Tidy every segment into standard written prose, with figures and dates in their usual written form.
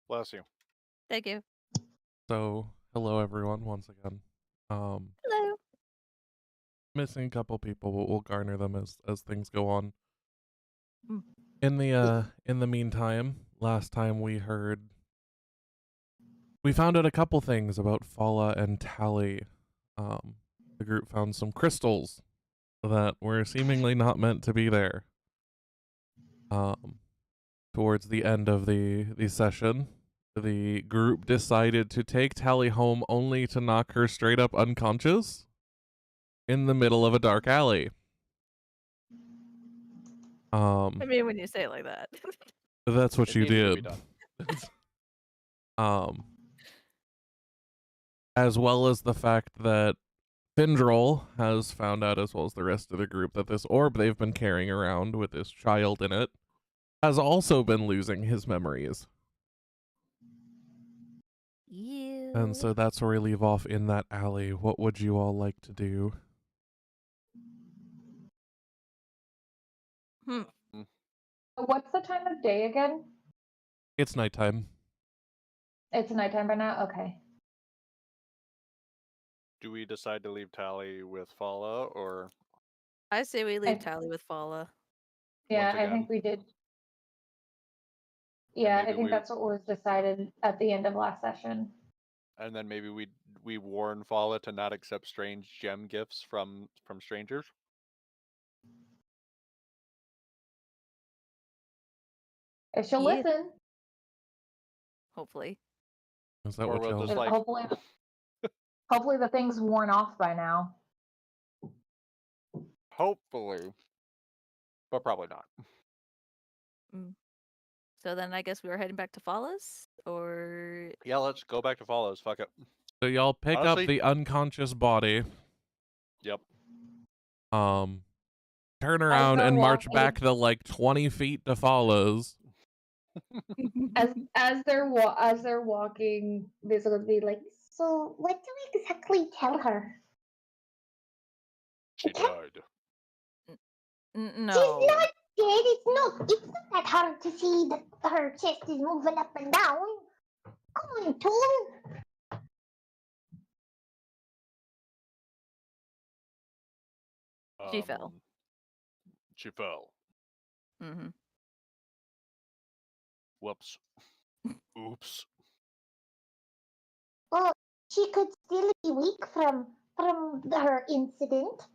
Bless you. Thank you. So, hello everyone once again. Hello. Missing a couple people, but we'll garner them as things go on. Mm. In the meantime, last time we found out a couple things about Fala and Tally. The group found some crystals that were seemingly not meant to be there. Towards the end of the session, the group decided to take Tally home only to knock her straight up unconscious in the middle of a dark alley. I mean, when you say it like that. That's what you did. As well as the fact that Findrel has found out, as well as the rest of the group, that this orb they've been carrying around with this child in it has also been losing his memories. Yeah. And so that's where we leave off in that alley. What would you all like to do? What's the time of day again? It's nighttime. It's nighttime by now? Okay. Do we decide to leave Tally with Fala, or? I say we leave Tally with Fala. Yeah, I think we did. Yeah, I think that's what was decided at the end of last session. And then maybe we warn Fala to not accept strange gem gifts from strangers. If she'll listen. Hopefully. Is that or what we'll y'all... just like... Hopefully the thing's worn off by now. Hopefully. But probably not. So then I guess we were heading back to Fala's? Or... Yeah, let's go back to Fala's. Fuck it. So y'all pick up the unconscious body. Yep. Turn around and march back the like 20 feet to Fala's. as they're walking, this will be like, so what do we exactly tell her? She died. No. She's not dead. It's not that hard to see that her chest is moving up and down. Come on, Toon. She fell. She fell. Whoops. Oops. Well, she could still be weak from her incident.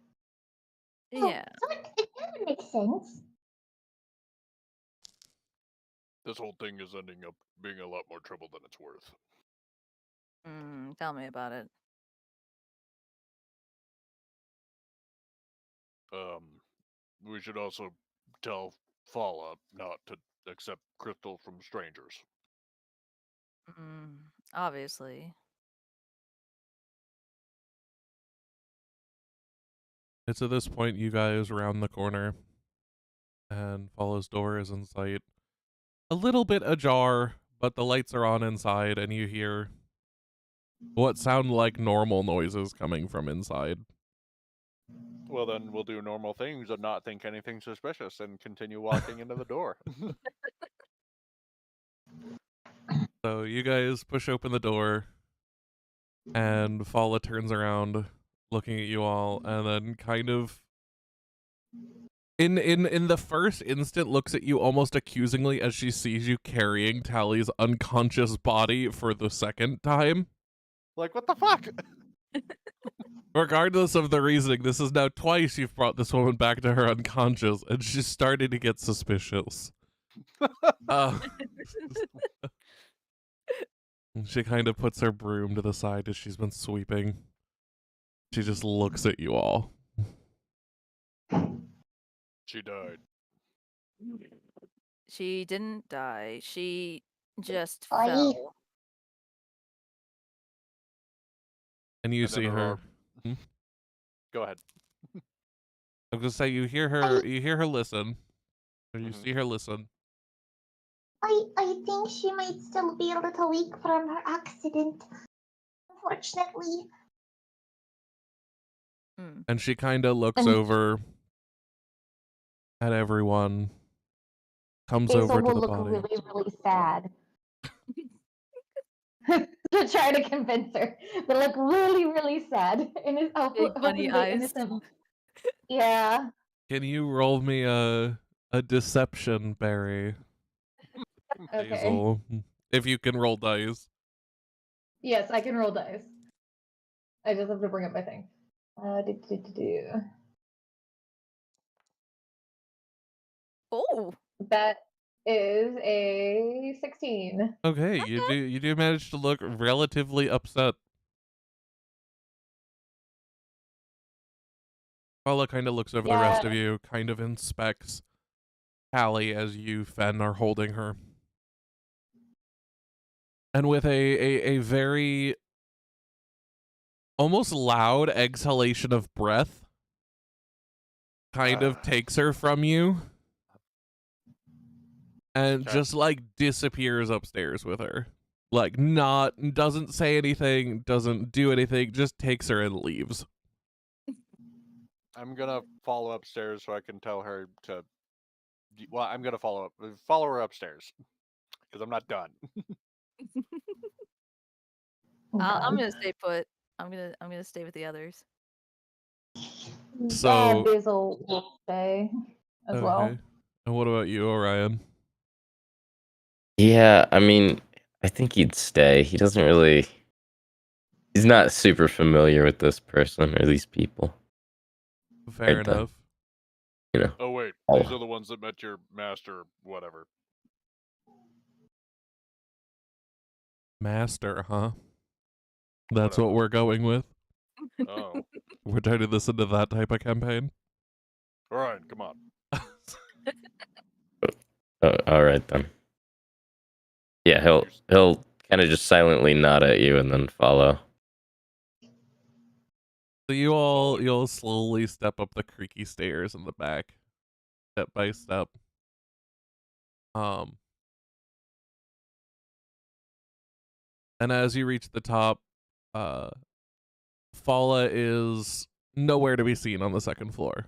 Yeah. So it doesn't make sense. This whole thing is ending up being a lot more trouble than it's worth. Tell me about it. We should also tell Fala not to accept crystal from strangers. Obviously. It's at this point you guys round the corner and Fala's door is in sight. A little bit ajar, but the lights are on inside and you hear what sound like normal noises coming from inside. Well, then we'll do normal things and not think anything suspicious and continue walking into the door. So you guys push open the door and Fala turns around looking at you all and then kind of in the first instant looks at you almost accusingly as she sees you carrying Tally's unconscious body for the second time. Like, what the fuck? Regardless of the reasoning, this is now twice you've brought this woman back to her unconscious, and she's starting to get suspicious. She kind of puts her broom to the side as she's been sweeping. She just looks at you all. She died. She didn't die. She just fell. And you see her. Go ahead. I'm gonna say you hear her listen. Or you see her listen. I think she might still be a little weak from her accident, unfortunately. And she kind of looks over at everyone, comes over to the body. Really, really sad. to try to convince her. They're like really, really sad. And it's Big bunny eyes. innocent. Yeah. Can you roll me a deception, Barry? Okay. Hazel, if you can roll dice. Yes, I can roll dice. I just have to bring up my thing. Oh, That is a 16. Okay, you do manage to look relatively upset. Paula kind of looks over the rest of you, kind of inspects Hallie as you, Fen, are holding her. And with a very almost loud exhalation of breath, kind of takes her from you and just like disappears upstairs with her. Like doesn't say anything, doesn't do anything, just takes her and leaves. I'm gonna follow upstairs so I can tell her to. Well, I'm gonna follow her upstairs because I'm not done. I'm gonna stay put. I'm gonna stay with the others. So Basil will stay as well. And what about you, Orion? Yeah, I mean, I think he'd stay. He doesn't really. He's not super familiar with this person or these people. Fair Right then. enough. You know. Oh wait, Oh. these are the ones that met your master, whatever. Master, huh? That's Whatever. what we're going with. Oh, We're turning this into that type of campaign. all right, come on. All right then. Yeah, he'll kind of just silently nod at you and then follow. So you'll slowly step up the creaky stairs in the back, step by step. And as you reach the top, Fala is nowhere to be seen on the second floor.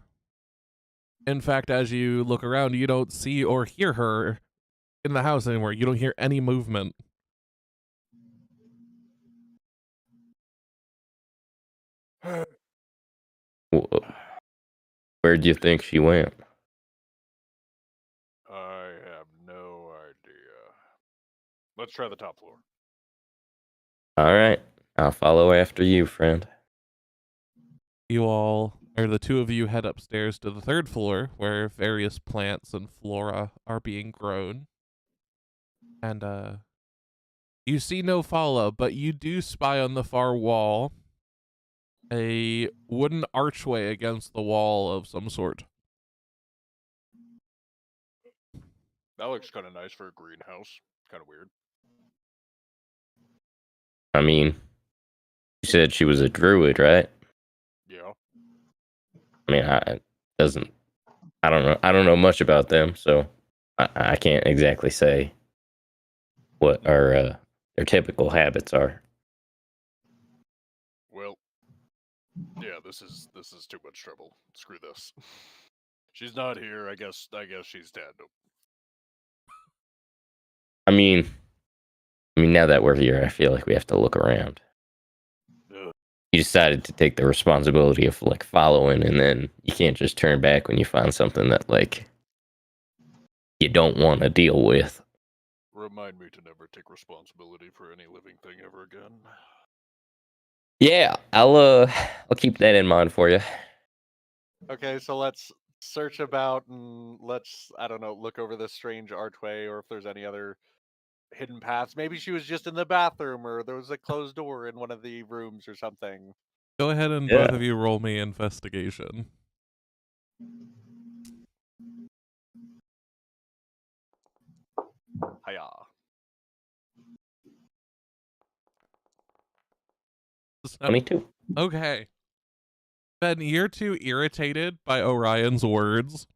In fact, as you look around, you don't see or hear her in the house anymore. You don't hear any movement. Where do you think she went? I have no idea. Let's try the top floor. All right, I'll follow after you, friend. You all, or the two of you, head upstairs to the third floor where various plants and flora are being grown. And you see no Fala, but you do spy on the far wall a wooden archway against the wall of some sort. That looks kind of nice for a greenhouse. Kind of weird. I mean, you said she was a druid, right? Yeah. I mean, I don't know much about them, so I can't exactly say what their typical habits are. Well, yeah, this is too much trouble. Screw this. She's not here. I guess she's dead. I mean, now that we're here, I feel like we have to look around. Ugh. You decided to take the responsibility of like following, and then you can't just turn back when you find something that like you don't want to deal with. Remind me to never take responsibility for any living thing ever again. Yeah, I'll keep that in mind for you. Okay, so let's search about and let's, I don't know, look over this strange archway or if there's any other hidden paths. Maybe she was just in the bathroom or there was a closed door in one of the rooms or something. Go ahead and Yeah. both of you roll me investigation. Hiya. So, 22. okay. Ben, you're too irritated by Orion's words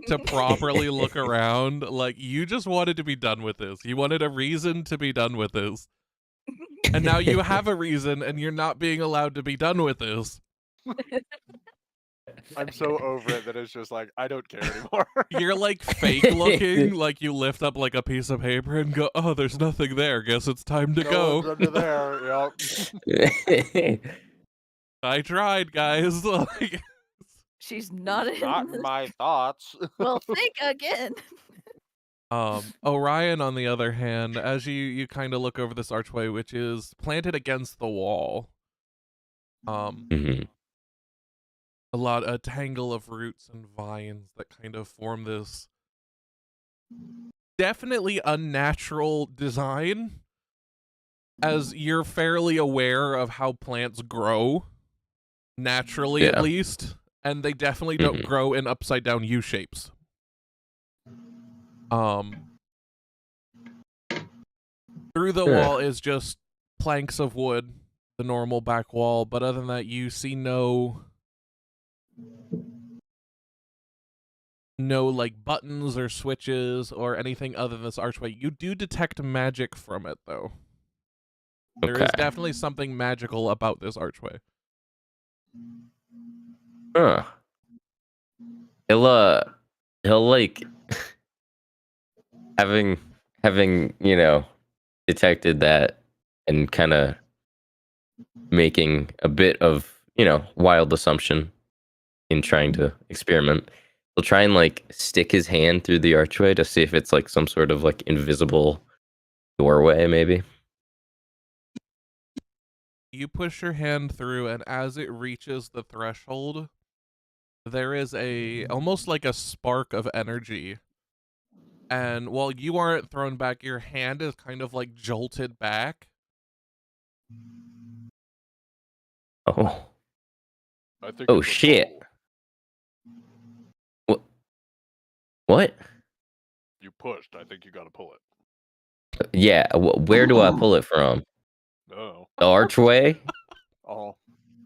to properly look around. Like, you just wanted to be done with this. You wanted a reason to be done with this. And now you have a reason, and you're not being allowed to be done with this. I'm so over it that it's just like I don't care anymore. You're like fake looking, like you lift up like a piece of paper and go, "Oh, there's nothing there. Guess it's time to No one's go." under there. Yep. I tried, guys. Like, She's not in. Not in my thoughts. Well, think again. Orion, on the other hand, as you kind of look over this archway, which is planted against the wall, Mhm. a tangle of roots and vines that kind of form this definitely unnatural design, as you're fairly aware of how plants grow naturally, at Yeah. least, and they definitely don't grow in upside down U shapes. Through the wall is just planks of wood, the normal back wall, but other than that, you see no like buttons or switches or anything other than this archway. You do detect magic from it, though. There is definitely something magical about this archway. Huh. He'll like having detected that and kind of making a bit of wild assumption in trying to experiment. He'll try and like stick his hand through the archway to see if it's like some sort of like invisible doorway, maybe. You push your hand through, and as it reaches the threshold, there is almost like a spark of energy. And while you aren't thrown back, your hand is kind of like jolted back. Oh. I think Oh it's a shit. pull. What? You pushed. I think you got to pull it. Yeah. Where do I pull it from? No. The archway? Oh.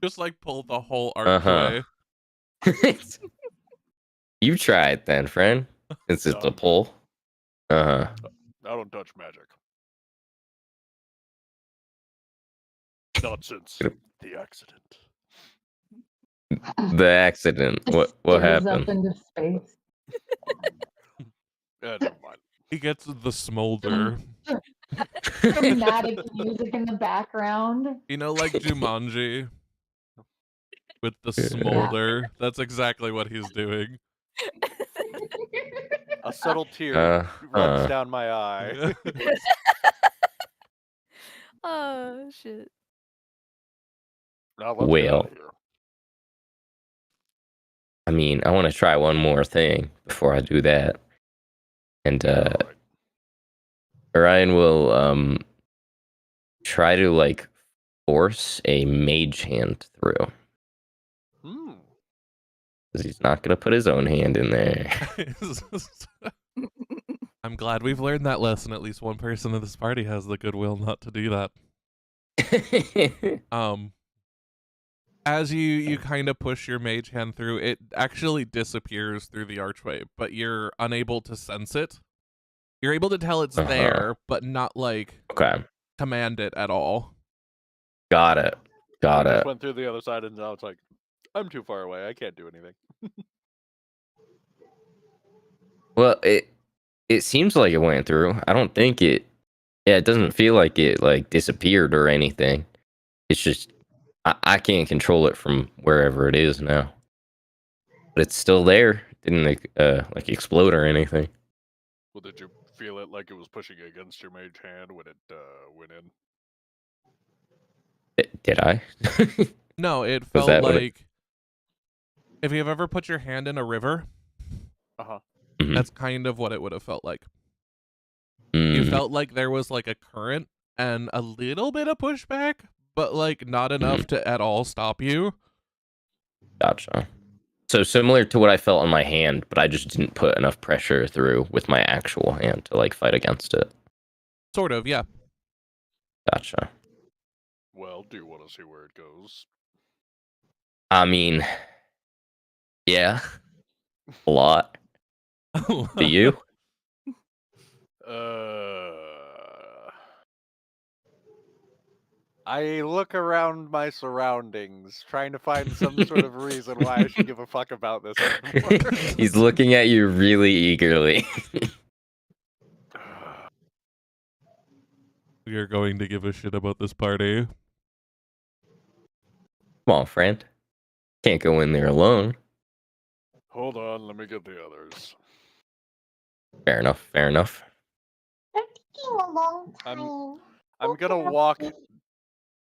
Just like pull the whole Uh-huh. archway. You try it then, friend. Since it's a Done. pull. Uh-huh. I don't touch magic. Not since the accident. The accident. What Stares happened? up into space. Yeah, never mind. He gets the smolder. Dramatic music in the background. You know, like Jumanji with the smolder. That's exactly what he's doing. A subtle tear runs down my eye. Oh shit. Now let's get out of here. I mean, I want to try one more thing before I do that. And Alright. Orion will try to like force a mage hand through. Because he's not gonna put his own hand in there. I'm glad we've learned that lesson. At least one person in this party has the goodwill not to do that. As you kind of push your mage hand through, it actually disappears through the archway, but you're unable to sense it. You're able to tell it's there, but not like command it at all. Got it. I just went through the other side and now it's like, I'm too far away. I can't do anything. Well, it seems like it went through. I don't think it. Yeah, it doesn't feel like it like disappeared or anything. It's just I can't control it from wherever it is now. But it's still there. It didn't like explode or anything. Well, did you feel it like it was pushing against your mage hand when it went in? Did I? No, it felt like if you've ever put your hand in a river, that's kind of what it would have felt like. You felt like there was like a current and a little bit of pushback, but like not enough to at all stop you. Gotcha. So similar to what I felt on my hand, but I just didn't put enough pressure through with my actual hand to like fight against it. Sort of, yeah. Gotcha. Well, do you want to see where it goes? I mean, yeah, a lot. Do you? I look around my surroundings, trying to find some sort of reason why I should give a fuck about this anymore. He's looking at you really eagerly. You're going to give a shit about this party. Come on, friend. Can't go in there alone. Hold on, let me get the others. Fair enough. Fair enough. They're taking a long time. I'm gonna walk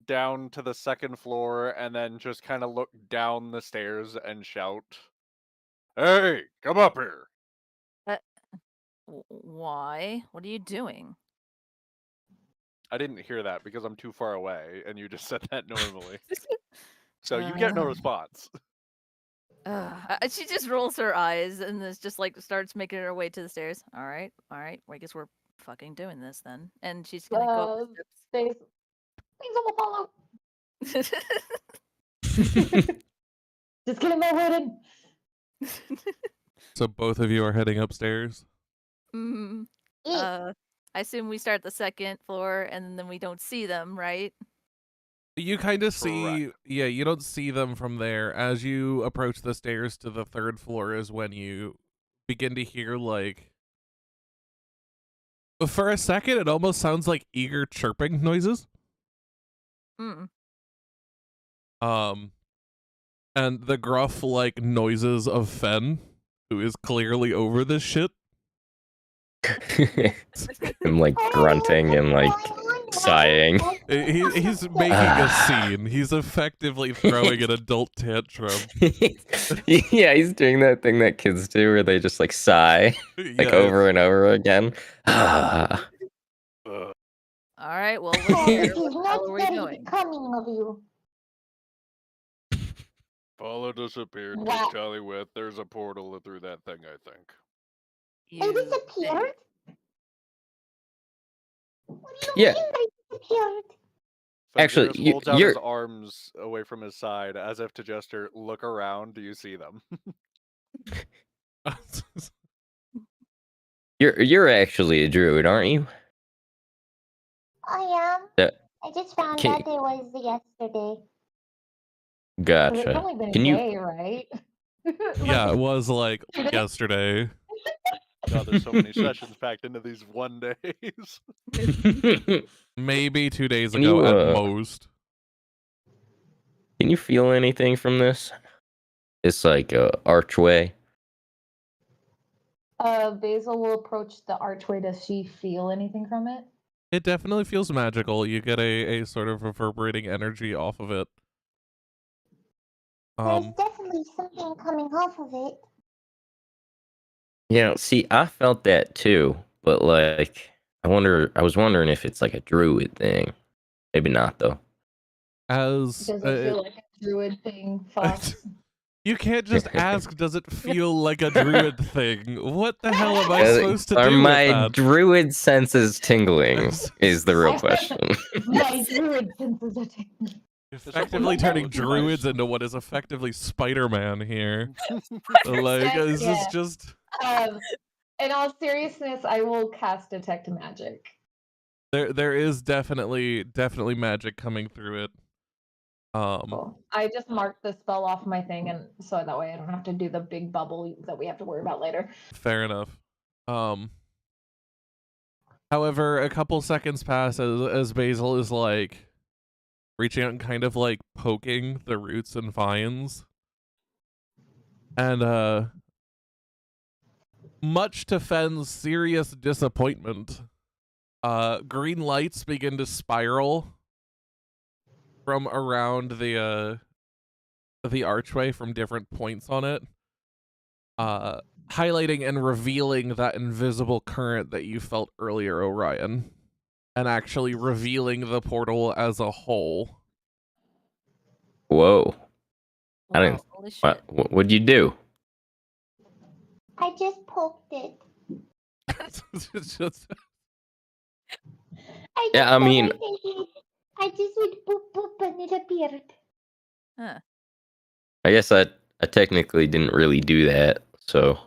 down to the second floor and then just kind of look down the stairs and shout, "Hey, come up here!" Why? What are you doing? I didn't hear that because I'm too far away, and you just said that normally. So you get no response. She just rolls her eyes and is just like starts making her way to the stairs. All right. Well, I guess we're fucking doing this then. And she's gonna go up Please don't follow. the steps. Just getting my hooded. So both of you are heading upstairs? Mm, Yeah. I assume we start the second floor and then we don't see them, right? You kind of see, Correct. yeah, you don't see them from there. As you approach the stairs to the third floor is when you begin to hear, like, for a second, it almost sounds like eager chirping noises. Mm. And the gruff, like, noises of Fen, who is clearly over this shit. I'm like grunting and like sighing. He's making a scene. He's effectively throwing an adult tantrum. Yeah, he's doing that thing that kids do where they just like sigh like Yeah, over and over again. Ugh. All right. Well, Oh, where it is the not hell are we very going? becoming of you. Follow disappeared. Wow. Take Tally with. There's a portal through that thing, I think. They You disappeared? What do you Yeah. mean they disappeared? Actually, Fenris holds out you're his arms away from his side as if to gesture, "Look around. Do you see them?" you're actually a druid, aren't you? I am. That- I just found Can- out it was yesterday. It's Gotcha. only been Can a you? day, right? yeah, it was like yesterday. God, there's so many sessions packed into these one days. Maybe 2 days Can ago you, at most. Can you feel anything from this? It's like a archway. Basil will approach the archway. Does she feel anything from it? It definitely feels magical. You get a sort of reverberating energy off of it. There's definitely something coming off of it. Yeah, see, I felt that too, but like, I was wondering if it's like a druid thing. Maybe not though. As Does it feel like a druid thing, Fox? you can't just ask, does it feel like a druid thing? What the hell am I Uh, supposed to Are do with my that? druid senses tingling? Is the real question. My druid senses are tingling. Effectively turning druids into what is effectively Spider-Man here. Like, this is just... In all seriousness, I will cast Detect Magic. There is definitely magic coming through it. Cool. I just marked the spell off my thing, and so that way I don't have to do the big bubble that we have to worry about later. Fair enough. However, a couple seconds pass as Basil is like reaching out and kind of like poking the roots and vines. And much to Fen's serious disappointment, green lights begin to spiral from around the archway from different points on it, highlighting and revealing that invisible current that you felt earlier, Orion, and actually revealing the portal as a whole. Whoa! I Wow, didn't. holy shit. What'd you do? I just poked it. It's just... Yeah, I mean- I just went boop boop and it appeared. Huh. I guess I technically didn't really do that, so.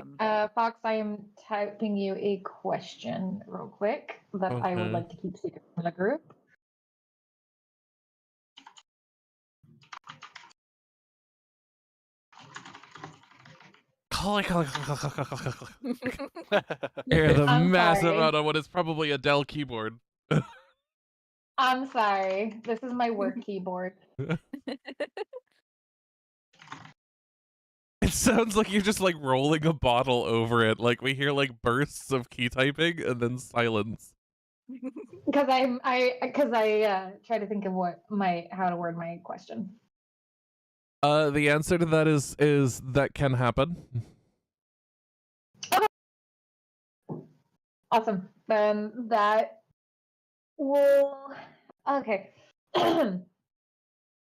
Okay. Fox, I am typing you a question real quick that I would Okay. like to keep secret from the group. Hear the I'm massive sorry. amount on what is probably a Dell keyboard. I'm sorry. This is my work keyboard. It sounds like you're just like rolling a bottle over it. Like we hear like bursts of key typing and then silence. Because I try to think of how to word my question. The answer to that is that can happen. Awesome. Then that will okay. Guys,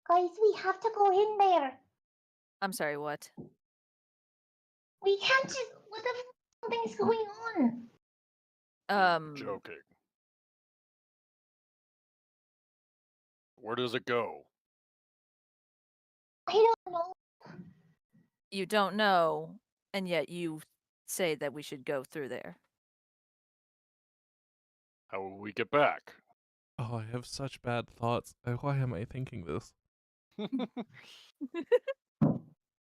we have to go in there. I'm sorry, what? We can't just. What if something's going on? Joking. Where does it go? I don't know. You don't know, and yet you say that we should go through there. How will we get back? Oh, I have such bad thoughts. Why am I thinking this?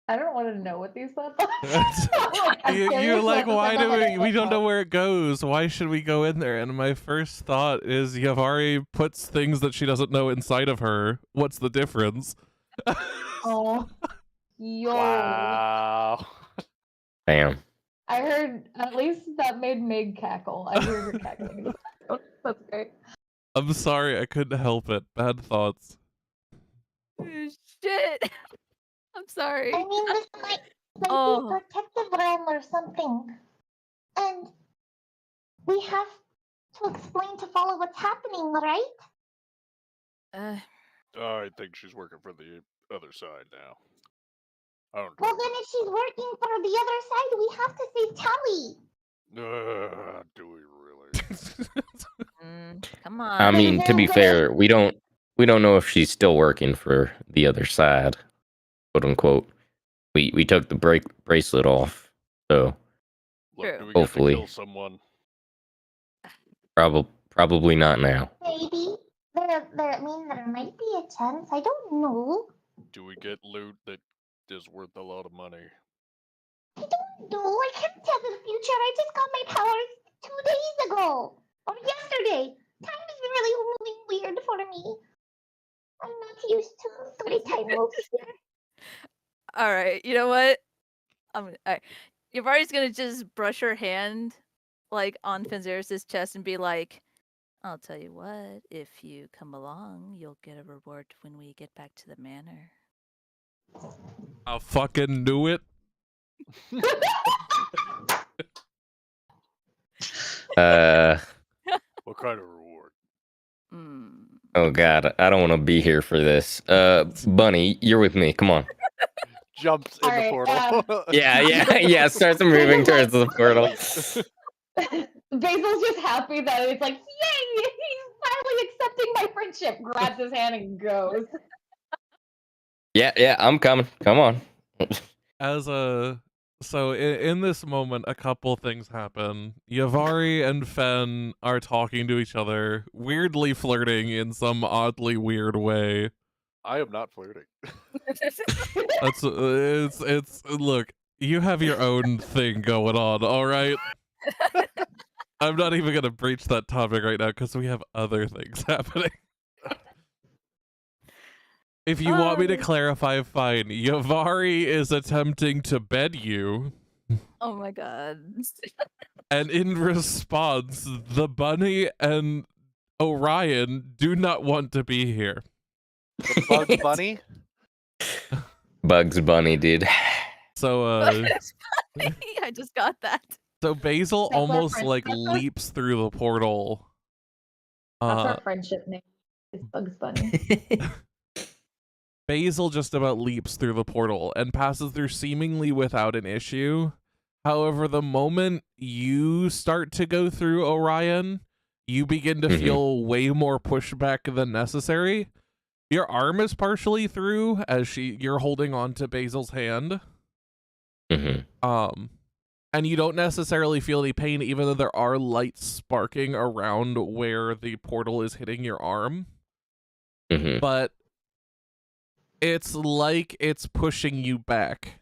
I don't want to know what these thoughts are. You're like, why do we don't know where it goes? Why should we go in there? And my first thought is Yavari puts things that she doesn't know inside of her. What's the difference? Oh, yo. Wow. Damn. I heard at least that made Meg cackle. I hear her cackling. That's great. I'm sorry, I couldn't help it. Bad thoughts. Shit. I'm sorry. I mean, this might be a protective realm or something. And we have to explain to follow what's happening, right? I think she's working for the other side now. I don't Well, then if she's working for the other side, we have to save Tally. do we really? Come on. I mean, to be fair, we don't know if she's still working for the other side, quote unquote. We took the bracelet off, so Look, do we hopefully get to kill someone? probably not now. Maybe. I mean, there might be a chance. I don't know. Do we get loot that is worth a lot of money? I don't know. I can't tell the future. I just got my powers 2 days ago. Or yesterday. Time is really moving weird for me. I'm not used to the way time moves here. All right, you know what? Yavari's gonna just brush her hand like on Fenzeris's chest and be like, "I'll tell you what. If you come along, you'll get a reward when we get back to the manor." I fucking knew it. What kind of reward? Oh god, I don't want to be here for this. Bunny, you're with me. Come on. Jumps in the portal. Yeah. Starts moving towards the portal. Basil's just happy that it's like, yay! He's finally accepting my friendship. Grabs his hand and goes. Yeah, I'm coming. Come on. So in this moment, a couple things happen. Yavari and Fen are talking to each other, weirdly flirting in some oddly weird way. I am not flirting. It's look, you have your own thing going on, all right? I'm not even gonna breach that topic right now because we have other things happening. If you want me to clarify, fine. Yavari is attempting to bed you. Oh my god. And in response, the bunny and Orion do not want to be here. The Bugs Bunny? Bugs Bunny, dude. So I just got that. So Basil That's our almost friend- like that's our- leaps through the portal. That's our friendship name. It's Bugs Bunny. Basil just about leaps through the portal and passes through seemingly without an issue. However, the moment you start to go through Orion, you begin to feel way more pushback than necessary. Your arm is partially through as you're holding on to Basil's hand. And you don't necessarily feel any pain, even though there are lights sparking around where the portal is hitting your arm. Mm-hmm. But it's like it's pushing you back.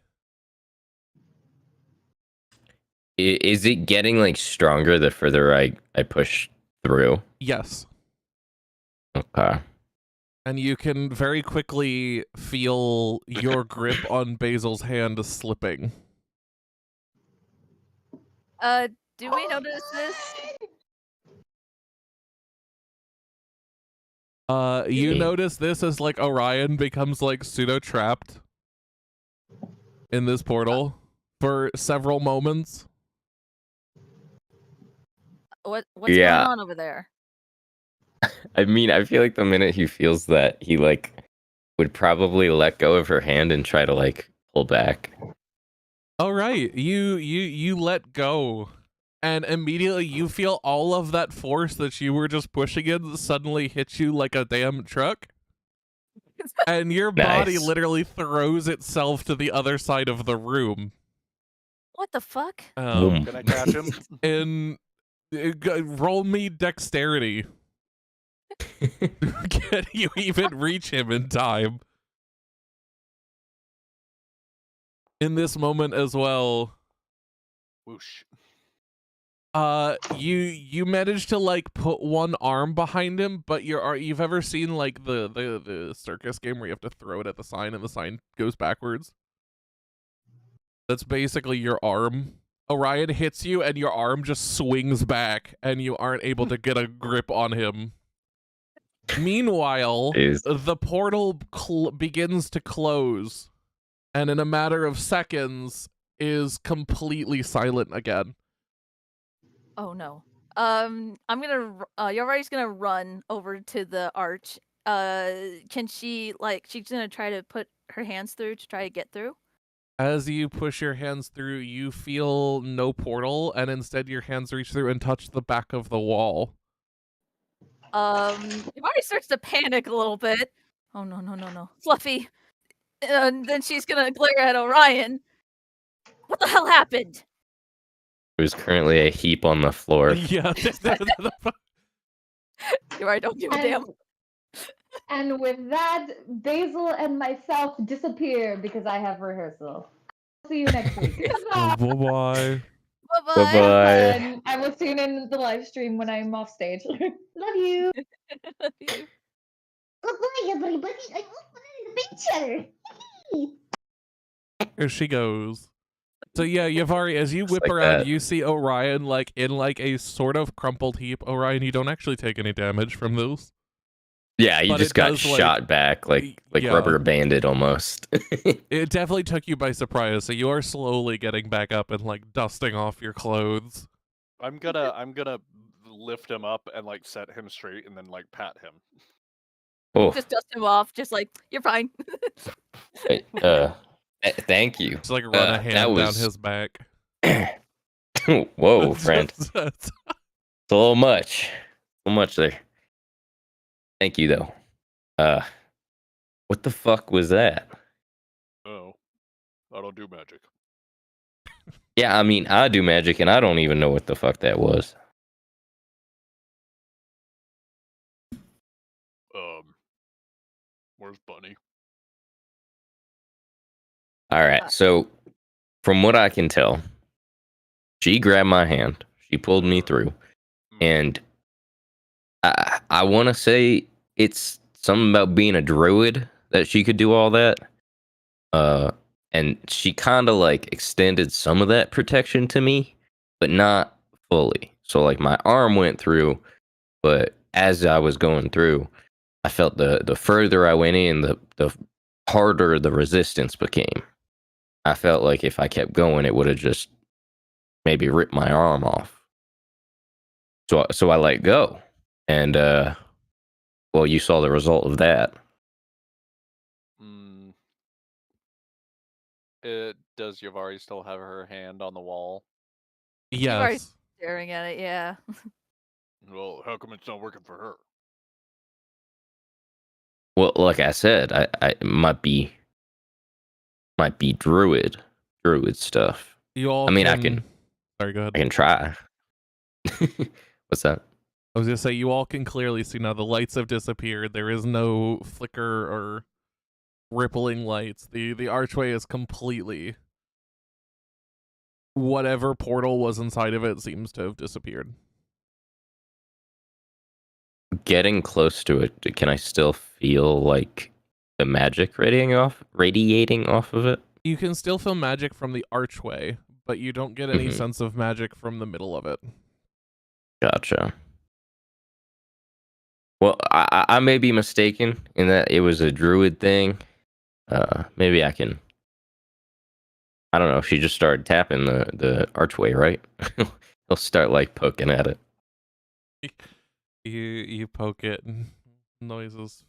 Is it getting like stronger the further I push through? Yes. Okay. And you can very quickly feel your grip on Basil's hand slipping. Do we notice this? You Yeah. notice this as like Orion becomes like pseudo trapped in this portal for several moments. What's Yeah. going on over there? I mean, I feel like the minute he feels that, he like would probably let go of her hand and try to like pull back. All right, you let go, and immediately you feel all of that force that you were just pushing in suddenly hit you like a damn truck, and your body Nice. literally throws itself to the other side of the room. What the fuck? Boom. Can I catch him? And roll me dexterity. Can you even reach him in time? In this moment as well, Whoosh. you managed to like put one arm behind him, but you've ever seen like the circus game where you have to throw it at the sign and the sign goes backwards? That's basically your arm. Orion hits you and your arm just swings back and you aren't able to get a grip on him. Meanwhile, Jeez. the portal begins to close, and in a matter of seconds is completely silent again. Oh no. I'm gonna. Yovari's gonna run over to the arch. Can she she's gonna try to put her hands through to try to get through? As you push your hands through, you feel no portal, and instead your hands reach through and touch the back of the wall. Yavari starts to panic a little bit. Oh no, Fluffy. And then she's gonna glare at Orion. What the hell happened? There's currently a heap on the floor. Yeah. Yavari, don't give a damn. And with that, Basil and myself disappear because I have rehearsal. See you next week. Bye-bye. Bye bye. Bye-bye. And I will tune in the live stream when I'm off stage. Love you. Goodbye, everybody. I will put it in the picture. Here she goes. So yeah, Yavari, as you Just whip like around, that. you see Orion like in like a sort of crumpled heap. Orion, you don't actually take any damage from those. Yeah, you But just it got does, like- shot back like yeah. rubber banded almost. It definitely took you by surprise, so you are slowly getting back up and like dusting off your clothes. I'm gonna lift him up and like set him straight and then like pat him. Oh, Just dust him off. Just like you're fine. thank you. Just like run a that hand down was- his back. Whoa, friend. It's a little much. A little much there. Thank you though. What the fuck was that? Oh, I don't do magic. Yeah, I mean, I do magic and I don't even know what the fuck that was. Where's Bunny? All right, so from what I can tell, she grabbed my hand, she pulled me through, and I want to say it's something about being a druid that she could do all that. And she kind of like extended some of that protection to me, but not fully. So like my arm went through, but as I was going through, I felt the further I went in, the harder the resistance became. I felt like if I kept going, it would have just maybe ripped my arm off. So I let go, and well, you saw the result of that. Does Yavari still have her hand on the wall? Yes. Staring at it, yeah. Well, how come it's not working for her? Well, like I said, I it might be druid stuff. You all I mean, I can Sorry, go ahead. I can try. What's that? I was gonna say you all can clearly see now the lights have disappeared. There is no flicker or rippling lights. The archway is completely, whatever portal was inside of it seems to have disappeared. Getting close to it, can I still feel like the magic radiating off of it? You can still feel magic from the archway, but you don't get any Mhm. sense of magic from the middle of it. Gotcha. Well, I may be mistaken in that it was a druid thing. Maybe I can. I don't know. She just started tapping the archway, right? He'll start like poking at it. You poke it, and noises,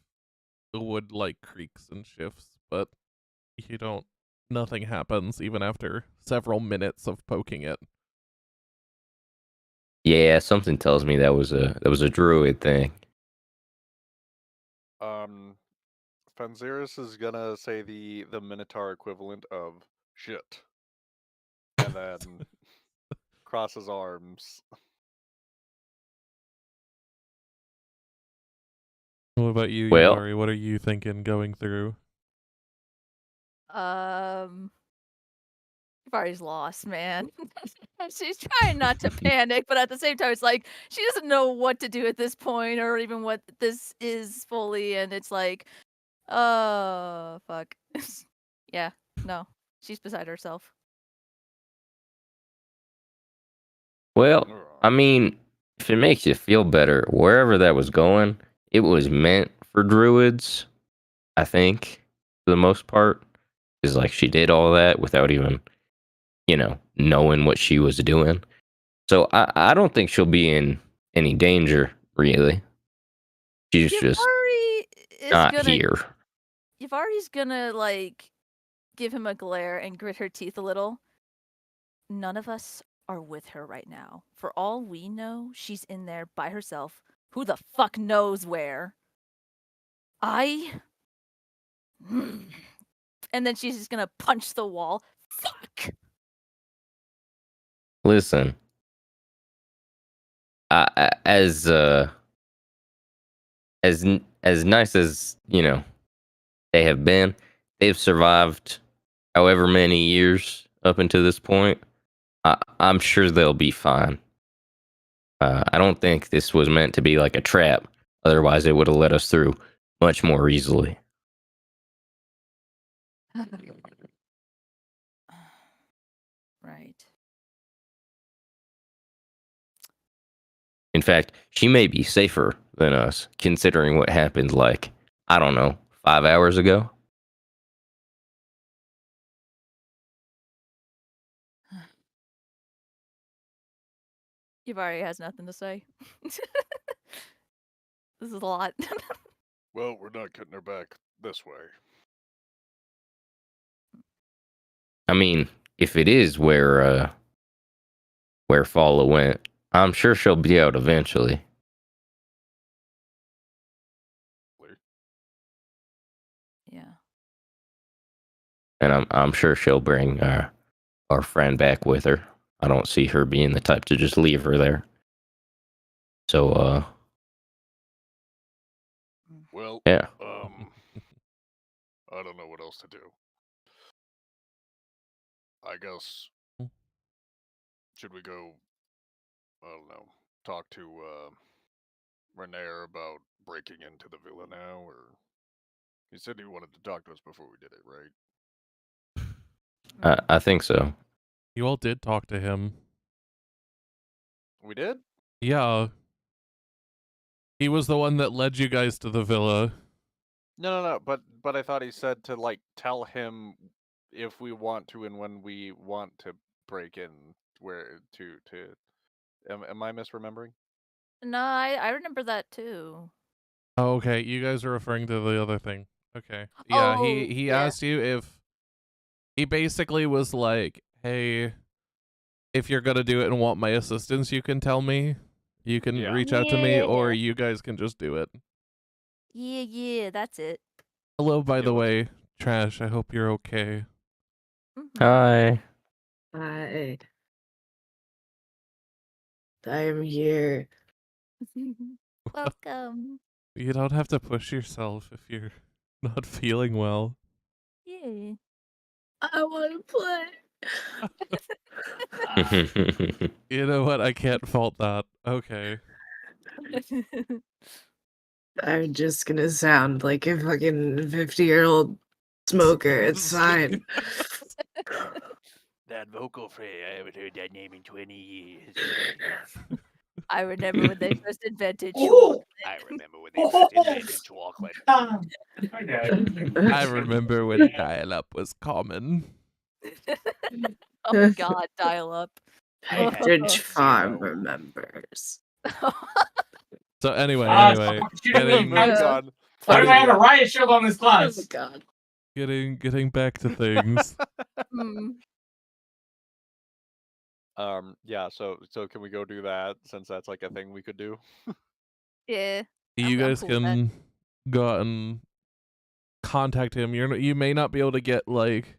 the wood like creaks and shifts, but you don't. Nothing happens even after several minutes of poking it. Yeah, something tells me that was a druid thing. Fanziris is gonna say the Minotaur equivalent of shit, and then cross his arms. What about you, Well- Yubari? What are you thinking going through? Yubari's lost, man. She's trying not to panic, but at the same time, it's like she doesn't know what to do at this point, or even what this is fully, and it's like, oh fuck. Yeah, no, she's beside herself. Well, I mean, if it makes you feel better, wherever that was going, it was meant for druids, I think, for the most part. Is like she did all that without even, knowing what she was doing. So I don't think she'll be in any danger, really. She's just Yubari is not gonna. here. Yubari's gonna like give him a glare and grit her teeth a little. None of us are with her right now. For all we know, she's in there by herself. Who the fuck knows where? And then she's just gonna punch the wall. Fuck! Listen, as nice as they have been, they've survived however many years up until this point. I'm sure they'll be fine. I don't think this was meant to be like a trap. Otherwise, it would have let us through much more easily. Right. In fact, she may be safer than us, considering what happened, like, I don't know, 5 hours ago. Yubari has nothing to say. This is a lot. Well, we're not getting her back this way. I mean, if it is where Fala went, I'm sure she'll be out eventually. Yeah. And I'm sure she'll bring our friend back with her. I don't see her being the type to just leave her there. So, Well, yeah. I don't know what else to do. I guess should we go? I don't know. Talk to Renair about breaking into the villa now, or he said he wanted to talk to us before we did it, right? I think so. You all did talk to him. We did? Yeah. He was the one that led you guys to the villa. No. But I thought he said to like tell him if we want to and when we want to break in. Where to? Am I misremembering? No, I remember that too. Oh, okay, you guys are referring to the other thing. Okay. Yeah, Oh, he yeah. asked you if he basically was like, "Hey, if you're gonna do it and want my assistance, you can tell me. You can Yeah. reach out to me, or Yeah. you guys can just do it." Yeah, that's it. Hello, by the let's- way, Trash. I hope you're okay. Mhm. Hi. Hi. I am here. Welcome. You don't have to push yourself if you're not feeling well. Yeah. I want to play. You know what? I can't fault that. Okay. I'm just gonna sound like a fucking 50-year-old smoker. It's fine. That vocal fray, I haven't heard that name in 20 years. I remember when they first invented Oh! chocolate. I remember when they first invented chocolate. I remember when dial-up was common. Oh God, dial up. Heritage Farm remembers. So anyway, Moving on. Why do I have a riot shield on this class? Oh God. getting back to things. Hmm. Yeah, so can we go do that since that's like a thing we could do? Yeah. You I'm guys cool with that. can go out and contact him. You may not be able to get like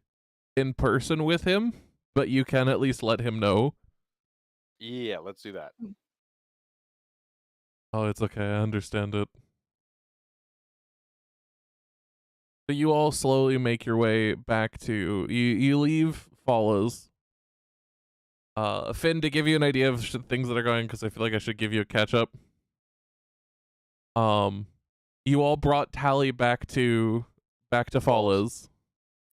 in person with him, but you can at least let him know. Yeah, let's do that. Oh, it's okay. I understand it. So you all slowly make your way back to you leave Follows. Finn, to give you an idea of things that are going, because I feel like I should give you a catch up. You all brought Tally back to Follows.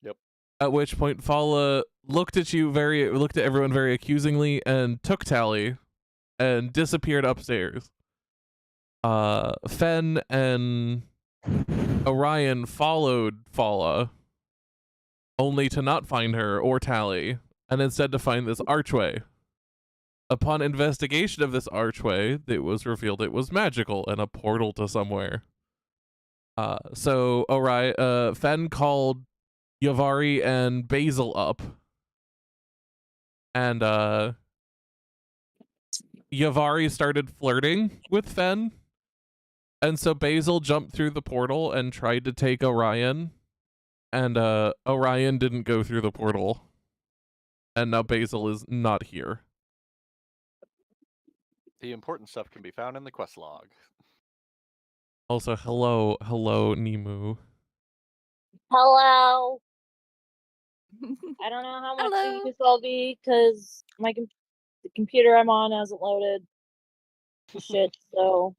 Yep. At which point Fala looked at everyone very accusingly and took Tally and disappeared upstairs. Fen and Orion followed Fala, only to not find her or Tally, and instead to find this archway. Upon investigation of this archway, it was revealed it was magical and a portal to somewhere. So Orion, Fen called Yavari and Basil up, and Yavari started flirting with Fen, and so Basil jumped through the portal and tried to take Orion, and Orion didn't go through the portal, and now Basil is not here. The important stuff can be found in the quest log. Also, hello, Nemu. Hello. I don't know how much Hello. use I'll be because the computer I'm on hasn't loaded. Shit. So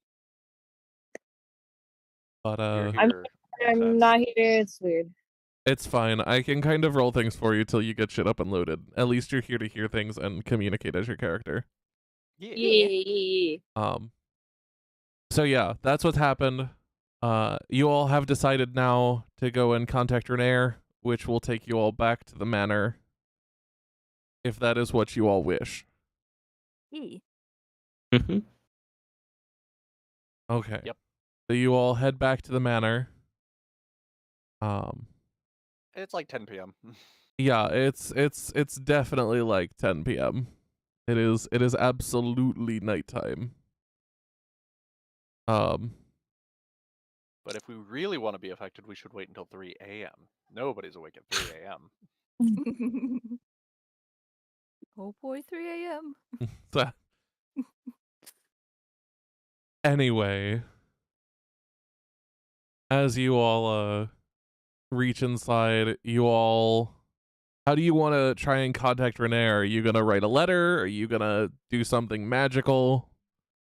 But You're I'm here. I'm not here. It's weird. it's fine. I can kind of roll things for you till you get shit up and loaded. At least you're here to hear things and communicate as your character. Yeah. So yeah, that's what's happened. You all have decided now to go and contact Renair, which will take you all back to the manor, if that is what you all wish. Yeah. Mhm. Okay. Yep. So you all head back to the manor. It's like 10 p.m. Yeah, it's definitely like 10 p.m. It is absolutely nighttime. But if we really want to be affected, we should wait until 3 a.m. Nobody's awake at 3 a.m. Oh boy, 3 a.m. So- anyway, as you all reach inside, how do you want to try and contact Renair? Are you gonna write a letter? Are you gonna do something magical?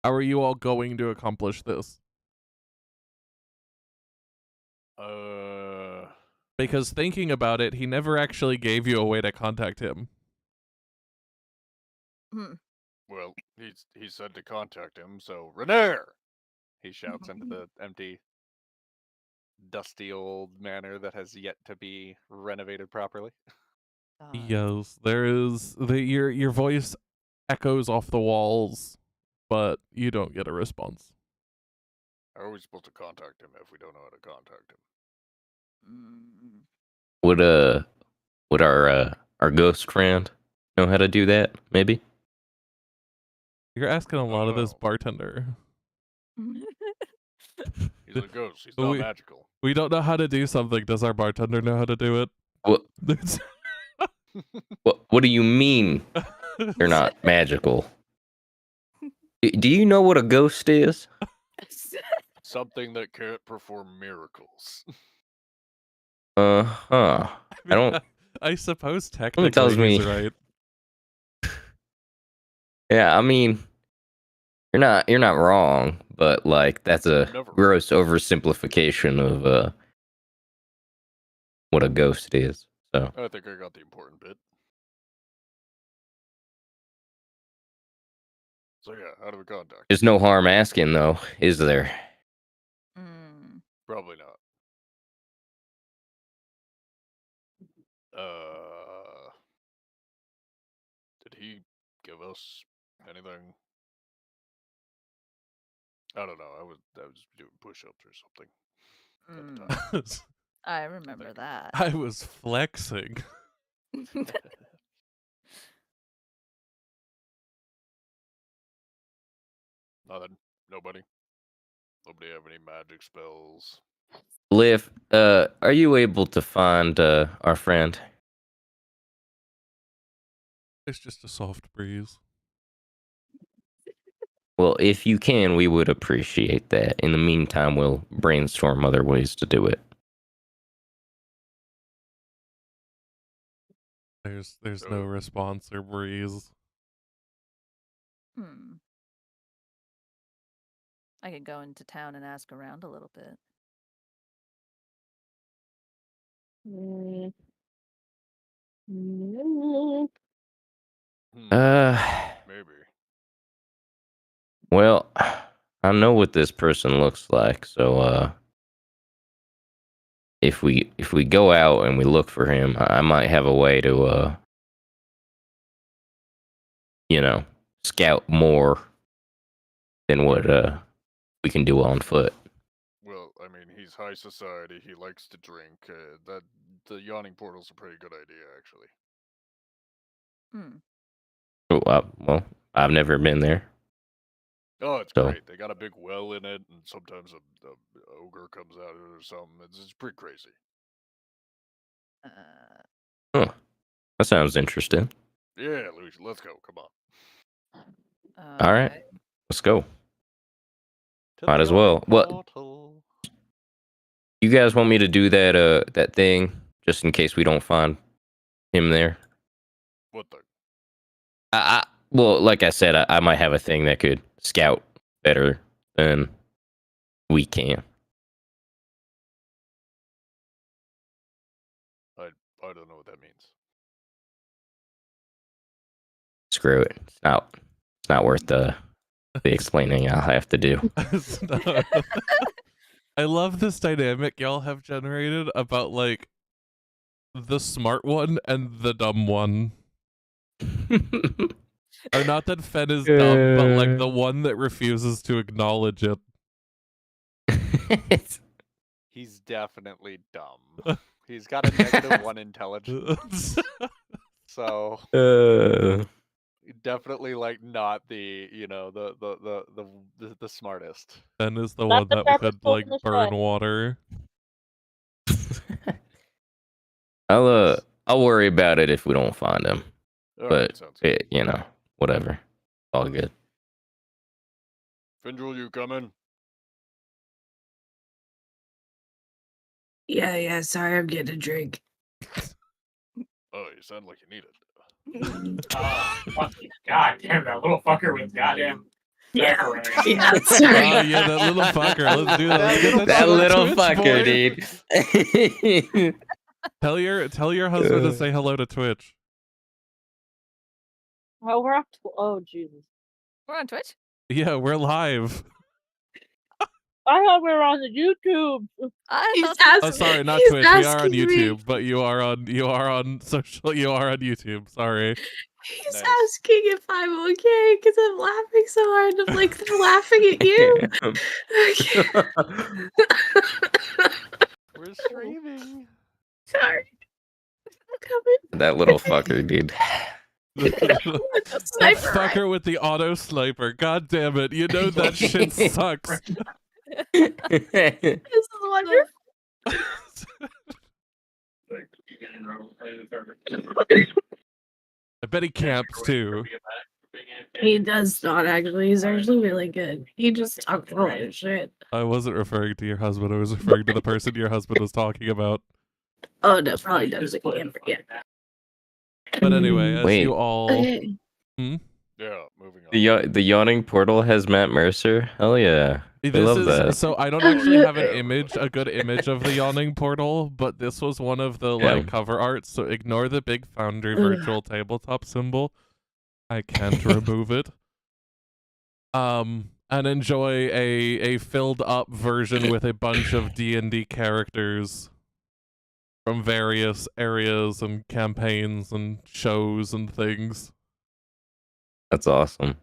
How are you all going to accomplish this? Because thinking about it, he never actually gave you a way to contact him. Well, he said to contact him, so Renair! He shouts into the empty, dusty old manor that has yet to be renovated properly. Yes, there is your voice echoes off the walls, but you don't get a response. How are we supposed to contact him if we don't know how to contact him? Would our ghost friend know how to do that? Maybe. You're asking a lot of this know. bartender. He's a ghost. He's not magical. We don't know how to do something. Does our bartender know how to do it? What do you mean you're not magical? Do you know what a ghost is? Something that can't perform miracles. I don't. I suppose Someone technically tells me. he's right. Yeah, I mean, you're not wrong, but like that's a Never. gross oversimplification of what a ghost is. So I think I got the important bit. So yeah, how do we contact? there's no harm asking, though, is there? Mm. Probably not. Did he give us anything? I don't know. I was doing push-ups or something at the time. I remember that. I was flexing. Nothing. Nobody. Nobody have any magic spells. Liv, are you able to find our friend? It's just a soft breeze. Well, if you can, we would appreciate that. In the meantime, we'll brainstorm other ways to do it. There's no response or breeze. I could go into town and ask around a little bit. Maybe. Well, I know what this person looks like, so if we go out and we look for him, I might have a way to scout more than what we can do on foot. Well, I mean, he's high society. He likes to drink. That the yawning portal's a pretty good idea, actually. Oh, well, I've never been there. Oh, it's So- great. They got a big well in it, and sometimes a ogre comes out or something. It's pretty crazy. Huh. That sounds interesting. Yeah, Luigi, let's go. Come on. All right, let's go. To Might the as well. yawning What? portal. You guys want me to do that thing just in case we don't find him there? What the? Well, like I said, I might have a thing that could scout better than we can. I don't know what that means. Screw it. It's not worth the explaining I'll have to do. I love this dynamic y'all have generated about like the smart one and the dumb one. Or not that Fen is dumb, but like the one that refuses to acknowledge it. He's definitely dumb. He's got a -1 intelligence. So definitely like not the the smartest. Fen is the Not one the that sharpest could tool like in the burn shed. water. I'll worry about it if we don't find him. All But right, sounds good. whatever. All good. Findrel, you coming? Yeah, sorry, I'm getting a drink. Oh, you sound like you need it. God damn, that little fucker with goddamn. Yeah, sorry. Oh yeah, that little fucker. Let's do that. Let's get That shit on little Twitch, fucker, boy. dude. Tell your husband to say hello to Twitch. Oh, we're up to. Oh, Jesus. We're on Twitch? Yeah, we're live. I thought we were on the YouTube. Oh, sorry, not Twitch. We are on YouTube, but you are on social. You are on YouTube. Sorry. He's asking if I'm okay because I'm laughing so hard. I'm like, they're laughing at you. We're streaming. Sorry. I'm coming. That little fucker, dude. That fucker with the auto sniper. God damn it! You know that shit sucks. This is wonderful. I bet he camps too. He does not actually. He's actually really good. He just talks a lot of shit. I wasn't referring to your husband. I was referring to the person your husband was talking about. Oh no, probably does again. Forget. But anyway, as Wait. you all, Okay. Yeah, moving on. The yawning portal has Matt Mercer. Hell yeah. I this love is that. so I don't actually have an image, a good image of the yawning portal, but this was one of the Yeah. like cover arts. So ignore the big Foundry virtual tabletop symbol. I can't remove it. And enjoy a filled up version with a bunch of D&D characters from various areas and campaigns and shows and things. That's awesome.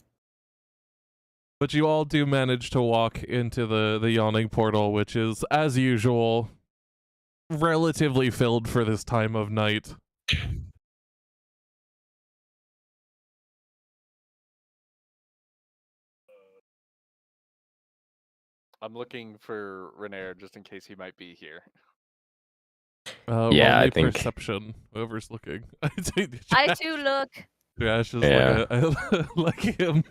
But you all do manage to walk into the yawning portal, which is, as usual, relatively filled for this time of night. I'm looking for Renair just in case he might be here. Yeah, Roll me I think- perception. Whoever's looking. I too look. Josh is Yeah. like, I like him.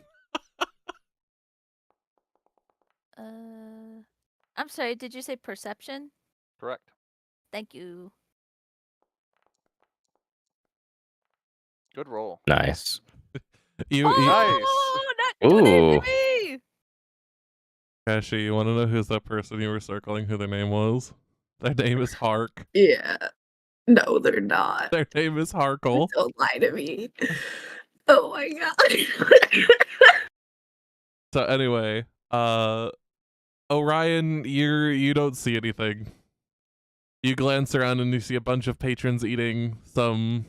I'm sorry, did you say perception? Correct. Thank you. Good roll. Nice. You, Oh, not doing it to me! Kashi, you want to know who's that person you were circling? Who their name was? Their name is Hark. Yeah. No, they're not. Their name is Harkle. Don't lie to me. Oh my god. So anyway, Orion, you don't see anything. You glance around and you see a bunch of patrons eating some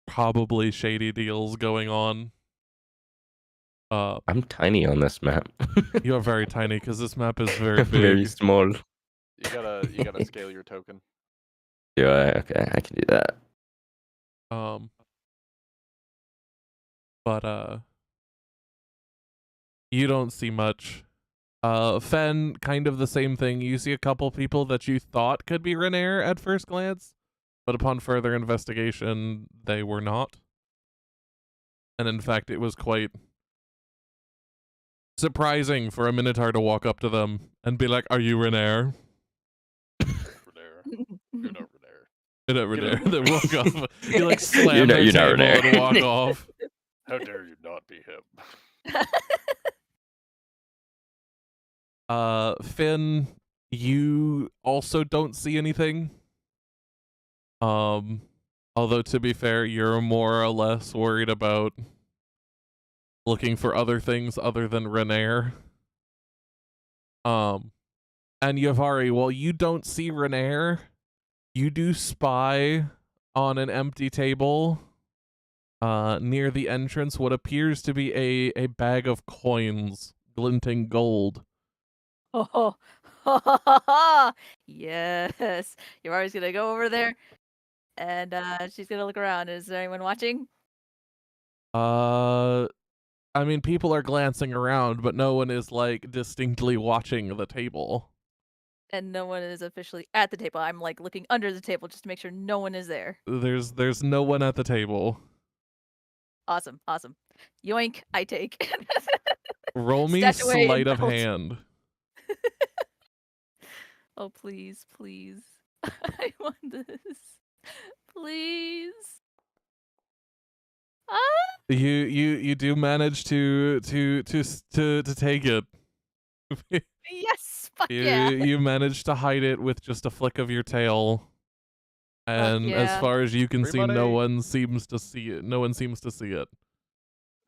probably shady deals going on. I'm tiny on this map. You're very tiny because this map is very big. Very small. You gotta scale your token. Yeah, okay, I can do that. But you don't see much. Fen, kind of the same thing. You see a couple people that you thought could be Renair at first glance, but upon further investigation, they were not. And in fact, it was quite surprising for a Minotaur to walk up to them and be like, "Are you Renair?" Renair. You're not Renair. You're not Renair. Then walk off. You like slam their you're not table Renair. and walk off. How dare you not be him? Finn, you also don't see anything. Although to be fair, you're more or less worried about looking for other things other than Renair. And Yavari, while you don't see Renair, you do spy on an empty table near the entrance what appears to be a bag of coins, glinting gold. Oh, yes. You're always gonna go over there, and she's gonna look around. Is there anyone watching? I mean, people are glancing around, but no one is like distinctly watching the table. And no one is officially at the table. I'm like looking under the table just to make sure no one is there. There's no one at the table. Awesome. Yoink, I take. Roll me Stash away sleight of belt. hand. Oh, please. I want this. Please. Ah! You do manage to take it. Yes, fuck yeah. You manage to hide it with just a flick of your tail. And as yeah. far as you can Free see, no money. one seems to see it. No one seems to see it.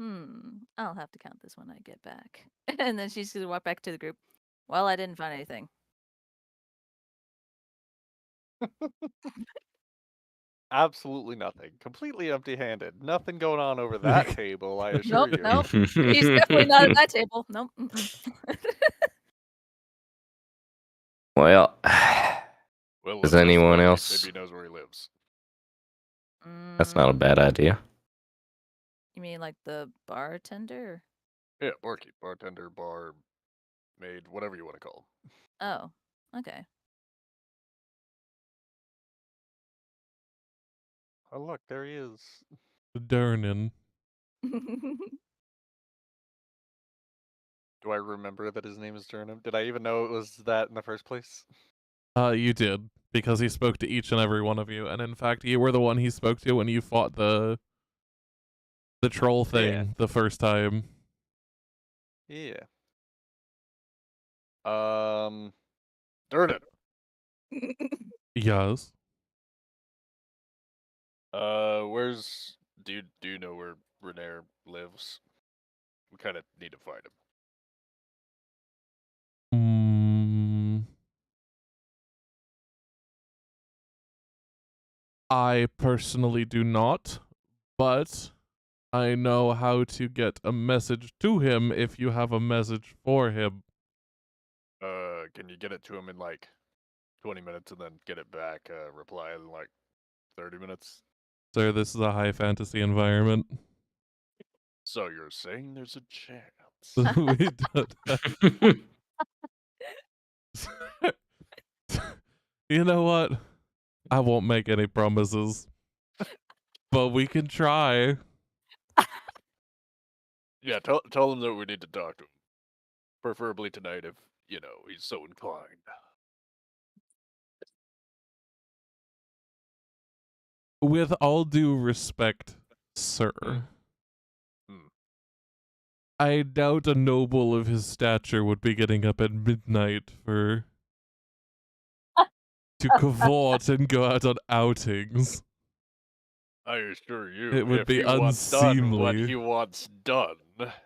I'll have to count this when I get back. And then she's gonna walk back to the group. Well, I didn't find anything. Absolutely nothing. Completely empty-handed. Nothing going on over that table, I assure you. Nope. He's definitely not at that table. Nope. Well, Well, does let's ask anyone the barkeep. else? Maybe he knows where he lives. That's not a bad idea. You mean like the bartender? Yeah, barkeep, bartender, bar maid, whatever you want to call him. Oh, okay. Oh, look, there he is. Durnan. Do I remember that his name is Turnip? Did I even know it was that in the first place? You did, because he spoke to each and every one of you, and in fact, you were the one he spoke to when you fought the troll thing the first time. Yeah. Turnip. Yes. Where's do you know where Renair lives? We kind of need to find him. I personally do not, but I know how to get a message to him if you have a message for him. Can you get it to him in like 20 minutes and then get it back? Reply in like 30 minutes. Sir, this is a high fantasy environment. So you're saying there's a chance? We don't have... You know what? I won't make any promises, but we can try. Yeah, tell him that we need to talk to him. Preferably tonight if, you know, he's so inclined. With all due respect, sir, I doubt a noble of his stature would be getting up at midnight to cavort and go out on outings. I assure you, It would if be he wants done what unseemly. he wants done,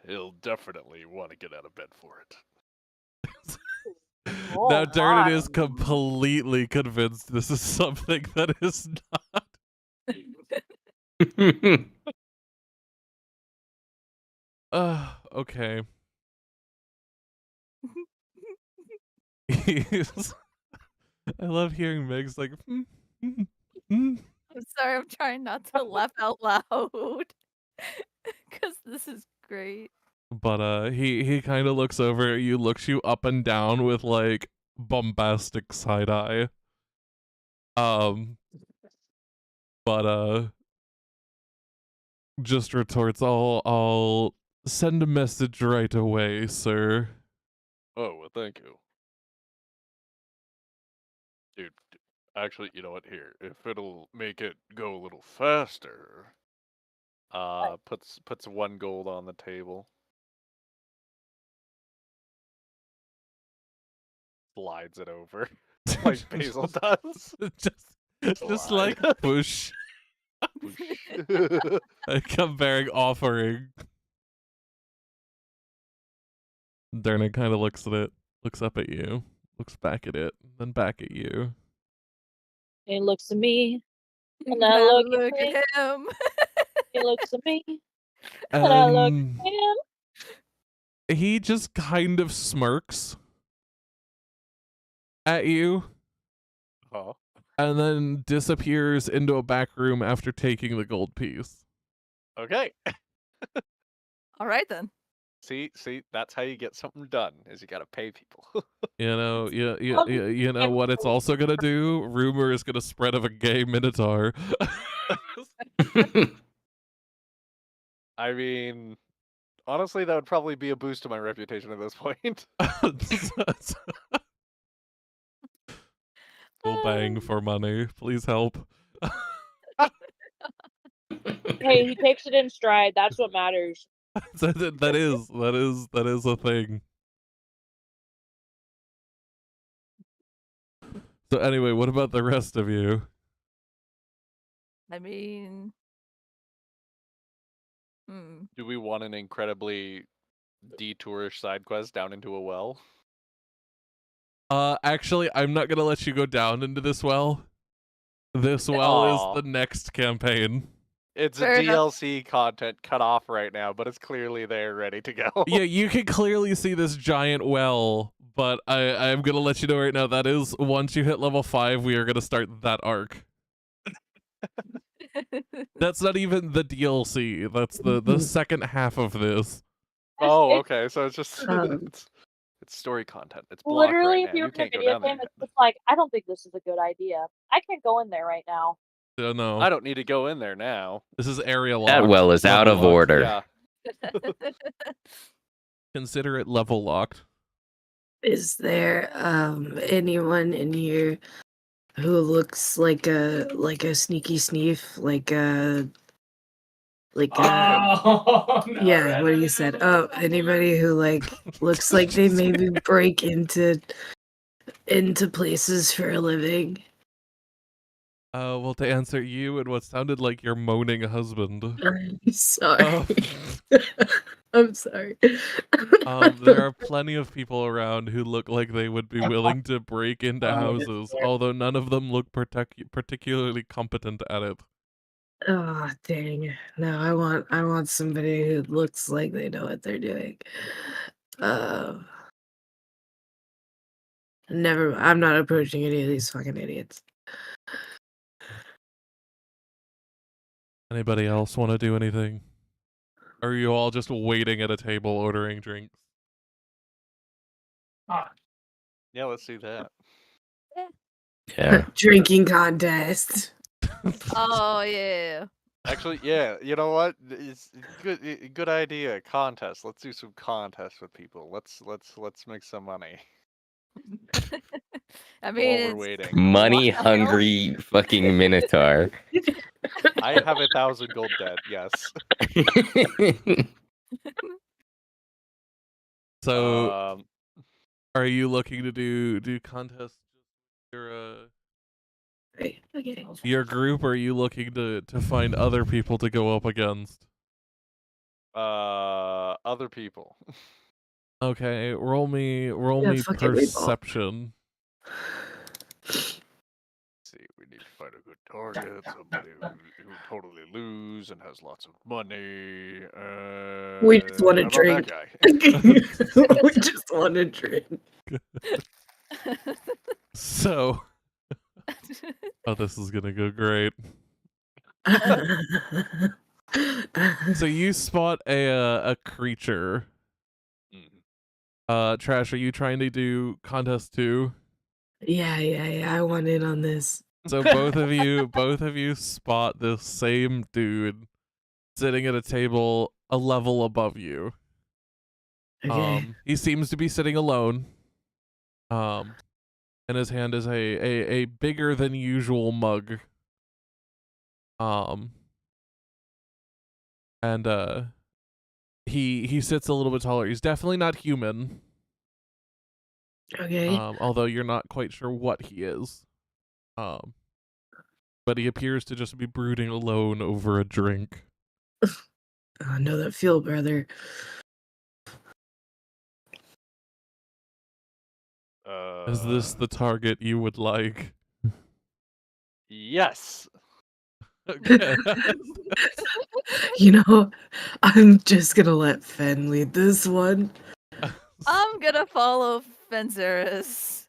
he'll definitely want to get out of bed for it. Now, Durden is completely convinced this is something that is not. Okay. I love hearing Meg's like, I'm sorry, I'm trying not to laugh out loud. Because this is great. But he kind of looks over at you, looks you up and down with like bombastic side eye. But just retorts, I'll send a message right away, sir. Oh, well, thank you. Dude, actually, you know what? Here, if it'll make it go a little faster, puts 1 gold on the table. Slides it over, like Basil does. just like push. I come bearing offering. Derna kind of looks at it, looks up at you, looks back at it, then back at you. He looks at me, and I I look at him. He looks at me, and I look at him. He just kind of smirks at you. And then disappears into a back room after taking the gold piece. Okay. All right then. See, that's how you get something done. Is you gotta pay people. You know, you know what it's also gonna do? Rumor is gonna spread of a gay minotaur. I mean, honestly, that would probably be a boost to my reputation at this point. We'll bang for money. Please help. Hey, he takes it in stride. That's what matters. that is a thing. So anyway, what about the rest of you? I mean, do we want an incredibly detourish side quest down into a well? Actually, I'm not gonna let you go down into this well. This well is the next campaign. It's Fair a enough. DLC content cut off right now, but it's clearly there, ready to go. Yeah, you can clearly see this giant well, but I'm gonna let you know right now that is once you hit level 5, we are gonna start that arc. That's not even the DLC. That's the second half of this. Oh, okay. So it's just it's story content. It's blocked Literally, right if now. you're You in a can't go video down there. game, it's just like, I don't think this is a good idea. I can't go in there right now. No. I don't need to go in there now. This is area locked. That well is out of level locked. order. Yeah. Consider it level locked. Is there anyone in here who looks like a sneaky sneef, like a Oh, no, yeah, what you said. Oh, anybody who like looks like they maybe break into places for a living. Well, to answer you and what sounded like your moaning husband. I'm sorry. Um, I'm sorry. there are plenty of people around who look like they would be willing to break into houses, although none of them look particularly competent at it. Oh dang! No, I want somebody who looks like they know what they're doing. Never. I'm not approaching any of these fucking idiots. Anybody else want to do anything? Or are you all just waiting at a table ordering drinks? Yeah, let's do that. Yeah. Drinking contest. Oh yeah. Actually, yeah. You know what? It's good idea. Contest. Let's do some contests with people. Let's make some money I while mean, we're it's waiting. Money What the hell? hungry fucking minotaur. I have 1,000 gold debt. Yes. So, are you looking to do contests? Okay. Your group, or are you looking to find other people to go up against? Other people. Okay, roll me fuck it, we bought. perception. See, we need to find a good target, somebody who totally lose and has lots of money. We just want to how about drink. that guy? We just want to drink. So, oh, this is gonna go great. So you spot a creature. Trash, are you trying to do contest too? Yeah. I want in on this. So both of you spot this same dude sitting at a table a level above you. Okay. He seems to be sitting alone. In his hand is a bigger than usual mug. And he sits a little bit taller. He's definitely not human. Okay. Although you're not quite sure what he is. But he appears to just be brooding alone over a drink. I know that feel, brother. Is this the target you would like? Yes. Okay. You know, I'm just gonna let Fen lead this one. I'm gonna follow Fenzeris.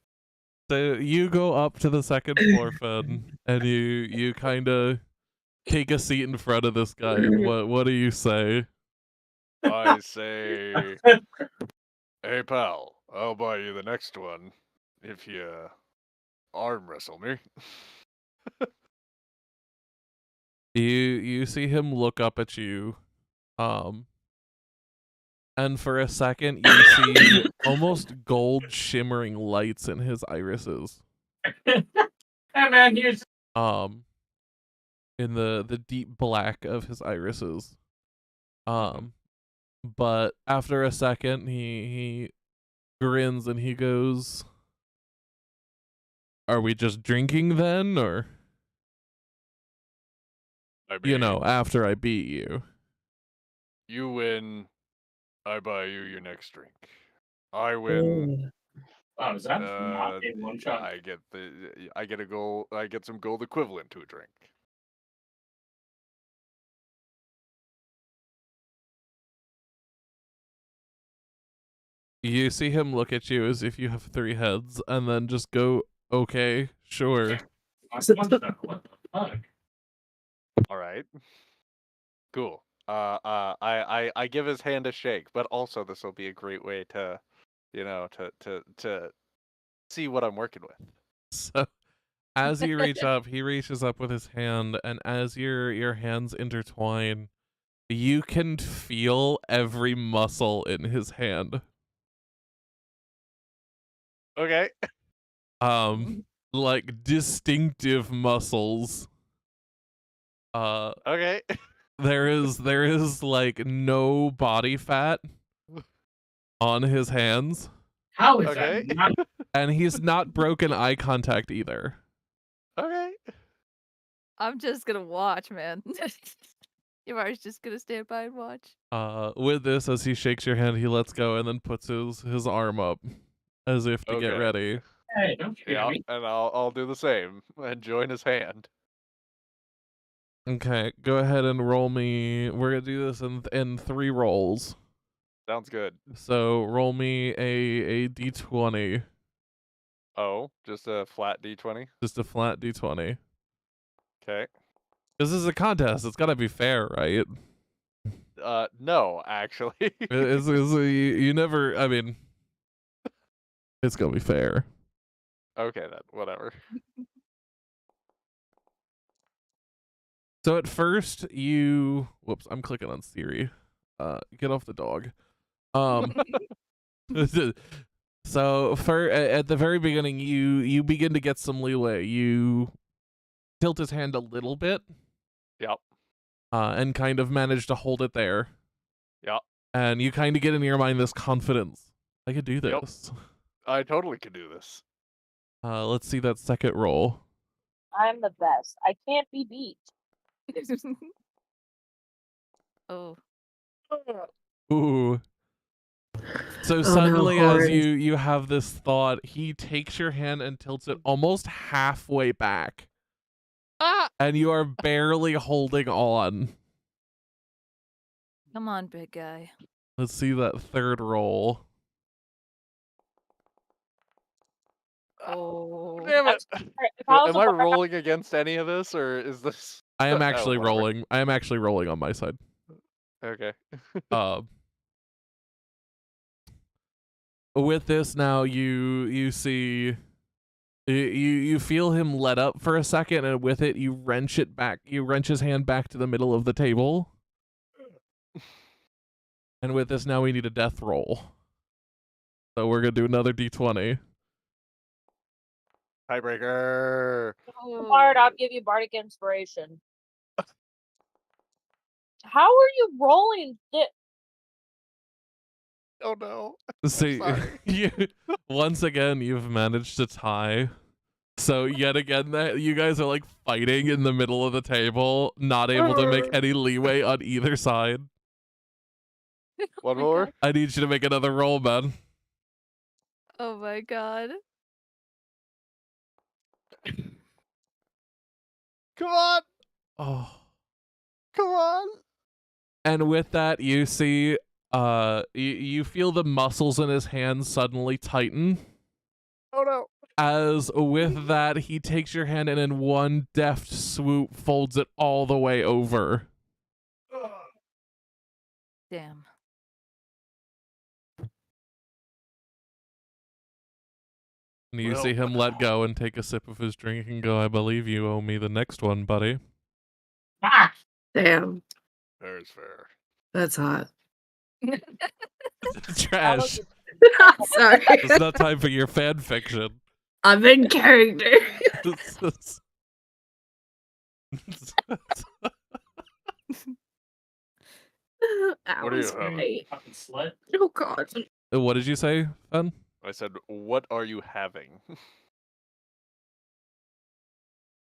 So you go up to the second floor, Fen, and you kind of take a seat in front of this guy. What do you say? I say, hey pal, I'll buy you the next one if you arm wrestle me. You see him look up at you, and for a second you see almost gold shimmering lights in his irises. Hey man, here's In the deep black of his irises. But after a second he grins and he goes, "Are we just drinking then, or you know, after I beat you?" You win, I buy you your next drink. I win. Oh, is that not a one shot? I get a gold. I get some gold equivalent to a drink. You see him look at you as if you have 3 heads, and then just go, "Okay, sure." What the fuck? All right. Cool. I give his hand a shake, but also this will be a great way to, you know, to see what I'm working with. So as you reach up, he reaches up with his hand, and as your hands intertwine, You can feel every muscle in his hand. Okay. Like distinctive muscles. Okay. There is like no body fat on his hands. How is Okay. that not? And he's not broken eye contact either. Okay. I'm just gonna watch, man. Yamari's just gonna stand by and watch. With this, as he shakes your hand, he lets go and then puts his arm up as if to get Okay. ready. Hey, don't shoot Yeah, me. and I'll do the same and join his hand. Okay, go ahead and roll me. We're gonna do this in 3 rolls. Sounds good. So roll me a d20, Oh, just a flat D20. just a flat d20. Okay. This is a contest. It's gotta be fair, right? No, actually. You never. I mean, it's gonna be fair. Okay then, whatever. So at first you, whoops, I'm clicking on Siri. Get off the dog. So at the very beginning, you begin to get some leeway. You tilt his hand a little bit. Yep. And kind of manage to hold it there. Yep. And you kind of get in your mind this confidence. I could do this. Yep. I totally could do this. Let's see that second roll. I'm the best. I can't be beat. Oh. Ooh. So Oh, suddenly, no, as Horace. you have this thought, he takes your hand and tilts it almost halfway back. And you are barely holding on. Come on, big guy. Let's see that third roll. Oh. Damn it! If I was Am a I bar- rolling against any of this, or is this? I am Oh, actually whatever. rolling. I am actually rolling on my side. Okay. With this now, you see, you feel him let up for a second, and with it, you wrench it back. You wrench his hand back to the middle of the table. And with this, now we need a death roll. So we're gonna do another d20. Tiebreaker. Bard, I'll give you bardic inspiration. How are you rolling? Oh no. See, sorry. once again, you've managed to tie. So yet again, that you guys are like fighting in the middle of the table, not able to make any leeway on either side. One more. I need you to make another roll, man. Oh my god. Come on. Oh. Come on. And with that, you see, you feel the muscles in his hands suddenly tighten. Oh no. As with that, he takes your hand and in one deft swoop folds it all the way over. Damn. And you Well- see him let go and take a sip of his drink and go, I believe you owe me the next one, buddy. Ah! Damn, Fair's fair. that's hot. Trash. Sorry. It's not time for your fan fiction. I'm in character. What are you having? Fucking slut. Oh god. What did you say, Fen? I said, what are you having?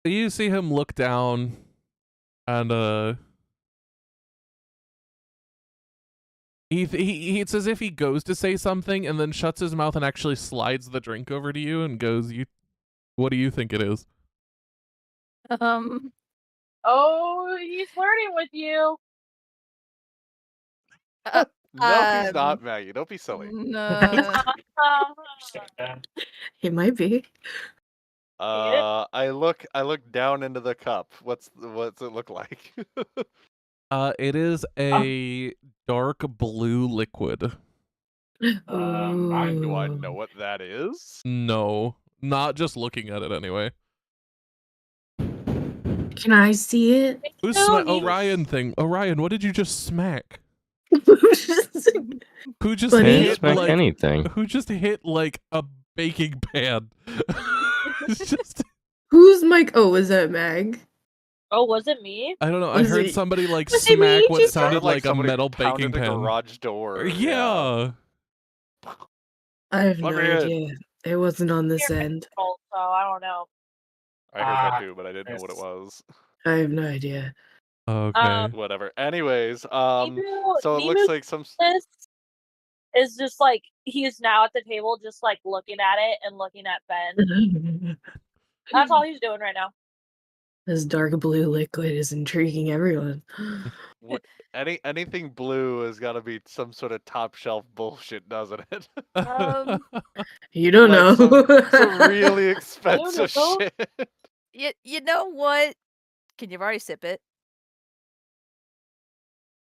You see him look down and it's as if he goes to say something and then shuts his mouth and actually slides the drink over to you and goes, what do you think it is? Oh, he's flirting with you. No, he's Um, not, Maggie. Don't be silly. No. He might be. I look down into the cup. What's it look like? It is a dark blue liquid. Do I Ooh. know what that is? No, not just looking at it anyway. Can I see it? Who's No, smack? Orion thing. Orion, what did you just smack? Who just Bunny? Can't hit expect like? anything. Who just hit like a baking pan? It's just. Who's Mike? Oh, was that Mag? Oh, was it me? I don't know. I Was heard it- somebody like was it me? smack what Just sounded Sounded like like a somebody metal pounded baking a pan. garage door. Yeah. I have Let no me in. idea. It wasn't on this You're end. controlled, so I don't know. I heard that too, but I didn't know what it was. I have no idea. Okay. Whatever. Anyways, Mimu, so it looks Mimu like some. this is just like he's now at the table, just like looking at it and looking at Ben. That's all he's doing right now. This dark blue liquid is intriguing everyone. What, anything blue has got to be some sort of top shelf bullshit, doesn't it? You don't Like know. some really expensive know. shit. You know what? Can you already sip it?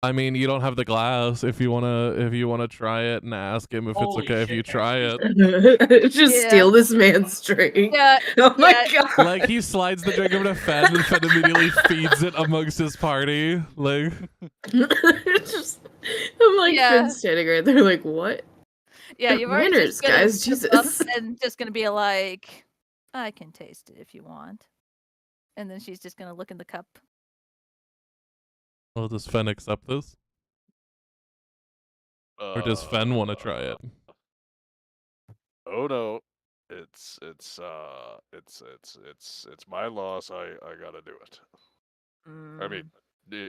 I mean, you don't have the glass. If you wanna try it and ask him if it's Holy okay if you shit, try it. Just Yeah. steal this man's drink. Yeah. Oh my yeah. god. Like he slides the drink over to Fen, and Fen immediately feeds it amongst his party. Like Just, I'm like Yeah. Finn standing right there, like what? Yeah, you've already Manners, just gonna guys, sip up Jesus. and just gonna be like, I can taste it if you want. And then she's just gonna look in the cup. well, does Fen accept this? Or does Fen want to try it? Oh no, it's my loss. I gotta do it. I mean,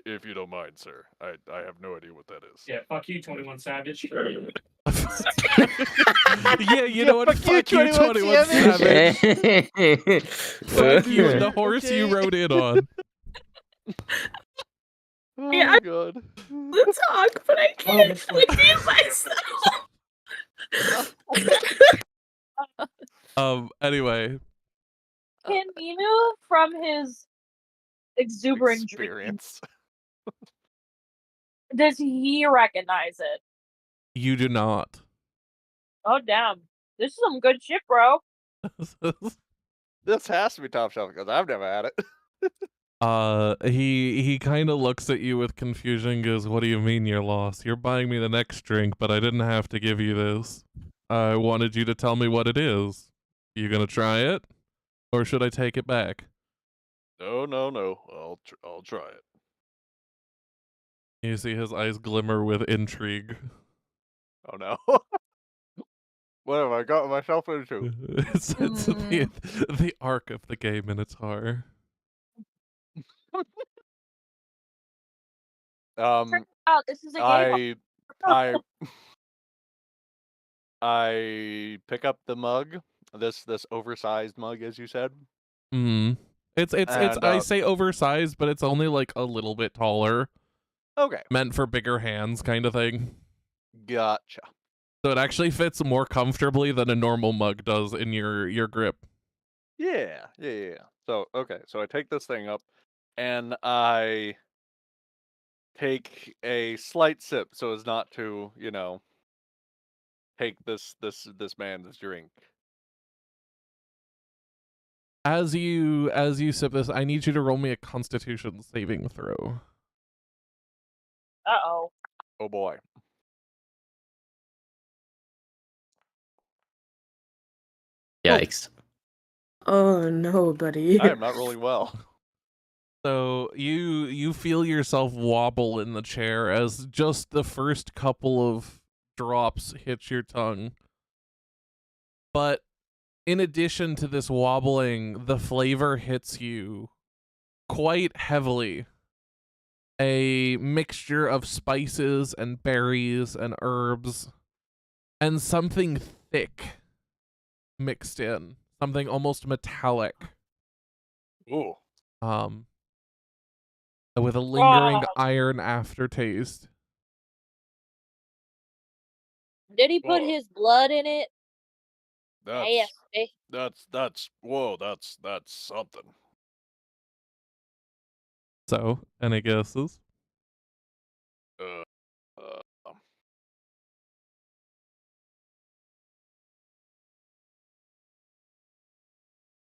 if you don't mind, sir. I have no idea what that is. Yeah, fuck you, 21 Savage. Yeah, you know what? Fuck you, 21 Savage. Fuck you, the horse you rode in on. Oh Yeah, my god. Let's talk, but I can't redeem myself. Anyway. Can Mimu, from his exuberant Experience. does he recognize it? You do not. Oh damn, this is some good shit, bro. This has to be top shelf because I've never had it. He kind of looks at you with confusion and goes, what do you mean you're lost? You're buying me the next drink, but I didn't have to give you this. I wanted you to tell me what it is. You gonna try it? Or should I take it back? No. I'll try it. You see his eyes glimmer with intrigue. Oh no. What have I got myself into? It's the arc of the game in its horror. Oh, this is a game. I pick up the mug, this oversized mug, as you said. It's And, I say oversized, but it's only like a little bit taller. Okay. Meant for bigger hands kind of thing. Gotcha. So it actually fits more comfortably than a normal mug does in your grip. Yeah. So, okay, so I take this thing up, and I take a slight sip so as not to, take this man's drink. As you sip this, I need you to roll me a Constitution saving throw. Uh-oh. Oh boy. Yikes. Oh no, buddy. I am not rolling well. So you feel yourself wobble in the chair as just the first couple of drops hit your tongue. But in addition to this wobbling, the flavor hits you quite heavily. A mixture of spices and berries and herbs and something thick mixed in, something almost metallic. Ooh. With a lingering iron aftertaste. Did he put his blood in it? That's whoa, that's something. So, any guesses?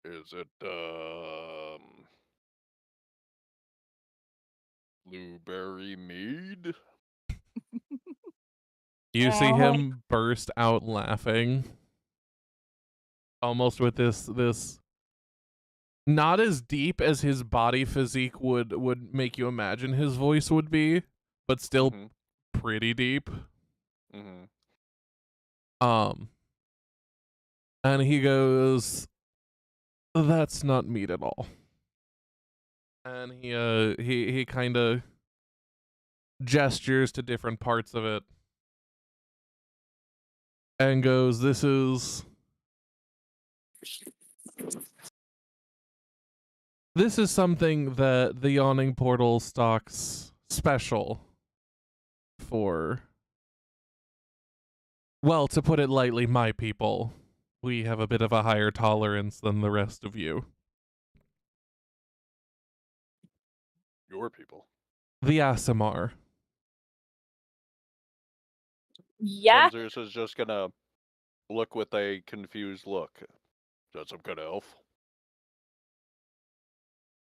Is it Blueberry mead. You see him burst out laughing, almost with this not as deep as his body physique would make you imagine his voice would be, but still pretty deep. And he goes, "That's not meat at all." And he kind of gestures to different parts of it and goes, "This is something that the Yawning Portal stocks special for, well, to put it lightly, my people. We have a bit of a higher tolerance than the rest of you." Your people. The Asimar. Yeah. Zeus is just gonna look with a confused look. Is that some kind of elf?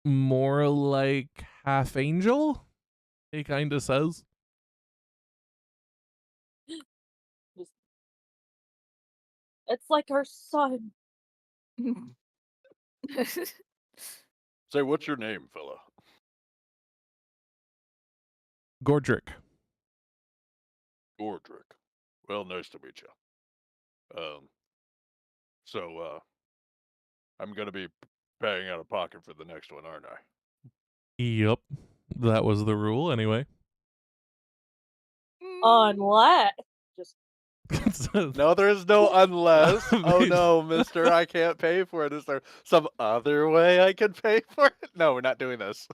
More like half angel, he kind of says. It's like her son. Say, what's your name, fella? Gordrick. Gordrick. Well, nice to meet you. So, I'm gonna be paying out of pocket for the next one, aren't I? Yep. That was the rule anyway. Unless just No, there's no unless. Oh no, mister, I can't pay for it. Is there some other way I can pay for it? No, we're not doing this.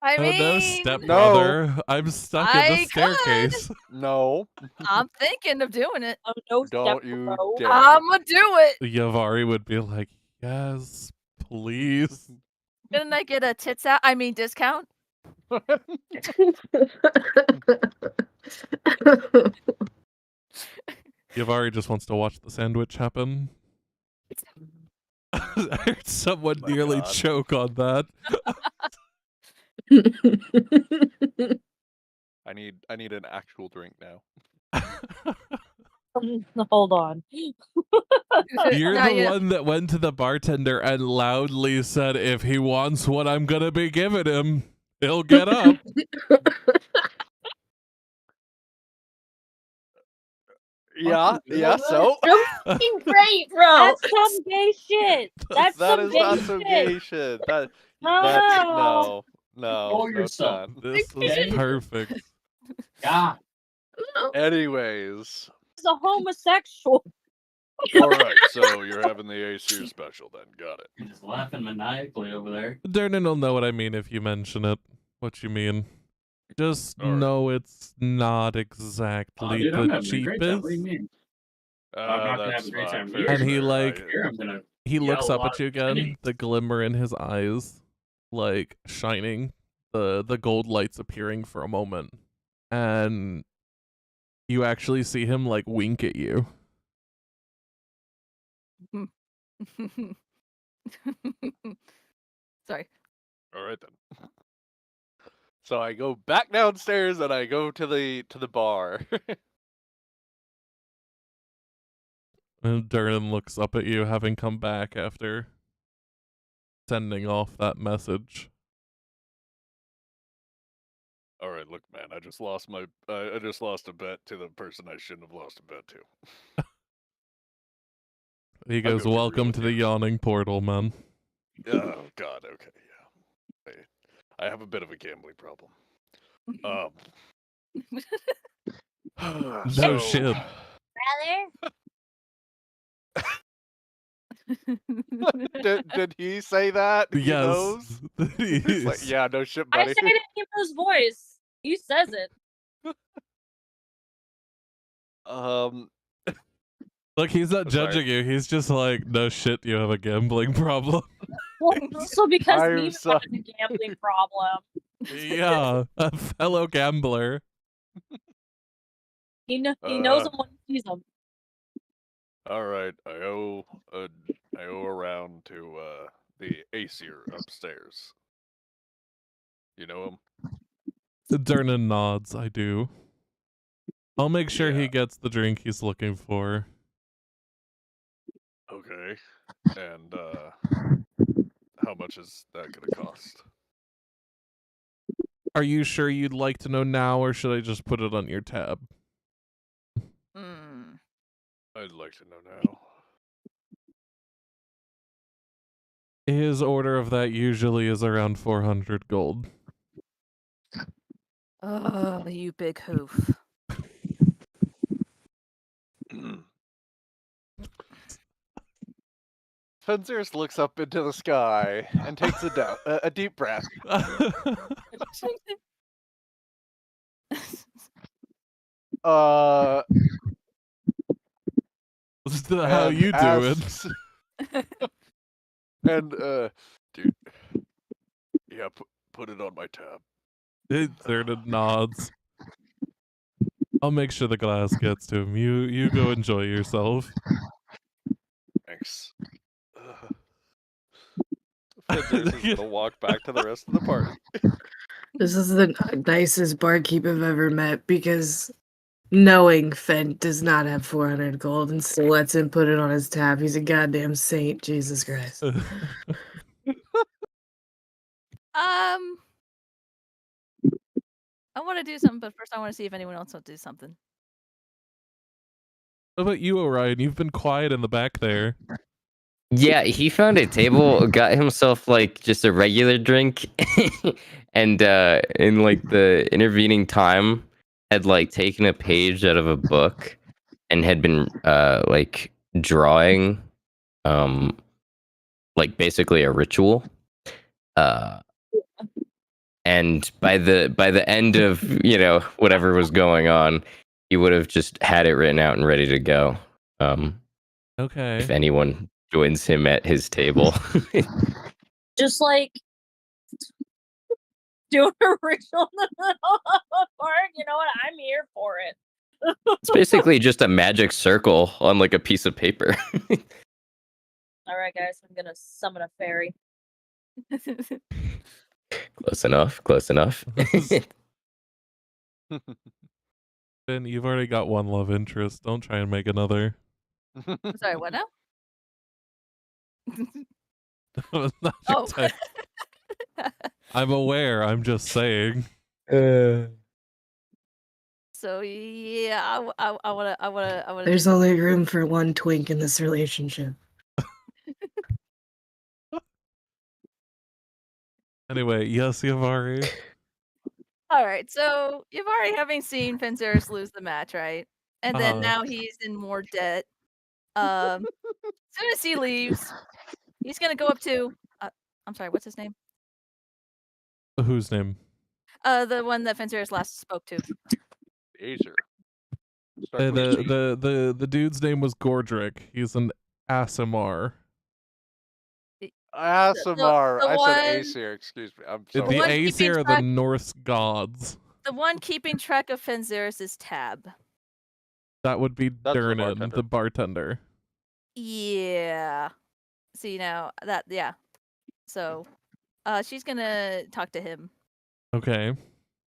I Oh mean, no, stepbrother. I'm stuck in the I staircase. No. I'm thinking of doing it. Oh no, Don't you stepbro. dare. I'm gonna do it. Yavari would be like, "Yes, please." Didn't I get a tits out? I mean, discount? Yavari just wants to watch the sandwich happen. I heard someone nearly God. choke on that. I need an actual drink now. Hold on. You're Not the yet. one that went to the bartender and loudly said, "If he wants what I'm gonna be giving him, he'll get up." Yeah, so Fucking great, bro. That's some gay shit. That's that some is gay not shit. some gay shit. That's No. no, it's yourself. not. This is perfect. God. Anyways, He's a homosexual. all right. So you're having the Aesir special then? Got it. You're just laughing maniacally over there. Dernan will know what I mean if you mention it. What you mean. Just All right. know it's not Oh, exactly dude, I'm the having a great time. What do you cheapest. mean? I'm not gonna have That's a great fine. time Fair, here. And he, fair. like, Here, I'm gonna He looks yell up a at you lot of again, pennies. the glimmer in his eyes, like, shining, the gold lights appearing for a moment. And you actually see him, like, wink at you. Sorry. All right then. So I go back downstairs and I go to the bar. And Durnan looks up at you, having come back after sending off that message. All right, look, man, I just lost a bet to the person I shouldn't have lost a bet to. He I'll goes, go for "Welcome real to the again." yawning portal, man." Oh God, okay, yeah. I have a bit of a gambling problem. No So- shit. did he say that? He Yes. knows? He's like, yeah, no shit, I buddy. say it in his voice. He says it. Look, he's not I'm sorry. judging you. He's just like, "No shit, you have a gambling problem." Well, also because I'm Nina so- has a gambling problem. Yeah, a fellow gambler. He knows him when he sees him. All right, I owe around to the Aesir upstairs. You know him? Durnan nods. I do. I'll make sure Yeah. he gets the drink he's looking for. Okay. And how much is that gonna cost? Are you sure you'd like to know now, or should I just put it on your tab? Hmm. I'd like to know now. His order of that usually is around 400 gold. Oh, you big hoof. Fenziris looks up into the sky and takes a deep breath. How and you doing? asks, and dude, yeah, put it on my tab. Durnan nods. I'll make sure the glass gets to him. You go enjoy yourself. Thanks. Fenziris is gonna walk back to the rest of the party. This is the nicest barkeep I've ever met because knowing Fent does not have 400 gold and still lets him put it on his tab. He's a goddamn saint, Jesus Christ. I want to do something, but first I want to see if anyone else will do something. What about you, Orion? You've been quiet in the back there. Yeah, he found a table, got himself like just a regular drink, and in like the intervening time, had like taken a page out of a book and had been like drawing, like basically a ritual. And by the end of whatever was going on, he would have just had it written out and ready to go. Okay. If anyone joins him at his table. Just like do a ritual in the middle of a park. You know what? I'm here for it. It's basically just a magic circle on like a piece of paper. All right, guys, I'm gonna summon a fairy. Close enough. Close enough. Ben, you've already got one love interest. Don't try and make another. I'm sorry, what now? Not your Oh. type. I'm aware. I'm just saying. So yeah, I wanna. There's only room for one twink in this relationship. Anyway, yes, Yavari. All right, so you've already having seen Fenziris lose the match, right? And then now he's in more debt. As soon as he leaves, he's gonna go up to. I'm sorry, what's his name? Whose name? The one that Fenziris last spoke to. Acer. The dude's name was Gordrick. He's an Asimar. Asimar. the I one- said Acer. Excuse me. I'm sorry. The one Aesir keeping are the track- Norse gods. The one keeping track of Fenziris' tab. That would be That's the Durnan, bartender. the bartender. Yeah. See now that So, she's gonna talk to him. Okay.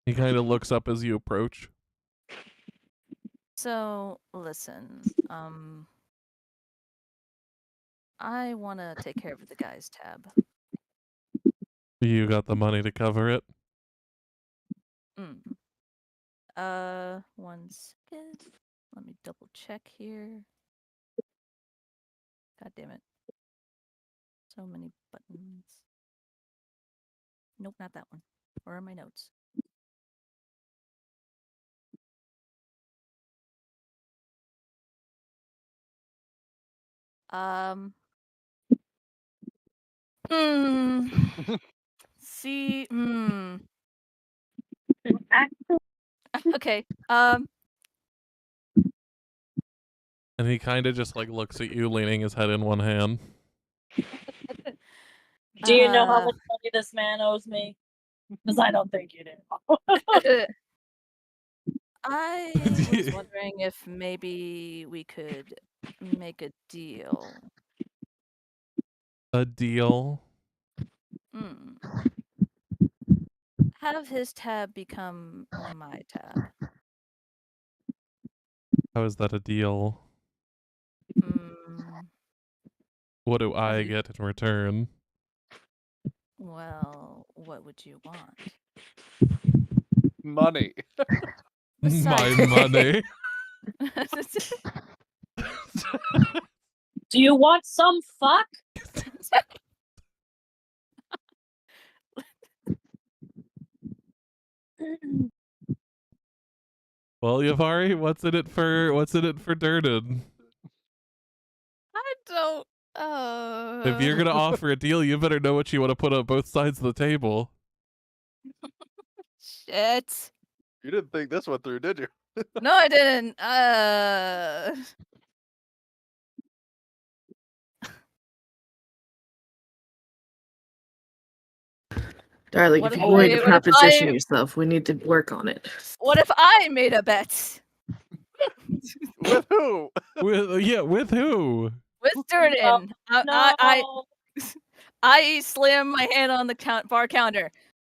He kind of looks up as you approach. So listen, I want to take care of the guy's tab. You got the money to cover it? One second. Let me double check here. God damn it. So many buttons. Nope, not that one. Where are my notes? See, Okay. And he kind of just like looks at you, leaning his head in one hand. Do you know how much money this man owes me? Because I don't think you do. I was wondering if maybe we could make a deal. A deal? have his tab become my tab. How is that a deal? Mm, What do Have I you- get in return? well, what would you want? Money. My Besides- money. Do you want some fuck? Well, Yavari, what's in it for Durden? I don't. If you're gonna offer a deal, you better know what you want to put on both sides of the table. Shit. You didn't think this one through, did you? No, I didn't. Darling, What if if you're going to what if proposition I- yourself, we need to work on it. What if I made a bet With who? With who? with Durden? No. I slam my hand on the bar counter.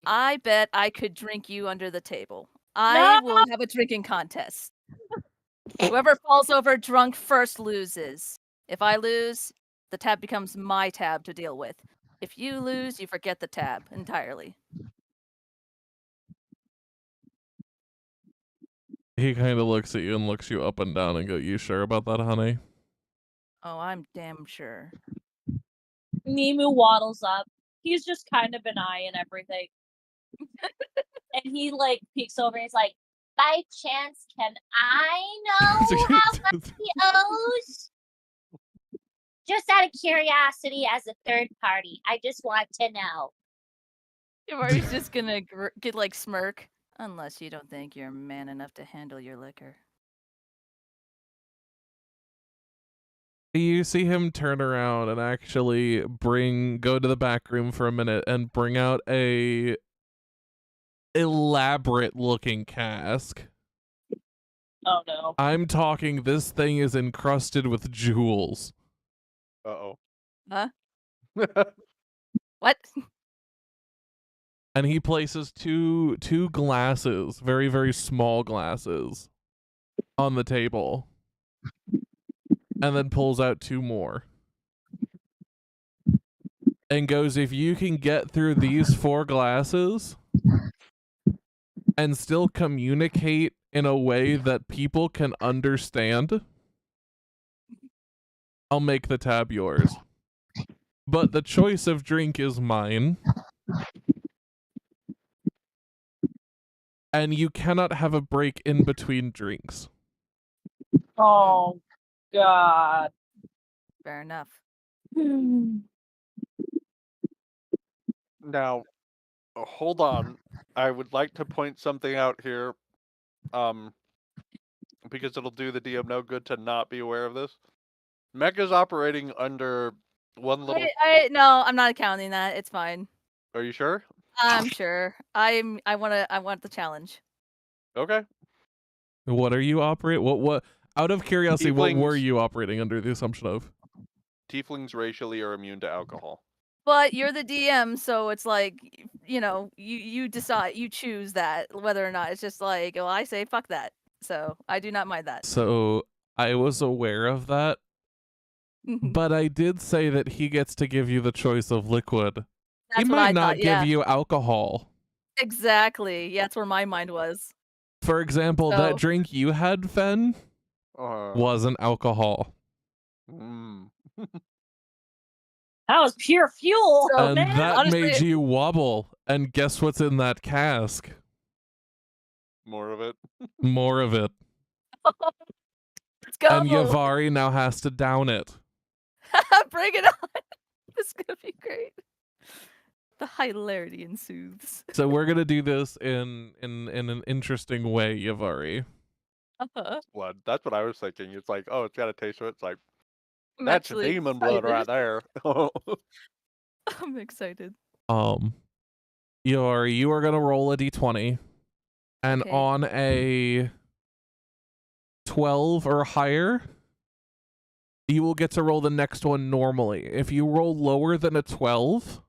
I bet I could drink you under the table. I will have a drinking contest. Whoever falls over drunk first loses. If I lose, the tab becomes my tab to deal with. If you lose, you forget the tab entirely. He kind of looks at you and looks you up and down and go, "You sure about that, honey?" Oh, I'm damn sure. Nemu waddles up. He's just kind of an eye and everything. And he like peeks over and he's like, by chance, can I know how much he owes? Just out of curiosity as a third party. I just want to know. Yamari's just gonna get like smirk. Unless you don't think you're man enough to handle your liquor. You see him turn around and actually go to the back room for a minute and bring out a elaborate looking cask. Oh no. I'm talking, this thing is encrusted with jewels. Uh-oh. Huh? What? And he places two glasses, very, very small glasses, on the table. And then pulls out two more. And goes, if you can get through these 4 glasses and still communicate in a way that people can understand, I'll make the tab yours. But the choice of drink is mine. And you cannot have a break in between drinks. Oh God. Fair enough. Now, hold on. I would like to point something out here. Because it'll do the DM no good to not be aware of this. Mecha's operating under one little. No, I'm not counting that. It's fine. Are you sure? I'm sure. I want the challenge. Okay. What are you what out of curiosity, what were Tieflings. you operating under the assumption of? Tieflings racially are immune to alcohol. But you're the DM, so it's like, you decide, you choose that whether or not. It's just like, well, I say fuck that. So I do not mind that. So I was aware of that, but I did say that he gets to give you the choice of liquid. He That's what might I not thought, yeah. give you alcohol. Exactly. Yeah, that's where my mind was. For example, So- that drink you had, Fen, wasn't alcohol. That was pure fuel, So, And man. that honestly- made you wobble. And guess what's in that cask? More of it. More of it. Let's go. And Yavari now has to down it. Bring it on. This is gonna be great. The hilarity ensues. So we're gonna do this in an interesting way, Yavari. Blood. That's what I was thinking. It's like, oh, it's got a taste of it. It's like, I'm that's actually demon blood right excited. there. I'm excited. Yavari, you are gonna roll a d20, and Okay. on a 12 or higher, you will get to roll the next one normally. If you roll lower than a 12,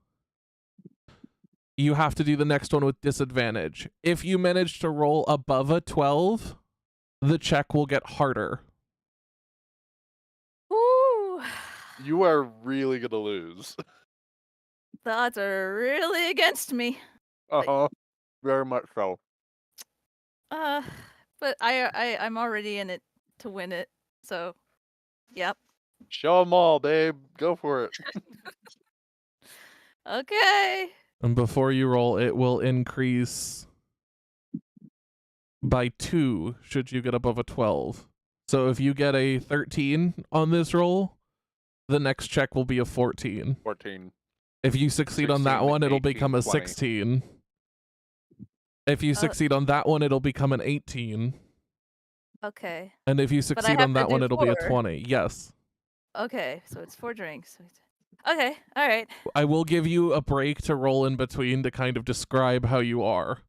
you have to do the next one with disadvantage. If you manage to roll above a 12, the check will get harder. Ooh. You are really gonna lose. The odds are really against me. Uh-huh. Very much so. But I'm already in it to win it. So, yep. Show them all, babe. Go for it. Okay. And before you roll, it will increase by 2 should you get above a 12. So if you get a 13 on this roll, the next check will be a 14. 14. If you succeed on that 16, one, it'll 18, become a 20. 16. If you succeed on that one, it'll become an 18. Okay. And if you I succeed have on to that one, do it'll be a 4. 20. Yes. Okay, so it's 4 drinks. Okay, all right. I will give you a break to roll in between to kind of describe how you are.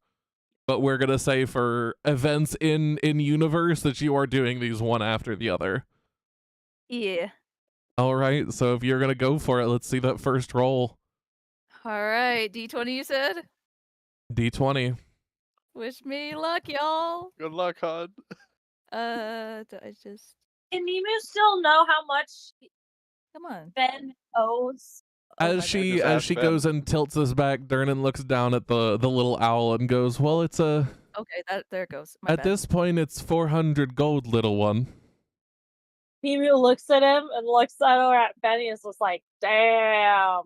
But we're going to say for events in universe that you are doing these one after the other. Yeah. All right, so if you're going to go for it, let's see that first roll. All right, D20 you said? D20. Wish me luck, y'all. Good luck, hon. Do I just... Can Nemu still know how much Come on. Ben owes? Oh my As she Just ask Ben. goes and tilts his back, Dernan looks down at the little owl and goes, "Well, it's a Okay, there it goes. My at bad. this point it's 400 gold, little one." Nemu looks at him and looks over at Ben and is just like, damn.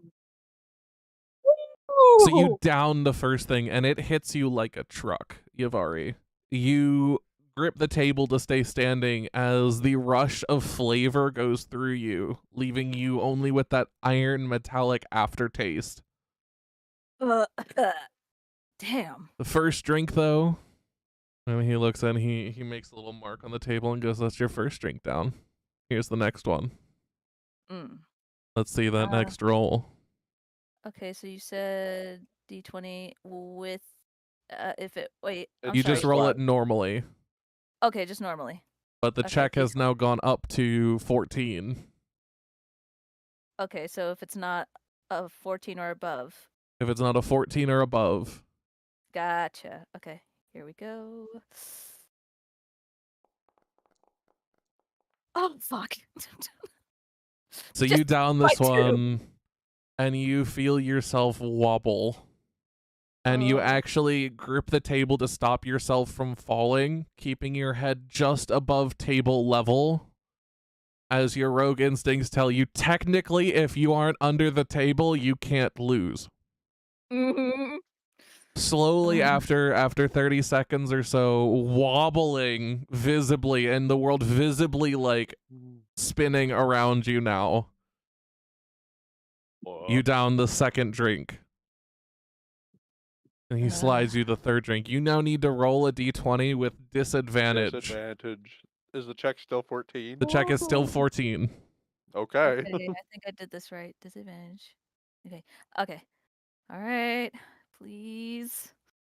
So you Woo! down the first thing and it hits you like a truck, Yavari. You grip the table to stay standing as the rush of flavor goes through you, leaving you only with that iron metallic aftertaste. Damn. The first drink, though, and he looks and he makes a little mark on the table and goes, "That's your first drink down. Here's the next one." Mm. Let's see that next roll. Okay, so you said D20 with if it wait. I'm You sorry. just roll flat. it normally, Okay, just normally. but the Okay, check has D20. now gone up to 14. Okay, so if it's not a 14 or above. If it's not a 14 or above, Gotcha. Okay, here we go. Oh, fuck. so you Just down by this 2. one, and you feel yourself wobble. And you Oh. actually grip the table to stop yourself from falling, keeping your head just above table level. As your rogue instincts tell you, technically, if you aren't under the table, you can't lose. Mhm. Slowly, after 30 seconds or so, wobbling visibly, and the world visibly, like, spinning around you now. You down the second drink. And he slides you the third drink. You now need to roll a d20 with disadvantage. Disadvantage. Is the check still 14? The check is still 14. Okay. Okay, I think I did this right. Disadvantage. Okay. Okay. All right. Please.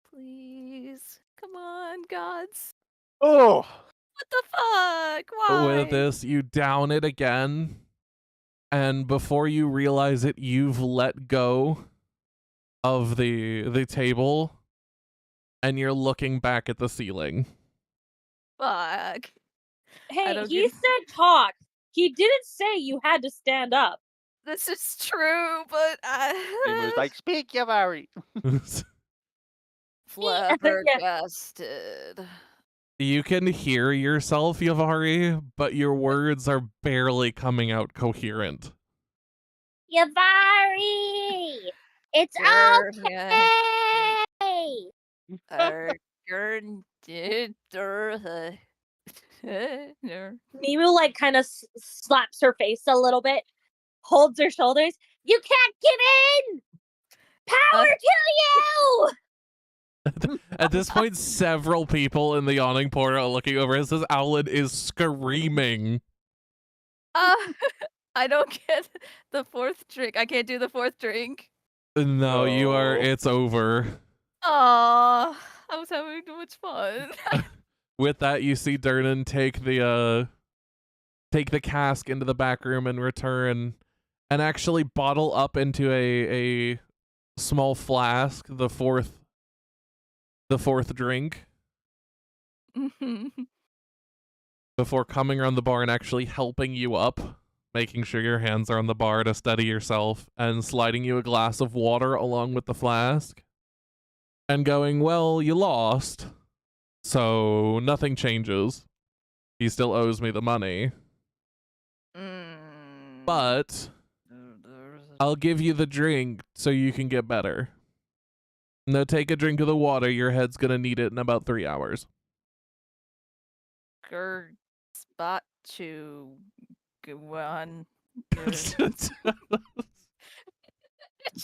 Please. Come on, gods. Oh! What the fuck? Why? With this, you down it again. And before you realize it, you've let go of the table. And you're looking back at the ceiling. Fuck. Hey, don't he get- said talk. He didn't say you had to stand up. This is true, but He was like, speak, Yavari. flabbergasted. You can hear yourself, Yavari, but your words are barely coming out coherent. Yavari! It's okay. Nemu like kind of slaps her face a little bit, holds her shoulders. You can't give in! Power to you! At this point, several people in the yawning portal are looking over as this owlet is screaming. I don't get the fourth drink. I can't do the fourth drink. No, you are. It's over. Aw, I was having too much fun. With that, you see Dernan take the cask into the back room and return, and actually bottle up into a small flask, the fourth drink, before coming around the bar and actually helping you up, making sure your hands are on the bar to steady yourself, and sliding you a glass of water along with the flask, and going, well, you lost, so nothing changes. He still owes me the money. But I'll give you the drink so you can get better. Now take a drink of the water. Your head's gonna need it in about 3 hours. Spot to go on. She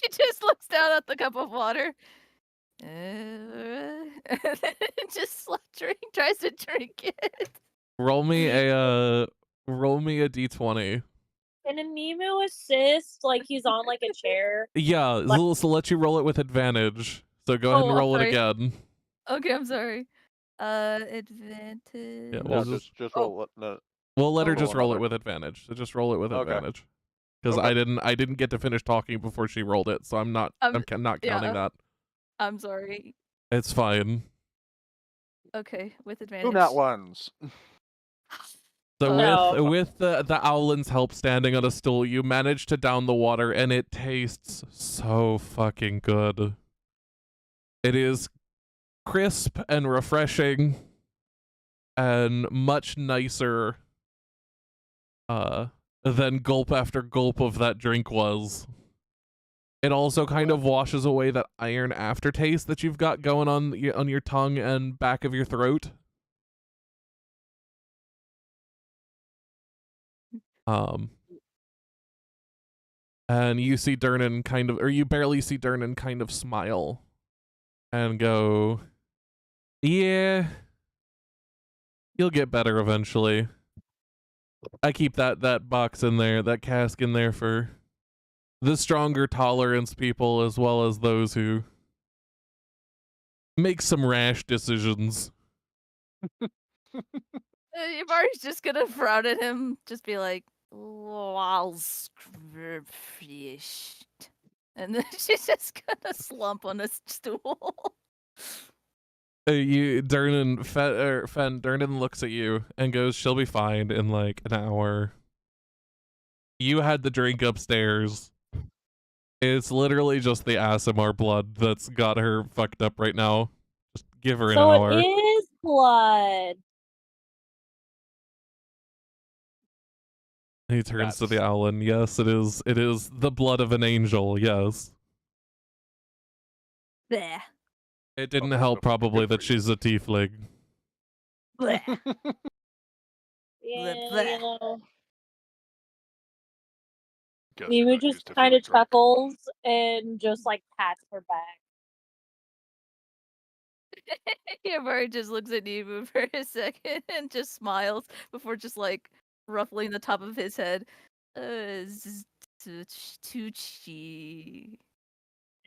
just looks down at the cup of water. And then just tries to drink it. Roll me a d20. Can a Nemu assist? Like he's on like a chair. Yeah, Like- so let you roll it with advantage. So go ahead and roll it again. Okay, I'm sorry. Advantage. Yeah, No, just roll it. No. We'll let her roll just roll it another. with advantage. So just roll it with Okay. advantage. Because Okay. I didn't get to finish talking before she rolled it, so I'm not not counting that. I'm sorry. It's fine. Okay, with advantage. 2 nat ones. So No. with the owlin's help standing on a stool, you manage to down the water, and it tastes so fucking good. It is crisp and refreshing, and much nicer than gulp after gulp of that drink was. It also kind of washes away that iron aftertaste that you've got going on your tongue and back of your throat. And you see Durnan you barely see Durnan kind of smile and go, yeah, you'll get better eventually. I keep that box in there, that cask in there for the stronger tolerance people as well as those who make some rash decisions. Yamari's just gonna frown at him, just be like, "Wow, finished," and then she's just gonna slump on a stool. Durnan looks at you and goes, she'll be fine in like an hour. You had the drink upstairs. It's literally just the ASMR blood that's got her fucked up right now. Just give her an hour. So it is blood. He turns to the Owlin. Yes, it is. It is the blood of an angel. Yes. Bleh. It didn't help probably that she's a tiefling. Bleh. Yeah, Bleh. you know. Guess you're Nemu not just used to kind of feeling drunk. chuckles and just like pats her back. Yamari just looks at Nemu for a second and just smiles before just like ruffling the top of his head. Tucci.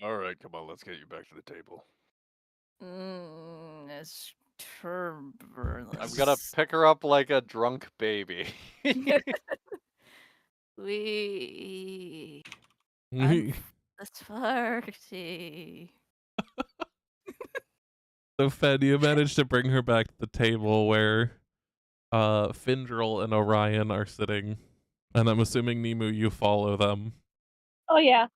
All right, come on, let's get you back to the table. It's turbulent. I'm gonna pick her up like a drunk baby. We. So That's party. Fen, you managed to bring her back to the table where Findril and Orion are sitting. And I'm assuming, Nemu, you follow them. Oh yeah.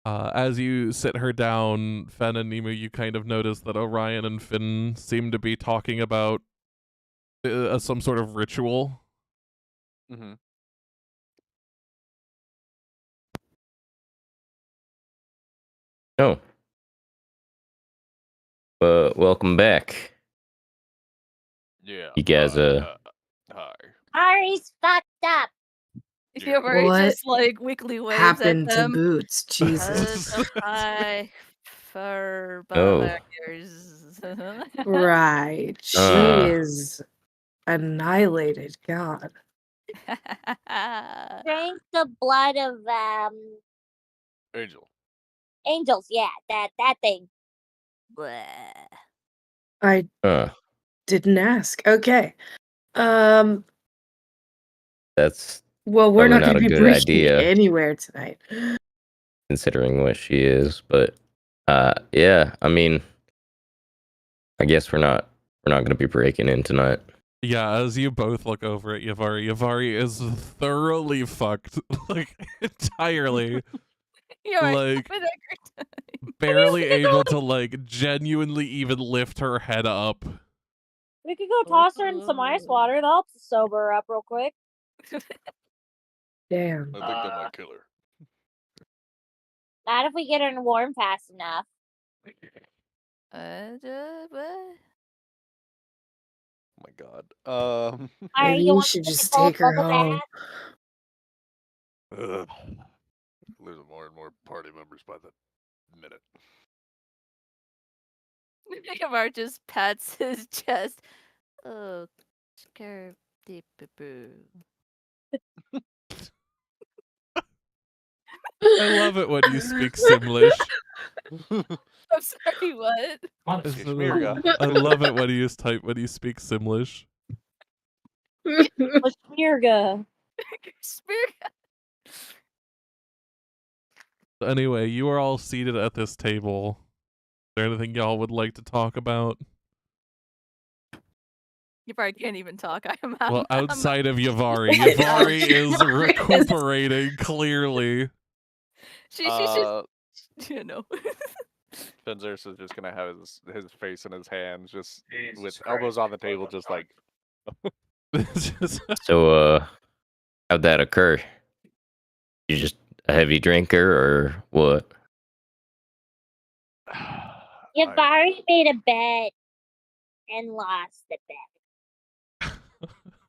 As you sit her down, Fen and Nemu, you kind of notice that Orion and Finn seem to be talking about some sort of ritual. Mm-hmm. Oh. Welcome back. Yeah. You guys, Hi. Ari's fucked up. Yamari What just like weakly waves happened at to them. Boots? Jesus. Hi, for Oh. buggers. Right. She Uh. is annihilated. God. Drink the blood of Angel. angels. Yeah, that thing. Bleh. I didn't ask. Okay. That's Well, we're probably not not going a to be good breaking idea. anywhere tonight. considering what she is. But yeah, I mean, I guess we're not gonna be breaking in tonight. Yeah, as you both look over at Yavari, Yavari is thoroughly fucked, like entirely, You're right. like With that great barely able to like genuinely even lift her head up. We could go toss her in some ice water. That'll help to sober her up real quick. Damn. I think that might kill her. Not if we get her warm fast enough. what? Oh my god. Alright, Maybe you you want should to just cold take her bubble home. bath? Losing more and more party members by the minute. Yamar just pats his chest. Oh, scare deep boo. I love it when you speak Simlish. I'm sorry, what? I love it when you speak Simlish. Spirga. Anyway, you are all seated at this table. Is there anything y'all would like to talk about? You probably can't even talk. Well, outside of Yavari, Yavari is recuperating clearly. She's just, you know. Fenzerus is just gonna have his face in his hands, just with elbows on the table, just like. So, how'd that occur? You just a heavy drinker or what? Yavari made a bet and lost the bet.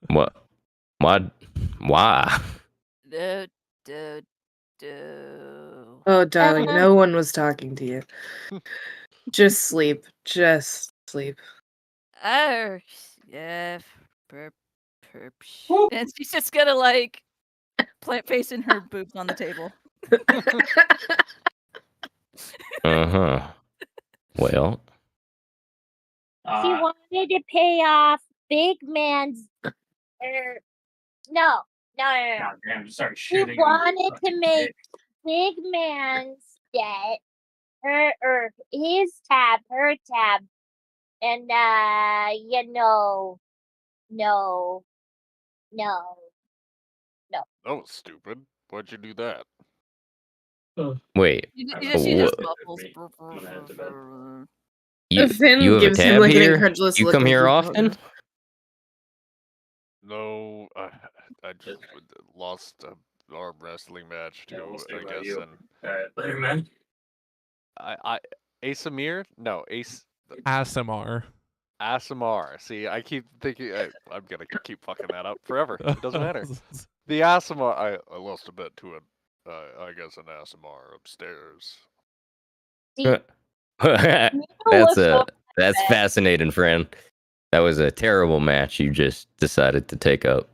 What? Why? Oh, darling, no one was talking to you. Just sleep. Just sleep. Oh, yeah. And she's just gonna like plant face in her boobs on the table. Uh-huh. Well. She wanted to pay off Big Man's. No. Damn, just start She shooting. wanted to make Big Man's debt her tab, and no. That was stupid. Why'd you do that? Wait. She just muffles. Finn You have a gives him tab like an here? incredulous You look come like here you don't often? No, I just lost a arm wrestling match Yeah, too, we'll see I about guess, you. and Alright, later, man. Asamir? No, ASMR. Asamar. See, I keep thinking I'm gonna keep fucking that up forever. It doesn't matter. The Asamar. I lost a bet to I guess an ASMR upstairs. That's fascinating, friend. That was a terrible match you just decided to take up.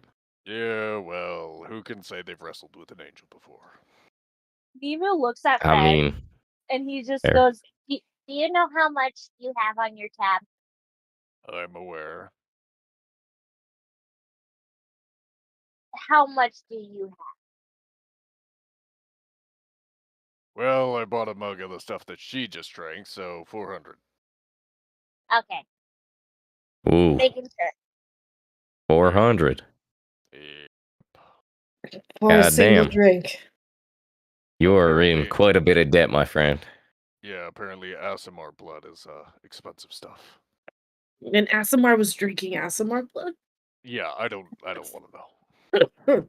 Yeah, well, who can say they've wrestled with an angel before? Nemo looks at I Fred mean, and he just fair. goes, do you know how much you have on your tab? I'm aware. How much do you have? Well, I bought a mug of the stuff that she just drank, so 400. Okay. Ooh, Making sure. 400. For a God single damn. drink. You are in quite a bit of debt, my friend. Yeah, apparently ASMR blood is expensive stuff. And Asamar was drinking Asamar blood? Yeah, I don't want to know.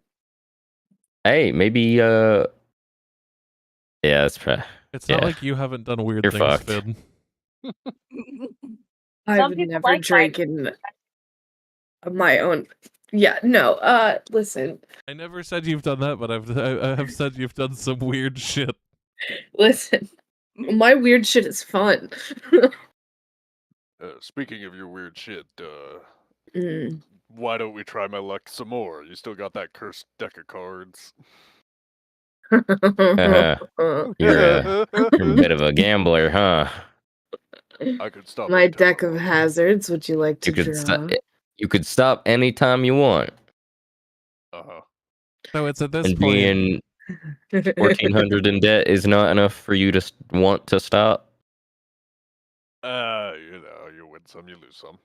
Hey, maybe yeah, that's It's not like you haven't done weird You're things, fucked. Finn. I've never drinking my own. Yeah, no. Listen. I never said you've done that, but I have said you've done some weird shit. Listen. My weird shit is fun. Speaking of your weird shit, Mm. why don't we try my luck some more? You still got that cursed deck of cards. You're a bit of a gambler, huh? I could stop. My deck of hazards. Would you like to You could stop anytime you want. Uh-huh. So it's at this And point. being $1,400 in debt is not enough for you to want to stop. You win some, you lose some.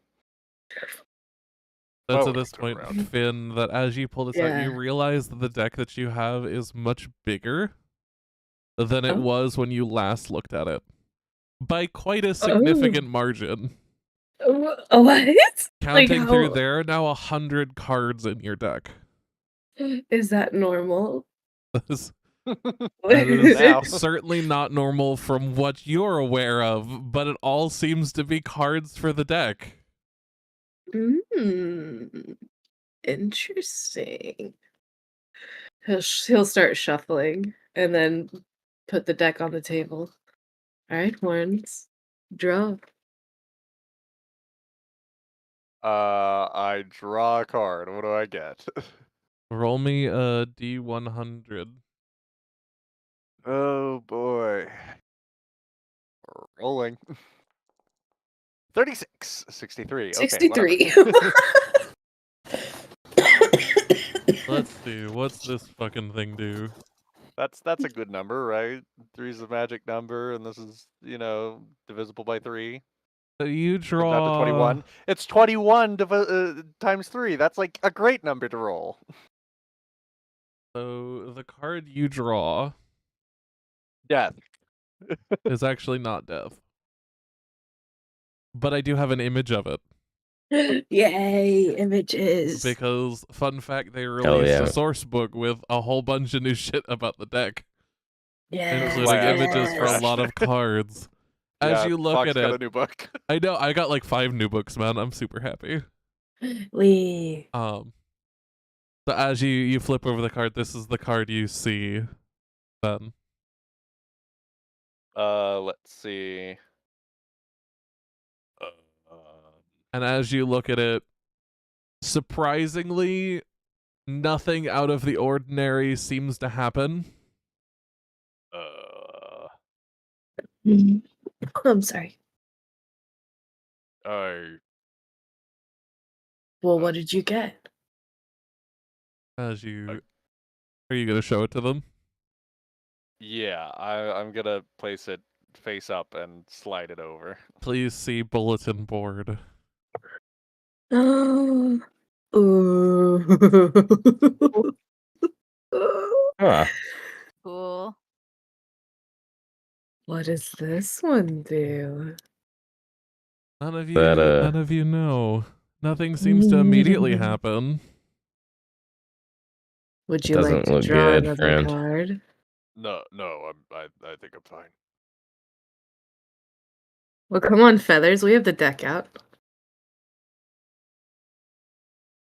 That's Well, at this turn point, around. Finn, that as you pull this out, Yeah. you realize that the deck that you have is much bigger than it Oh. was when you last looked at it. By quite a significant margin. What? Counting through, how- there are now 100 cards in your deck. Is that normal? That is Now. certainly not normal from what you're aware of, but it all seems to be cards for the deck. Interesting. He'll start shuffling and then put the deck on the table. All right, Horns, draw. I draw a card. What do I get? Roll me a D100. Oh boy. Rolling. 36. 63. Okay, 63. whatever. Let's see, what's this fucking thing do? That's a good number, right? 3 is the magic number, and this is, divisible by 3. So you Comes out to draw 21. It's 21 times 3. That's like a great number to roll. So the card you draw Death. is actually not death. But I do have an image of it. Yay, images. Because, fun fact, they Hell released yeah. a source book with a whole bunch of new shit about the deck, Yeah. including Flash. images for a Flash. lot of cards. As you look Fox at got a it, new book. I know, I got like 5 new books, man. I'm super happy. We. So as you flip over the card, this is the card you see then. Let's see. And as you look at it, surprisingly, nothing out of the ordinary seems to happen. I'm sorry. Well, what did you get? As you... Are you going to show it to them? Yeah, I'm gonna place it face up and slide it over. Please see bulletin board. Ooh. Huh. Cool. What does this one do? None of That, you know. Nothing seems to immediately happen. Would you like doesn't to look draw good, another friend. card? No, I think I'm fine. Well, come on, Feathers. We have the deck out.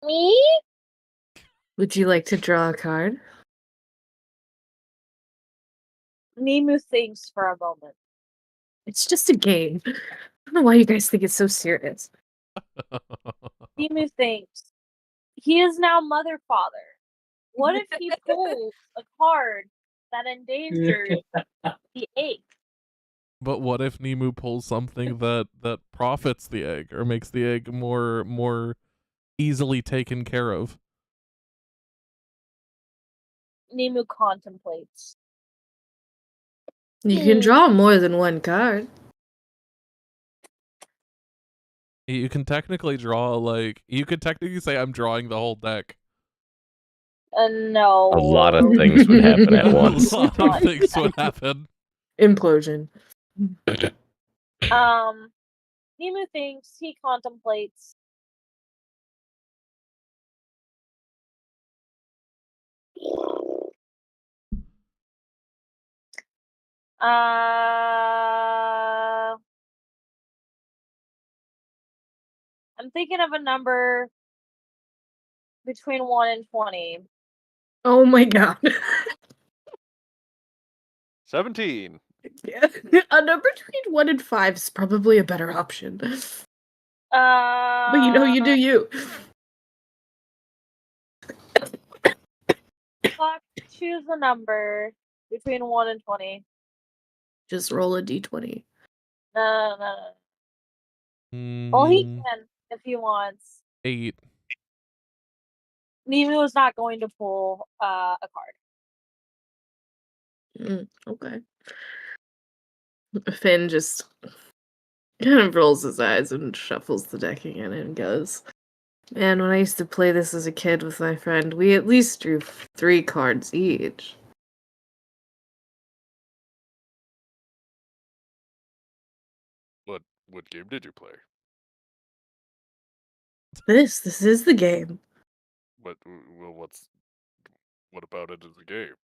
Me? Would you like to draw a card? Nemu thinks for a moment. It's just a game. I don't know why you guys think it's so serious. Nemu thinks he is now mother father. What if he pulls a card that endangers the egg? But what if Nemu pulls something that profits the egg or makes the egg more easily taken care of? Nemu contemplates. You can draw more than one card. You can technically draw, you could technically say I'm drawing the whole deck. No. A lot of things would happen at once. A lot of things would happen. Implosion. Nemu thinks, he contemplates. I'm thinking of a number between 1 and 20. Oh my god. 17. Yeah. A number between 1 and 5 is probably a better option. But you do you. Choose a number between 1 and 20. Just roll a d20. No. Well, he can if he wants. 8. Nemu is not going to pull a card. Okay. Finn just kind of rolls his eyes and shuffles the deck again and goes, "Man, when I used to play this as a kid with my friend, we at least drew 3 cards each." What game did you play? This is the game. What about it as a game?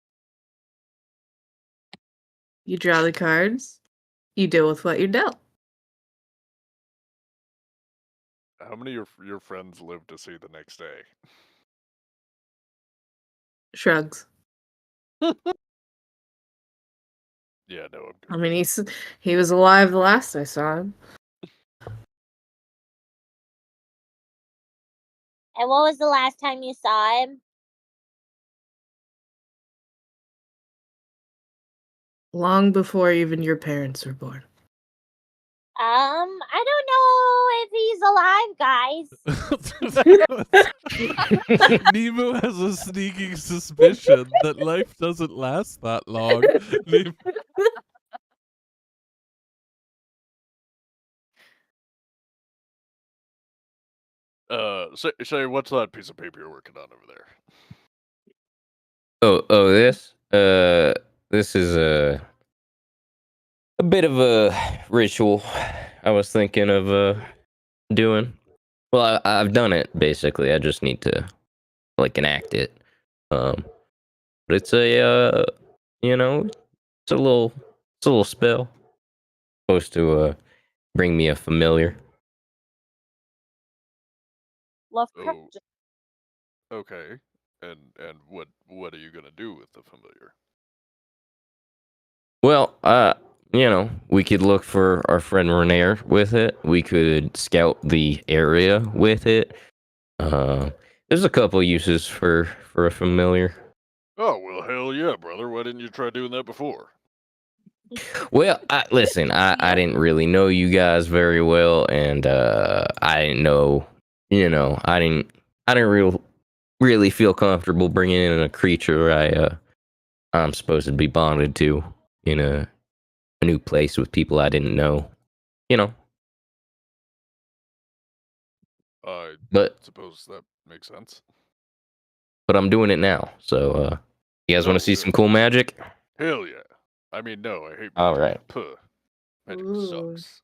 You draw the cards, you deal with what you're dealt. How many of your friends live to see the next day? Shrugs. Yeah, no, I'm good. I mean, he was alive the last I saw him. And what was the last time you saw him? Long before even your parents were born. I don't know if he's alive, guys. Nemo has a sneaking suspicion that life doesn't last that long. Nemo- Say, what's that piece of paper you're working on over there? This? This is a bit of a ritual I was thinking of doing. Well, I've done it basically. I just need to like enact it. But it's a it's a little spell. Supposed to bring me a familiar. Lovecraft. Oh, okay. And what are you gonna do with the familiar? Well, we could look for our friend Renair with it. We could scout the area with it. There's a couple uses for a familiar. Oh, well, hell yeah, brother. Why didn't you try doing that before? Well, listen, I didn't really know you guys very well, and I didn't know, I didn't really feel comfortable bringing in a creature I'm supposed to be bonded to in a new place with people I didn't know, I But suppose that makes sense. I'm doing it now, so you guys want to see some cool magic? Hell yeah. I mean, no, I hate magic. All right. Puh. Magic Ooh. sucks.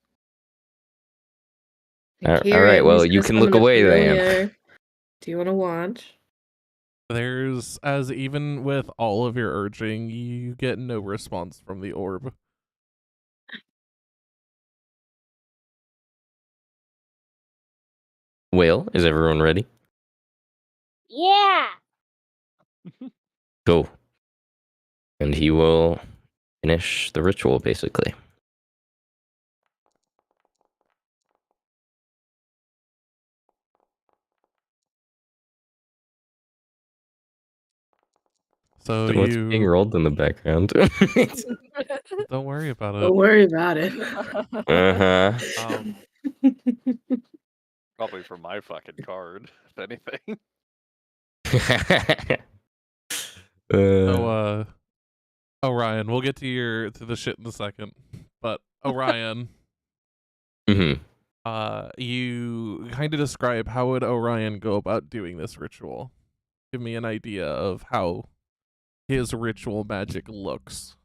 All right, well, you can look away then. Do you want to watch? There's, as even with all of your urging, you get no response from the orb. Well, is everyone ready? Yeah. Go. And he will finish the ritual, basically. So What's being rolled in the background? Don't worry about it. Don't worry about it. Uh-huh. Probably from my fucking card, if anything. Orion, we'll get to the shit in a second. But Orion, Mm-hmm. You kind of describe how would Orion go about doing this ritual? Give me an idea of how his ritual magic looks.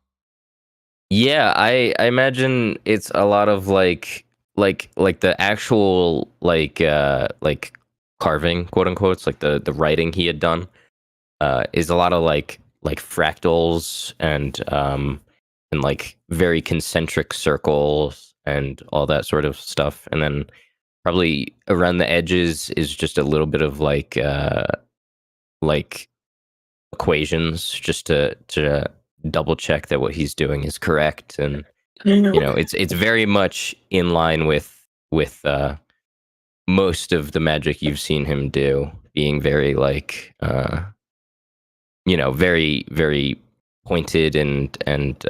Yeah, I imagine it's a lot of like the actual like carving, quote unquote. It's like the writing he had done is a lot of like fractals and like very concentric circles and all that sort of stuff. And then probably around the edges is just a little bit of like equations just to double check that what he's doing is correct. And it's very much in line with most of the magic you've seen him do, being very like very very pointed and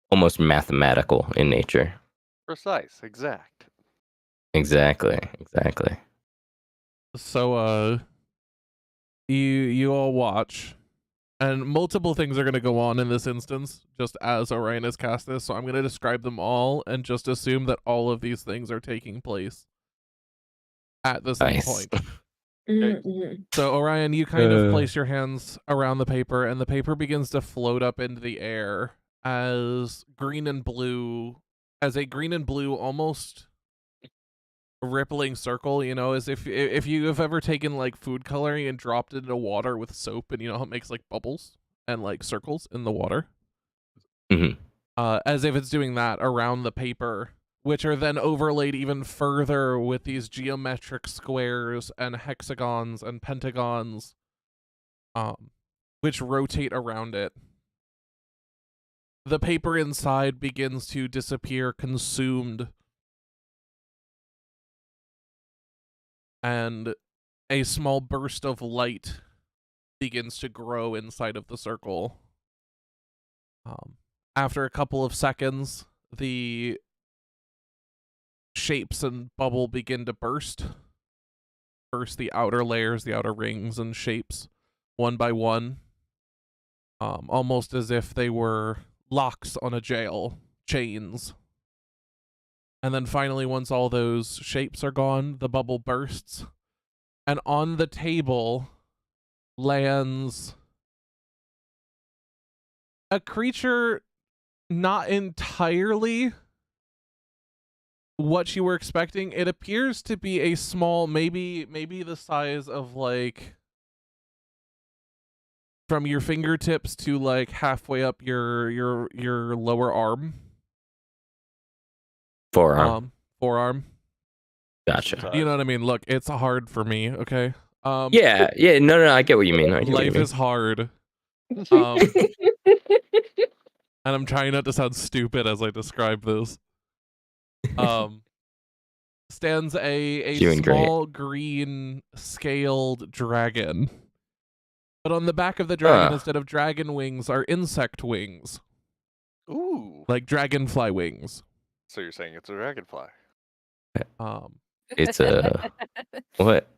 almost mathematical in nature. Precise, exact. Exactly. So you all watch And multiple things are going to go on in this instance, just as Orion has cast this, so I'm going to describe them all and just assume that all of these things are taking place at the same Nice. point. So Orion, you kind of place your hands around the paper, and the paper begins to float up into the air as a green and blue almost rippling circle, you know, as if you have ever taken like food coloring and dropped it into water with soap, and you know how it makes like bubbles and like circles in the water. As if it's doing that around the paper, which are then overlaid even further with these geometric squares and hexagons and pentagons, which rotate around it. The paper inside begins to disappear, consumed, and a small burst of light begins to grow inside of the circle. After a couple of seconds, the shapes and bubble begin to burst the outer layers, the outer rings and shapes, one by one, almost as if they were locks on a jail, chains. And then finally, once all those shapes are gone, the bubble bursts, and on the table lands a creature not entirely what you were expecting. It appears to be a small, maybe the size of like from your fingertips to like halfway up your lower arm. Forearm. Forearm. Gotcha. You know what I mean? Look, it's hard for me, okay? Yeah, no, I get what you mean. Life is hard. And I'm trying not to sound stupid as I describe this. Stands a small green scaled dragon. But on the back of the dragon, instead of dragon wings, are insect wings. Ooh. Like dragonfly wings. So you're saying it's a dragonfly? It's a what?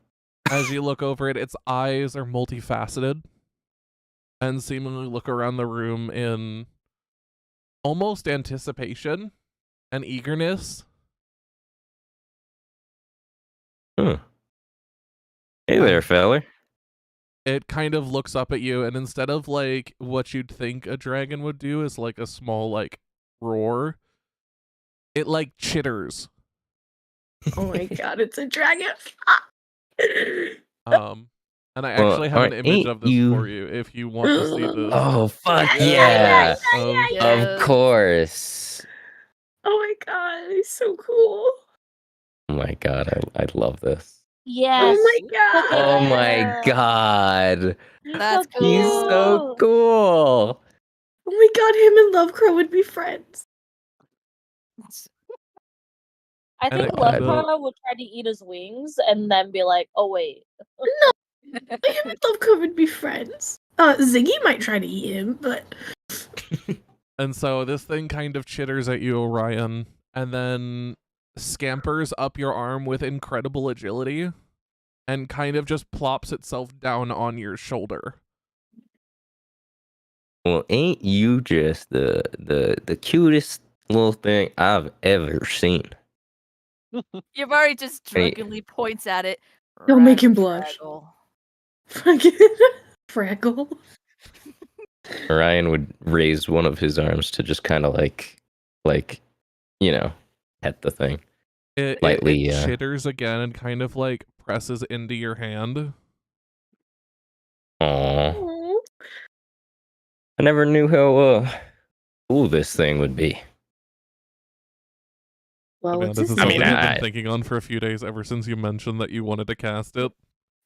As you look over it, its eyes are multifaceted and seemingly look around the room in almost anticipation and eagerness. Huh. Hey there, feller. It kind of looks up at you, and instead of like what you'd think a dragon would do is like a small like roar, it like chitters. Oh my god, it's a dragon. And I actually have an image of this for you if you want to see this. Oh fuck yeah! Yes. Of course. Oh my god, he's so cool. Oh my god, I love this. Yes. Oh my god. Oh my god. That's cool. He's so cool. Oh my god, him and Lovecrow would be friends. I think Lovecrow would try to eat his wings and then be like, oh wait. No, him and Lovecrow would be friends. Ziggy might try to eat him, but... And so this thing kind of chitters at you, Orion, and then scampers up your arm with incredible agility and kind of just plops itself down on your shoulder. Well, ain't you just the cutest little thing I've ever seen? You've already just drunkenly points at it. Don't make him blush. Freckle. Orion would raise one of his arms to just kind of like, you know, pet the thing. Lightly. It chitters again and kind of like presses into your hand. Aww. I never knew how cool this thing would be. Well, this is something I've been thinking on for a few days ever since you mentioned that you wanted to cast it.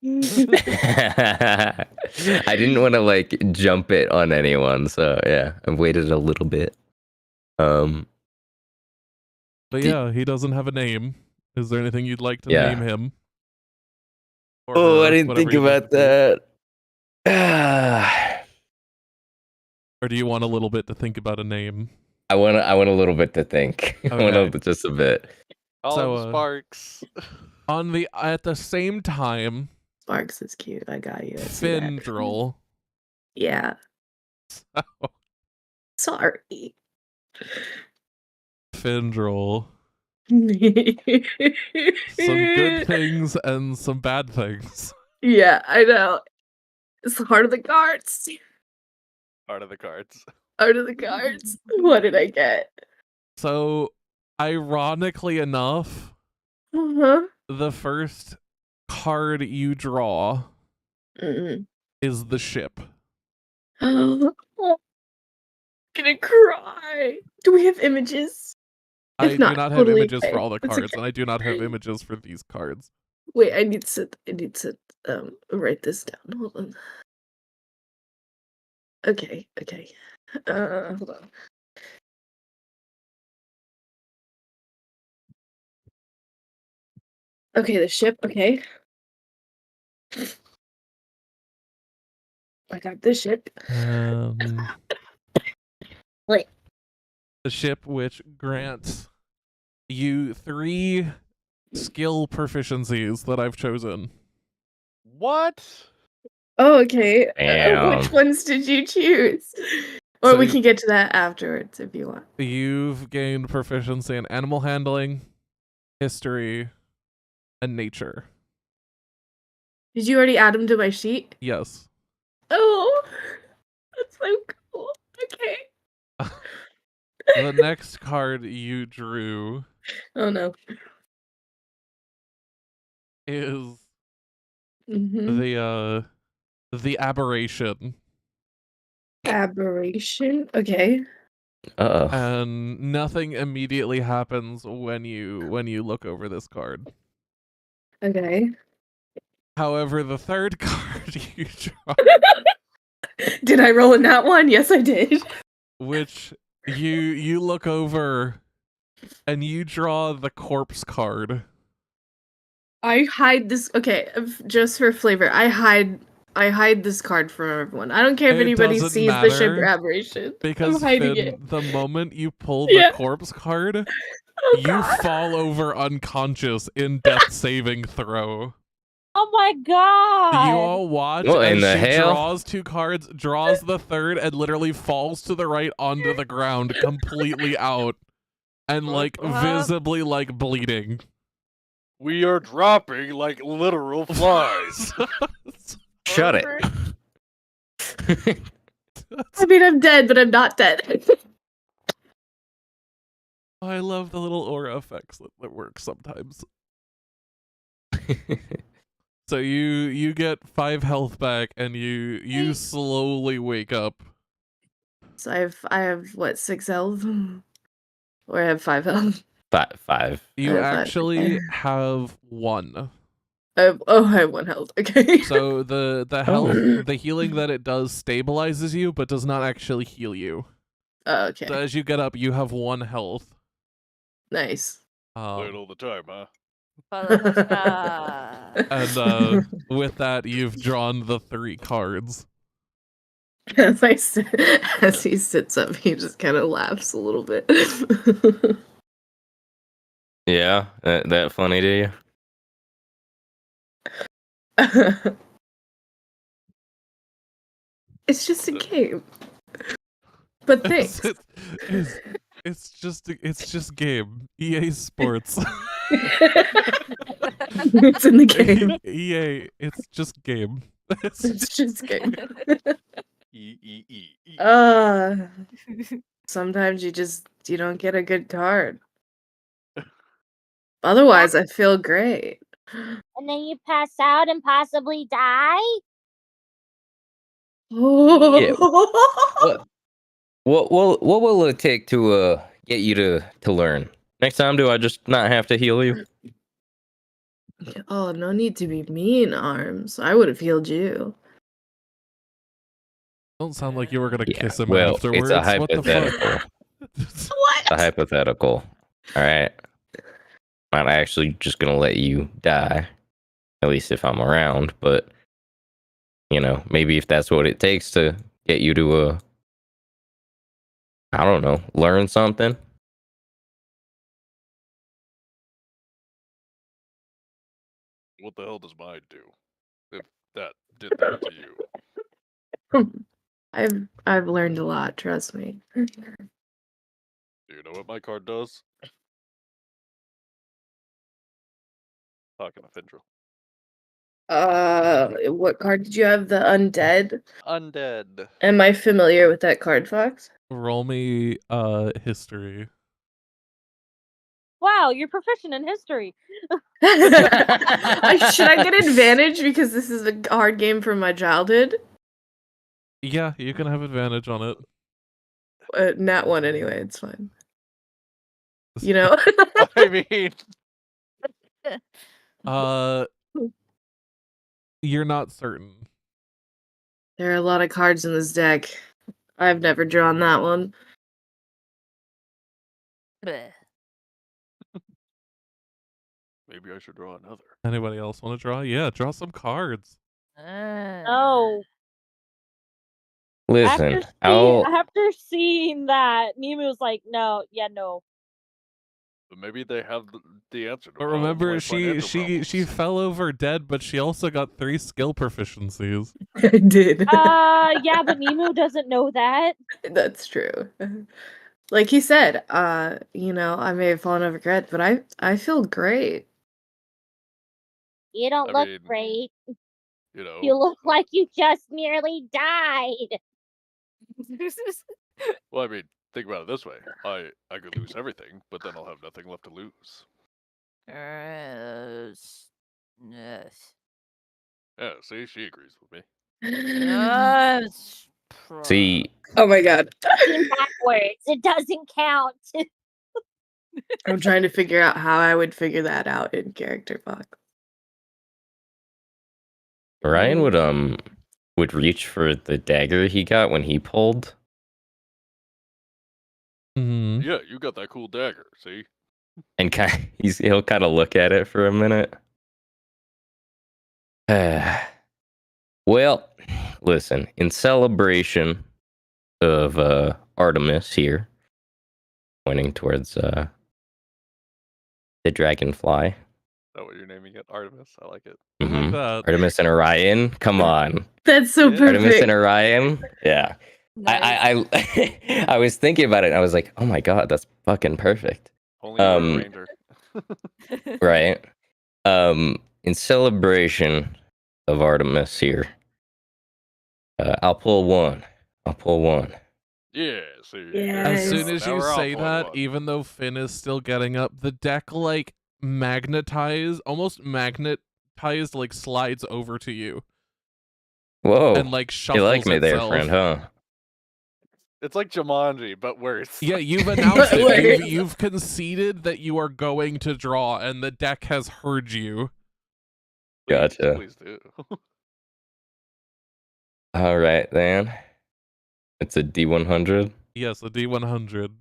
I didn't want to like jump it on anyone, so yeah, I've waited a little bit. But yeah, he doesn't have a name. Is there anything you'd like to name him? Or I didn't think about that. Or do you want a little bit to think about a name? I want a little bit to think. Okay. I want just a bit. Sparks. At the same time, Sparks is cute. I got you. Findril. Yeah. So, Sorry. Findrel. Some Some good things and some bad things. Yeah, I know. It's the heart of the cards. Art of the cards. Heart of the cards. What did I get? So, ironically enough, Uh-huh. the first card you draw Mm-hmm. is the ship. Oh, I'm gonna cry. Do we have images? I If do not, not have totally images for okay. all the It's cards, okay. and I do not have images for these cards. Wait, I need to write this down. Hold on. Okay. Hold on. Okay, the ship, okay. I got the ship. Wait. The ship which grants you 3 skill proficiencies that I've chosen. What? Oh, okay. Which Damn. ones did you choose? Or So we can get to that afterwards if you want. you've gained proficiency in animal handling, history, and nature. Did you already add them to my sheet? Yes. Oh, that's so cool. Okay. The next card you drew Oh no. is Mm-hmm. the aberration. Aberration. Okay. Uh-oh. And nothing immediately happens when you look over this card. Okay. However, the third card you draw, Did I roll in that one? Yes, I did. which you look over and you draw the corpse card. I hide this. Okay, just for flavor, I hide this card from everyone. I don't care if It anybody doesn't sees the ship matter, aberration. Because I'm hiding Finn, it. the moment you pull the Yeah. corpse card, Oh, you God. fall over unconscious in death saving throw. Oh my god! You all watch What as in the she hell? draws 2 cards, draws the third, and literally falls to the right onto the ground, completely out, and like visibly like bleeding. We are dropping like literal flies. Shut it. I mean, I'm dead, but I'm not dead. I love the little aura effects that work sometimes. So you get 5 health back, and you slowly wake up. So I have what, 6 health? Or I have 5 health? 5. You have 5, actually okay. have 1. I have 1 health. Okay. So the health, the healing that it does stabilizes you, but does not actually heal you. Okay. So as you get up, you have 1 health. Nice. Play it all the time, huh? And with that, you've drawn the 3 cards. As as he sits up, he just kind of laughs a little bit. Yeah, that funny to you? It's just a game. But thanks. It's just game. EA Sports. It's in the game. EA, it's just game. It's just game. E. Sometimes you don't get a good card. Otherwise, I feel great. And then you pass out and possibly die? Yeah. What will it take to get you to learn? Next time, do I just not have to heal you? Oh, no need to be mean, Arms. I would have healed you. Don't sound like you were gonna Yeah, kiss him well, afterwards. it's a What the hypothetical. fuck? It's a hypothetical. All right. I'm actually just gonna let you die, at least if I'm around. But you know, maybe if that's what it takes to get you to I don't know, learn something. What the hell does mine do? If that did that to you. I've learned a lot. Trust me. Do you know what my card does? Talking to Findril. What card did you have? The undead. Undead. Am I familiar with that card, Fox? Roll me history. Wow, you're proficient in history. Should I get advantage because this is a hard game from my childhood? Yeah, you can have advantage on it. Nat one anyway. It's fine. You know. I mean, You're not certain. There are a lot of cards in this deck. I've never drawn that one. Bleh. Maybe I should draw another. Anybody else want to draw? Yeah, draw some cards. Oh. Listen, After seeing that, Nemu was like, no. But maybe they have the answer to But all remember, my she financial fell over dead, but she also got 3 skill proficiencies. I did. Yeah, but Nemu doesn't know that. That's true. Like he said, you know, I may have fallen over dead, but I feel great. You don't I look mean, great. You know, You look like you just nearly died. well, I mean, think about it this way: I could lose everything, but then I'll have nothing left to lose. Yes. Yeah, see, she agrees with me. Yes. see, Oh my god. In backwards. It doesn't count. I'm trying to figure out how I would figure that out in character box. Ryan would reach for the dagger he got when he pulled. Mm-hmm. Yeah, you got that cool dagger. See, And he'll kind of look at it for a minute. Well, listen, in celebration of Artemis here, pointing towards the dragonfly. is that what you're naming it? Artemis. I like it. Mhm. That. Artemis and Orion. Come on. That's so Yeah. perfect. Artemis and Orion. Yeah. Nice. I was thinking about it and I was like, oh my god, that's fucking perfect. Only you're a ranger. Right. In celebration of Artemis here, I'll pull one. Yeah. See. As Yes. soon as Now you we're all say pulling that, one. even though Finn is still getting up, the deck like almost magnetized, like slides over to you Whoa. and like shuffles You like me there, itself. friend, huh? it's like Jumanji, but worse. Yeah, you've announced it. Wait. You've conceded that you are going to draw, and the deck has heard you. Gotcha. Please do. All right, then. It's a D100. Yes, a D100.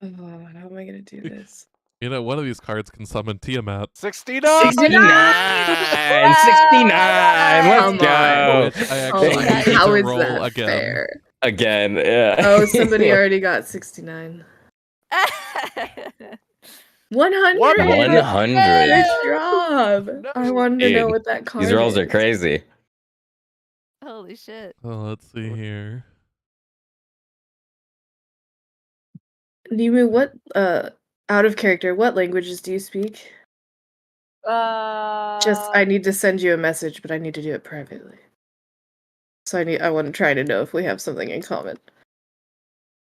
Oh, how am I gonna do this? You know, one of these cards can summon Tiamat. 69. 69! 69! Let's Come go! on. Which I Oh actually my need God, how to is roll that again. fair? Again, yeah. Oh, somebody already got 69. 100. 100. Good job. I wanted to know Dude, what that card These rolls is. are crazy. Holy shit. Oh, let's see here. Nemu, what out of character, what languages do you speak? I need to send you a message, but I need to do it privately. So I want to try to know if we have something in common.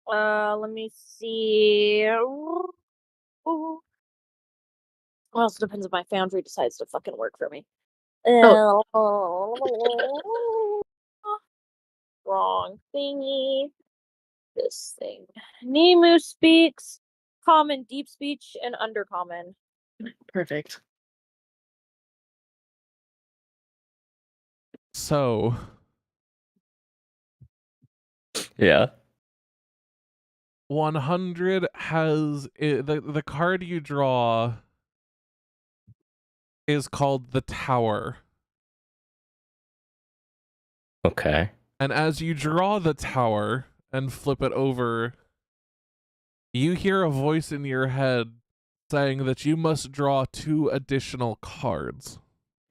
Let me see. Well, also depends if my foundry decides to fucking work for me. Wrong thingy. This thing. Nemu speaks common, deep speech, and undercommon. Perfect. So, Yeah. 100 has the card you draw is called the Tower. Okay. And as you draw the Tower and flip it over, you hear a voice in your head saying that you must draw 2 additional cards.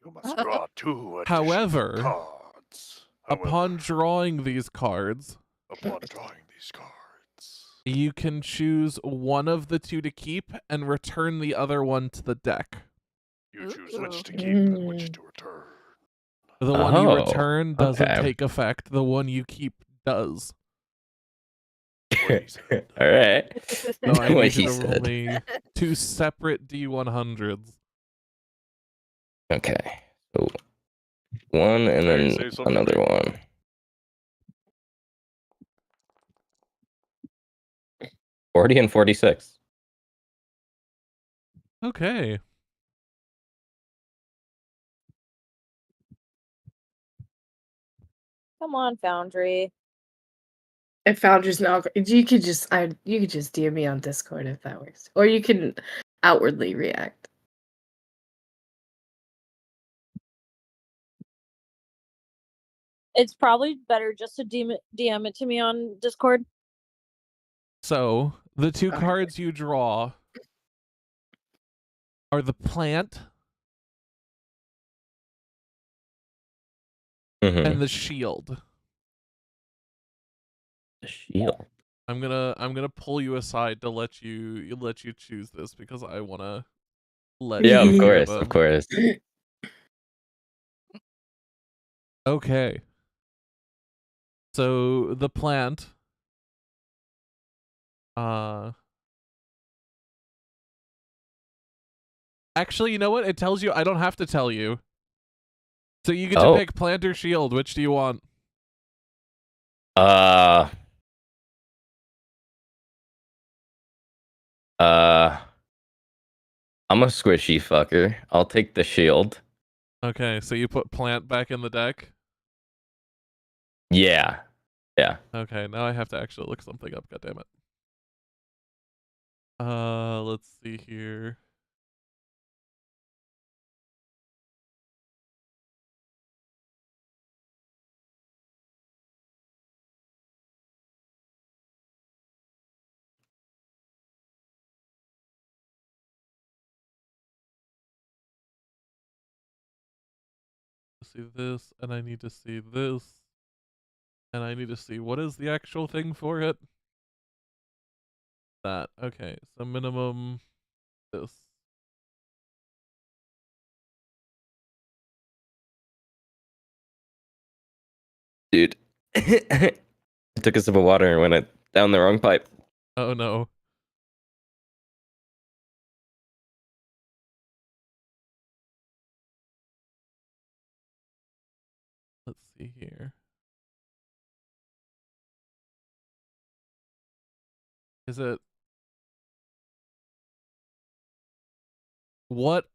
You must draw 2 additional However, cards. Upon drawing these cards, Upon drawing these cards, you can choose one of the two to keep and return the other one to the deck. you choose which to keep and which to return. The one you Oh, return doesn't okay. take effect. The one you keep does. What he said. All right. So I What need he you to roll said. me 2 separate D100s. Okay. So one and Terry, then say something. another one. 40 and 46. Okay. Come on, Foundry. If Foundry's not, you could just DM me on Discord if that works, or you can outwardly react. It's probably better just to DM it to me on Discord. So the 2 Okay. cards you draw are the plant Mm-hmm. and the shield. The shield. I'm gonna pull you aside to let you choose this because I wanna let Yeah, you of hear course, them. of course. Okay. So the plant actually, you know what? It tells you I don't have to tell you. So you get to pick plant or shield. Which do you want? I'm a squishy fucker. I'll take the shield. Okay, so you put plant back in the deck? Yeah. Yeah. Okay, now I have to actually look something up, goddammit. Let's see here. See this, and I need to see this, and I need to see what is the actual thing for it. That. Okay, so minimum this. Dude. I took a sip of water and went down the wrong pipe. Oh no. Let's see here. Is it... What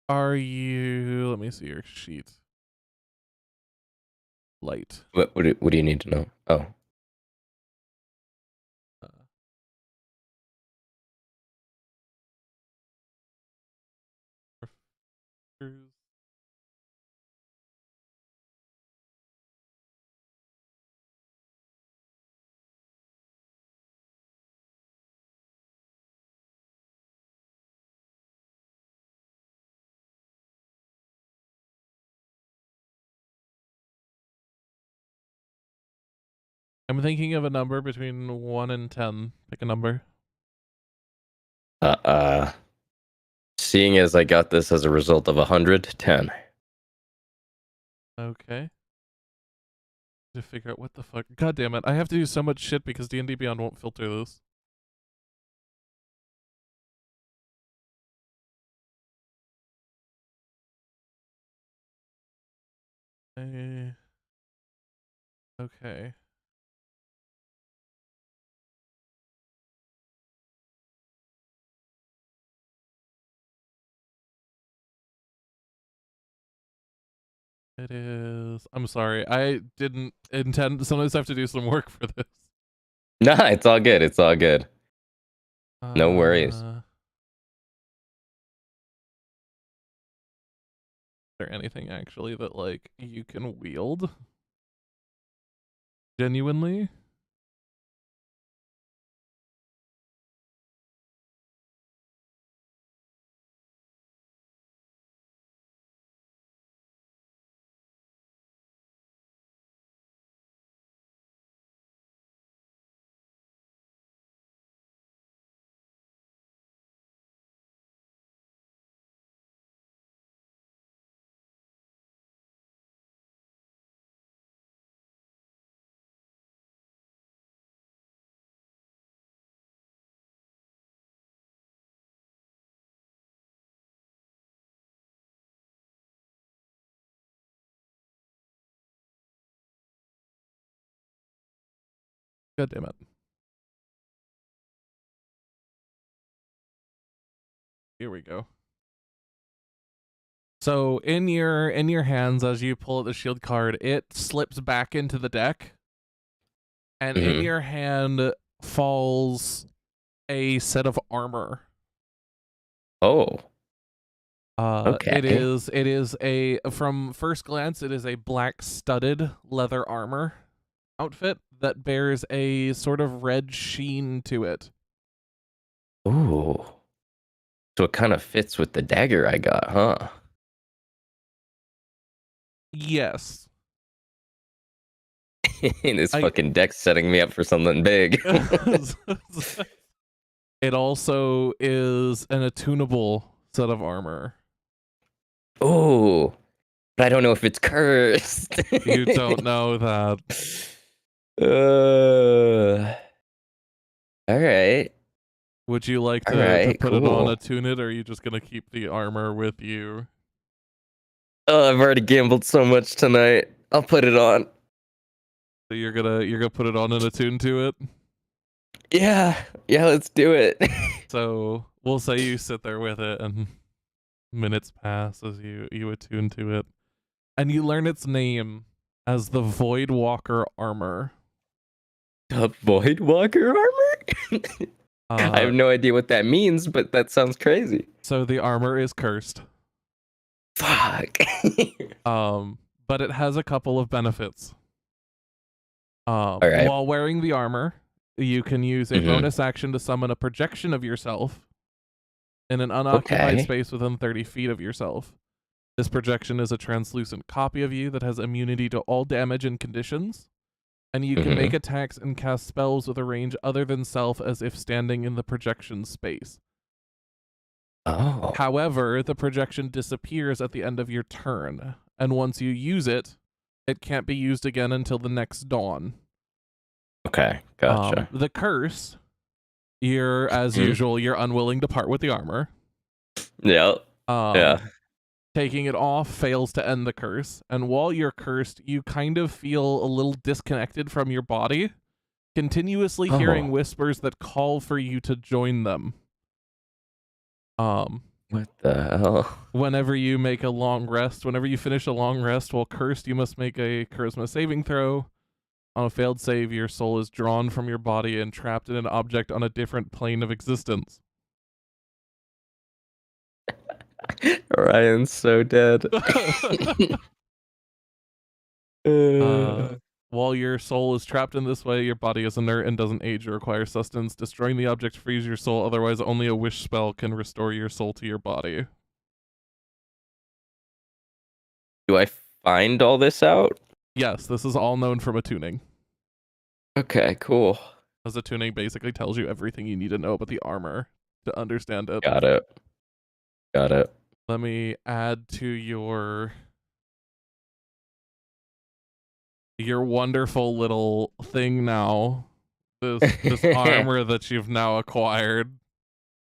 are you... Let me see your sheet. Light. What do you need to know? Oh. I'm thinking of a number between 1 and 10. Pick a number. Seeing as I got this as a result of 110. Okay. To figure out what the fuck. God damn it! I have to do so much shit because D&D Beyond won't filter this. Okay. It is... I'm sorry. I didn't intend... Sometimes I have to do some work for this. Nah, it's all good. It's all good. No worries. Is there anything actually that, like, you can wield? Genuinely? God damn it. Here we go. So in your hands, as you pull out the shield card, it slips back into the deck, and in your hand falls a set of armor. Oh. It is a, from first glance, it is a black studded leather armor outfit that bears a sort of red sheen to it. Ooh. So it kind of fits with the dagger I got, huh? Yes. And this fucking deck's setting me up for something big. It also is an attunable set of armor. Oh, but I don't know if it's cursed. You don't know that. All right. Would you like to put it on, cool. attune it, or are you just gonna keep the armor with you? Oh, I've already gambled so much tonight. I'll put it on. So you're gonna put it on and attune to it? Yeah, let's do it. So we'll say you sit there with it, and minutes pass as you attune to it, and you learn its name as the Voidwalker armor. A Voidwalker armor? I have no idea what that means, but that sounds crazy. So the armor is cursed. Fuck. But it has a couple of benefits. right. While wearing the armor, you can use a bonus action to summon a projection of yourself in an unoccupied space within 30 feet of yourself. This projection is a translucent copy of you that has immunity to all damage and conditions, and you can make attacks and cast spells with a range other than self as if standing in the projection space. Oh. However, the projection disappears at the end of your turn, and once you use it, it can't be used again until the next dawn. Okay, gotcha. The curse, you're, as usual, you're unwilling to part with the armor. Yep. Yeah. Taking it off fails to end the curse, and while you're cursed, you kind of feel a little disconnected from your body, continuously hearing whispers that call for you to join them. What the hell? Whenever you make a long rest, whenever you finish a long rest while cursed, you must make a charisma saving throw. On a failed save, your soul is drawn from your body and trapped in an object on a different plane of existence. Ryan's so dead. While your soul is trapped in this way, your body is inert and doesn't age or require sustenance. Destroying the object frees your soul, otherwise only a wish spell can restore your soul to your body. Do I find all this out? Yes, this is all known from attuning. Okay, cool. As attuning basically tells you everything you need to know about the armor to understand it. Got it. Let me add to your wonderful little thing now. This armor that you've now acquired.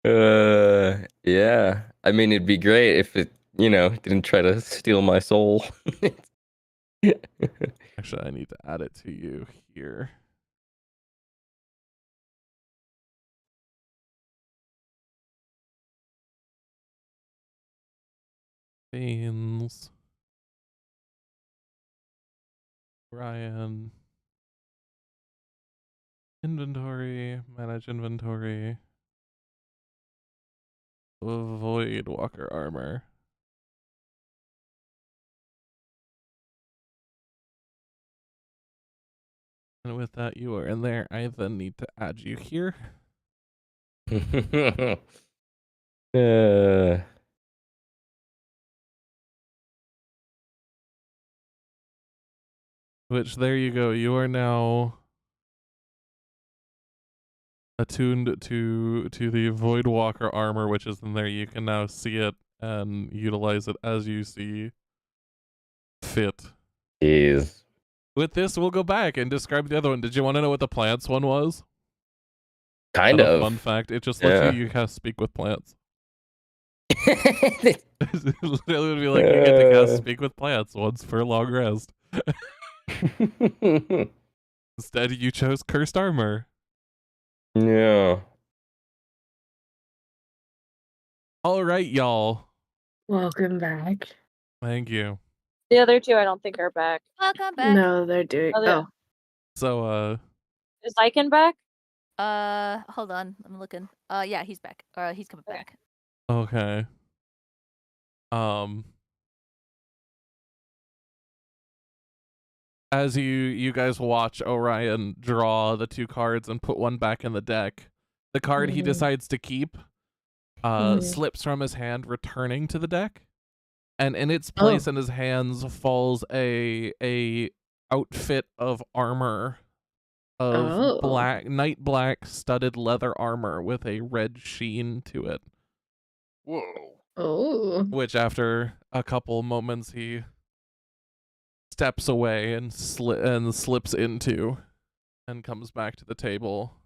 Yeah. I mean, it'd be great if it, didn't try to steal my soul. Actually, I need to add it to you here. Beans. Ryan. Inventory. Manage inventory. Voidwalker armor. And with that, you are in there. I then need to add you here. Which, there you go. You are now attuned to the Voidwalker armor, which is in there. You can now see it and utilize it as you see fit. Jeez. With this, we'll go back and describe the other one. Did you want to know what the plants one was? Kind of. Fun fact. It just lets you cast speak with plants. It would be like you get to cast speak with plants once for a long rest. Instead, you chose cursed armor. Yeah. All right, y'all. Welcome back. Thank you. The other two, I don't think are back. Welcome back. No, they're doing. Oh, Oh, So, Is Icon back? Hold on, I'm looking. Yeah, he's back. He's coming Okay. back. okay. As you guys watch Orion draw the 2 cards and put one back in the deck, the card he Mhm. decides to keep Mhm. slips from his hand, returning to the deck, and in its place in his hands falls a outfit of armor of night black studded leather armor with a red sheen to it. Whoa. Oh. Which after a couple moments he steps away and slips into and comes back to the table.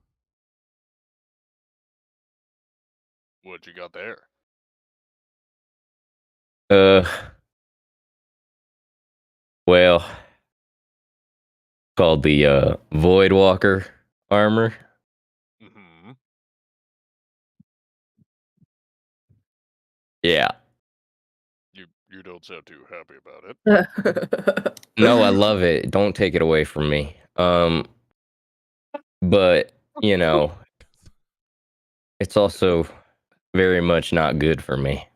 What you got there? Well, called the Void Walker armor. Mm-hmm. Yeah. You don't sound too happy about it. No, I love it. Don't take it away from me. But you know, it's also very much not good for me.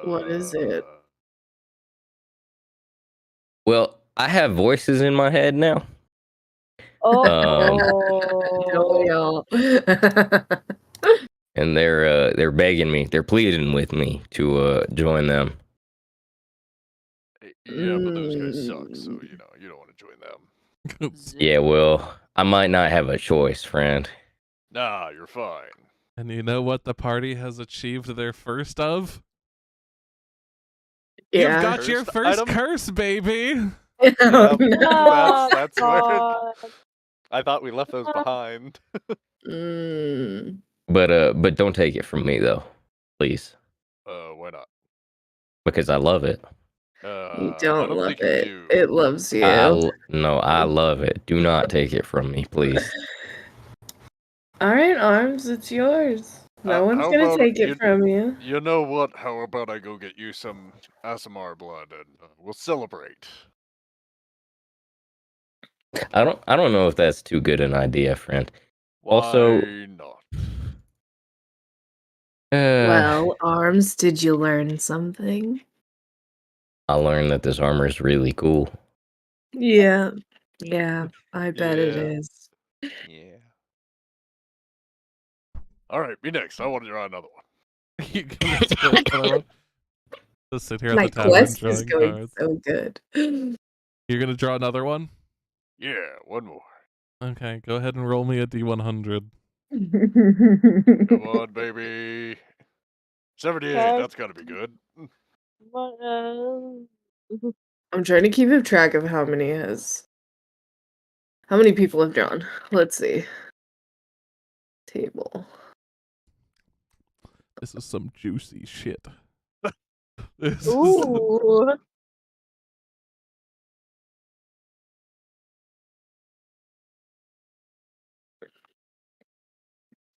What is it? Well, I have voices in my head now. Oh. Y'all. And they're begging me, they're pleading with me to join them. Yeah, but those guys suck, so you know you don't want to join them. Yeah, well, I might not have a choice, friend. Nah, you're fine. And you know what the party has achieved their first of? Yeah. You've got your First first item? curse, baby. Yep, Oh, that's where God. I thought we left those behind. Mm. But don't take it from me though, please, Why not? because I love it. You I don't don't love think you it. do. It loves you. No, I love it. Do not take it from me, please. All right, Arms, it's yours. No one's How gonna about take it from you. You know what? How about I go get you some ASMR blood and we'll celebrate. I don't know if that's too good an idea, friend. Why Also, not? Well, Arms, did you learn something? I learned that this armor is really cool. Yeah. Yeah, I bet it Yeah. is. Yeah. All right, be next. I want to draw another one. You gonna do another one? Just sit here at My the tavern quest is drawing going cards. so good. You're gonna draw another one? Yeah, one more. Okay, go ahead and roll me a D100. Come on, baby. 78. Okay. That's got to be good. I'm trying to keep up track of how many people have drawn. Let's see. Table. This is some juicy shit. This is Ooh.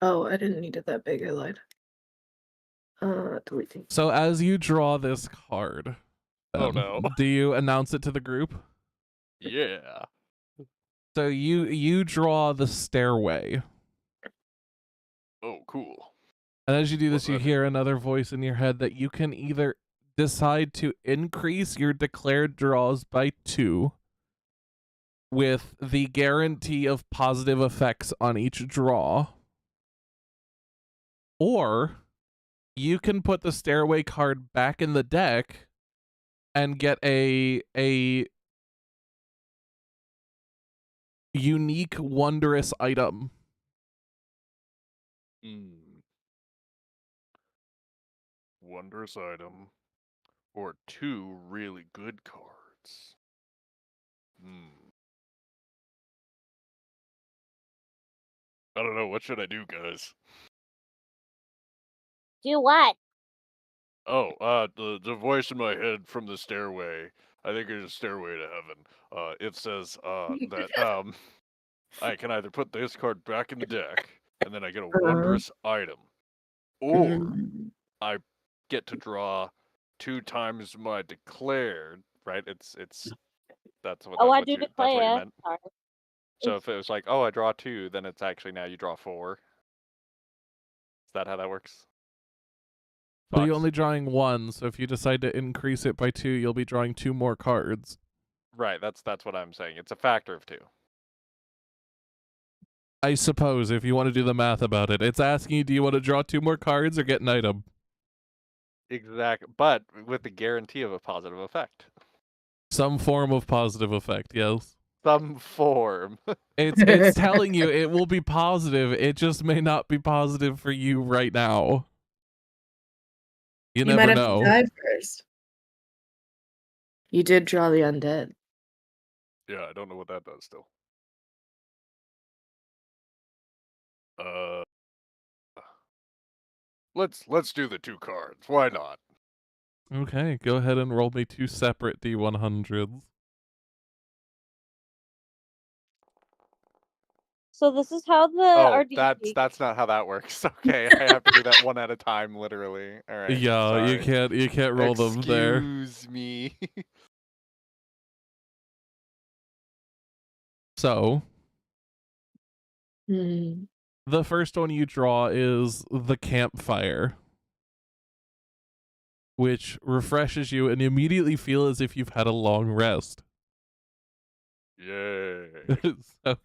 Oh, I didn't need it that big. I lied. Deleting. So as you draw this card, Oh, no. do you announce it to the group? Yeah. So you draw the stairway. Oh, cool. And as you do this, What's you that hear another voice in your head that you can either decide to increase your declared draws by 2 with the guarantee of positive effects on each draw, or you can put the stairway card back in the deck and get a unique wondrous item. Wondrous item. Or 2 really good cards. I don't know. What should I do, guys? Do what? Oh, the voice in my head from the stairway. I think it's a stairway to heaven. It says that I can either put this card back in the deck, and then I get a wondrous item, or I get to draw 2 times my declared. Right? It's that's what Oh, I what do you, that's what you declare. meant. So if it was like, oh, I draw 2, then it's actually now you draw 4. Is that how that works? So you're Fox? only drawing 1, so if you decide to increase it by 2, you'll be drawing 2 more cards. Right, that's what I'm saying. It's a factor of 2. I suppose, if you want to do the math about it. It's asking you, do you want to draw 2 more cards or get an item? Exactly, but with the guarantee of a positive effect. Some form of positive effect, yes. Some form. It's telling you it will be positive, it just may not be positive for you right now. You might never have know. to die first. You did draw the undead. Yeah, I don't know what that does still. Let's do the 2 cards. Why not? Okay, go ahead and roll me 2 separate D100s. So this is how the Oh, RDP. that's not how that works. Okay, I have to do that one at a time, literally. All right. Yeah, sorry. you can't roll them there. Excuse me. So, Hmm. the first one you draw is the campfire, which refreshes you and you immediately feel as if you've had a long rest. Yay. So,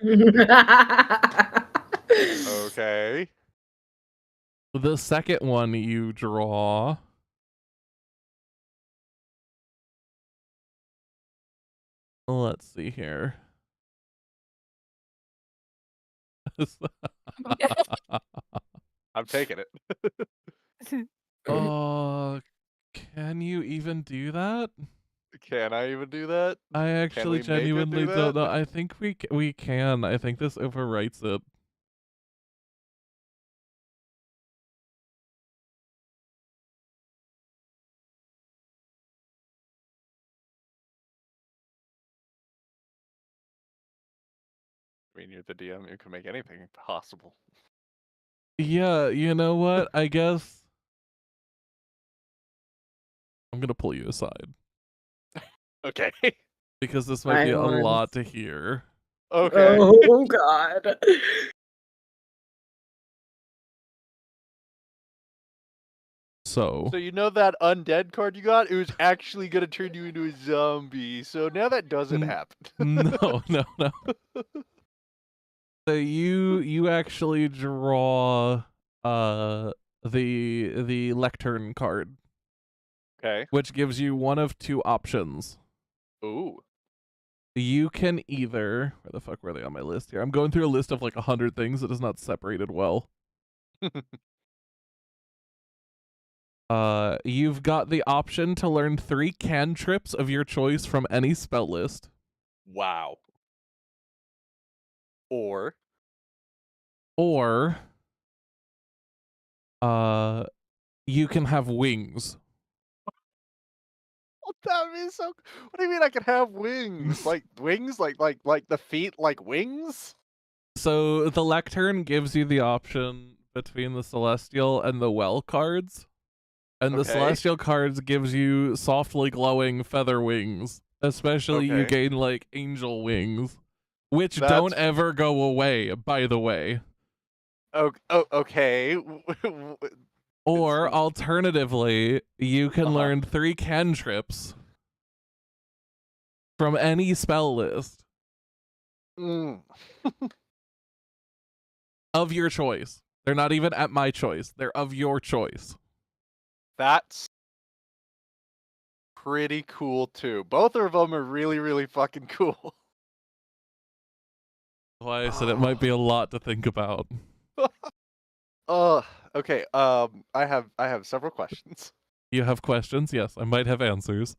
Okay. the second one you draw let's see here. I'm taking it. Oh, can you even do that? Can I even do that? I actually we make it genuinely do don't that? know. I think we can. I think this overwrites it. I mean, you're the DM. You can make anything possible. Yeah, you know what? I guess I'm gonna pull you aside Okay. because this might be a Violence. lot to hear. Okay. Oh God. So, So you know that undead card you got? It was actually gonna turn you into a zombie. So now that doesn't happen. no. So you actually draw the lectern card, Okay. which gives you one of 2 options. Ooh. You can either where the fuck were they on my list here? I'm going through a list of like 100 things that is not separated well. You've got the option to learn 3 cantrips of your choice from any spell list. Wow. Or you can have wings. oh, that is so. What do you mean I can have wings? Like wings? Like the feet? Like wings? So the lectern gives you the option between the celestial and the well cards. And the Okay. celestial cards gives you softly glowing feather wings. Especially you Okay. gain like angel wings. Which That's- don't ever go away, by the way. Oh, okay. Or alternatively, you can learn 3 cantrips from any spell list Mm. of your choice. They're not even at my choice. They're of your choice. That's pretty cool too. Both of them are really, really fucking cool. Why I said it might be a lot to think about. Okay. I have several questions. You have questions? Yes, I might have answers.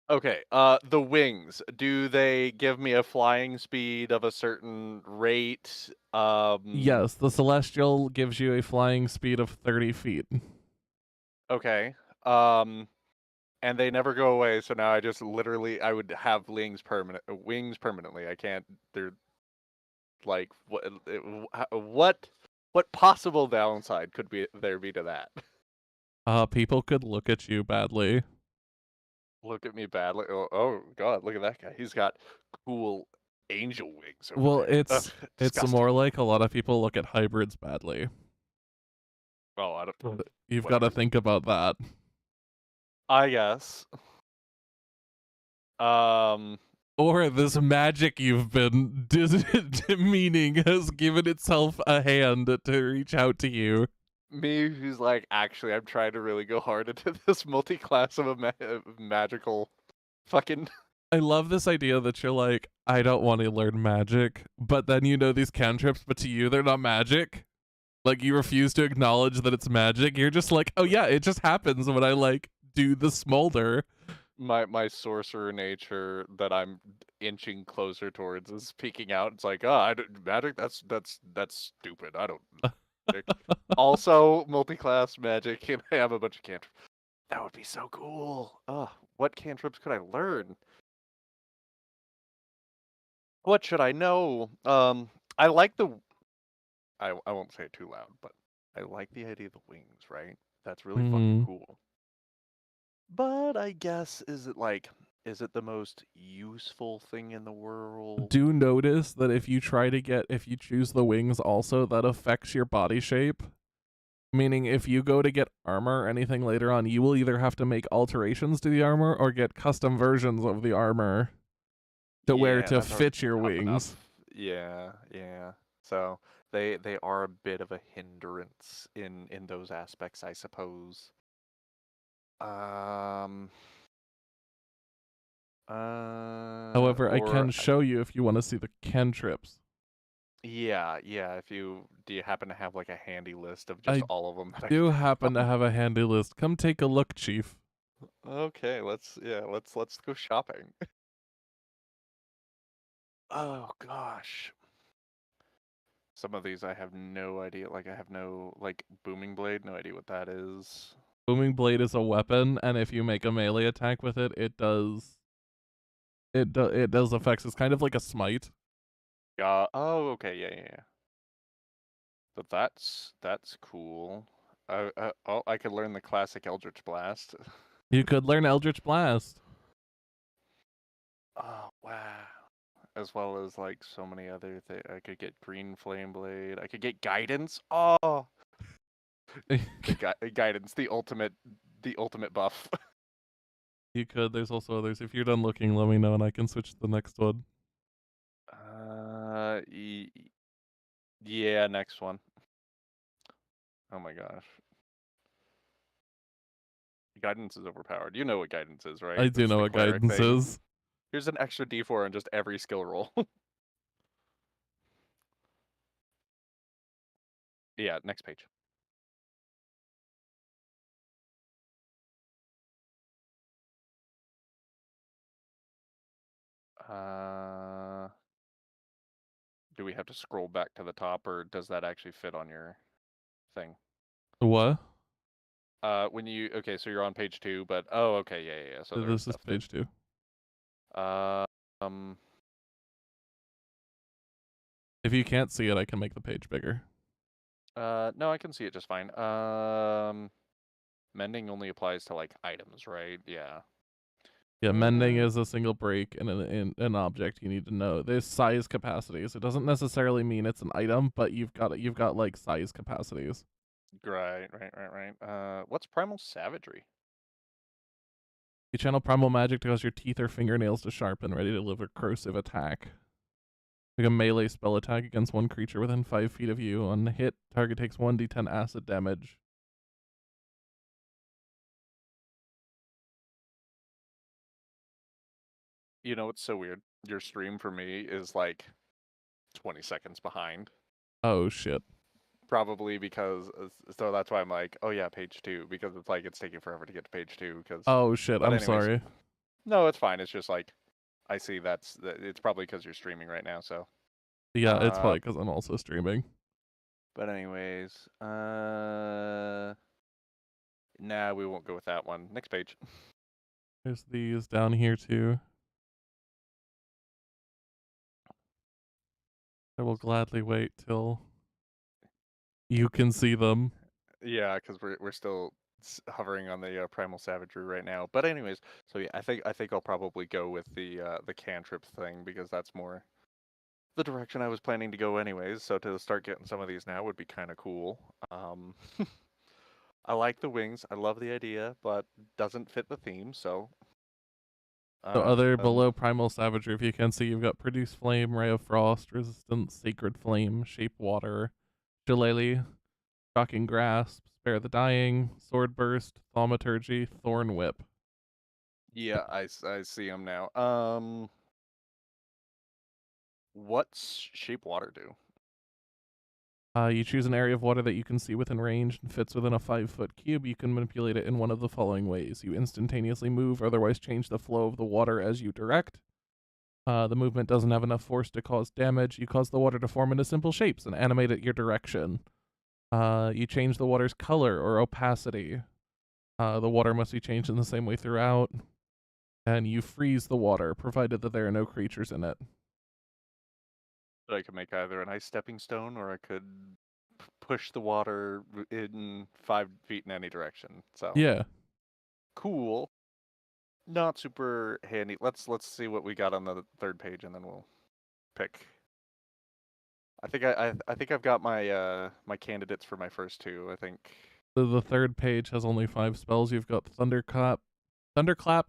Okay. The wings. Do they give me a flying speed of a certain rate? Yes, the celestial gives you a flying speed of 30 feet. Okay. and they never go away. So now I just literally I would have wings permanently. I can't. They're like what possible downside could there be to that? People could look at you badly. Look at me badly. Oh God, look at that guy. He's got cool angel wings over Well, there. it's Disgusting. more like a lot of people look at hybrids badly. Oh, I don't. You've got to think about that. I guess. Or this magic you've been demeaning has given itself a hand to reach out to you. Me, who's like, actually, I'm trying to really go hard into this multi-class of magical fucking. I love this idea that you're like, I don't want to learn magic, but then you know these cantrips, but to you they're not magic. Like you refuse to acknowledge that it's magic. You're just like, oh yeah, it just happens when I like do the smolder. My sorcerer nature that I'm inching closer towards is peeking out. It's like, oh, magic. That's stupid. I don't. Also, multi-class magic, and I have a bunch of cantrips. That would be so cool. What cantrips could I learn? What should I know? I like the. I won't say it too loud, but I like the idea of the wings. Right? That's really fucking cool. But I guess is it the most useful thing in the world? Do notice that if you choose the wings also, that affects your body shape. Meaning if you go to get armor or anything later on, you will either have to make alterations to the armor or get custom versions of the armor to wear to fit your wings. Yeah. So they are a bit of a hindrance in those aspects, I suppose. However, I can show you if you want to see the cantrips. Yeah. Do you happen to have like a handy list of just all of them? I do happen to have a handy list. Come take a look, Chief. Okay, let's go shopping. Oh gosh. Some of these I have no idea. Like I have no booming blade, no idea what that is. Booming blade is a weapon, and if you make a melee attack with it, it does effects. It's kind of like a smite. Oh, okay, yeah. But that's cool. I could learn the classic Eldritch Blast. You could learn Eldritch Blast. Oh wow. As well as like so many other things. I could get Green Flame Blade. I could get Guidance. Oh. Guidance, the ultimate buff. You could. There's also others. If you're done looking, let me know and I can switch to the next one. Yeah, next one. Oh my gosh. Guidance is overpowered. You know what guidance is, right? I do know what guidance is. Here's an extra D4 on just every skill roll. Yeah, next page. Do we have to scroll back to the top, or does that actually fit on your thing? What? Okay, so you're on page 2, but okay, yeah. So this is page 2. If you can't see it, I can make the page bigger. No, I can see it just fine. Mending only applies to like items, right? Yeah. Yeah, mending is a single break in an object. You need to know there's size capacities. It doesn't necessarily mean it's an item, but you've got like size capacities. Right. What's primal savagery? You channel primal magic to cause your teeth or fingernails to sharpen, ready to deliver corrosive attack. Like a melee spell attack against one creature within 5 feet of you. On hit, target takes 1d10 acid damage. You know, it's so weird. Your stream for me is like 20 seconds behind. Oh shit. Probably because, so that's why I'm like, oh yeah, page 2, because it's like it's taking forever to get to page 2. Because oh shit, I'm sorry. No, it's fine. It's just like I see it's probably because you're streaming right now. So yeah, it's probably because I'm also streaming. But anyways, nah, we won't go with that one. Next page. There's these down here too. I will gladly wait till you can see them. Yeah, because we're still hovering on the primal savagery right now. But anyways, so yeah, I think I'll probably go with the cantrip thing because that's more the direction I was planning to go anyways. So to start getting some of these now would be kind of cool. I like the wings. I love the idea, but doesn't fit the theme. So So other below primal savagery, if you can see, you've got produce flame, ray of frost, resistance, sacred flame, shape water, shillelagh, shocking grasp, spare the dying, sword burst, thaumaturgy, thorn whip. yeah, I see them now. What's shape water do? You choose an area of water that you can see within range and fits within a 5-foot cube. You can manipulate it in one of the following ways. You instantaneously move, or otherwise change the flow of the water as you direct. The movement doesn't have enough force to cause damage. You cause the water to form into simple shapes and animate at your direction. You change the water's color or opacity. The water must be changed in the same way throughout. And you freeze the water, provided that there are no creatures in it. I could make either an ice stepping stone, or I could push the water in 5 feet in any direction. So Yeah. cool. Not super handy. Let's see what we got on the third page, and then we'll pick. I think I've got my my candidates for my first 2. I think The third page has only 5 spells. You've got Thunderclap,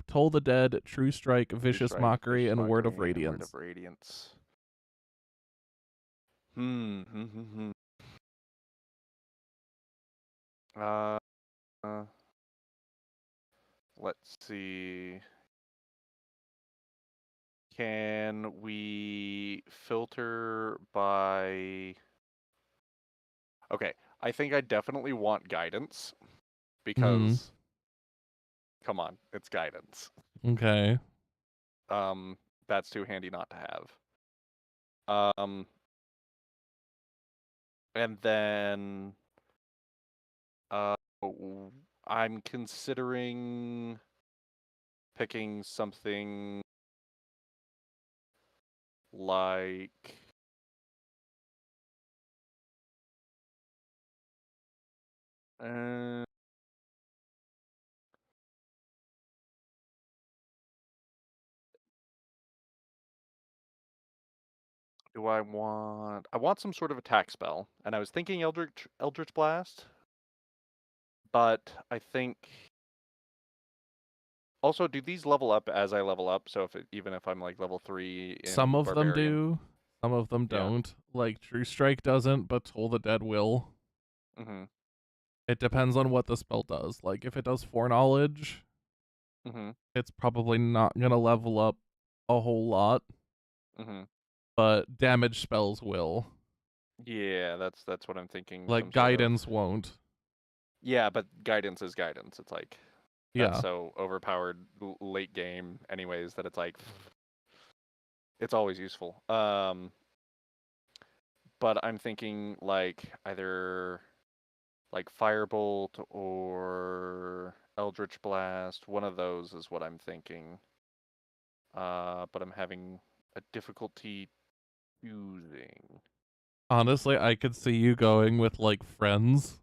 Toll the Dead, True Strike, Vicious Mockery, and Word of Radiance. Uh, let's see. Can we filter by... Okay, I think I definitely want guidance because come on, it's guidance. Okay. That's too handy not to have. And then I'm considering picking something like do I want some sort of attack spell, and I was thinking Eldritch Blast, but I think also, do these level up as I level up? So even if I'm like level 3 in Some of them Barbarian? do, some of them Yeah. don't. Like True Strike doesn't, but Toll the Dead will. Mm-hmm. It depends on what the spell does. Like if it does foreknowledge, it's probably not gonna level up a whole lot. But damage spells will. Yeah, that's what I'm thinking. Like guidance won't. Yeah, but guidance is guidance. It's like that's Yeah. so overpowered late game, anyways, that it's like it's always useful. But I'm thinking like either like Firebolt or Eldritch Blast. One of those is what I'm thinking. But I'm having a difficulty choosing. Honestly, I could see you going with like friends.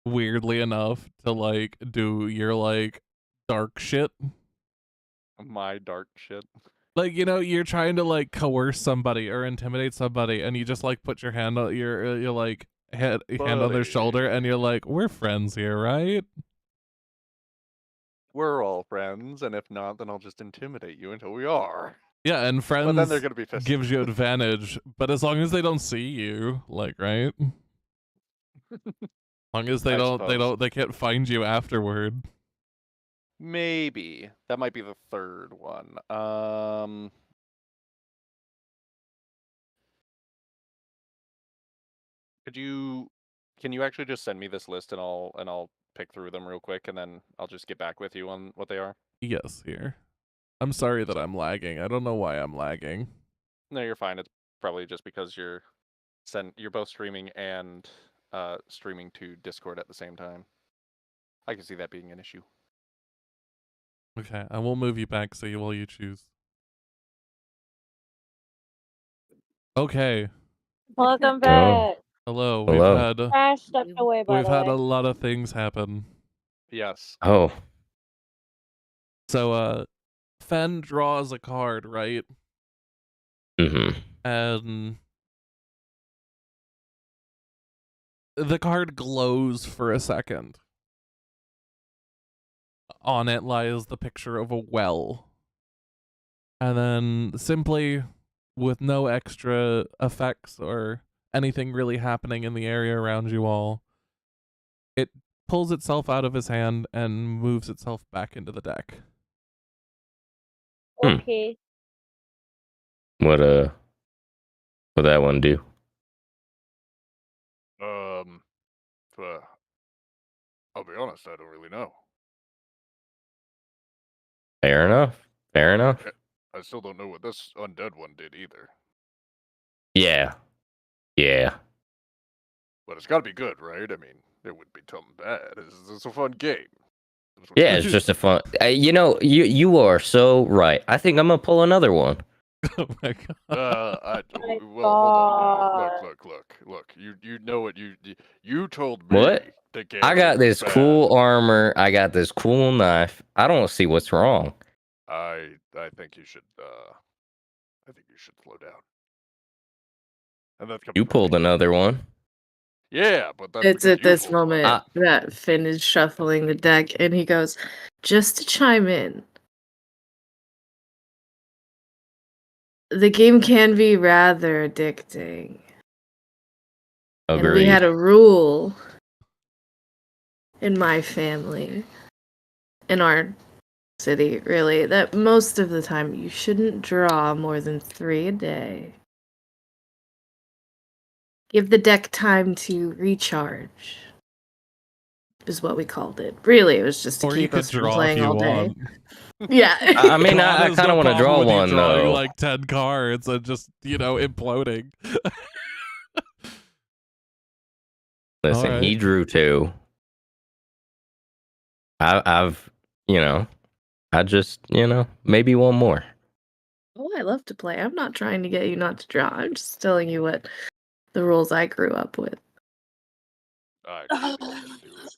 Weirdly enough, to like do your like dark shit. My dark shit. Like, you know, you're trying to like coerce somebody or intimidate somebody, and you just like put your hand on your like hand on their shoulder, and you're like, "We're friends here, right?" We're all friends, and if not, then I'll just intimidate you until we are. Yeah, and friends but then they're gonna be pissed. gives you advantage, but as long as they don't see you, like, right? As long as they can't find you afterward. Maybe. That might be the third one. Can you actually just send me this list, and I'll pick through them real quick, and then I'll just get back with you on what they are? Yes, here. I'm sorry that I'm lagging. I don't know why I'm lagging. No, you're fine. It's probably just because you're both streaming and streaming to Discord at the same time. I can see that being an issue. Okay, I will move you back so you choose. Okay. Welcome Oh, back. Hello. hello. Crash stepped away, by We've the had way. a lot of things happen. Yes. Oh, So Fen draws a card, right? mm-hmm. And the card glows for a second. On it lies the picture of a well. And then simply, with no extra effects or anything really happening in the area around you all, it pulls itself out of his hand and moves itself back into the deck. Okay. What that one do? I'll be honest, I don't really know. Fair enough. Fair enough. I still don't know what this undead one did either. Yeah. Yeah. But it's got to be good, right? I mean, it wouldn't be something bad. It's a fun game. Yeah, it's just a fun. You know, you are so right. I think I'm gonna pull another one. Oh my god. Well, hold on. Look. You know what you told me What? the game. I got was this bad. cool armor. I got this cool knife. I don't see what's wrong. I think you should. I think you should slow down. And that's You pulled another one. Yeah, but that's It's because at you this pulled one. moment that Finn is shuffling the deck and he goes, just to chime in. The game can be rather addicting. And we Agreed. had a rule in my family, in our city, really, that most of the time you shouldn't draw more than 3 a day. Give the deck time to recharge, is what we called it. Really, it was just to Or you keep could us from draw if playing you all day. want. Yeah. I mean, God I has kind of no want to problem draw with you one drawing though. like 10 cards and just, imploding. Listen, Alright. he drew 2. I've, I just, maybe one more. Oh, I love to play. I'm not trying to get you not to draw. I'm just telling you what the rules I grew up with. I can't do it.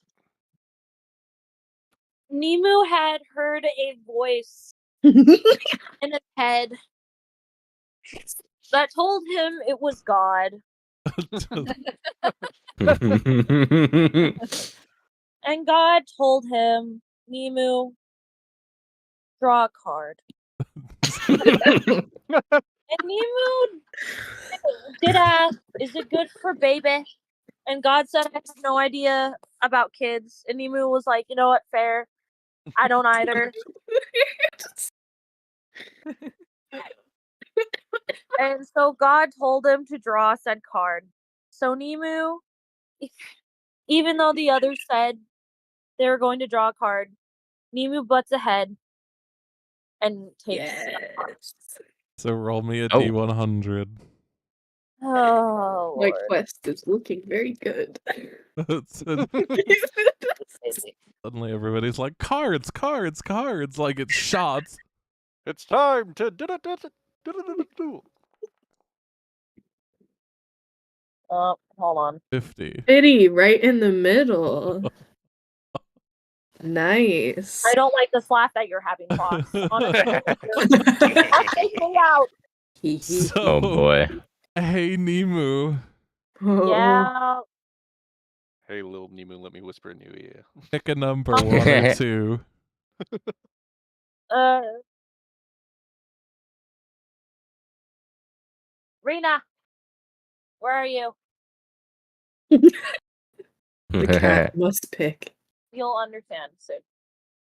Nemu had heard a voice in his head that told him it was God. And God told him, Nemu, draw a card. And Nemu did ask, is it good for baby? And God said, I have no idea about kids. And Nemu was like, you know what, fair. I don't either. And so God told him to draw said card. So Nemu, even though the others said they were going to draw a card, Nemu butts ahead and takes that card. So roll me a Oh. D100. Oh, My Lord. quest is looking very good. Suddenly everybody's like, cards, like it's shots. It's time to do. Oh, hold on. 50. Fitty, right in the middle. Nice. I don't like this laugh that you're having, Fox. Honestly, take me out. So, Oh boy. hey Nemu, Yeah. Hey, little Nemu, let me whisper in your ear. pick a number, 1 or 2. Rena, where are you? The cat must pick. You'll understand soon.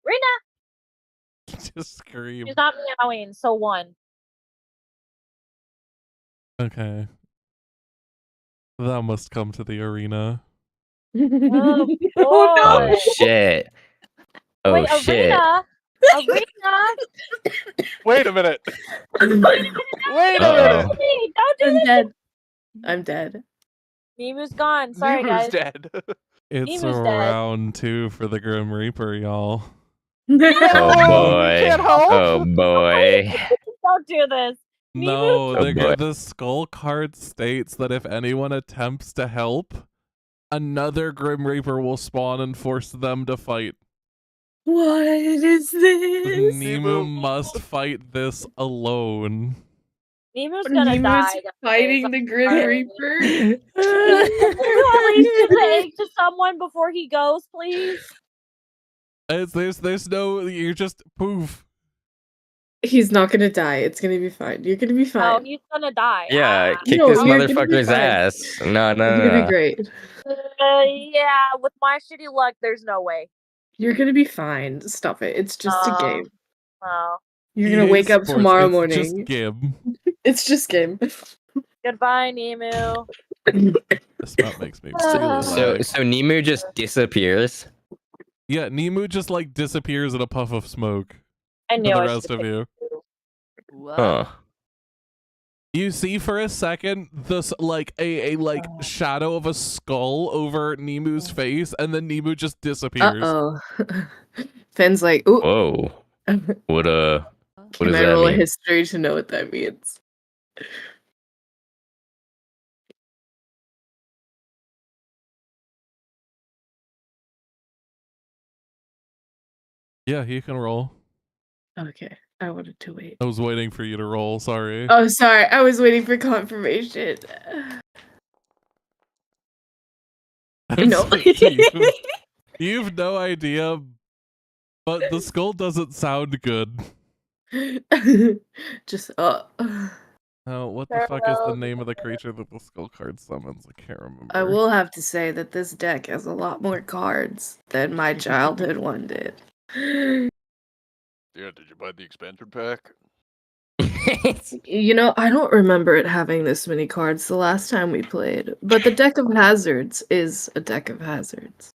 Rena! Just scream. She's not meowing, so 1. Okay. Thou must come to the arena. Oh, Oh boy. shit. Oh Wait, shit. Arena! Arena! Wait a minute. Wait a Uh-oh. minute. Hey, don't do I'm this! dead. I'm dead. Nemu's gone. Sorry, Nemu's guys. dead. It's Nemu's dead. round 2 for the Grim Reaper, y'all. Oh You boy. can't help. Oh boy. Don't do this. No, Oh, boy. the skull card states that if anyone attempts to help, another Grim Reaper will spawn and force them to fight. What is this? Nemu must fight this alone. Nemu's gonna Nemu's die. guys. fighting the Grim Sorry. Reaper. Can you at least give the egg to someone before he goes, please? There's no, you just poof. He's not gonna die. It's gonna be fine. You're gonna be Oh, fine. he's gonna die. Yeah, kick No, this you're gonna be motherfucker's fine. ass. No, It's no, gonna be no. great. Yeah, with my shitty luck, there's no way. You're gonna be fine. Stop it. It's just a game. Oh. You're gonna wake up Sports, tomorrow it's morning. just game. It's just game. Goodbye, Nemu. This map makes me really So lag. Nemu just disappears. Yeah, Nemu just like disappears in a puff of smoke. I To knew the I rest should of you. What? Huh. You see for a second this like a like shadow of a skull over Nemu's face, and then Nemu just disappears. Uh-oh. Fenn's like, ooh. Whoa. What does Can I that roll a mean? history to know what that means? Yeah, he can roll. Okay. I wanted to wait. I was waiting for you to roll, sorry. Oh, sorry. I was waiting for confirmation. No. You've no idea, but the skull doesn't sound good. Just, Oh, what the fuck is the name of the creature that the skull card summons? I can't remember. I will have to say that this deck has a lot more cards than my childhood one did. Yeah, did you buy the expansion pack? You know, I don't remember it having this many cards the last time we played, but the deck of hazards is a deck of hazards.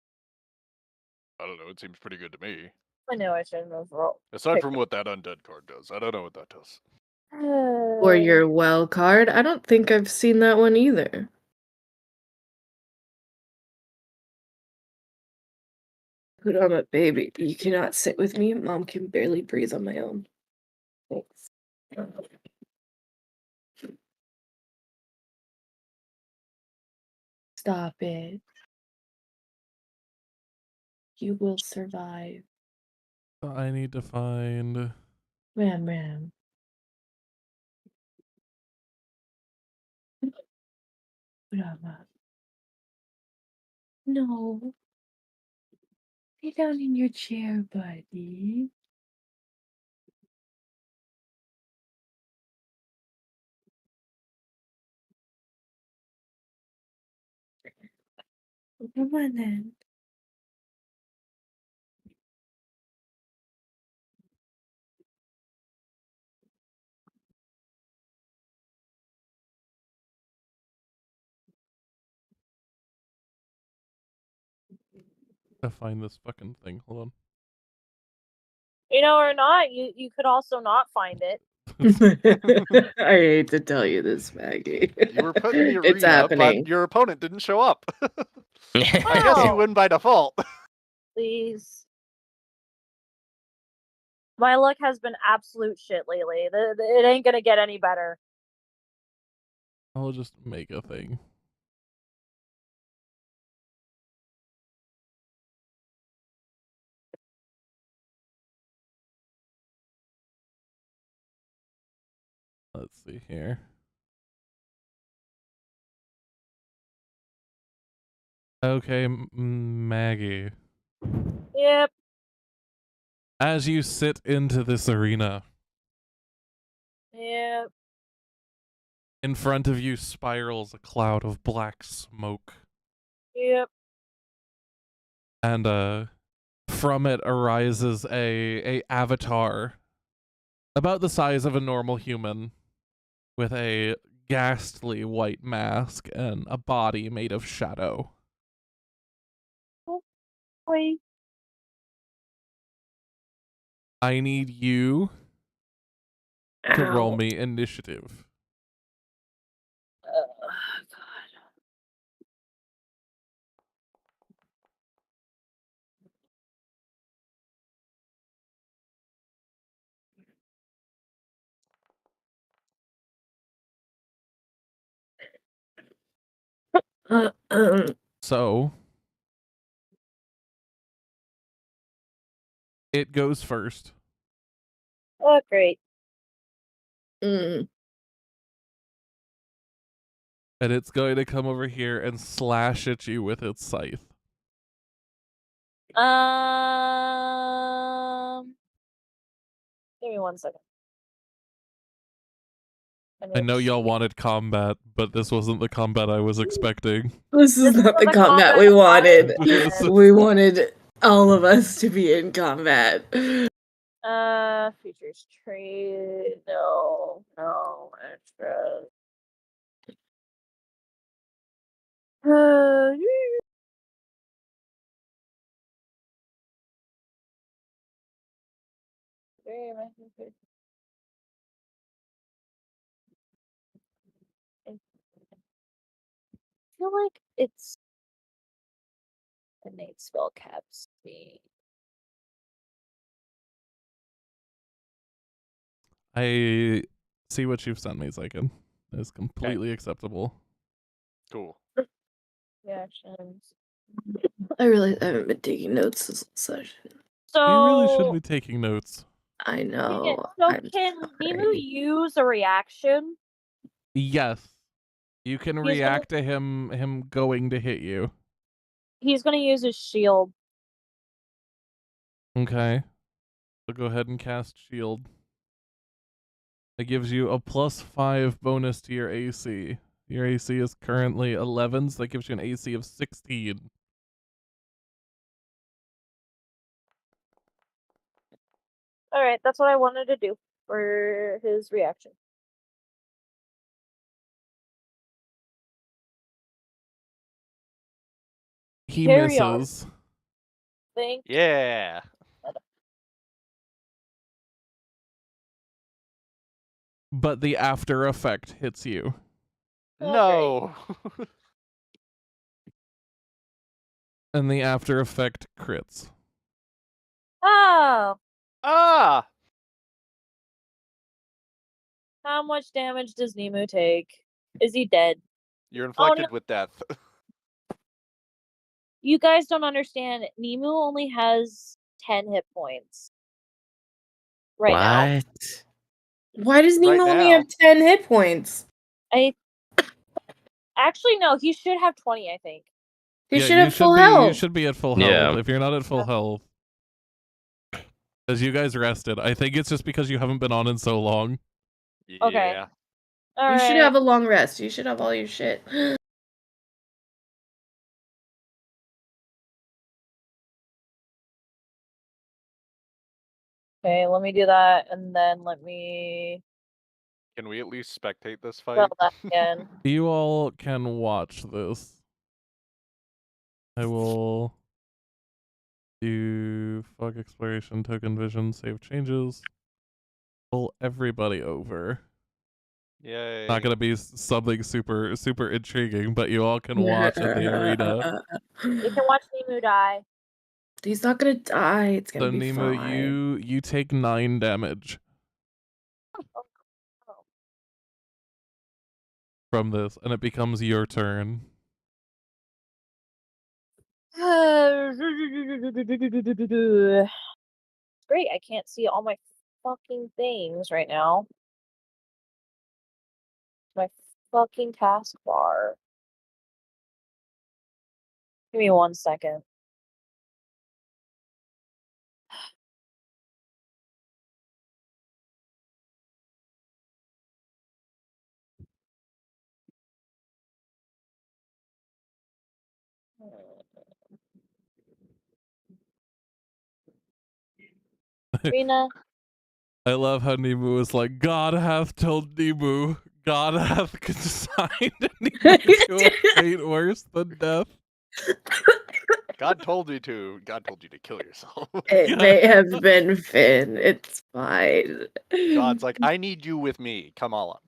I don't know. It seems pretty good to me. I knew I shouldn't have rolled. Aside from what that undead card does, I don't know what that does. Or your well card. I don't think I've seen that one either. Put on it, baby. You cannot sit with me. Mom can barely breathe on my own. Thanks. Stop it. You will survive. I need to find... Ram. Rama. No. Lay down in your chair, buddy. Come on then. To find this fucking thing. Hold on. You know, or not, you could also not find it. I hate to tell you this, Maggie. You were put in the It's arena, happening. but your opponent didn't show up. I guess you Oh. win by default. Please. My luck has been absolute shit lately. It ain't gonna get any better. I'll just make a thing. Let's see here. Okay, Maggie. Yep. As you sit into this arena, Yep. in front of you spirals a cloud of black smoke. Yep. And from it arises a avatar about the size of a normal human with a ghastly white mask and a body made of shadow. Wait. I need you to roll Ow. me initiative. So it goes first. Oh, great. Mm. And it's going to come over here and slash at you with its scythe. Give me 1 second. I know y'all wanted combat, but this wasn't the combat I was expecting. This is not the combat we wanted. We wanted all of us to be in combat. Features trade. No extras. I feel like it's innate spell caps. I see what you've sent me, Zyken. It's completely acceptable. Cool. Reactions. I really haven't been taking notes this session. So You really should be taking notes. I know. yeah, so I'm can Nimu sorry. use a reaction? Yes. You can He's react to him going to hit you. He's gonna use his shield. Okay. So go ahead and cast shield. It gives you a +5 bonus to your AC. Your AC is currently 11, so that gives you an AC of 16. Alright, that's what I wanted to do for his reaction. He Carry on. misses. Thank Yeah. But the after effect hits you. No. And the after effect crits. Oh! Ah! How much damage does Nimu take? Is he dead? You're inflicted no. with death. You guys don't understand. Nimu only has 10 hit points. Right now. What? Why does Right Nemo only now. have 10 hit points? Actually, no, he should have 20, I think. He Yeah, should you have full be, health. You should be at full Yeah. health. If you're not at full health, because you guys rested. I think it's just because you haven't been on in so long. Okay. Yeah. You should have a long rest. You should have all your shit. Okay, let me do that, and then let me Can we at least spectate this fight? spell that again. You all can watch this. I will do fog exploration, token vision, save changes. Pull everybody over. Yay. Not gonna be something super intriguing, but you all can watch in the arena. You can watch Nimu die. He's not gonna die. It's gonna So be Nemo, fine. you take 9 damage from this, and it becomes your turn. Great, I can't see all my fucking things right now. My fucking taskbar. Give me 1 second. Rena. I love how Nemu is like, God hath told Nemu, God hath consigned Nemu to a fate worse than death. God told you to. God told you to kill yourself. It may have been Finn. It's fine. God's like, I need you with me. Come on.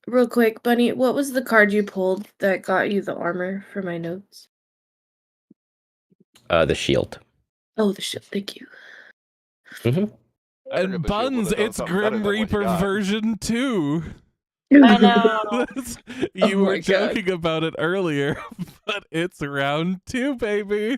Real quick, Bunny, what was the card you pulled that got you the armor for my notes? The shield. Oh, the shit. Thank you. Mm-hmm. And Buns, it's Grim Reaper version 2. I know. You Oh were my God. joking about it earlier, but it's round 2, baby.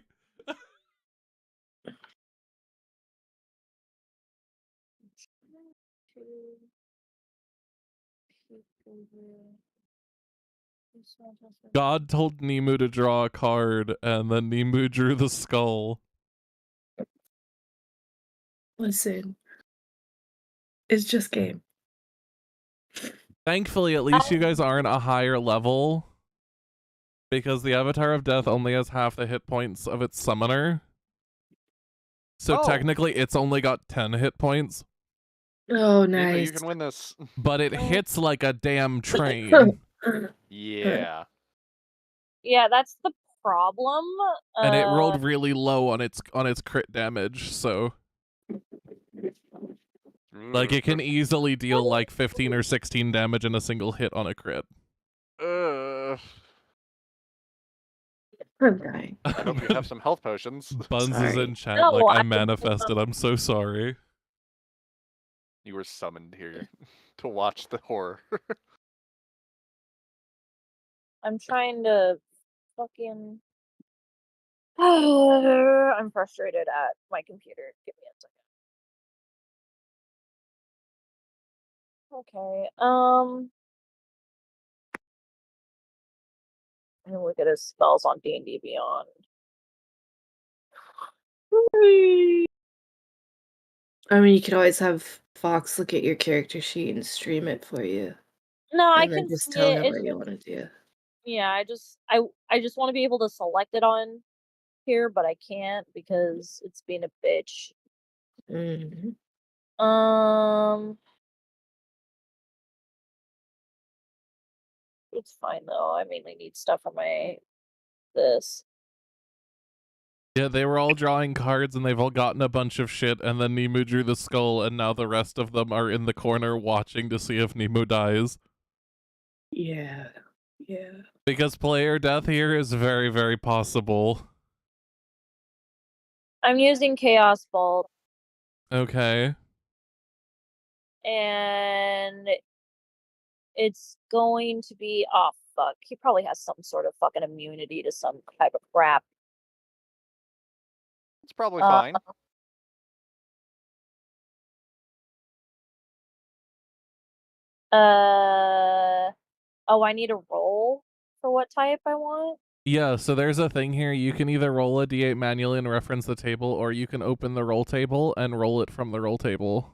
God told Nemu to draw a card, and then Nemu drew the skull. Listen, it's just game. Thankfully, at least you guys aren't a higher level, because the Avatar of Death only has half the hit points of its summoner. So technically, it's only got 10 hit points. Oh, Nemo, nice. you can win this. But it hits like a damn train. Yeah. Yeah, that's the problem. And it rolled really low on its crit damage, so like it can easily deal like 15 or 16 damage in a single hit on a crit. I'm dying. I hope you have some health potions. Buns is in chat No, like I I- manifested. I'm so sorry. You were summoned here to watch the horror. I'm trying to fucking. I'm frustrated at my computer. Give me a second. Okay. I'm gonna look at his spells on D&D Beyond. I mean, you could always have Fox look at your character sheet and stream it for you. No, I And then can just see tell it. him It's what you just, want to do. yeah, I just want to be able to select it on here, but I can't because it's being a bitch. Mm-hmm. It's fine though. I mainly need stuff for my this. Yeah, they were all drawing cards and they've all gotten a bunch of shit, and then Nemu drew the skull, and now the rest of them are in the corner watching to see if Nemu dies. Yeah. Yeah. Because player death here is very, very possible. I'm using Chaos Bolt, Okay. and it's going to be oh fuck. He probably has some sort of fucking immunity to some type of crap. It's probably fine. Oh, I need a roll for what type I want. Yeah, so there's a thing here. You can either roll a d8 manually and reference the table, or you can open the roll table and roll it from the roll table.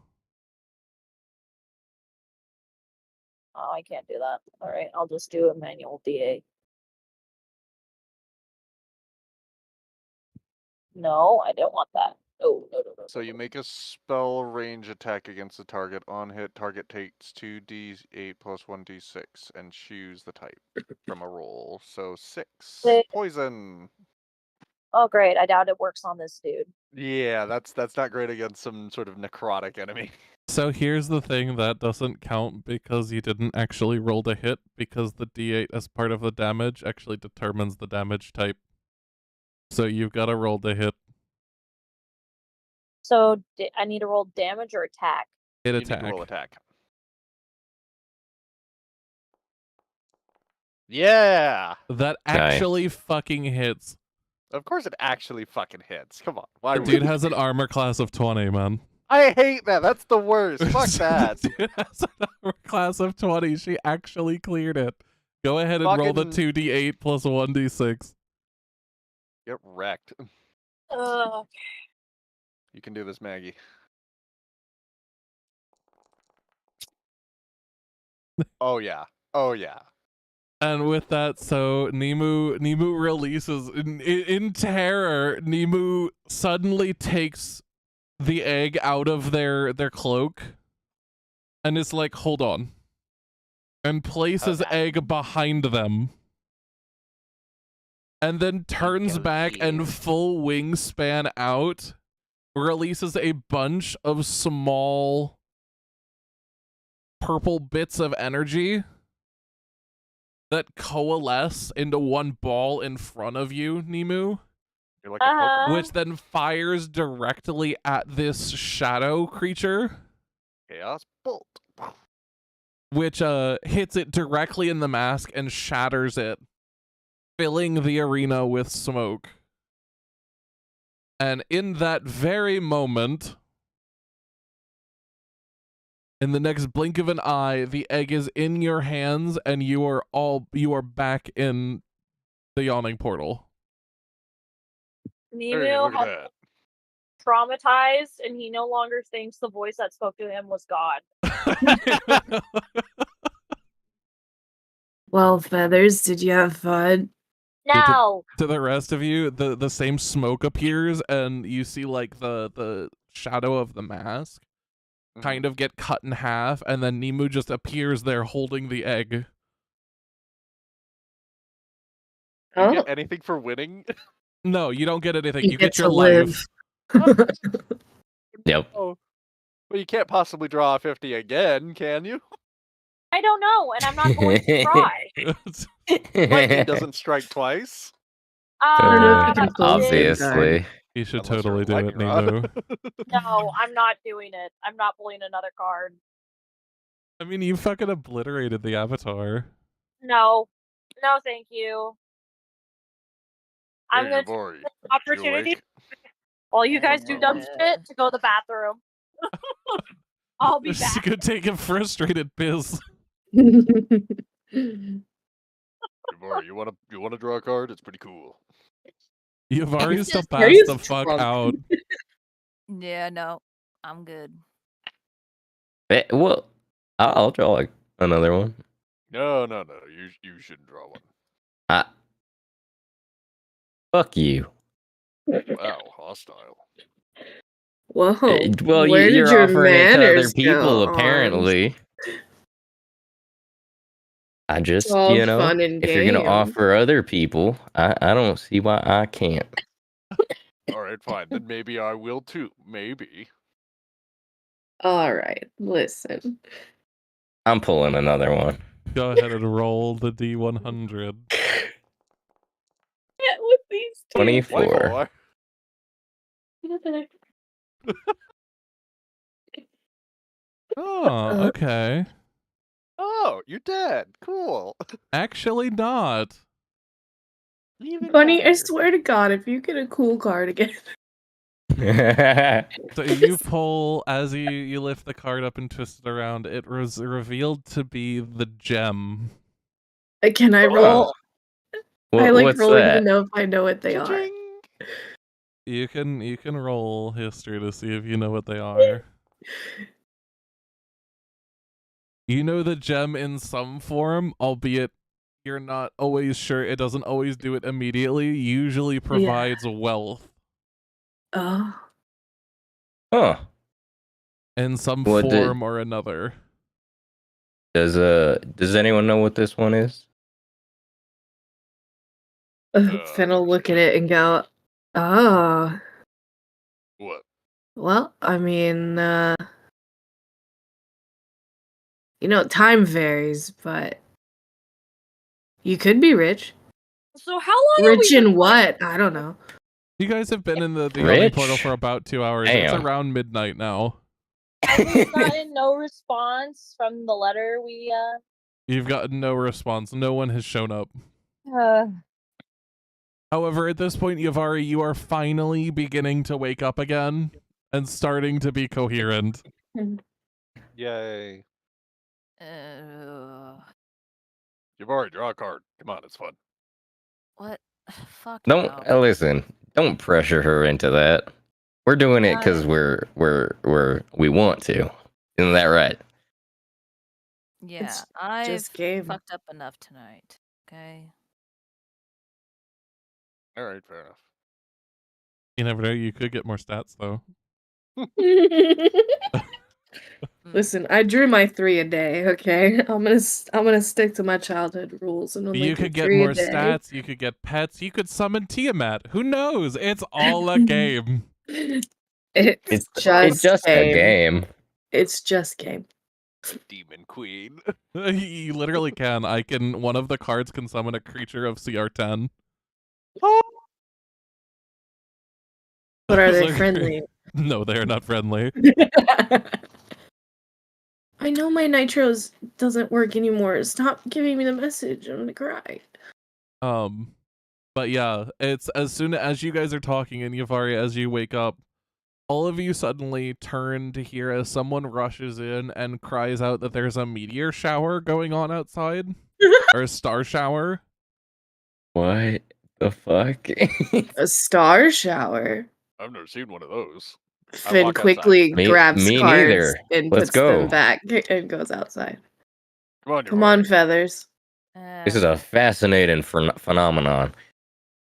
Oh, I can't do that. All right, I'll just do a manual DA. No, I don't want that. Oh, no. So you make a spell range attack against the target. On hit, target takes 2d8 plus 1d6 and choose the type from a roll. So 6. Poison. Oh, great. I doubt it works on this dude. Yeah, that's not great against some sort of necrotic enemy. So here's the thing that doesn't count because you didn't actually roll the hit, because the d8 as part of the damage actually determines the damage type. So you've got to roll the hit. So I need to roll damage or attack? Hit You attack. need to roll attack. Yeah! That actually fucking hits. Of course it actually fucking hits. Come on. Why The dude has an armor class of 20, man. I hate that. That's the worst. Fuck that. Dude has an armor class of 20. She actually cleared it. Go ahead and roll the Fucking- 2d8 plus 1d6. Get wrecked. Okay. You can do this, Maggie. Oh yeah. Oh yeah. And with that, so Nemu releases in terror. Nemu suddenly takes the egg out of their cloak, and is like, "Hold on," and places egg behind them, and then turns back and full wingspan out, releases a bunch of small purple bits of energy that coalesce into one ball in front of you, Nemu. You're like a Pokemon. Which then fires directly at this shadow creature. Chaos Bolt. which hits it directly in the mask and shatters it, filling the arena with smoke. And in that very moment, in the next blink of an eye, the egg is in your hands and you are back in the yawning portal. Hey, Nemu look at has that. traumatized, and he no longer thinks the voice that spoke to him was God. Well, Feathers, did you have fun? No. To the rest of you, the same smoke appears and you see like the shadow of the mask kind of get cut in half, and then Nemu just appears there holding the egg. Do you get anything for winning? No, you don't get anything. You You get get your to life. Yep. Oh, well, you can't possibly draw a 50 again, can you? I don't know, and I'm not going to try. Lightning doesn't strike twice. I don't know if you can pull the same Obviously. card. You should Unless you're totally do it, lightning rod. Nemu. No, I'm not doing it. I'm not pulling another card. I mean, you fucking obliterated the avatar. No. No, thank you. I'm Hey, going to Jabari, take this you opportunity awake? while you guys do dumb shit to go to the bathroom. I'll be This is back. gonna take a frustrated piss. Jabari, you wanna draw a card? It's pretty cool. You've already still Are passed you the fuck drunk? out. Yeah, no, I'm good. Well, I'll draw like another one. No. You shouldn't draw one. Fuck you. Wow, hostile. Whoa. Well, where did you're your offering it to other manners people, go, apparently. I just, all fun and if you're gonna games. offer other people, I don't see why I can't. All right, fine. Then maybe I will too. Maybe. All right, listen. I'm pulling another one. Go ahead and roll the D100. Get with these two. 24. Oh, okay. Oh, you're dead. Cool. Actually not. Even Bunny, I better. swear to God, if you get a cool card again. So you pull, as you lift the card up and twist it around, it was revealed to be the gem. Can I roll? I like What's rolling to that? know if I know what they are. Cha-ching. You can roll history to see if you know what they are. You know the gem in some form, albeit you're not always sure. It doesn't always do it immediately. Usually provides wealth Oh. Huh. in some What did- form or another. Does anyone know what this one is? Finn will look at it and go, oh. What? Well, I mean, time varies, but you could be rich. So how long have Rich we been in what? I don't know. You guys have been in the yawning Rich? portal for about 2 hours. It's Damn. around midnight now. We've gotten no response from the letter we You've gotten no response. No one has shown up. However, at this point, Yavari, you are finally beginning to wake up again and starting to be coherent. Yay. Jabari, draw a card. Come on, it's fun. What? Fuck Don't no. listen. Don't pressure her into that. We're doing it because we want to. Isn't that right? Yeah, It's I've just game. fucked up enough tonight. Okay. All right, fair enough. You never know. You could get more stats, though. Listen, I drew my 3 a day. Okay, I'm gonna stick to my childhood rules and only You do could get 3 more a day. stats. You could get pets. You could summon Tiamat. Who knows? It's all a game. It's It's just a game. It's just game. Demon Queen. You literally can. One of the cards can summon a creature of CR10. But are they Okay. friendly? No, they are not friendly. I know my nitros doesn't work anymore. Stop giving me the message. I'm gonna cry. But yeah, it's as soon as you guys are talking, and Yavari, as you wake up, all of you suddenly turn to hear as someone rushes in and cries out that there's a meteor shower going on outside, or a star shower. What the fuck? A star shower. I've never seen one of those. I Finn walk quickly Me- grabs me cards neither. and Let's puts them go. back and goes outside. Come on, Come on, Feathers. This is a fascinating phenomenon.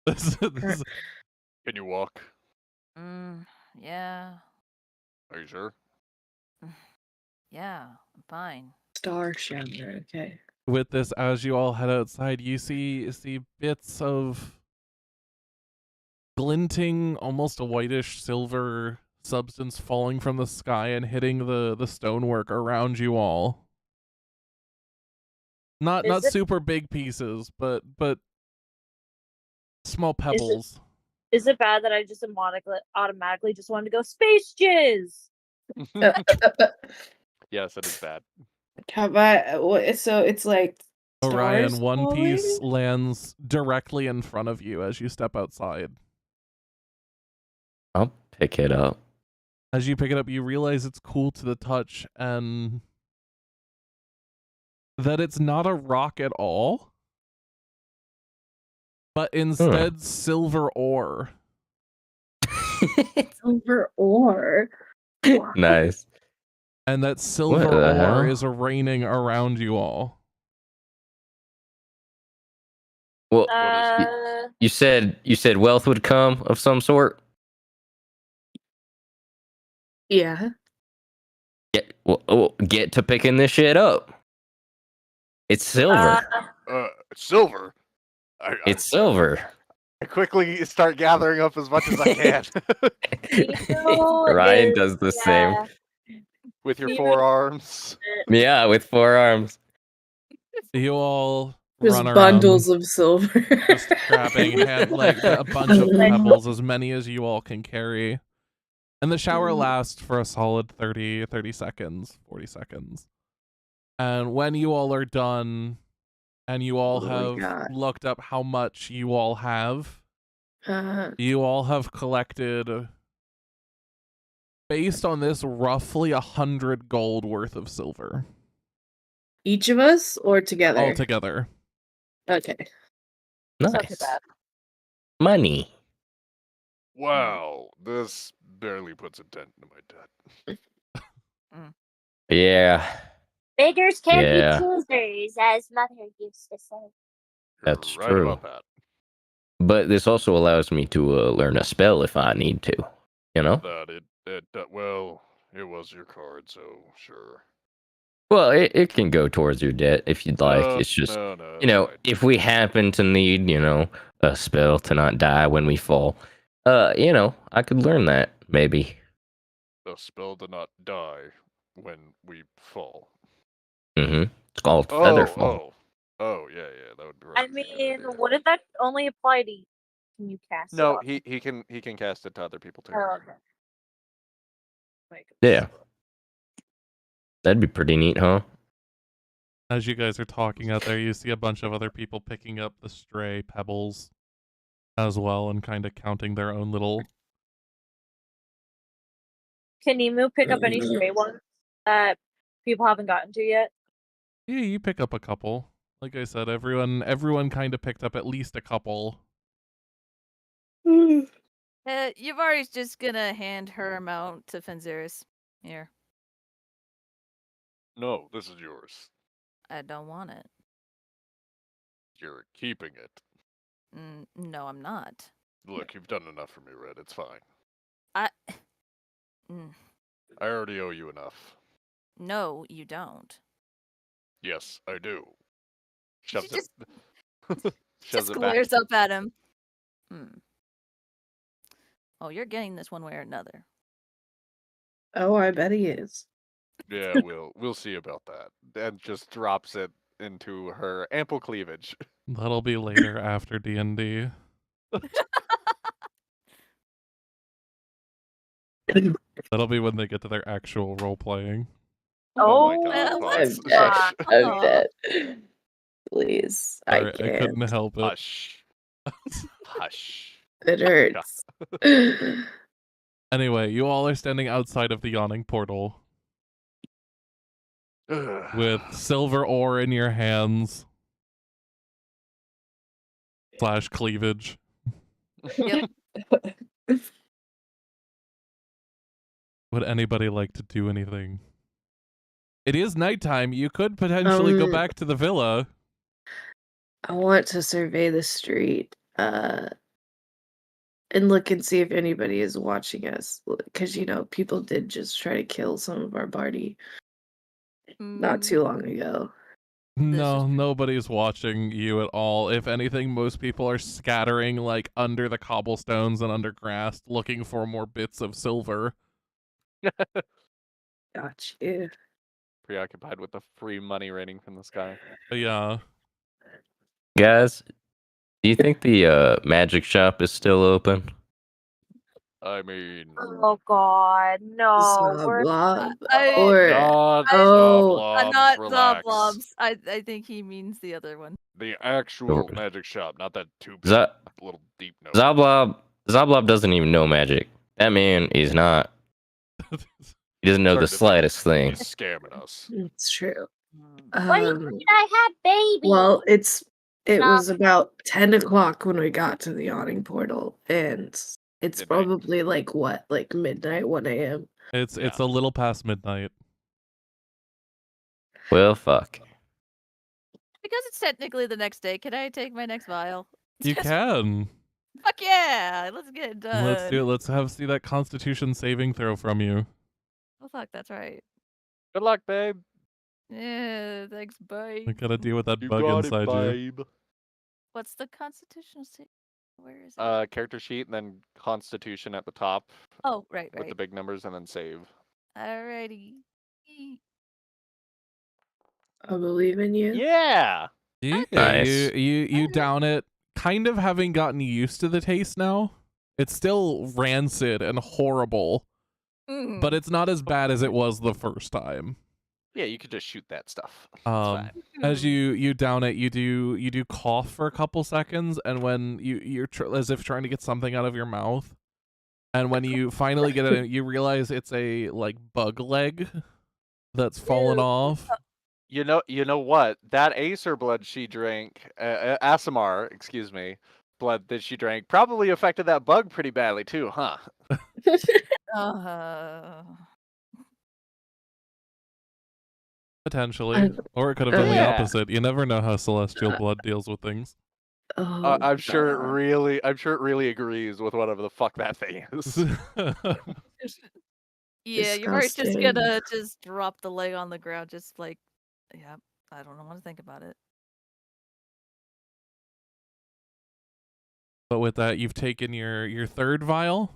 This is- Can you walk? Yeah. Are you sure? Yeah, I'm fine. Star shower. Okay. with this, as you all head outside, you see bits of glinting, almost a whitish silver substance falling from the sky and hitting the stonework around you all. Not super big pieces, but small pebbles. Is it bad that I just automatically just wanted to go space jizz? Yes, it is bad. How about so it's like Orion, stars one piece falling? lands directly in front of you as you step outside. I'll pick it up. As you pick it up, you realize it's cool to the touch and that it's not a rock at all, but instead silver ore. Silver ore. Nice. And that What silver the ore hell? is raining around you all. Well, Uh, you said wealth would come of some sort. Yeah. Get to picking this shit up. It's silver. Silver. It's silver. I quickly start gathering up as much as I can Ryan does the same. with your forearms. Yeah, with 4 arms. You all Just run around, bundles of silver. just grabbing a bunch of pebbles, as many as you all can carry. And the shower lasts for a solid 30 seconds, 40 seconds. And when you all are done, and you all have looked up how much you all have, you all have collected, based on this, roughly 100 gold worth of silver. Each of us or together? All together. Okay. Nice. Money. Wow, this barely puts a dent into my debt. Yeah. Beggars can't Yeah. be choosers, as Mother used to say. That's Right true. about that. But this also allows me to learn a spell if I need to. You know? Well, it was your card, so sure. Well, it can go towards your debt if you'd like. It's just, No, you know, fine. if we happen to need, a spell to not die when we fall, I could learn that, maybe. The spell to not die when we fall. Mm-hmm. It's called Featherfall. Oh, yeah, that would be right. I mean, wouldn't that only apply to you? Can you cast it No, on? he can cast it to other people too. Oh, okay. Yeah. That'd be pretty neat, huh? As you guys are talking out there, you see a bunch of other people picking up the stray pebbles as well and kind of counting their own little... Can Emu pick up any stray ones that people haven't gotten to yet? Yeah, you pick up a couple. Like I said, everyone kind of picked up at least a couple. Yavari's just gonna hand her amount to Fenziris. Here. No, this is yours. I don't want it. You're keeping it. No, I'm not. Look, you've done enough for me, Red. It's fine. I already owe you enough. No, you don't. Yes, I do. She Shoves just, it. just glares up at him. Oh, you're getting this one way or another. Oh, I bet he is. Yeah, we'll see about that. And just drops it into her ample cleavage. That'll be later after D&D. That'll be when they get to their actual role-playing. Oh my Oh, God, let's Pots. God. Shush. I'm Aw. dead. Please, I Sorry, I couldn't can't. help it. Hush. Hush. It hurts. Anyway, you all are standing outside of the yawning portal with silver ore in your hands / cleavage. Yep. Would anybody like to do anything? It is nighttime. You could potentially go back to the villa. I want to survey the street, and look and see if anybody is watching us. Because, people did just try to kill some of our party not too long ago. No, nobody's watching you at all. If anything, most people are scattering like under the cobblestones and under grass, looking for more bits of silver. Got you. Preoccupied with the free money raining from the sky. Yeah. Guys, do you think the magic shop is still open? I mean, Oh God, no. We're Zoblob. I- Or not oh, Zoblobs, not relax. Zoblobs. I think he means the other one. The actual Sure. magic shop, not that tube Zo- little deep note. Zoblob doesn't even know magic. That man is not. He doesn't know the Starting to think slightest thing. He's scamming us. it's true. What do you mean I had babies? Well, it No. was about 10 o'clock when we got to the yawning portal, and it's Midnight. probably like midnight, 1 a.m. It's Yeah. a little past midnight. Well, fuck. Because it's technically the next day, can I take my next vial? You can. Fuck yeah! Let's get it done. Let's do it. Let's see that Constitution saving throw from you. Oh fuck, that's right. Good luck, babe. Yeah, thanks, bye. I gotta deal with that You bug got inside it, you. babe. What's the constitutional save? Where is it? Character sheet and then Constitution at the top Oh, right, with the right. big numbers and then save. Alrighty. I believe in you. Yeah. Yeah, Nice. you down it, kind of having gotten used to the taste now. It's still rancid and horrible, but it's not as bad as it was the first time. Yeah, you could just shoot that stuff. It's fine. As you down it, you do cough for a couple seconds, and when you're as if trying to get something out of your mouth, and when you finally get it, you realize it's a like bug leg that's fallen off. You know what? That Acer blood she drank, Asimar, excuse me, blood that she drank probably affected that bug pretty badly too, huh? Potentially, or it could have done the Yeah. opposite. You never know how celestial blood deals with things. Oh, I'm sure it God. really agrees with whatever the fuck that thing is. Yeah, you're probably just Disgusting. gonna just drop the leg on the ground, just like, yeah, I don't know what to think about it. But with that, you've taken your third vial.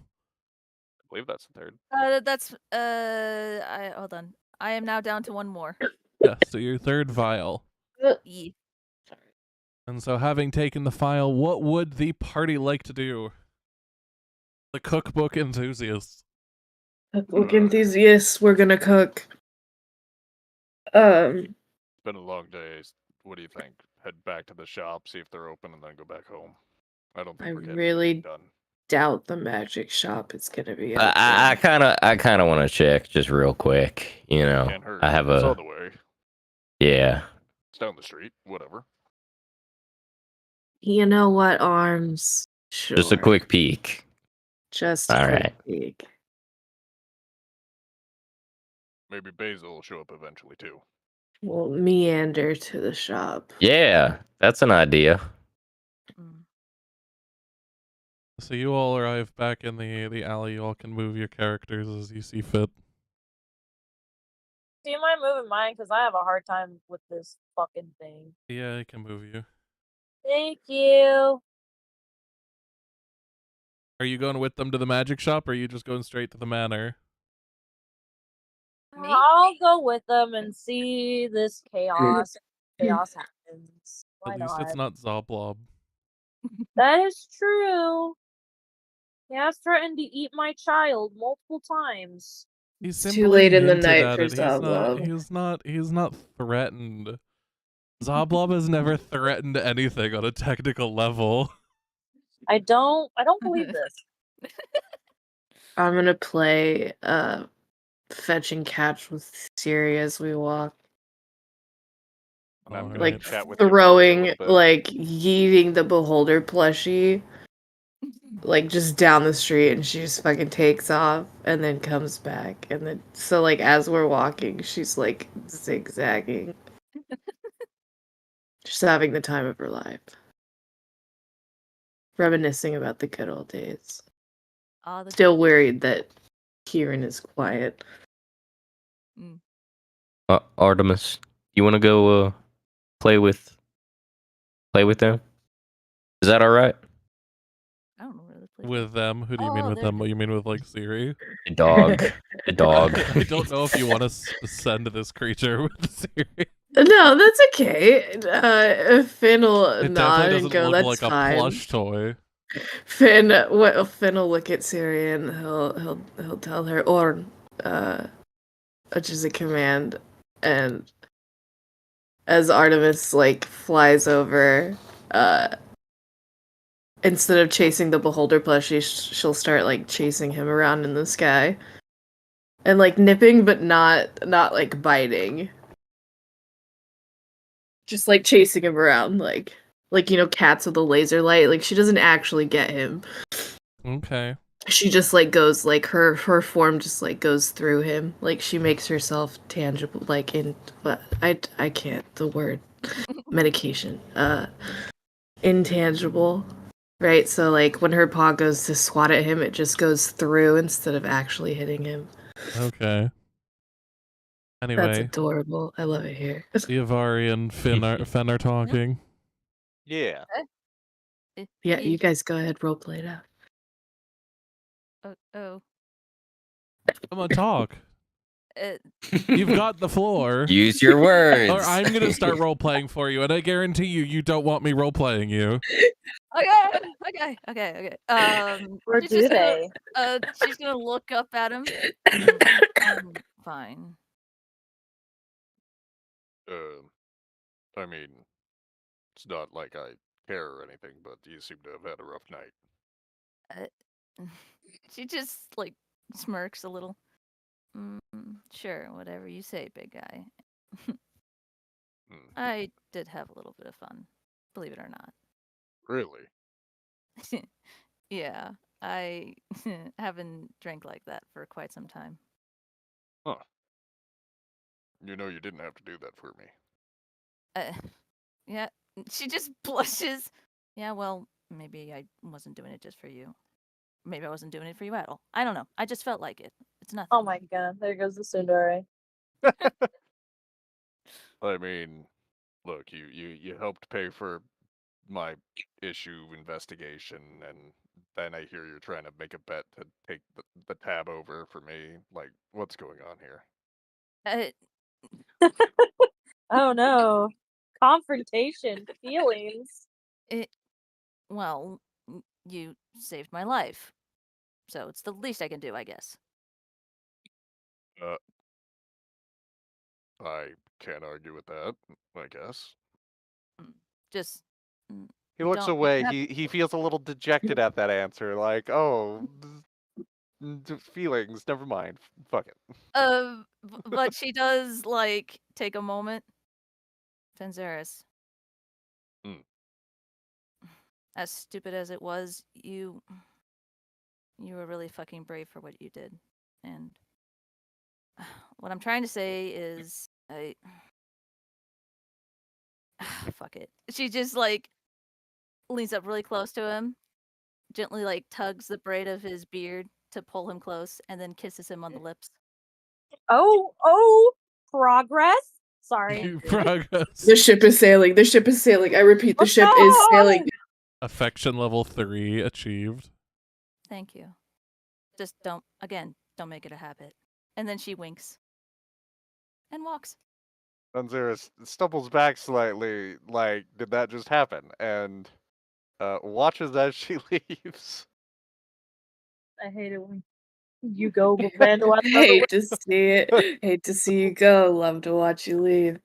I believe that's the third. That's I hold on. I am now down to one more. Yeah, so your third vial. Yeah. And so having taken the vial, what would the party like to do? The cookbook enthusiasts. Cookbook enthusiasts, we're gonna cook. It's been a long day. What do you think? Head back to the shop, see if they're open, and then go back home. I don't think I we're getting really anything done. doubt the magic shop is gonna be open. I kind of want to check just real quick. You know, Can't hurt. I have It's a on the way. yeah. It's down the street. Whatever. You know what, Arms? Sure. Just a quick peek. Just a All quick right. peek. Maybe Basil will show up eventually too. We'll meander to the shop. Yeah, that's an idea. So you all arrive back in the alley. You all can move your characters as you see fit. Do you mind moving mine? Because I have a hard time with this fucking thing. Yeah, I can move you. Thank you. Are you going with them to the magic shop, or are you just going straight to the manor? I'll go with them and see this chaos. Chaos happens. Why At least it's not Zoblob. That is true. He has threatened to eat my child multiple times. He too simply late in the hinted night at for it. Zoblob. He's not threatened. Zoblob has never threatened anything on a technical level. I don't believe this. I'm gonna play fetch and catch with Siri as we walk. And I'm All gonna right. Like chat with Yabari a throwing, little bit. like yeeting the beholder plushie, like just down the street, and she just fucking takes off and then comes back, and then so like as we're walking, she's like zigzagging, just having the time of her life, reminiscing about the good old days. Ah, the Still worried that Kieran is quiet. Artemis, you want to go play with them? Is that all right? I don't know where the place. With them? Who do you mean Oh, with there them? What you mean with like Siri? The dog. The dog. I don't know if you want to send this creature with Siri. No, that's okay. Finn will It nod definitely and doesn't go, look "That's like fine." a plush toy. Finn will look at Siri and he'll tell her or which is a command, and as Artemis like flies over, instead of chasing the beholder plushie, she'll start like chasing him around in the sky. And like nipping but not like biting. Just like chasing him around like you know cats with a laser light, like she doesn't actually get him. Okay. She just like goes like her form just like goes through him, like she makes herself tangible, like in but I can't the word medication intangible, right? So like when her paw goes to swat at him, it just goes through instead of actually hitting him. Okay. That's Anyway, adorable. I love it here. Yavari and Finn are talking. Yeah. Yeah, you guys go ahead, roleplay it out. Oh. Come on, talk. Uh, You've got the floor. Use your words. Or I'm gonna start role playing for you, and I guarantee you don't want me role playing you. Okay. Or She's do just they? she's gonna look up at him. I'm fine. I mean, it's not like I care or anything, but you seem to have had a rough night. She just like smirks a little. Sure, whatever you say, big guy. I did have a little bit of fun, believe it or not. Really? Yeah, I haven't drank like that for quite some time. Huh. You know you didn't have to do that for me. Yeah, she just blushes. Yeah, well, maybe I wasn't doing it just for you. Maybe I wasn't doing it for you at all. I don't know. I just felt like it. It's nothing. Oh my god, there goes the Sundari. I mean, look, you helped pay for my issue investigation, and then I hear you're trying to make a bet to take the tab over for me. Like, what's going on here? Oh no. Confrontation, feelings. Well, you saved my life. So it's the least I can do, I guess. I can't argue with that, I guess. Just He looks don't away. have- He feels a little dejected at that answer. Like, oh, feelings. Never mind. Fuck it. But she does like take a moment. Fenzeris. As stupid as it was, you were really fucking brave for what you did. And what I'm trying to say is fuck it. She just like leans up really close to him, gently like tugs the braid of his beard to pull him close, and then kisses him on the lips. Oh, progress? Sorry. Progress. The ship is sailing. The ship is sailing. I repeat, the ship is sailing. Affection level 3 achieved. Thank you. Just don't make it a habit. And then she winks and walks. Dunzeris stumbles back slightly, like, did that just happen? And watches as she leaves. I hate it when You go, Randall. Hate to see it. Hate to see you go. Love to watch you leave.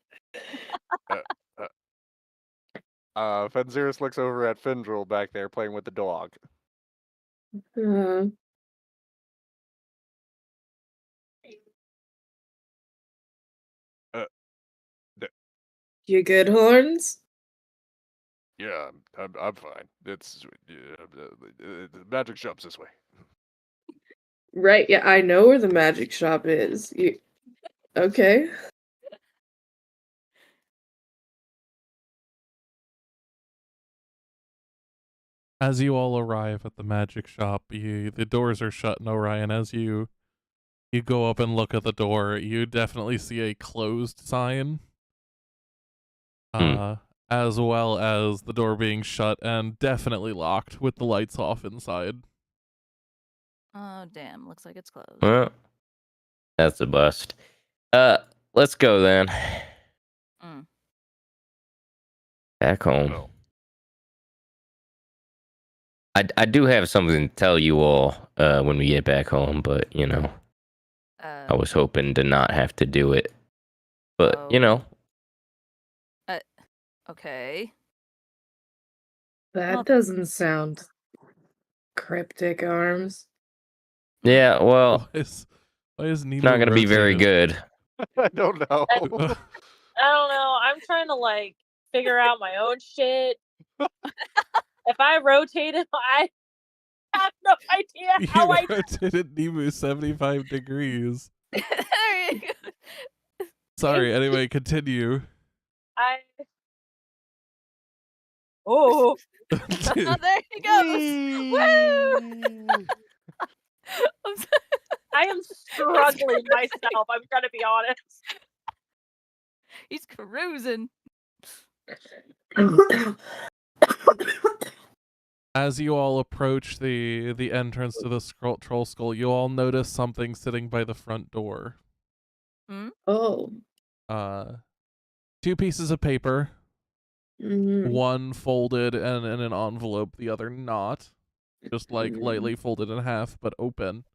Fenziris looks over at Findril back there playing with the dog. Uh, you good, Horns? Yeah, I'm fine. It's the magic shop's this way. Right, yeah, I know where the magic shop is. Okay. As you all arrive at the magic shop, the doors are shut, and Orion, as you go up and look at the door, you definitely see a closed sign. As well as the door being shut and definitely locked with the lights off inside. Oh, damn. Looks like it's closed. Well, that's a bust. Let's go then. Back home. Oh. I do have something to tell you all when we get back home, but you know, I was hoping to not have to do it. But you know, Okay. That doesn't sound cryptic, Arms. yeah. Well, why is Nemo it's not gonna be very good. I don't know. I don't know. I'm trying to like figure out my own shit. If I rotate it, I have no idea how I rotated Nemo 75 degrees. There you go. Sorry. Anyway, continue. Oh. Oh, there he goes. Woo! I am struggling myself. I'm gonna be honest. He's cruising. As you all approach the entrance to the troll skull, you all notice something sitting by the front door. Oh. 2 pieces of paper. Mhm. One folded and in an envelope, the other not. Just like lightly folded in half, but open.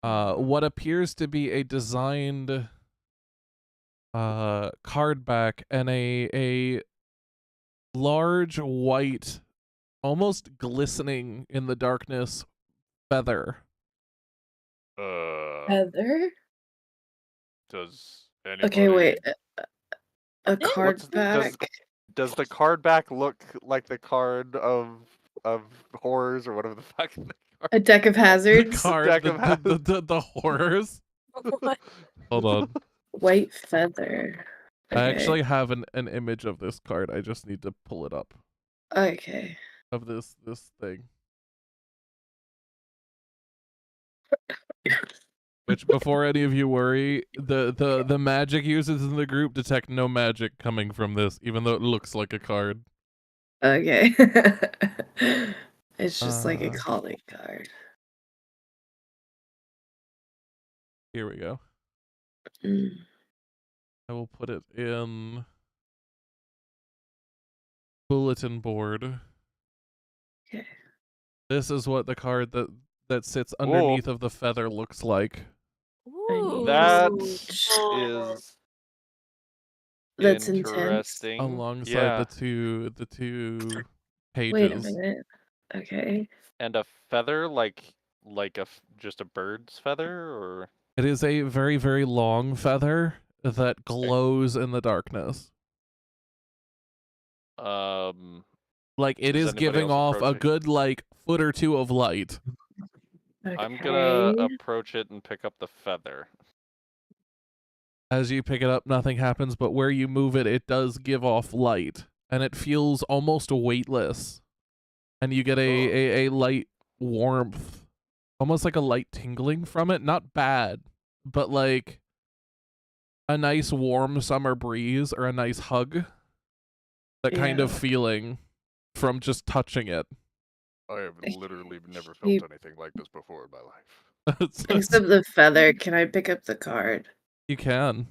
What appears to be a designed card back and a large white, almost glistening in the darkness feather. Heather? Does anybody... Okay, wait. A card back? Does the card back look like the card of horrors or whatever the fuck? A deck of hazards? The horrors. Hold on. White feather. Okay. I actually have an image of this card. I just need to pull it up. Okay. Of this thing. Which, before any of you worry, the magic users in the group detect no magic coming from this, even though it looks like a card. Okay. It's just like a calling card. Here we go. Mm. I will put it in bulletin board. Okay. This is what the card that sits underneath of the feather looks like. That is That's interesting. Alongside the two pages. Wait a minute. Okay. And a feather, like just a bird's feather, or it is a very, very long feather that glows in the darkness. Like it is giving off a good like foot or two of light. Okay. I'm gonna approach it and pick up the feather. As you pick it up, nothing happens, but where you move it, it does give off light, and it feels almost weightless. And you get a light warmth, almost like a light tingling from it. Not bad, but like a nice warm summer breeze or a nice hug. That kind of feeling from just touching it. I have literally never felt anything like this before in my life. Except the feather. Can I pick up the card? You can.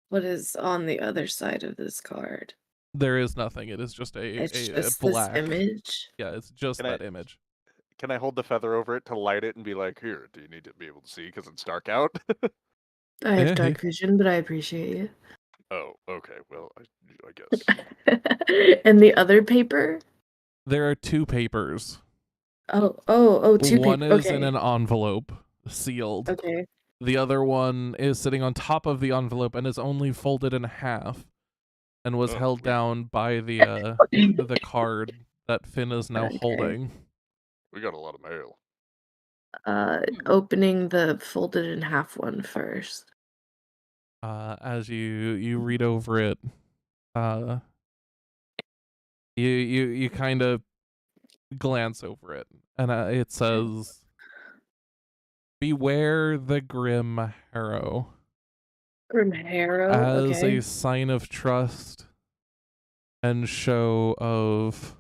What is on the other side of this card? There is nothing. It is just a It's just black this image. Yeah, it's just that image. Can I hold the feather over it to light it and be like, here, do you need to be able to see because it's dark out? I have Yeah, dark vision, but I appreciate you. Oh, okay. Well, I guess. And the other paper? There are 2 papers. Two One papers. is in Okay. an envelope, sealed. Okay. The other one is sitting on top of the envelope and is only folded in half, and was Oh, held we- down by the card that Finn is now Okay. holding. We got a lot of mail. Opening the folded in half one first. As you read over it, you kind of glance over it, and it says, "Beware the grim harrow. Grim Harrow. As Okay. a sign of trust and show of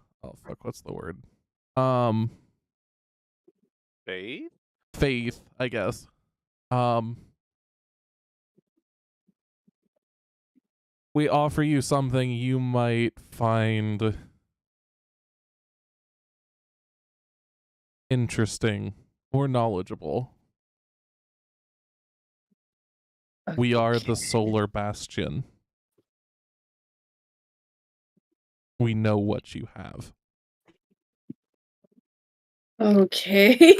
what's the word? Faith? Faith, I guess. We offer you something you might find interesting or knowledgeable. We are the Solar Bastion. We know what you have." Okay.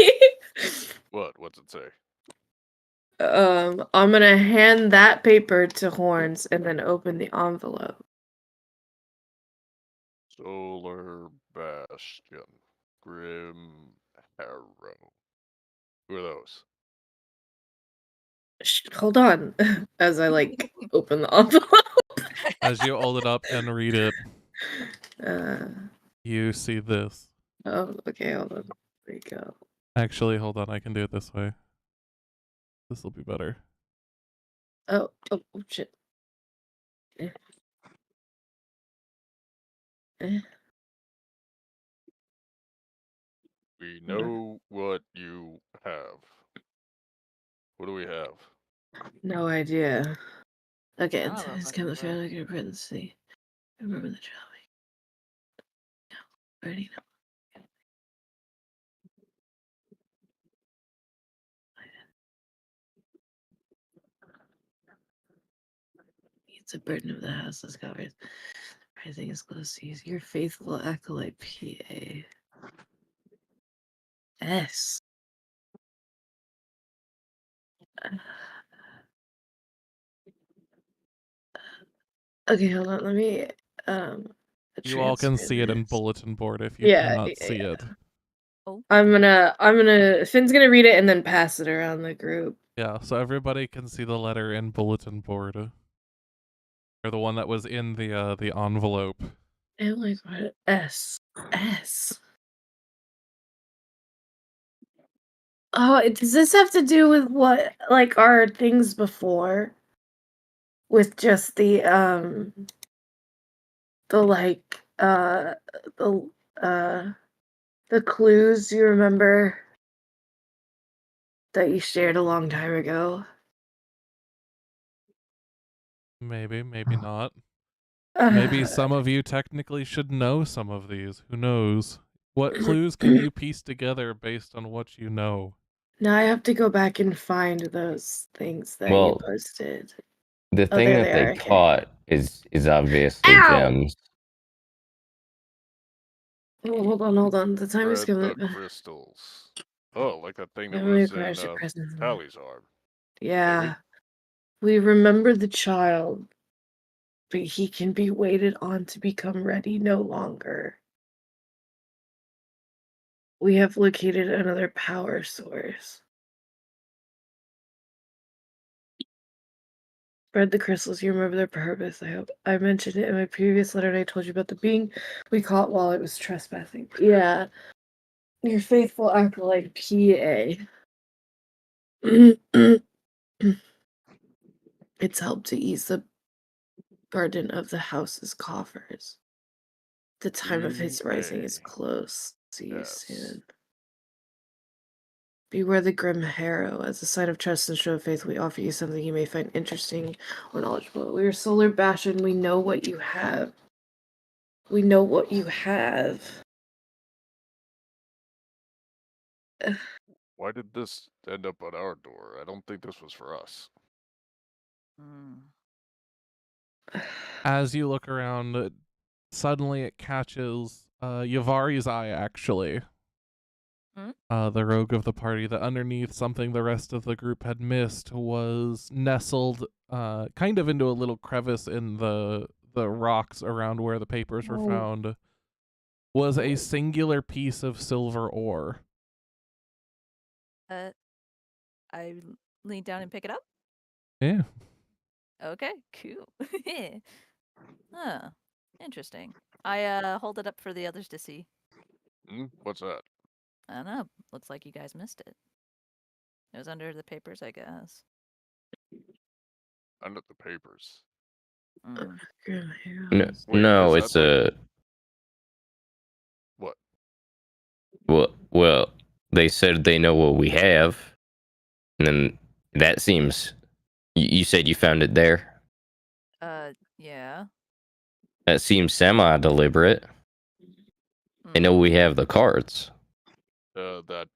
What's it say? I'm gonna hand that paper to Horns and then open the envelope. Solar Bastion. Grim Harrow. Who are those? Hold on, as I open the envelope. As you hold it up and read it, Uh, you see this. oh, okay, hold on. There you go. Actually, hold on, I can do it this way. This will be better. Oh, shit. We know what you have. What do we have? No idea. Okay, Son of a it's fucking kind of fair bitch. like your pregnancy. Remember the child. Already know. It's a burden of the house that's covered. Rising is close to you. Your faithful acolyte PA. S. Okay, hold on. Let me You all can transfer see it in this. bulletin board if you Yeah, cannot see it. Oh. I'm gonna Finn's gonna read it and then pass it around the group. Yeah, so everybody can see the letter in bulletin board. Or the one that was in the envelope. And what? S. Oh, does this have to do with what our things before? With just the like the clues you remember that you shared a long time ago? Maybe, maybe not. Maybe some of you technically should know some of these. Who knows? What clues can you piece together based on what you know? Now I have to go back and find those things that you Well, posted. the Oh, thing there that they they are. Okay. caught is obviously Ow! gems. Oh, hold on. The time is Spread coming the up. crystals. Oh, like that thing that Memory was in requires your presence. Tally's arm. Yeah. We remember the child, but he can be waited on to become ready no longer. We have located another power source. Spread the crystals. You remember their purpose, I hope. I mentioned it in my previous letter and I told you about the being we caught while it was trespassing. Yeah. Your faithful acolyte, PA. It's helped to ease the burden of the house's coffers. The time of his rising is close. See you soon. Beware the grim harrow. As a sign of trust and show of faith, we offer you something you may find interesting or knowledgeable. We are Solar Bastion. We know what you have. We know what you have. Why did this end up at our door? I don't think this was for us. As you look around, suddenly it catches Yavari's eye, actually. The rogue of the party, that underneath something the rest of the group had missed was nestled kind of into a little crevice in the rocks around where the papers were found, was a singular piece of silver ore. I lean down and pick it up. Yeah. Okay, cool. Huh. Interesting. I hold it up for the others to see. What's that? I don't know. Looks like you guys missed it. It was under the papers, I guess. Under the papers. No, Wait, no, is it's that a what? well. They said they know what we have, and then that seems. You said you found it there. Yeah. That seems semi-deliberate. They know we have the cards. That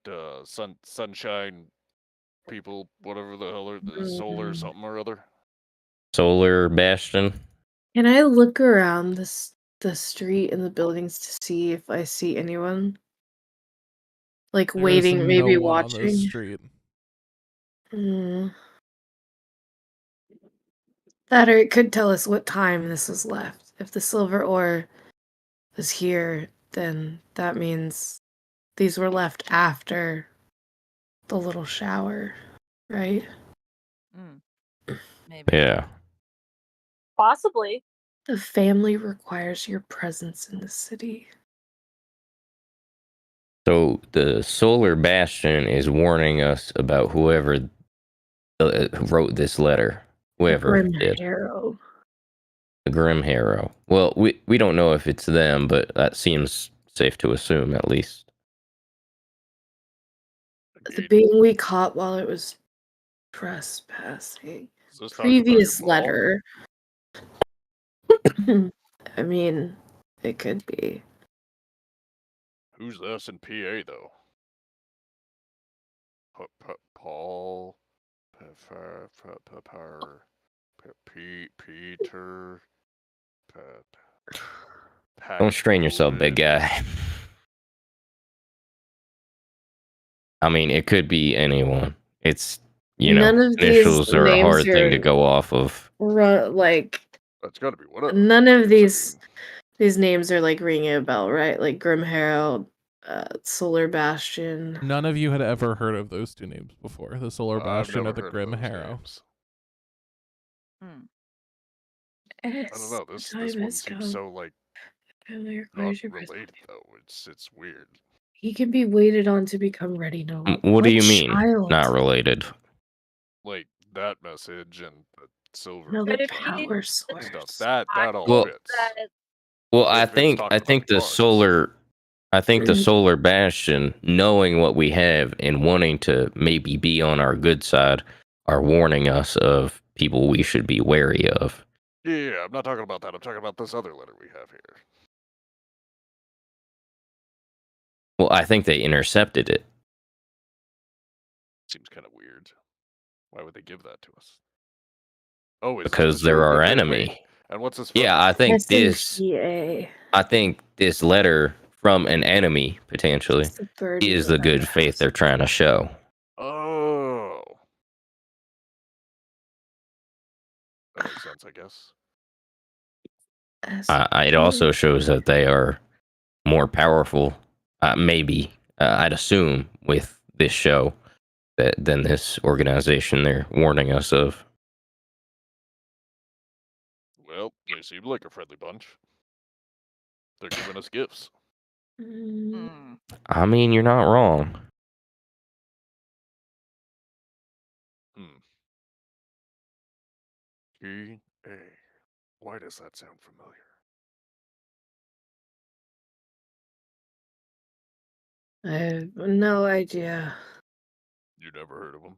sunshine people, whatever the hell are the solar something or other. Solar Bastion. Can I look around the street and the buildings to see if I see anyone? Like There is waiting, maybe no one on this watching. street. That or it could tell us what time this was left. If the silver ore was here, then that means these were left after the little shower, right? Maybe. Yeah. Possibly. The family requires your presence in the city. So the Solar Bastion is warning us about whoever wrote this letter. Whoever did. Harrow. The Grim Harrow. Well, we don't know if it's them, but that seems safe to assume, at least. The being we caught while it was trespassing. Previous letter. I mean, it could be. Who's this in PA though? Paul, Peter. Don't strain yourself, big guy. I mean, it could be anyone. It's, None of initials these are a names hard thing to go off of. Like, that's got to be one of none of these names are like ringing a bell, right? Like Grim Harrow, Solar Bastion. None of you had ever heard of those two names before, the Solar Bastion or the Grim Harrow. I don't know. This one seems so like not related though. It's weird. He can be waited on to become ready. No. What do you mean? Not related. Like that message and the silver. No, the power source. Stuff. That all fits. Well, I think the solar. I think the Solar Bastion, knowing what we have and wanting to maybe be on our good side, are warning us of people we should be wary of. Yeah, I'm not talking about that. I'm talking about this other letter we have here. Well, I think they intercepted it. Seems kind of weird. Why would they give that to us? Oh, because they're our enemy. And what's this? Yeah, I think this. I think this letter from an enemy potentially is the good faith they're trying to show. Oh, that makes sense, I guess. It also shows that they are more powerful, maybe, I'd assume, with this show than this organization they're warning us of. Well, they seem like a friendly bunch. They're giving us gifts. I mean, you're not wrong. P.A. Why does that sound familiar? I have no idea. You never heard of them?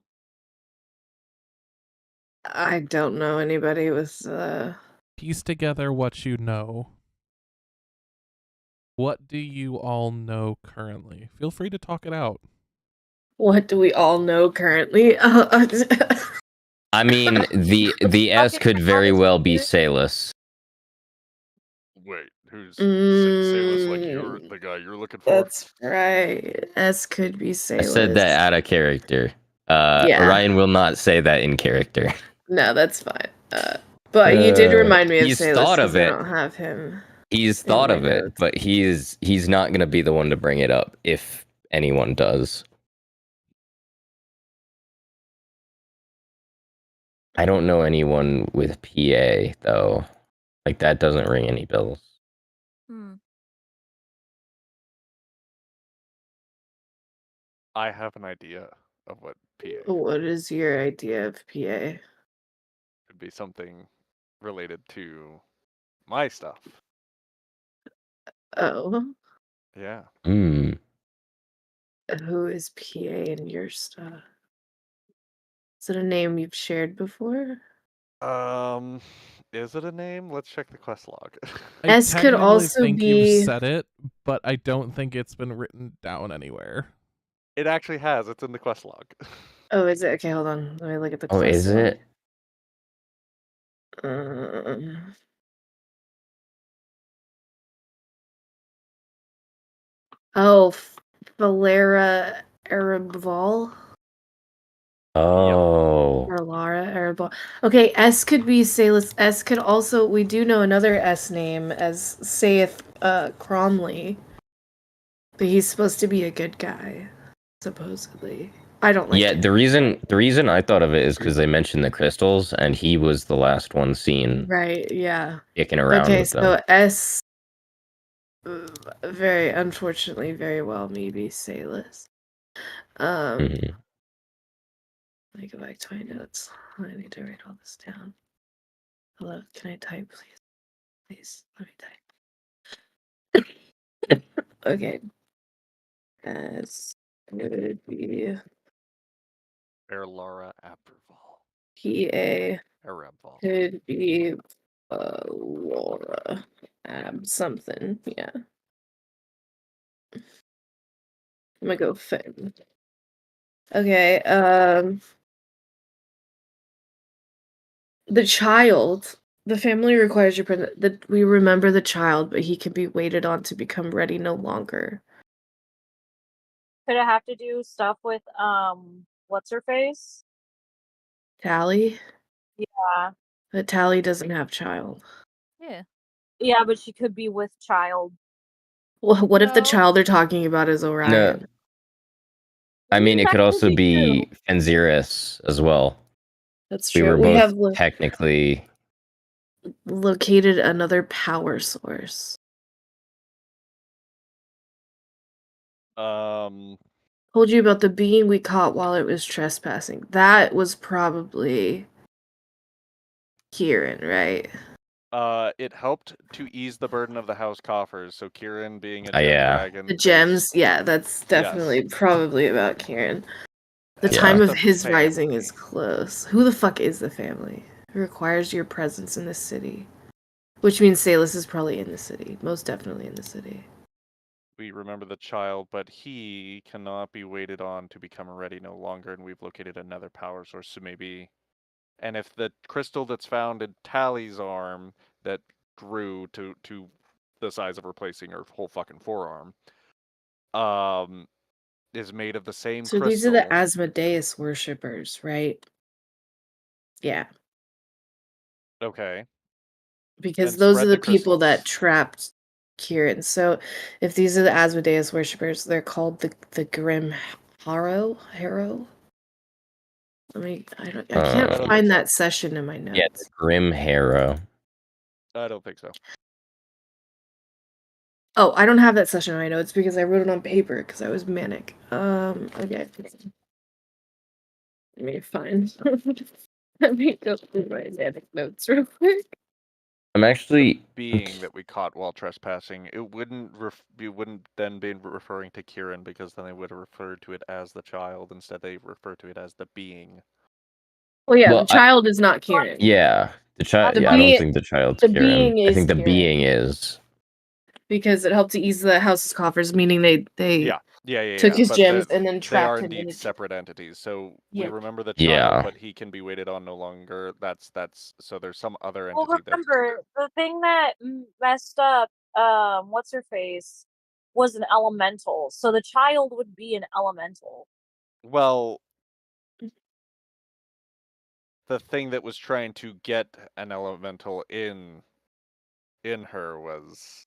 I don't know anybody with. Piece together what you know. What do you all know currently? Feel free to talk it out. What do we all know currently? I mean, the S could very well be Salus. Wait, who's Salus? Like you're the guy you're looking for? That's right. S could be I Salus. said that out of character. Yeah. Ryan will not say that in character. No, that's fine. But you did remind me of He's Salus thought of because I it. don't have him. He's in thought my of it, notes. but he's not gonna be the one to bring it up if anyone does. I don't know anyone with PA though. Like that doesn't ring any bells. I have an idea of what PA What is your idea of PA? could be. Something related to my stuff. Oh, Yeah. Hmm. who is PA in your stuff? Is it a name you've shared before? Is it a name? Let's check the quest log. I S could technically also think be. you've said it, but I don't think it's been written down anywhere. It actually has. It's in the quest log. Oh, is it? Okay, hold on. Let me look at the Oh, quest is log. it? Oh, Valera Arabval? Oh. Or Lara Arabval. Okay, S could be Salus. S could also, we do know another S name as saith Cromley. But he's supposed to be a good guy, supposedly. I don't like Yeah, him. the reason I thought of it is because they mentioned the crystals, and he was the last one seen Right, yeah. kicking around Okay, with them. so S, very unfortunately, very well, maybe Salus. Mhm. Let me go back to my notes. I need to write all this down. Hello, can I type, please? Please, let me type. Okay. S would be Laura Aperval. PA. Arabval. Could be Laura. Something, yeah. I'm gonna go Finn. Okay, the child. The family requires that we remember the child, but he can be waited on to become ready no longer. Could it have to do stuff with what's her face? Tally? Yeah. But Tally doesn't have child. Yeah. Yeah, but she could be with child. Well, what if the No. child they're talking about is Orion? I mean, it could also Technically be Fenziris as well. That's We true. were We both have technically. located another power source. Told you about the being we caught while it was trespassing. That was probably Kieran, right? It helped to ease the burden of the house coffers. So Kieran being a Oh, gem yeah. dragon. The gems, yeah, that's definitely probably about Kieran. The Yeah. time of The his rising family. is close. Who the fuck is the family? It requires your presence in the city. Which means Salus is probably in the city. Most definitely in the city. We remember the child, but he cannot be waited on to become ready no longer, and we've located another power source. So maybe, and if the crystal that's found in Tally's arm that grew to the size of replacing her whole fucking forearm, is made of the same So crystal. these are the Asmodeus worshippers, right? Yeah. Okay. Because Then those are spread the the people that crystals. trapped Kieran. So if these are the Asmodeus worshippers, they're called the Grim Harrow. I can't I don't find think so. that session in my notes. Yeah, it's Grim Harrow. I don't think so. Oh, I don't have that session in my notes because I wrote it on paper because I was manic. Okay. Let me find. Let me go through my manic notes real quick. I'm actually Being that we caught while trespassing, it wouldn't then be referring to Kieran, because then they would have referred to it as the child. Instead, they refer to it as the being. Well, yeah, Well, the child is not Kieran. Yeah, the child. The Yeah, I don't being- think the child's the Kieran. being I is think the Kieran. being is. because it helped to ease the house's coffers, meaning they Yeah. took his But gems and then they trapped are him in indeed a separate entities. So Yeah. we remember the child, Yeah. but he can be waited on no longer. That's so there's some other Well, entity there. remember, the thing that messed up, what's her face, was an elemental. So the child would be an elemental. Well, the thing that was trying to get an elemental in her was,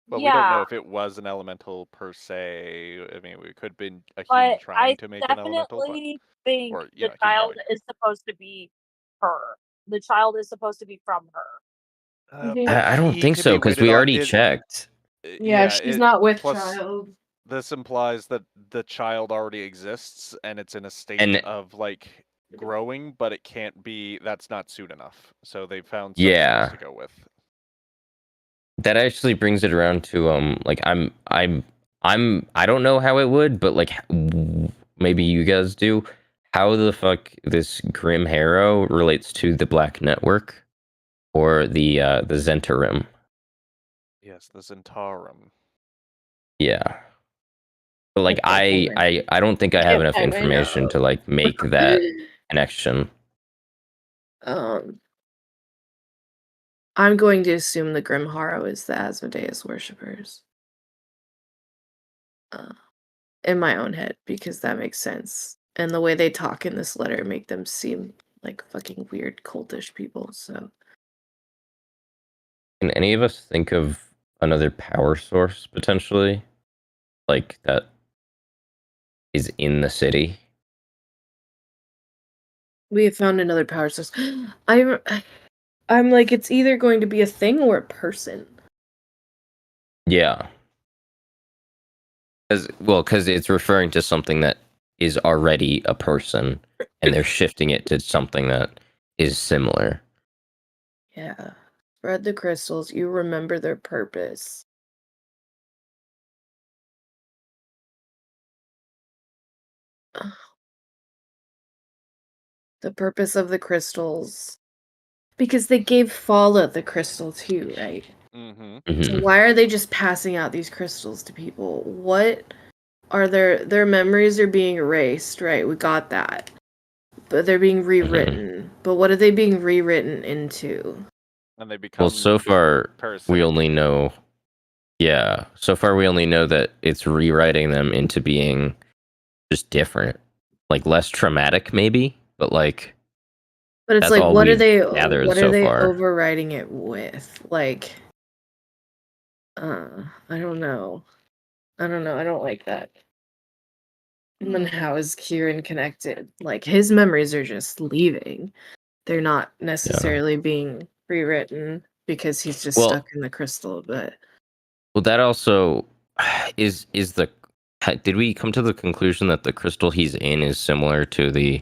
well, we don't know Yeah, if it was an elemental per se. I mean, it could have been a human but trying I to make an elemental, but definitely think or the child humanoid. is supposed to be her. The child is supposed to be from her. But I don't he think can so be because waited we on. already checked. Yeah, she's not with plus, child. This implies that the child already exists and it's in a state And of like growing, but it can't be. That's not soon enough. So they found something yeah, else to go with. that actually brings it around to like I don't know how it would, but like maybe you guys do. How the fuck this Grim Harrow relates to the Black Network or the Zentarim? Yes, the Zentarum. Yeah. But like Okay, I don't think I have enough I information know. to like make that connection. I'm going to assume the Grim Harrow is the Asmodeus worshippers. In my own head, because that makes sense. And the way they talk in this letter make them seem like fucking weird cultish people, so Can any of us think of another power source potentially? Like that is in the city? we have found another power source. I'm like, it's either going to be a thing or a person. Yeah. Because it's referring to something that is already a person, and they're shifting it to something that is similar. Yeah. Spread the crystals, you remember their purpose. The purpose of the crystals. Because they gave Fala the crystal too, right? Mm-hmm. So why are they just passing out these crystals to people? What are their memories are being erased, right? We got that. But they're being rewritten. But what are they being rewritten into? And they become. Well, so far parasitic. we only know. Yeah, so far we only know that it's rewriting them into being just different, like less traumatic, maybe. But like, But it's that's like, all what are we've they? gathered What so are they far. overriding it with? Like, I don't know. I don't like that. And then how is Kieran connected? Like, his memories are just leaving. They're not necessarily being rewritten because he's just Well- stuck in the crystal. But Well, that also is the. Did we come to the conclusion that the crystal he's in is similar to the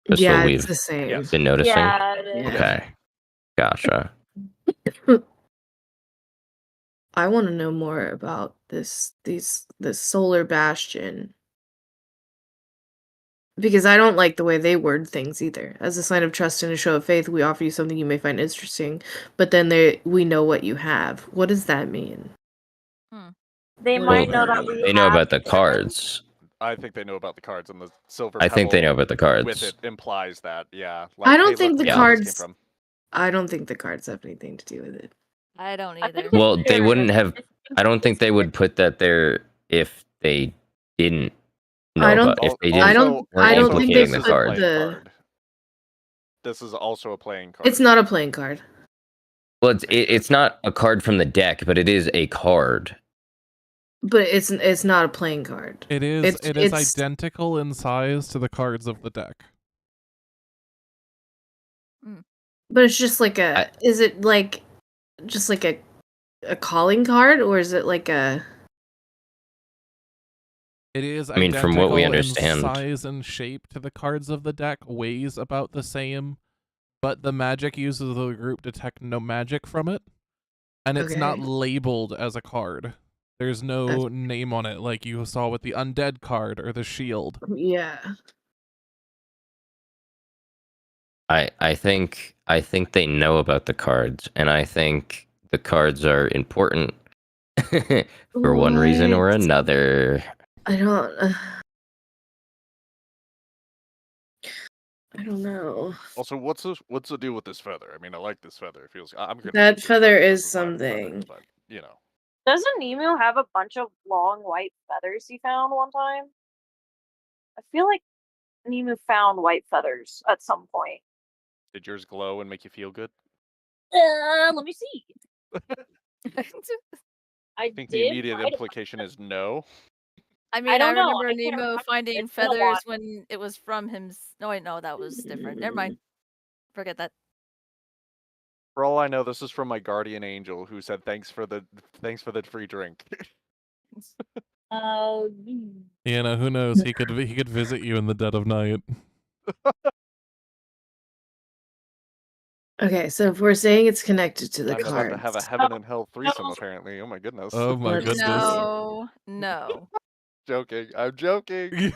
crystal yeah, it's we've the same. Yes. been noticing? Yeah, it is. Yeah. Okay, gotcha. I want to know more about this solar bastion. Because I don't like the way they word things either. As a sign of trust and a show of faith, we offer you something you may find interesting, but then we know what you have. What does that mean? They What might is know that? that we They know have about the gems. cards. I think they know about the cards, and the silver. I think they know pebble about the cards. With it implies that, yeah. I don't hey, think look, the we know where this cards. came from. I don't think the cards have anything to do with it. I don't I either. think Well, it's they serious. wouldn't have. I don't think they would put that there if they didn't know I don't- about. If they I didn't, don't. weren't I don't think they implicating this the is put a card. playing the. card. This is also a playing card. It's not a playing card. Well, it's not a card from the deck, but it is a card. But it's not a playing card. It is It's identical in size to the cards of the deck. But it's just like a. Is it like, just like a calling card, or is it like a? It is I mean, from what we understand. in size and shape to the cards of the deck, weighs about the same, but the magic used of the group detect no magic from it, and it's not Okay. labeled as a card. There's no name on it like you saw with the undead card or the shield. Yeah. I think they know about the cards, and I think the cards are important For one reason or What? another. I don't. I don't know. Also, what's the deal with this feather? I mean, I like this feather. It feels. I'm gonna That keep this feather This is my feather, something. but you know. Doesn't Nemu have a bunch of long white feathers he found one time? I feel like Nemu found white feathers at some point. Did yours glow and make you feel good? Let me see. I think the immediate implication is no. I mean, I don't know. remember I can't Nemo remember. finding It's been a while. feathers when it was from him. No, wait, no, that was different. Never mind. Forget that. For all I know, this is from my guardian angel who said thanks for the free drink. You know, who knows? He could visit you in the dead of night. Okay, so if we're saying it's connected to the I'm about to have a cards, heaven and hell threesome, apparently. Oh my goodness. Oh my Let's- goodness. No. Joking. I'm joking.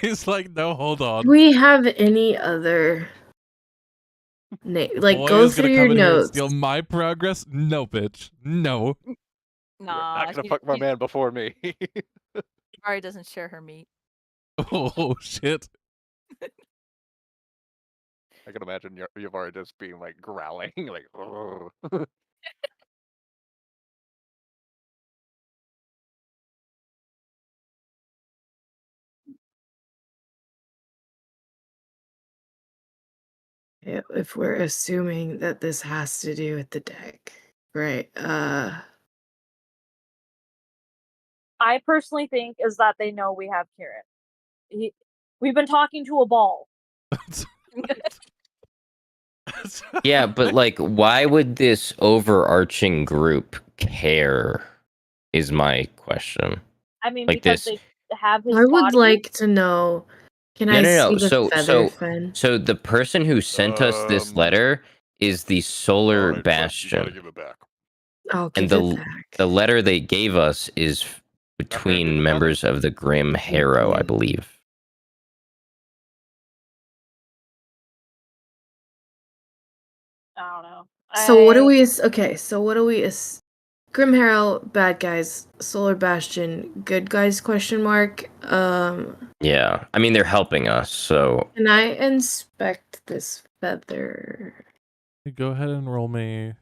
He's like, no, hold on. do we have any other name? Like, Boy go is through gonna your come in here and notes. steal my progress? No, bitch. No. You're Nah. not gonna fuck my man before me. Mari doesn't share her meat. Oh shit. I can imagine Yavari just being like growling, like. "Ugh." If we're assuming that this has to do with the deck, right? I personally think is that they know we have Kieran. We've been talking to a ball. Yeah, but like, why would this overarching group care? Is my question. I mean, Like because this. they have his I would body. like to know. Can I see the feather fin? So the person who sent us this letter is the Solar Alright, Fred, you gotta Bastion, give it back. I'll and give it back. the letter they gave us is give between it members of the Grim Harrow, I believe. I don't know. So what do we? Okay, so what do we? Grim Harrow, bad guys. Solar Bastion, good guys? Question mark. Yeah, I mean they're helping us, so Can I inspect this feather? Go ahead and roll me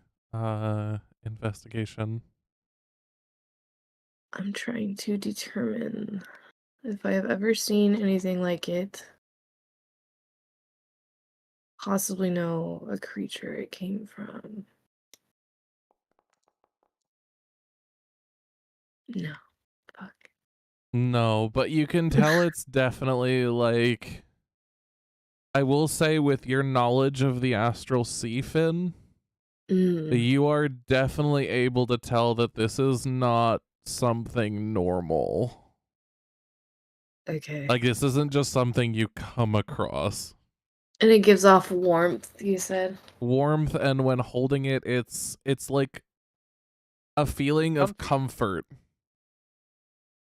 investigation. I'm trying to determine if I have ever seen anything like it. Possibly know a creature it came from. No. Fuck. No, but you can tell it's definitely like, I will say with your knowledge of the astral sea fin, you are definitely able to tell that this is not something normal. Okay. Like this isn't just something you come across. And it gives off warmth, you said? Warmth, and when holding it, it's like a feeling of comfort.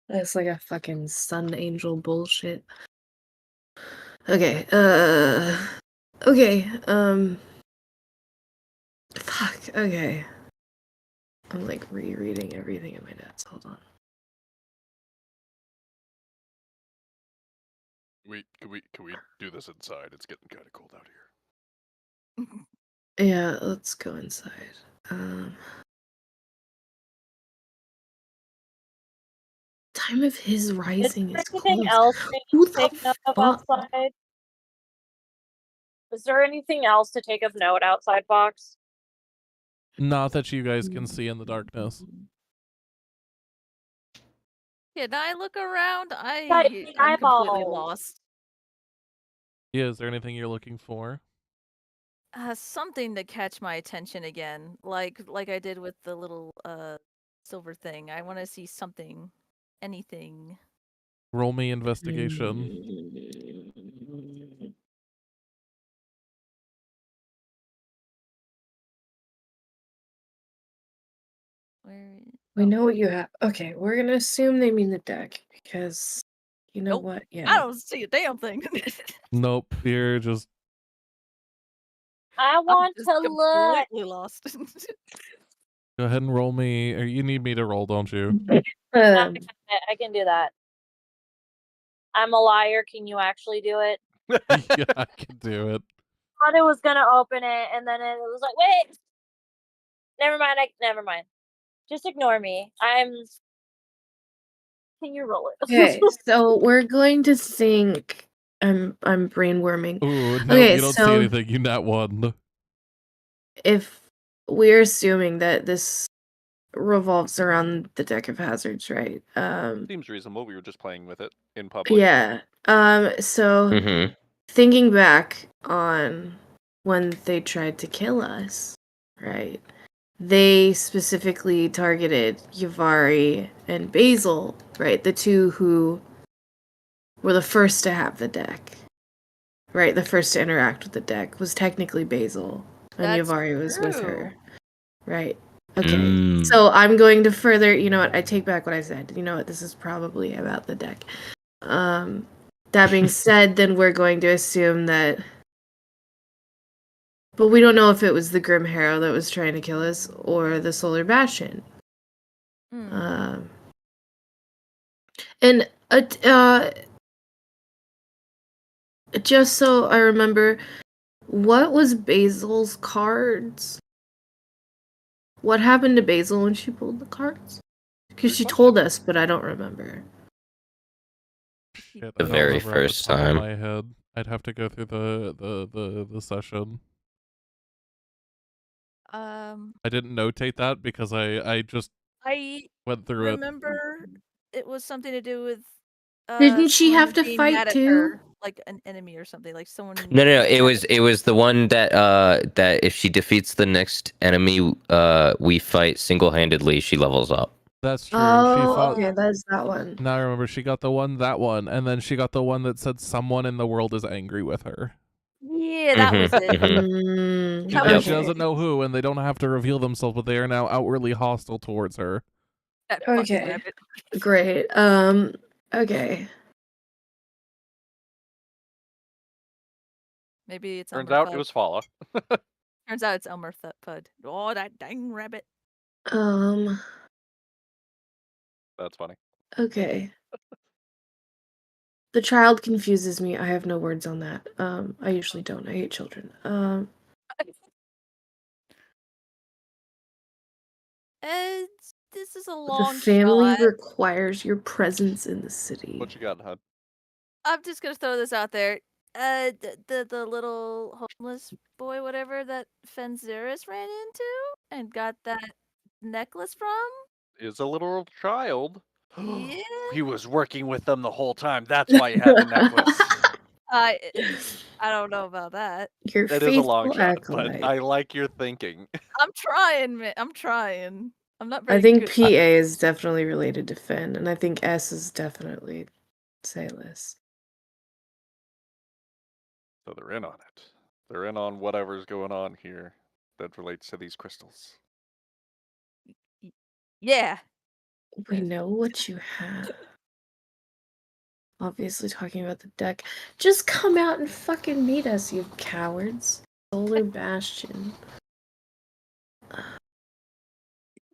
That's like a fucking sun angel bullshit. Okay, okay, fuck, okay. I'm like rereading everything in my notes, hold on. Can we do this inside? It's getting kind of cold out here. Yeah, let's go inside. Time of his rising is anything close. else Who to the take note of fuck? outside? Is there anything else to take of note outside, Fox? Not that you guys can see in the darkness. Can I look around? I'm completely eyeballs. lost. Yeah, is there anything you're looking for? Something to catch my attention again, like I did with the little silver thing. I want to see something, anything. Roll me investigation. We know what you have. Okay, we're gonna assume they mean the deck because you know what? Yeah. I don't see a damn thing. Nope, you're just I want to look. Completely lost. Go ahead and roll me, or you need me to roll, don't you? I can do that. I'm a liar. Can you actually do it? Yeah, I can do it. I thought it was gonna open it, and then it was like, wait. Never mind. Never mind. Just ignore me. Can you roll it? Okay, so we're going to think. I'm brainworming. Ooh, no, Okay, you don't see so anything. You nat one. if we're assuming that this revolves around the deck of hazards, right? Seems reasonable. We were just playing with it in public. Yeah. So Mm-hmm. thinking back on when they tried to kill us, right? They specifically targeted Yavari and Basil, right? The two who were the first to have the deck. Right, the first to interact with the deck was technically Basil, and That's Yavari was with true. her. Right. Okay. Mm. So I'm going to further, you know what, I take back what I said. You know what, this is probably about the deck. That being said, then we're going to assume that, but we don't know if it was the Grim Harrow that was trying to kill us or the Solar Bastion. Hmm. And just so I remember, what was Basil's cards? What happened to Basil when she pulled the cards? Because Good she question. told us, but I don't remember. Shit, I The don't very remember off first the top of time. my head. I'd have to go through the session. I didn't notate that because I just I went through it. remember it was something to do with Didn't she someone have to being fight mad at too? her, like an enemy or something, like someone. No, was it was the one that that if she defeats the next enemy we fight single-handedly, she levels up. That's true. She Oh, fought. okay, that's that one. Now I remember she got that one, and then she got the one that said someone in the world is angry with her. Yeah, that was it. Mm, That And was she it. doesn't know who, and they don't have to reveal themselves, but they are now outwardly hostile towards her. That fucking Okay. rabbit. Great. Okay. Maybe it's Turns Elmer out Fudd. it was Fala. Turns out it's Elmer Fudd. Oh, that dang rabbit. That's funny. Okay. The child confuses me. I have no words on that. I usually don't. I hate children. This is a The long family shot. requires your presence in the city. What you got, Hud? I'm just gonna throw this out there. The little homeless boy, whatever, that Fenzeris ran into and got that necklace from. Is a literal child. Yeah. He was working with them the whole time. That's why he had the necklace. I don't know about that. Your It is a long faithful shot, acolyte. but I like your thinking. I'm trying, man. I'm trying. I'm not very I think good. PA is definitely related to Fen, and I think S is definitely Salis. So they're in on it. They're in on whatever's going on here that relates to these crystals. Yeah. We know what you have. Obviously talking about the deck. Just come out and fucking meet us, you cowards. Solar Bastion.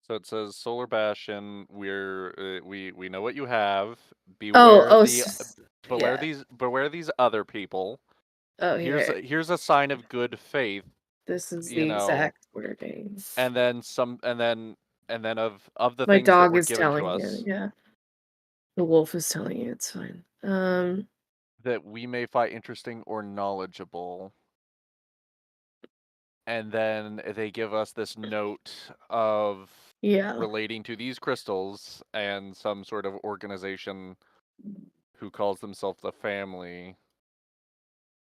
So it says Solar Bastion. We know what you have. Yeah. Beware these other people. Oh, here. Here's a sign of good faith. This is You the know, exact wording. and then of the My things that dog were is given to telling us you, yeah. The wolf is telling you it's fine. that we may find interesting or knowledgeable. And then they give us this note of Yeah. relating to these crystals and some sort of organization who calls themselves the family.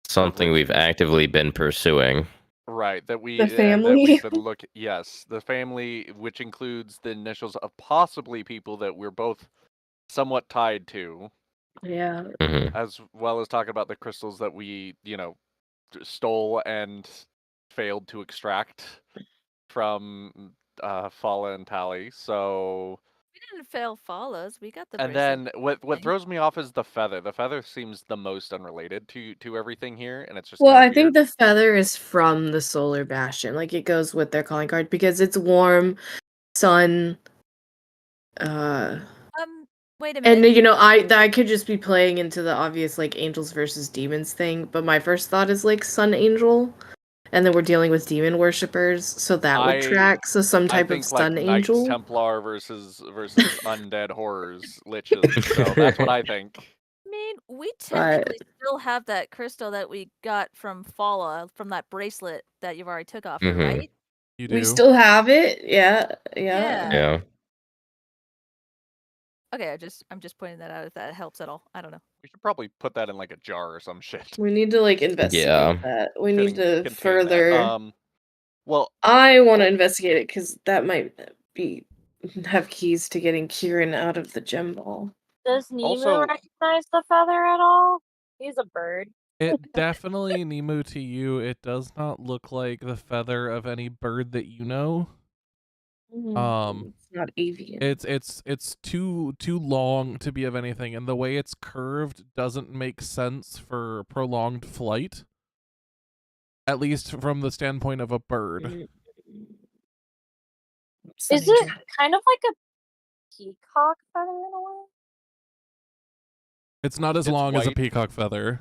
Something we've actively been pursuing. Right, that The family? we've been yes, the family, which includes the initials of possibly people that we're both somewhat tied to. Yeah. Mm-hmm. As well as talking about the crystals that we, stole and failed to extract from Fala and Tally. So We didn't fail follows. We got the and bracelet. then what throws me off is the feather. The feather seems the most unrelated to everything here, and it's just Well, kind I of think weird. the feather is from the Solar Bastion. Like, it goes with their calling card because it's warm. sun. Wait a minute. And you know, I could just be playing into the obvious like angels versus demons thing, but my first thought is like sun angel, and then we're dealing with demon worshippers, so that would track. So some I type of think like sun Knights angel. Templar versus undead horrors, liches. So that's what I think. I mean, we technically still have that crystal that we got from Fala, from that bracelet that you've already took off her, right? You do. We still have it. Yeah. Yeah. Okay, I'm just pointing that out if that helps at all. I don't know. We should probably put that in like a jar or some shit. We need to like investigate that. We need to Contain further. that. Well, I want to investigate it because that might have keys to getting Kieran out of the gem ball. Does Nemu Also- recognize the feather at all? He's a bird. It definitely, Nemu, to you, it does not look like the feather of any bird that you know. It's not avian. It's too long to be of anything, and the way it's curved doesn't make sense for prolonged flight. At least from the standpoint of a bird. Is it kind of like a peacock feather in a way? It's not as It's long as a white. peacock feather.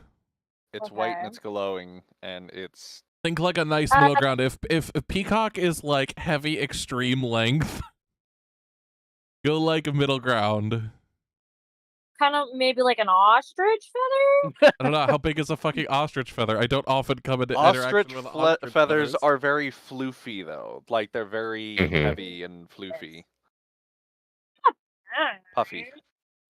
It's white and it's glowing, and it's Think like a nice middle ground. If peacock is like heavy extreme length, go like a middle ground. Kind of maybe like an ostrich feather? I don't know, how big is a fucking ostrich feather? I don't often come into ostrich interaction with ostrich feathers are very floofy though. Like they're very heavy and floofy. Puffy.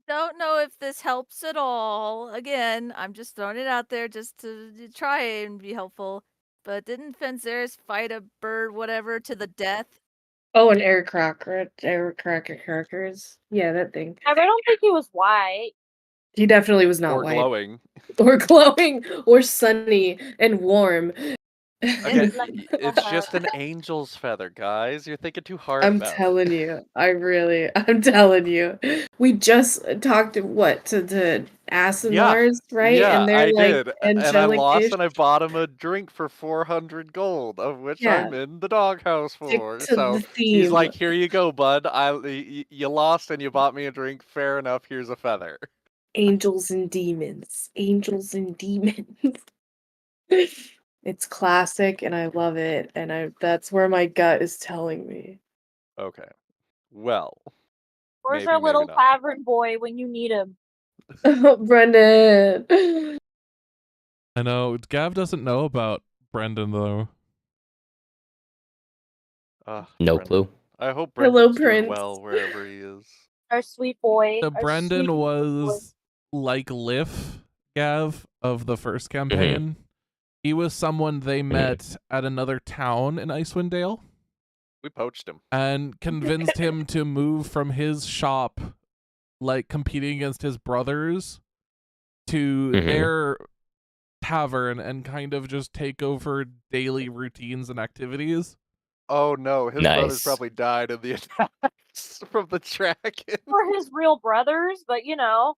Don't know if this helps at all. Again, I'm just throwing it out there just to try and be helpful. But didn't Fenzeris fight a bird, whatever, to the death? Oh, an air cracker crackers. Yeah, that thing. I don't think he was white. He definitely was not Or white. glowing. Or glowing, or sunny and warm. Again, it's just an angel's feather, guys. You're thinking too hard I'm about telling you. I'm telling you. We just talked to Asimars, right? Yeah, and they're I like did. And I angelic lost ish. and I bought him a drink for 400 gold, of which Yeah. I'm in the doghouse for. to So the he's theme. like, here you go, bud. You lost and you bought me a drink. Fair enough. Here's a feather. Angels and demons. Angels and demons. It's classic and I love it. And that's where my gut is telling me. Okay. Well. Where's maybe, our little maybe not. tavern boy when you need him? Brendan. I know. Gav doesn't know about Brendan though. No Brendan. clue. I hope Hello, Brendan's doing Prince. well wherever he is. Our sweet boy. So our Brendan sweet was like Liff, Gav, of the first campaign. He was someone they met at another town in Icewind Dale. We poached him. And convinced him to move from his shop, like competing against his brothers, to their tavern and kind of just take over daily routines and activities. Oh no, his brothers probably died in the attacks from the dragon. We're his real brothers, but you know.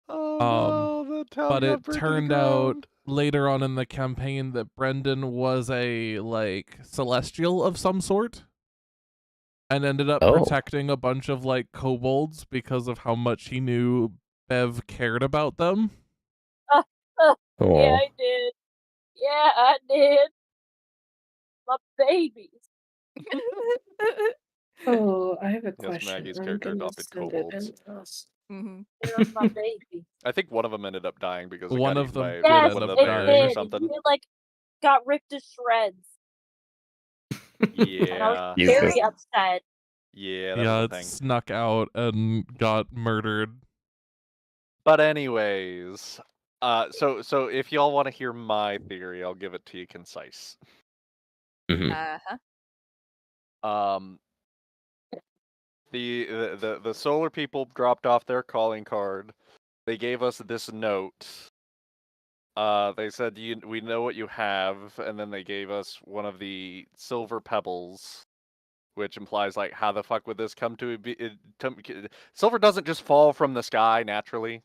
Oh no, the town But got it burned to the turned out ground. later on in the campaign that Brendan was a like celestial of some sort, and ended up protecting a bunch of like kobolds because of how much he knew Bev cared about them. Yeah, I did. Yeah, I did. My babies. Oh, I have a Yes, question. Maggie's I'm character gonna adopted send it kobolds. in us. There's my baby. I think one of them ended up dying because it One got of eaten them by Yes, one of the up bears dying. or it something. did. He like got ripped to shreds. And I was very upset. Yeah, that Yeah, was it a thing. snuck out and got murdered. But anyways, so if y'all want to hear my theory, I'll give it to you concise. The solar people dropped off their calling card. They gave us this note. They said we know what you have, and then they gave us one of the silver pebbles, which implies like how the fuck would this come to be? Silver doesn't just fall from the sky naturally.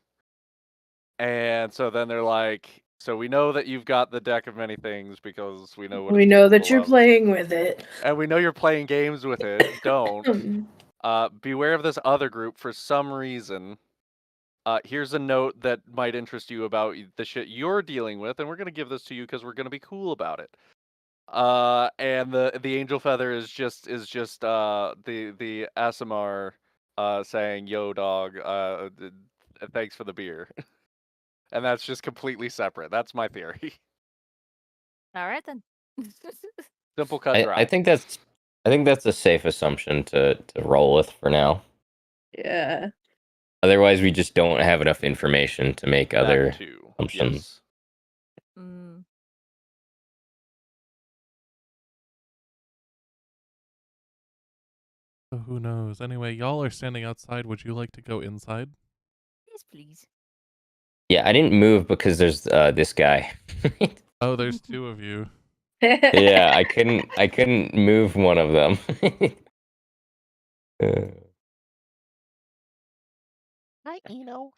And so then they're like, So we know that you've got the deck of many things because we know what We it's know that capable you're of. playing with it. And we know you're playing games with it. Don't. Beware of this other group for some reason. Here's a note that might interest you about the shit you're dealing with, and we're gonna give this to you because we're gonna be cool about it. And the angel feather is just the ASMR saying, "Yo, dog, thanks for the beer," and that's just completely separate. That's my theory. All right then. Simple cut dry. I think that's a safe assumption to roll with for now. Yeah. Otherwise, we just don't have enough information to make other That too. assumptions. Yes. Mm. So who knows? Anyway, y'all are standing outside. Would you like to go inside? Yes, please. Yeah, I didn't move because there's this guy. Oh, there's two of you. Yeah, I couldn't move one of them. Hi, Eno.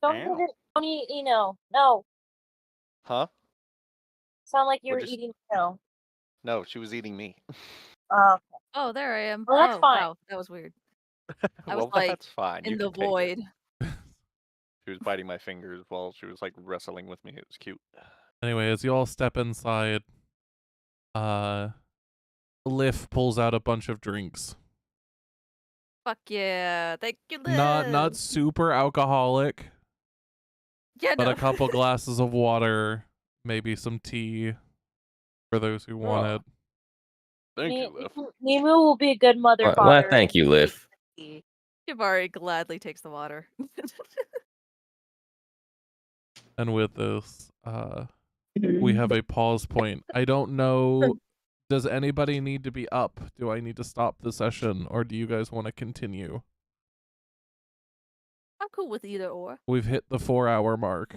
Don't Ow. eat it. Don't eat Eno. No. Huh? Sound like you We're were just- eating Eno. No, she was eating me. Oh, there I am. Well, that's oh, fine. wow, that was weird. I Well, was like that's fine. in You the can take it. void. She was biting my fingers while she was like wrestling with me. It was cute. Anyway, as you all step inside, Liff pulls out a bunch of drinks. Fuck yeah! Thank you, Not Liv. super alcoholic, Yeah, but no. a couple glasses of water, maybe some tea for those who want it. Thank you, Liv. Nimu will be a good mother Well, father. thank you, Liv. Jabari gladly takes the water. And with this, we have a pause point. I don't know. Does anybody need to be up? Do I need to stop the session, or do you guys want to continue? I'm cool with either or. We've hit the 4-hour mark.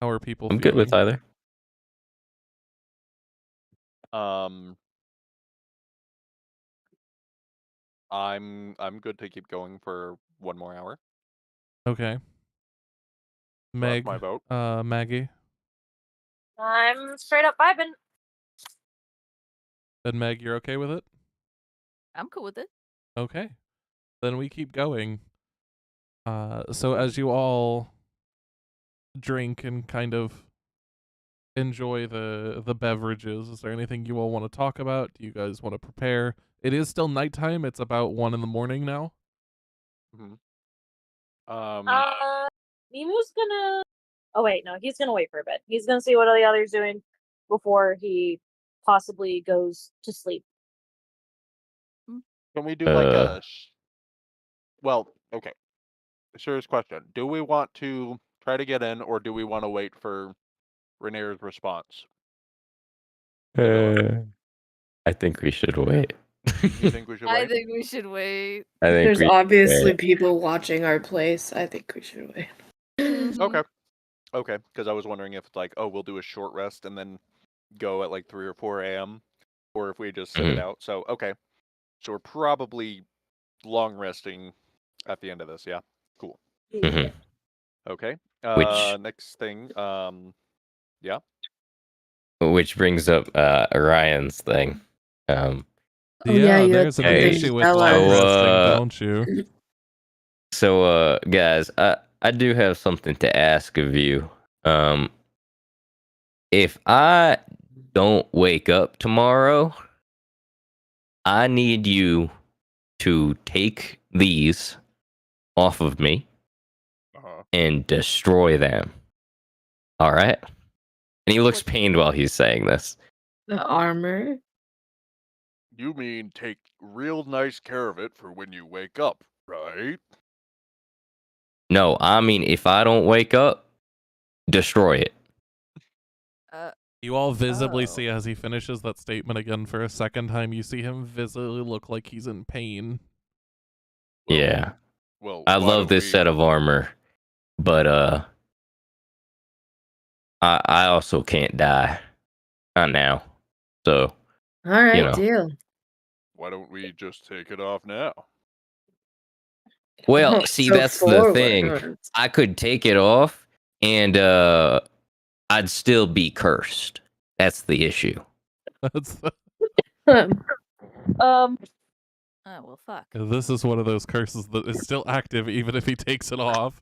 How are people I'm feeling? good with either. I'm good to keep going for one more hour. Okay. Meg, my vote. Maggie, I'm straight up vibing. and Meg, you're okay with it? I'm cool with it. Okay. Then we keep going. So as you all drink and kind of enjoy the beverages, is there anything you all want to talk about? Do you guys want to prepare? It is still nighttime. It's about 1 in the morning now. Mm-hmm. Nimu's gonna. Oh wait, no, he's gonna wait for a bit. He's gonna see what the others doing before he possibly goes to sleep. Can we do like a? Well, okay. Serious question: do we want to try to get in, or do we want to wait for Rainier's response? I think we should wait. You think we should I wait? think we should wait. I think There's we should obviously wait. people watching our place. I think we should wait. Mhm. Okay. Okay, because I was wondering if it's like, oh, we'll do a short rest and then go at like 3 or 4 a.m., or if we just sit it out. So, okay. So we're probably long resting at the end of this. Yeah. Cool. Mhm. Okay. Which Next thing. Yeah. which brings up Orion's thing. Oh, yeah, you had there's an something issue to with tell long us. resting, don't you? So guys, I do have something to ask of you. If I don't wake up tomorrow, I need you to take these off of me and destroy them. All right? And he looks pained while he's saying this. The armor. You mean take real nice care of it for when you wake up, right? No, I mean if I don't wake up, destroy it. You all visibly Oh. see as he finishes that statement again for a second time, you see him visibly look like he's in pain. Yeah. Well, I why love don't this we- set of armor, but I also can't die. Not now. So, All right, you know. deal. Why don't we just take it off now? Well, see, So that's the forward. thing. I could take it off, and I'd still be cursed. That's the issue. That's Oh well, fuck. this is one of those curses that is still active even if he takes it off.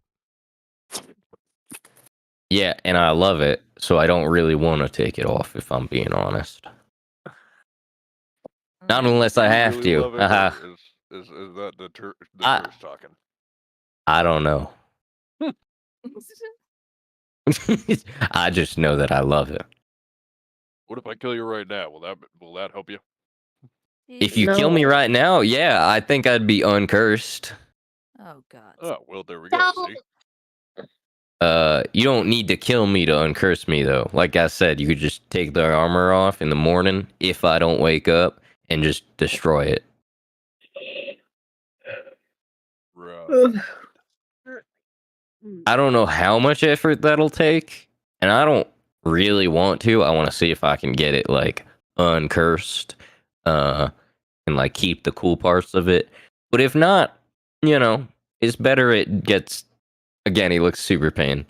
Yeah, and I love it, so I don't really want to take it off, if I'm being honest. Not unless I have really to. love it, or is that the curse talking? I don't know. I just know that I love it. What if I kill you right now? Will that help you? If you kill me right now, yeah, I think I'd be uncursed. Oh god. Oh, well, there we go. See? You don't need to kill me to uncurse me, though. Like I said, you could just take the armor off in the morning if I don't wake up and just destroy it. Right. I don't know how much effort that'll take, and I don't really want to. I want to see if I can get it like uncursed, and like keep the cool parts of it. But if not, it's better it gets. Again, he looks super pain.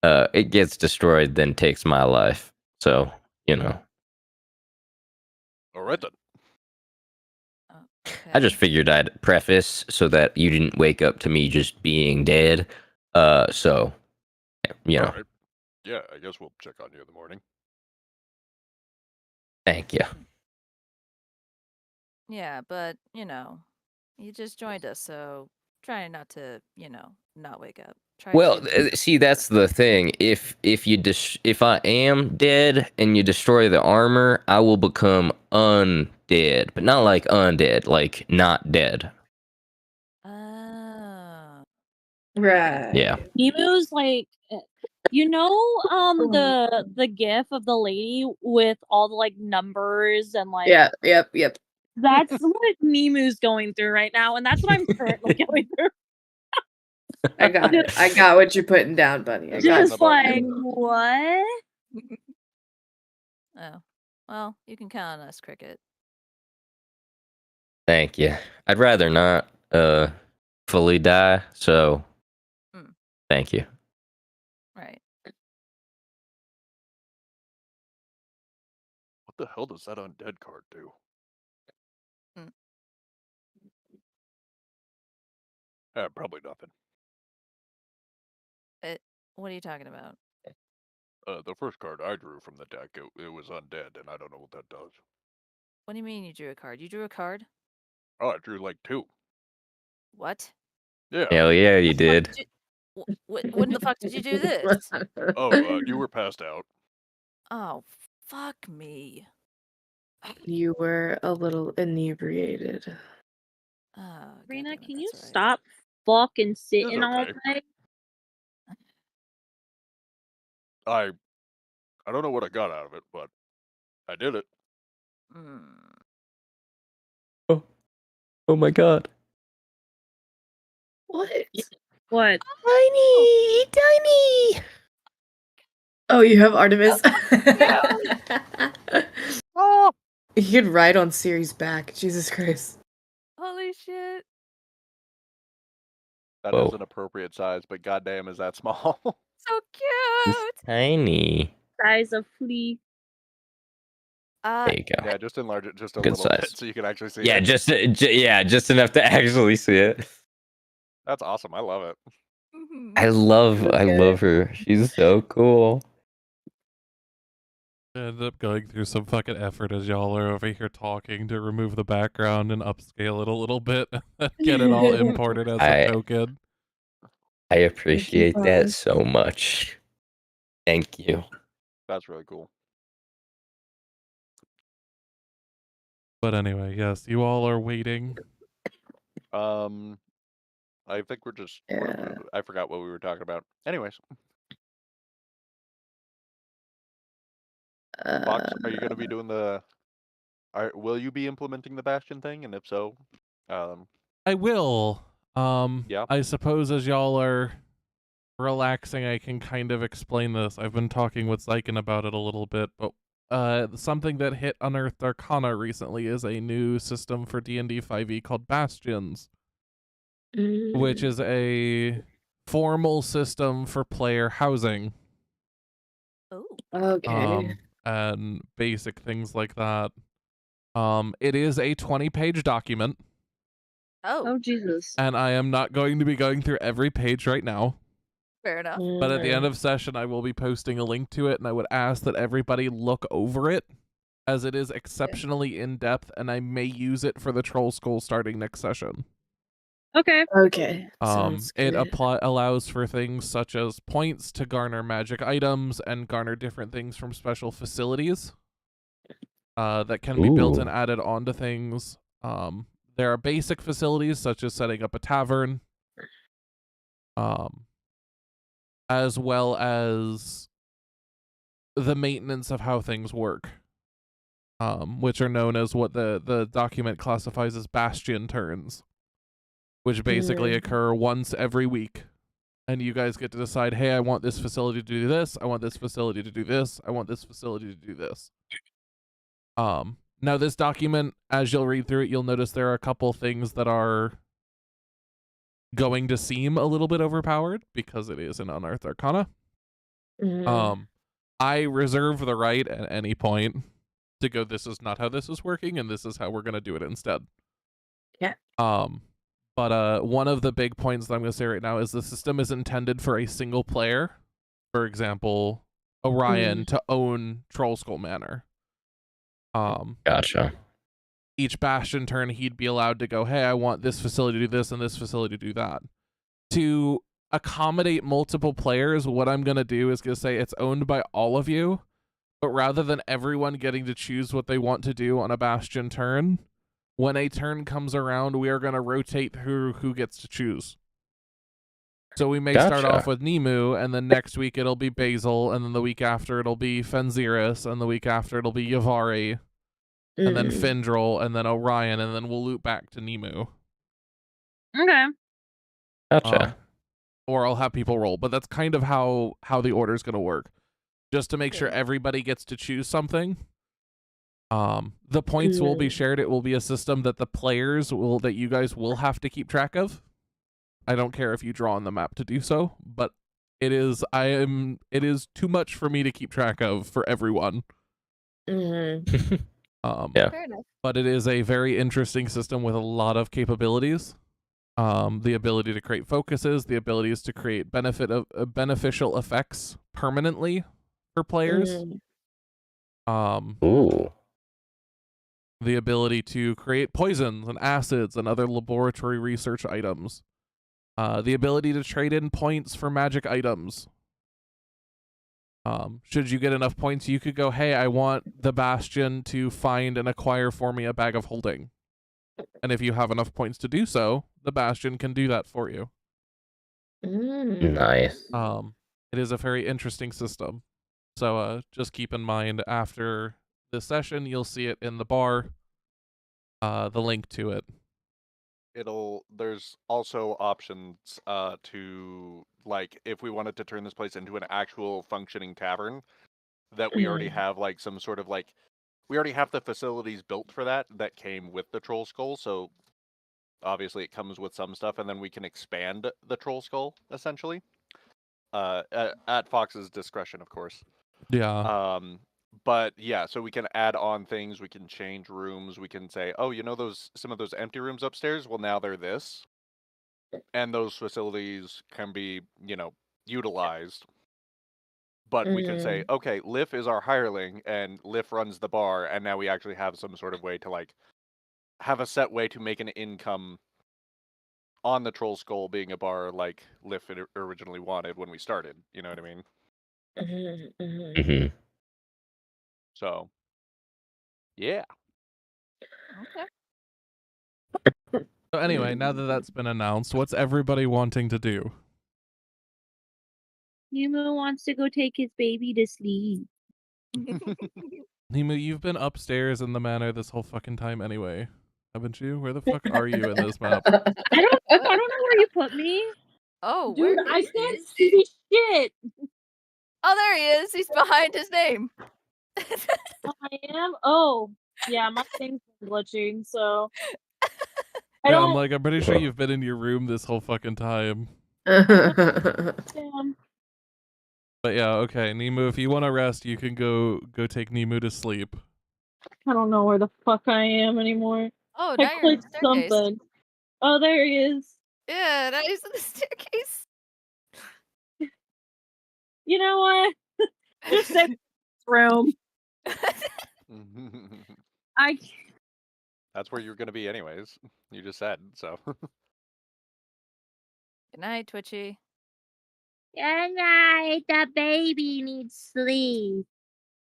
It gets destroyed than takes my life. So, All right then. I just figured I'd preface so that you didn't wake up to me just being dead. So, All right. Yeah, I guess we'll check on you in the morning. Thank you. Yeah, but you just joined us, so try not to, not wake up. Try Well, to... see, that's the thing. If I am dead and you destroy the armor, I will become undead, but not like undead, like not dead. Right. Yeah. Emu's like, the gif of the lady with all the like numbers and like Yep. that's what Mimu's going through right now, and that's what I'm currently going through. I got it. I got what you're putting down, buddy. I got Just it. like what? Oh, well, you can count on us, Cricket. Thank you. I'd rather not fully die, so thank you. Right. What the hell does that undead card do? Probably nothing. What are you talking about? The first card I drew from the deck, it was undead, and I don't know what that does. What do you mean you drew a card? You drew a card? Oh, I drew like 2. What? Yeah. Hell yeah, you did. When the fuck did you do this? Oh, you were passed out. Oh, fuck me. You were a little inebriated. Rena, can you stop fucking sitting all okay. day? I don't know what I got out of it, but I did it. Oh my god. What? What? Tiny. Oh, you have Artemis. Oh. You could ride on Siri's back. Jesus Christ. Holy shit. That is an appropriate size, but goddamn, is that small? So cute. Tiny. Size of flea. There you go. Yeah, just enlarge it just a Good little size. bit so you can actually see Yeah, it. just enough to actually see it. That's awesome. I love it. I love her. She's so cool. I ended up going through some fucking effort as y'all are over here talking to remove the background and upscale it a little bit and get it all imported as a token. I appreciate that so much. Thank you. That's really cool. But anyway, yes, you all are waiting. I think we're just. I forgot what we were talking about. Anyways. Fox, are you going to be doing the? Will you be implementing the Bastion thing? And if so, I will. Yeah. I suppose as y'all are relaxing, I can kind of explain this. I've been talking with Zyken about it a little bit, but something that hit Unearthed Arcana recently is a new system for D&D 5e called Bastions. which is a formal system for player housing. Oh. Okay. And basic things like that. It is a 20-page document. Oh, Jesus. And I am not going to be going through every page right now. fair enough. But at the end of session, I will be posting a link to it, and I would ask that everybody look over it, as it is exceptionally in-depth, and I may use it for the Troll Skull starting next session. Okay. Okay. Sounds It good. allows for things such as points to garner magic items and garner different things from special facilities that can be built and added onto things. There are basic facilities such as setting up a tavern, as well as the maintenance of how things work, which are known as what the document classifies as bastion turns, which basically occur once every week. And you guys get to decide, hey, I want this facility to do this, I want this facility to do this, I want this facility to do this. Now this document, as you'll read through it, you'll notice there are a couple things that are going to seem a little bit overpowered because it is an Unearthed Arcana. I reserve the right at any point to go, this is not how this is working, and this is how we're going to do it instead. Yeah. But one of the big points that I'm going to say right now is the system is intended for a single player. For example, Orion to own Troll Skull Manor. Gotcha. Each bastion turn, he'd be allowed to go, hey, I want this facility to do this and this facility to do that. To accommodate multiple players, what I'm going to do is going to say it's owned by all of you, but rather than everyone getting to choose what they want to do on a bastion turn, when a turn comes around, we are going to rotate through who gets to choose. So we may start off with Nemu, and then next week it'll be Basil, and then the week after it'll be Fenziris, and the week after it'll be Yavari, and then Findrel, and then Orion, and then we'll loop back to Nemu. Okay. Gotcha. Or I'll have people roll, but that's kind of how the order's going to work. Just to make sure everybody gets to choose something. The points will be shared. It will be a system that the players that you guys will have to keep track of. I don't care if you draw on the map to do so, but it is too much for me to keep track of for everyone. Yeah. Fair enough. But it is a very interesting system with a lot of capabilities. The ability to create focuses, the abilities to create beneficial effects permanently for players. The ability to create poisons and acids and other laboratory research items. The ability to trade in points for magic items. Should you get enough points, you could go, hey, I want the Bastion to find and acquire for me a bag of holding. And if you have enough points to do so, the Bastion can do that for you. Nice. It is a very interesting system. So just keep in mind, after this session, you'll see it in the bar, the link to it. There's also options to, like, if we wanted to turn this place into an actual functioning tavern, that we already have, like, some sort of, like, we already have the facilities built for that came with the Troll Skull, so obviously it comes with some stuff, and then we can expand the Troll Skull, essentially. At Fox's discretion, of course. Yeah. But yeah, so we can add on things, we can change rooms, we can say, oh, you know some of those empty rooms upstairs? Well, now they're this. And those facilities can be, utilized. But we can say, okay, Liff is our hireling, and Liff runs the bar, and now we actually have some sort of way to, like, have a set way to make an income on the Troll Skull being a bar like Liff originally wanted when we started. You know what I mean? So, yeah. Okay. So anyway, now that that's been announced, what's everybody wanting to do? Nemo wants to go take his baby to sleep. Nemu, you've been upstairs in the manor this whole fucking time anyway, haven't you? Where the fuck are you in this map? I don't know where you put me. Oh, Dude, where I is can't he? see shit. Oh, there he is. He's behind his name. I am? Oh, yeah, my thing's glitching, so. I Yeah, don't. I'm like, I'm pretty sure you've been in your room this whole fucking time. Damn. But yeah, okay, Nemu, if you want to rest, you can go take Nemu to sleep. I don't know where the fuck I am anymore. Oh, I now you're in the clicked staircase. something. Oh, there he is. Yeah, now he's in the staircase. You know what? Just say room. I That's where you're gonna be anyways. You just said so. Good night, Twitchy. Good night. The baby needs sleep.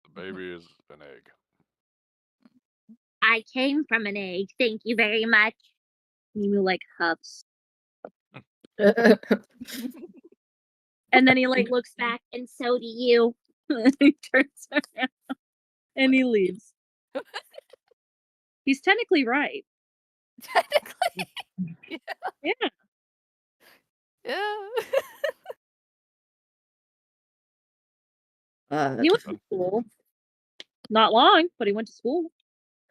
The baby is an egg. I came from an egg. Thank you very much. Nemu like huffs. And then he like looks back, and so do you. He turns around and he leaves. He's technically right. Technically. Yeah. Yeah. Yeah. He went to school. Not long, but he went to school.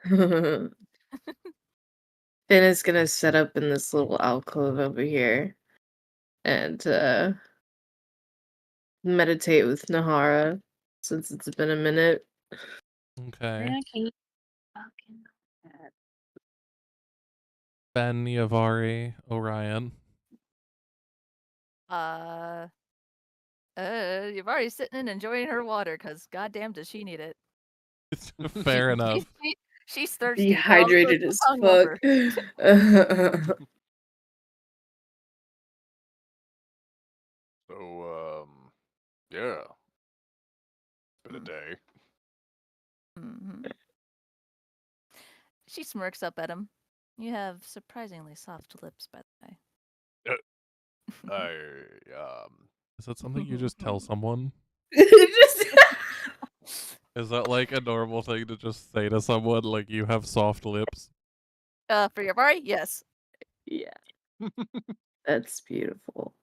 Finn is gonna set up in this little alcove over here and meditate with Nahara since it's been a minute. Okay. Yeah, can you fucking Ben, Yavari, Orion. You've already sitting and enjoying her water, because goddamn does she need it. Fair enough. She's thirsty. but also Dehydrated as fuck. So, yeah. It's been a day. Mm-hmm. She smirks up at him. You have surprisingly soft lips, by the way. Is that something you just tell someone? Just- Is that like a normal thing to just say to someone, like, you have soft lips? For Yavari, yes. Yeah. That's beautiful.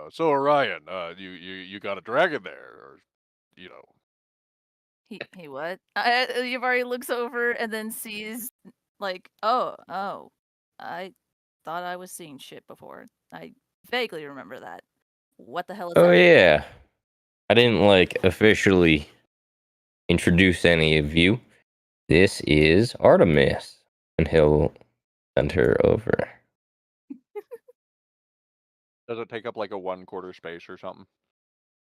So Orion, you got a dragon there, or you know. He what? Yavari looks over and then sees, like, oh, I thought I was seeing shit before. I vaguely remember that. What the hell is Oh that? yeah, I didn't like officially introduce any of you. This is Artemis, and he'll send her over. Does it take up like a 1/4 space or something?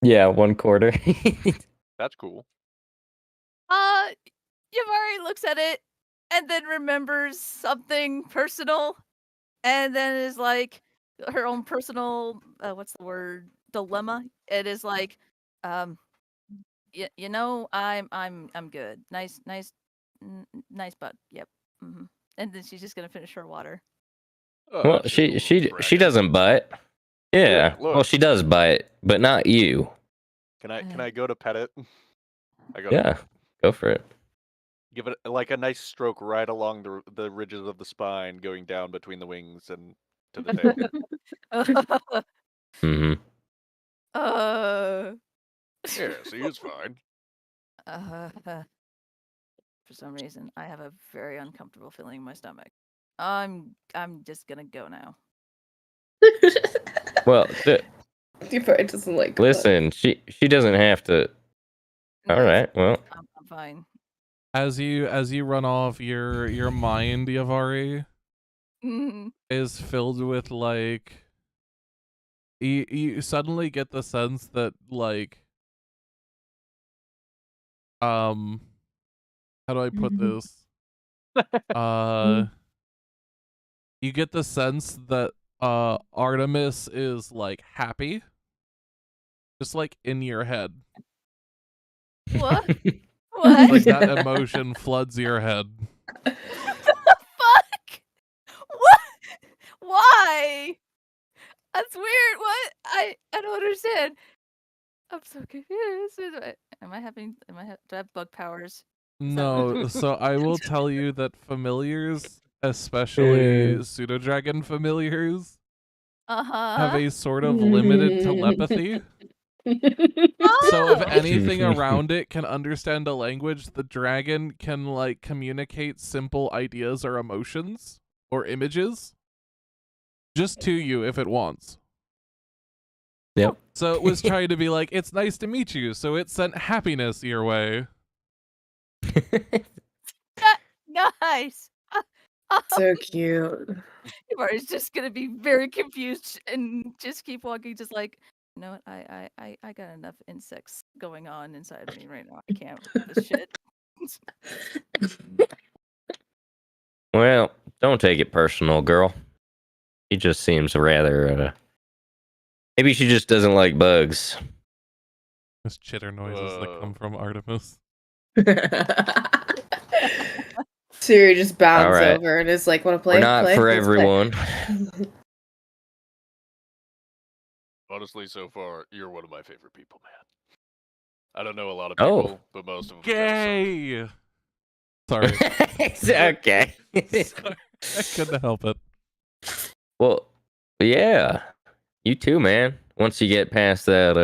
Yeah, 1/4. That's cool. Yavari looks at it and then remembers something personal, and then is like her own personal what's the word, dilemma. It is like, you know, I'm good. Nice butt. Yep. Hmm. And then she's just gonna finish her water. Well, That's a she cool she dragon. doesn't bite. Yeah, look. well, she does bite, but not you. Can I go to pet it? I go Yeah, go for it. give it like a nice stroke right along the ridges of the spine, going down between the wings and to the tail. Mm-hmm. Yeah, see, it's fine. For some reason, I have a very uncomfortable feeling in my stomach. I'm just gonna go now. Well, He probably doesn't like. listen, she doesn't have to. No, All right, well, I'm fine. As you run off, your mind, Yavari, Mhm. is filled with like you suddenly get the sense that like how do I put this? You get the sense that Artemis is like happy. Just like in your head. What? What? Like that emotion floods your head. What the fuck? What? Why? That's weird. What? I don't understand. I'm so confused. Am I having? Do I have bug powers? No, so I will tell you that familiars, especially pseudo-dragon familiars, have a sort of limited telepathy. So if Oh! anything around it can understand a language, the dragon can like communicate simple ideas or emotions or images just to you if it wants. Yep. So it was trying to be like, it's nice to meet you, so it sent happiness your way. Guys! So cute. Yamari's just gonna be very confused and just keep walking, just like, you know what? I got enough insects going on inside of me right now. I can't with this shit. Well, don't take it personal, girl. She just seems rather. Maybe she just doesn't like bugs. Those chitter noises that come from Artemis. Siri just bounds All right. over and is like, "Want to play? We're not play? for Let's play." everyone. Honestly, so far, you're one of my favorite people, man. I don't know a lot of Oh. people, but most of them kinda suck. Gay! Sorry. It's okay. Sorry. I couldn't help it. Well, yeah. You too, man. Once you get past that,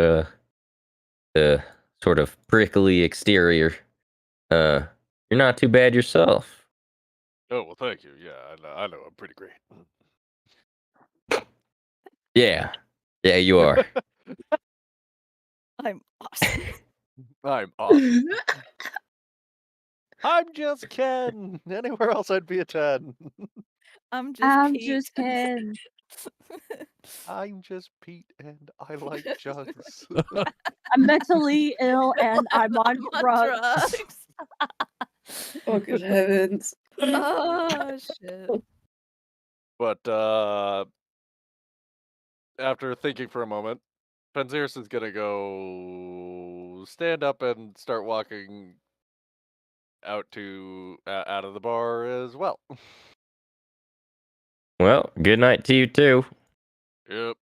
the sort of prickly exterior, you're not too bad yourself. Oh, well, thank you. Yeah, I know I'm pretty great. Yeah. Yeah, you are. I'm awesome. I'm awesome. I'm just Ken. Anywhere else, I'd be a 10. I'm just I'm Pete. just Ken. I'm just Pete, and I like jugs. I'm mentally ill and I'm on I'm drugs. Oh, good heavens. Oh shit. But after thinking for a moment, Panzeris is gonna go stand up and start walking out out of the bar as well. Well, good night to you too. Yep.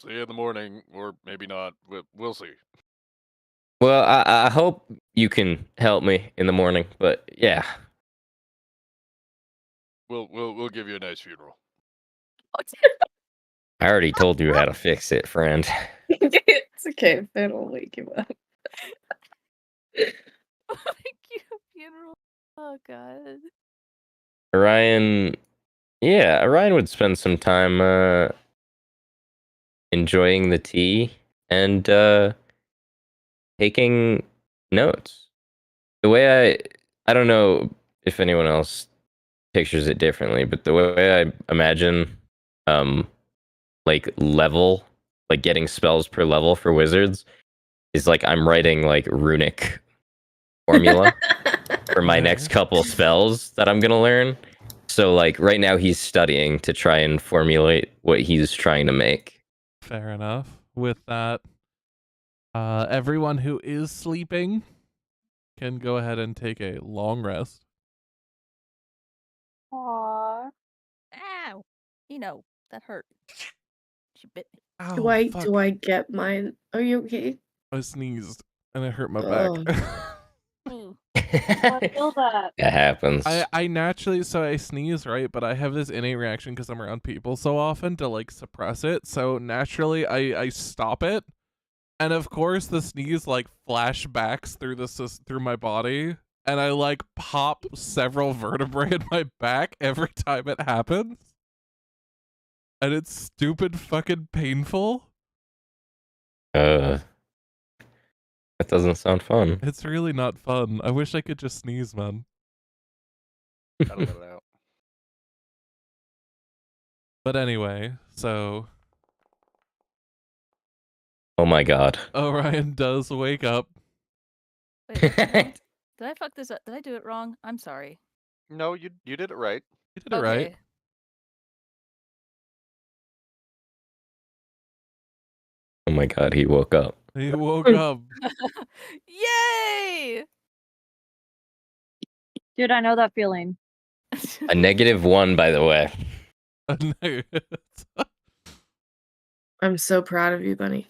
See you in the morning, or maybe not. We'll see. Well, I hope you can help me in the morning, but yeah. We'll give you a nice funeral. I already told you how to fix it, friend. It's okay. Finn will wake you up. Funeral. Oh god. Orion, yeah, Orion would spend some time enjoying the tea and taking notes. The way I don't know if anyone else pictures it differently, but the way I imagine like level, like getting spells per level for wizards is like I'm writing like runic formula for my next couple spells that I'm gonna learn. So like right now he's studying to try and formulate what he's trying to make. Fair enough. With that, everyone who is sleeping can go ahead and take a long rest. Aww. Ow. You know, that hurt. She bit me. Ow, Do I get mine? Are you okay? I sneezed and it hurt my back. Ooh. I feel that. That happens. I naturally, so I sneeze, right? But I have this innate reaction because I'm around people so often to like suppress it. So naturally, I stop it. And of course, the sneeze like flashbacks through my body. And I like pop several vertebrae in my back every time it happens. And it's stupid fucking painful. That doesn't sound fun. It's really not fun. I wish I could just sneeze, man. Gotta let it out. But anyway, so Oh my god. Orion does wake up. Wait, did I fuck this up? Did I do it wrong? I'm sorry. No, you did it right. You did it right. Oh my god, he woke up. He woke up. Yay! Dude, I know that feeling. A -1, by the way. I'm so proud of you, Bunny.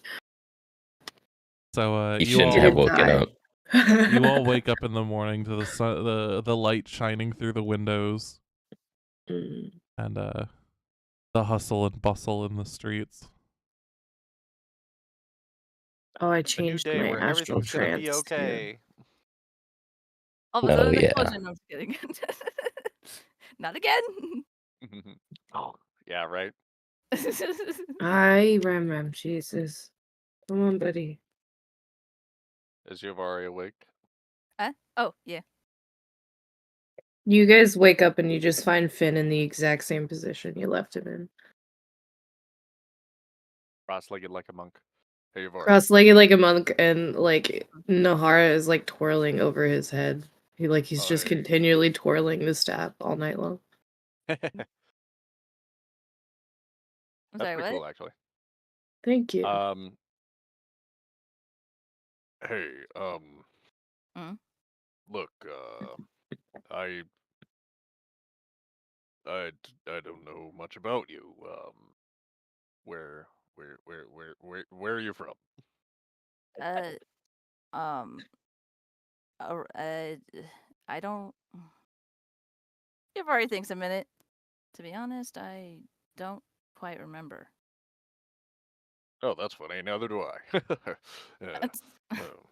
You So you shouldn't all have woken up. you all wake up in the morning to the sun, the light shining through the windows, and the hustle and bustle in the streets. Oh, I A new changed day my where astral everything's gonna be trance too. okay. All of a Oh, sudden, yeah. explosion. No, I'm just kidding. Not again. Oh, yeah, right. I remember, Jesus. Come on, buddy. Is Yavari awake? Huh? Oh, yeah. You guys wake up and you just find Finn in the exact same position you left him in. Cross-legged like a monk. Hey, Yavari. Cross-legged like a monk, and like Nahara is like twirling over his head. He's just Hey. continually twirling the staff all night long. I'm That's sorry, pretty what? cool, actually. Thank you. Hey, Mm. look, I don't know much about you. Where are you from? Uh, um, I don't. Give already thinks a minute. To be honest, I don't quite remember. Oh, that's funny. Neither do I. Yeah. That's- Oh.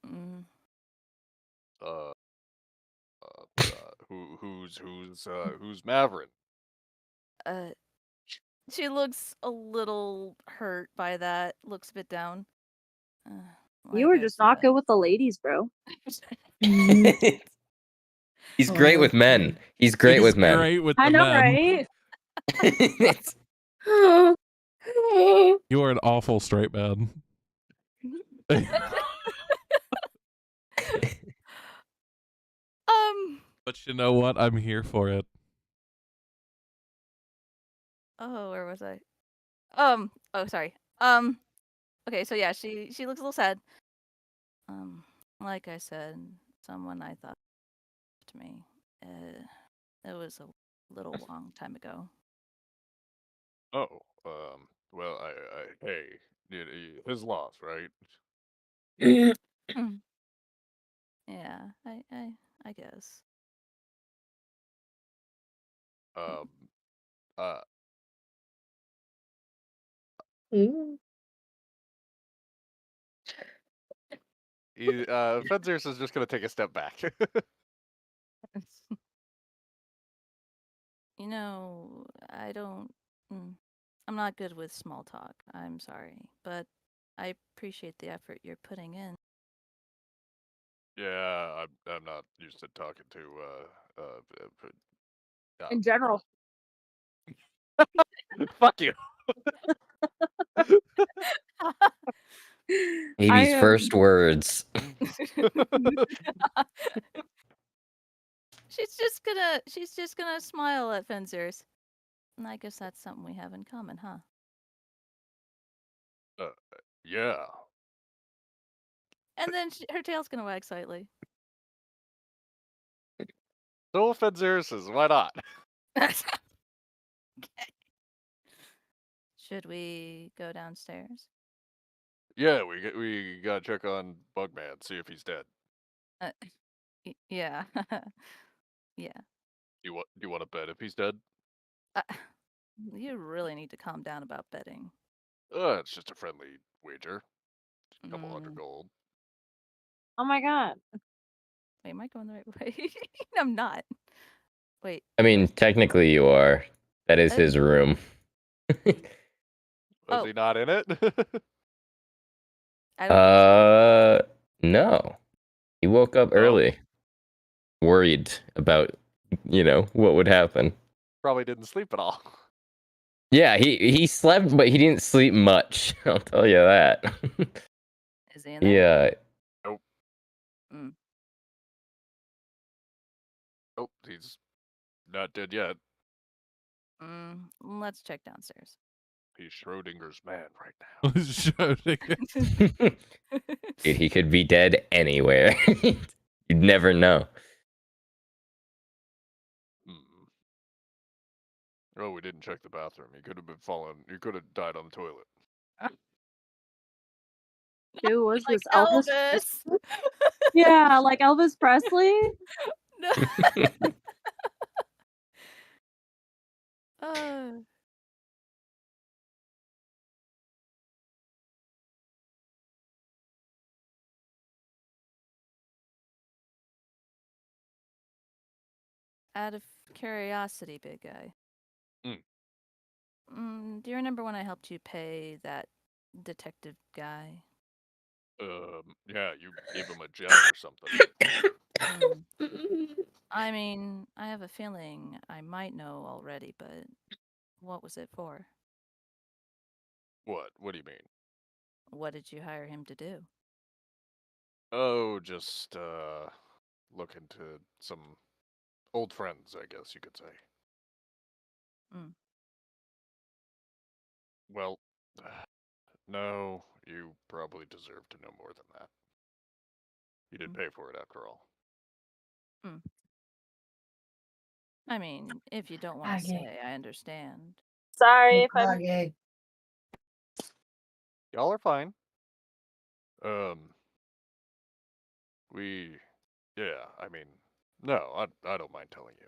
Mm, Who's Maverick? uh, she looks a little hurt by that. Looks a bit down. You Like were I just not said. good with the ladies, bro. He's Oh, great with that's men. good. He's great with men. Great with I the know, men. right? You are an awful straight man. But you know what? I'm here for it. Oh, where was I? Oh, sorry. Okay, so yeah, she looks a little sad. Like I said, someone I thought to me. It was a little long time ago. Oh, well, hey, his loss, right? Yeah, I guess. Um, uh, Mm. Fedzir's is just gonna take a step back. You know, I don't. I'm not good with small talk. I'm sorry, but I appreciate the effort you're putting in. yeah, I'm not used to talking to In general. Fuck you. Baby's first words. She's just gonna smile at Fenzers. And I guess that's something we have in common, huh? yeah. And then her tail's gonna wag slightly. So Fedzir's is why not? Should we go downstairs? Yeah, we gotta check on Bugman, see if he's dead. Yeah. Yeah. Do you want to bet if he's dead? You really need to calm down about betting. It's just a friendly wager. A couple hundred gold. Oh my god. Wait, am I going the right way? I'm not. Wait. I mean, technically you are. That is his room. Was he not in it? I don't think so. No. He woke up early. Worried about, what would happen. Probably didn't sleep at all. Yeah, he slept, but he didn't sleep much. I'll tell you that. Is he in there? Yeah. Nope. Mm. Nope, he's not dead yet. Let's check downstairs. He's Schrodinger's man right now. Schrodinger. Dude, he could be dead anywhere. You'd never know. Oh, we didn't check the bathroom. He could have been falling. He could have died on the toilet. Who was Like this? Elvis? Elvis. Yeah, like Elvis Presley? No. out of curiosity, big guy. Do you remember when I helped you pay that detective guy? Yeah, you gave him a gem or something. I mean, I have a feeling I might know already, but what was it for? What? What do you mean? What did you hire him to do? Oh, just look into some old friends, I guess you could say. Well, no, you probably deserve to know more than that. You did pay for it after all. I mean, if you don't want to say, I understand. Sorry if I'm. Y'all are fine. Yeah, I mean, no, I don't mind telling you.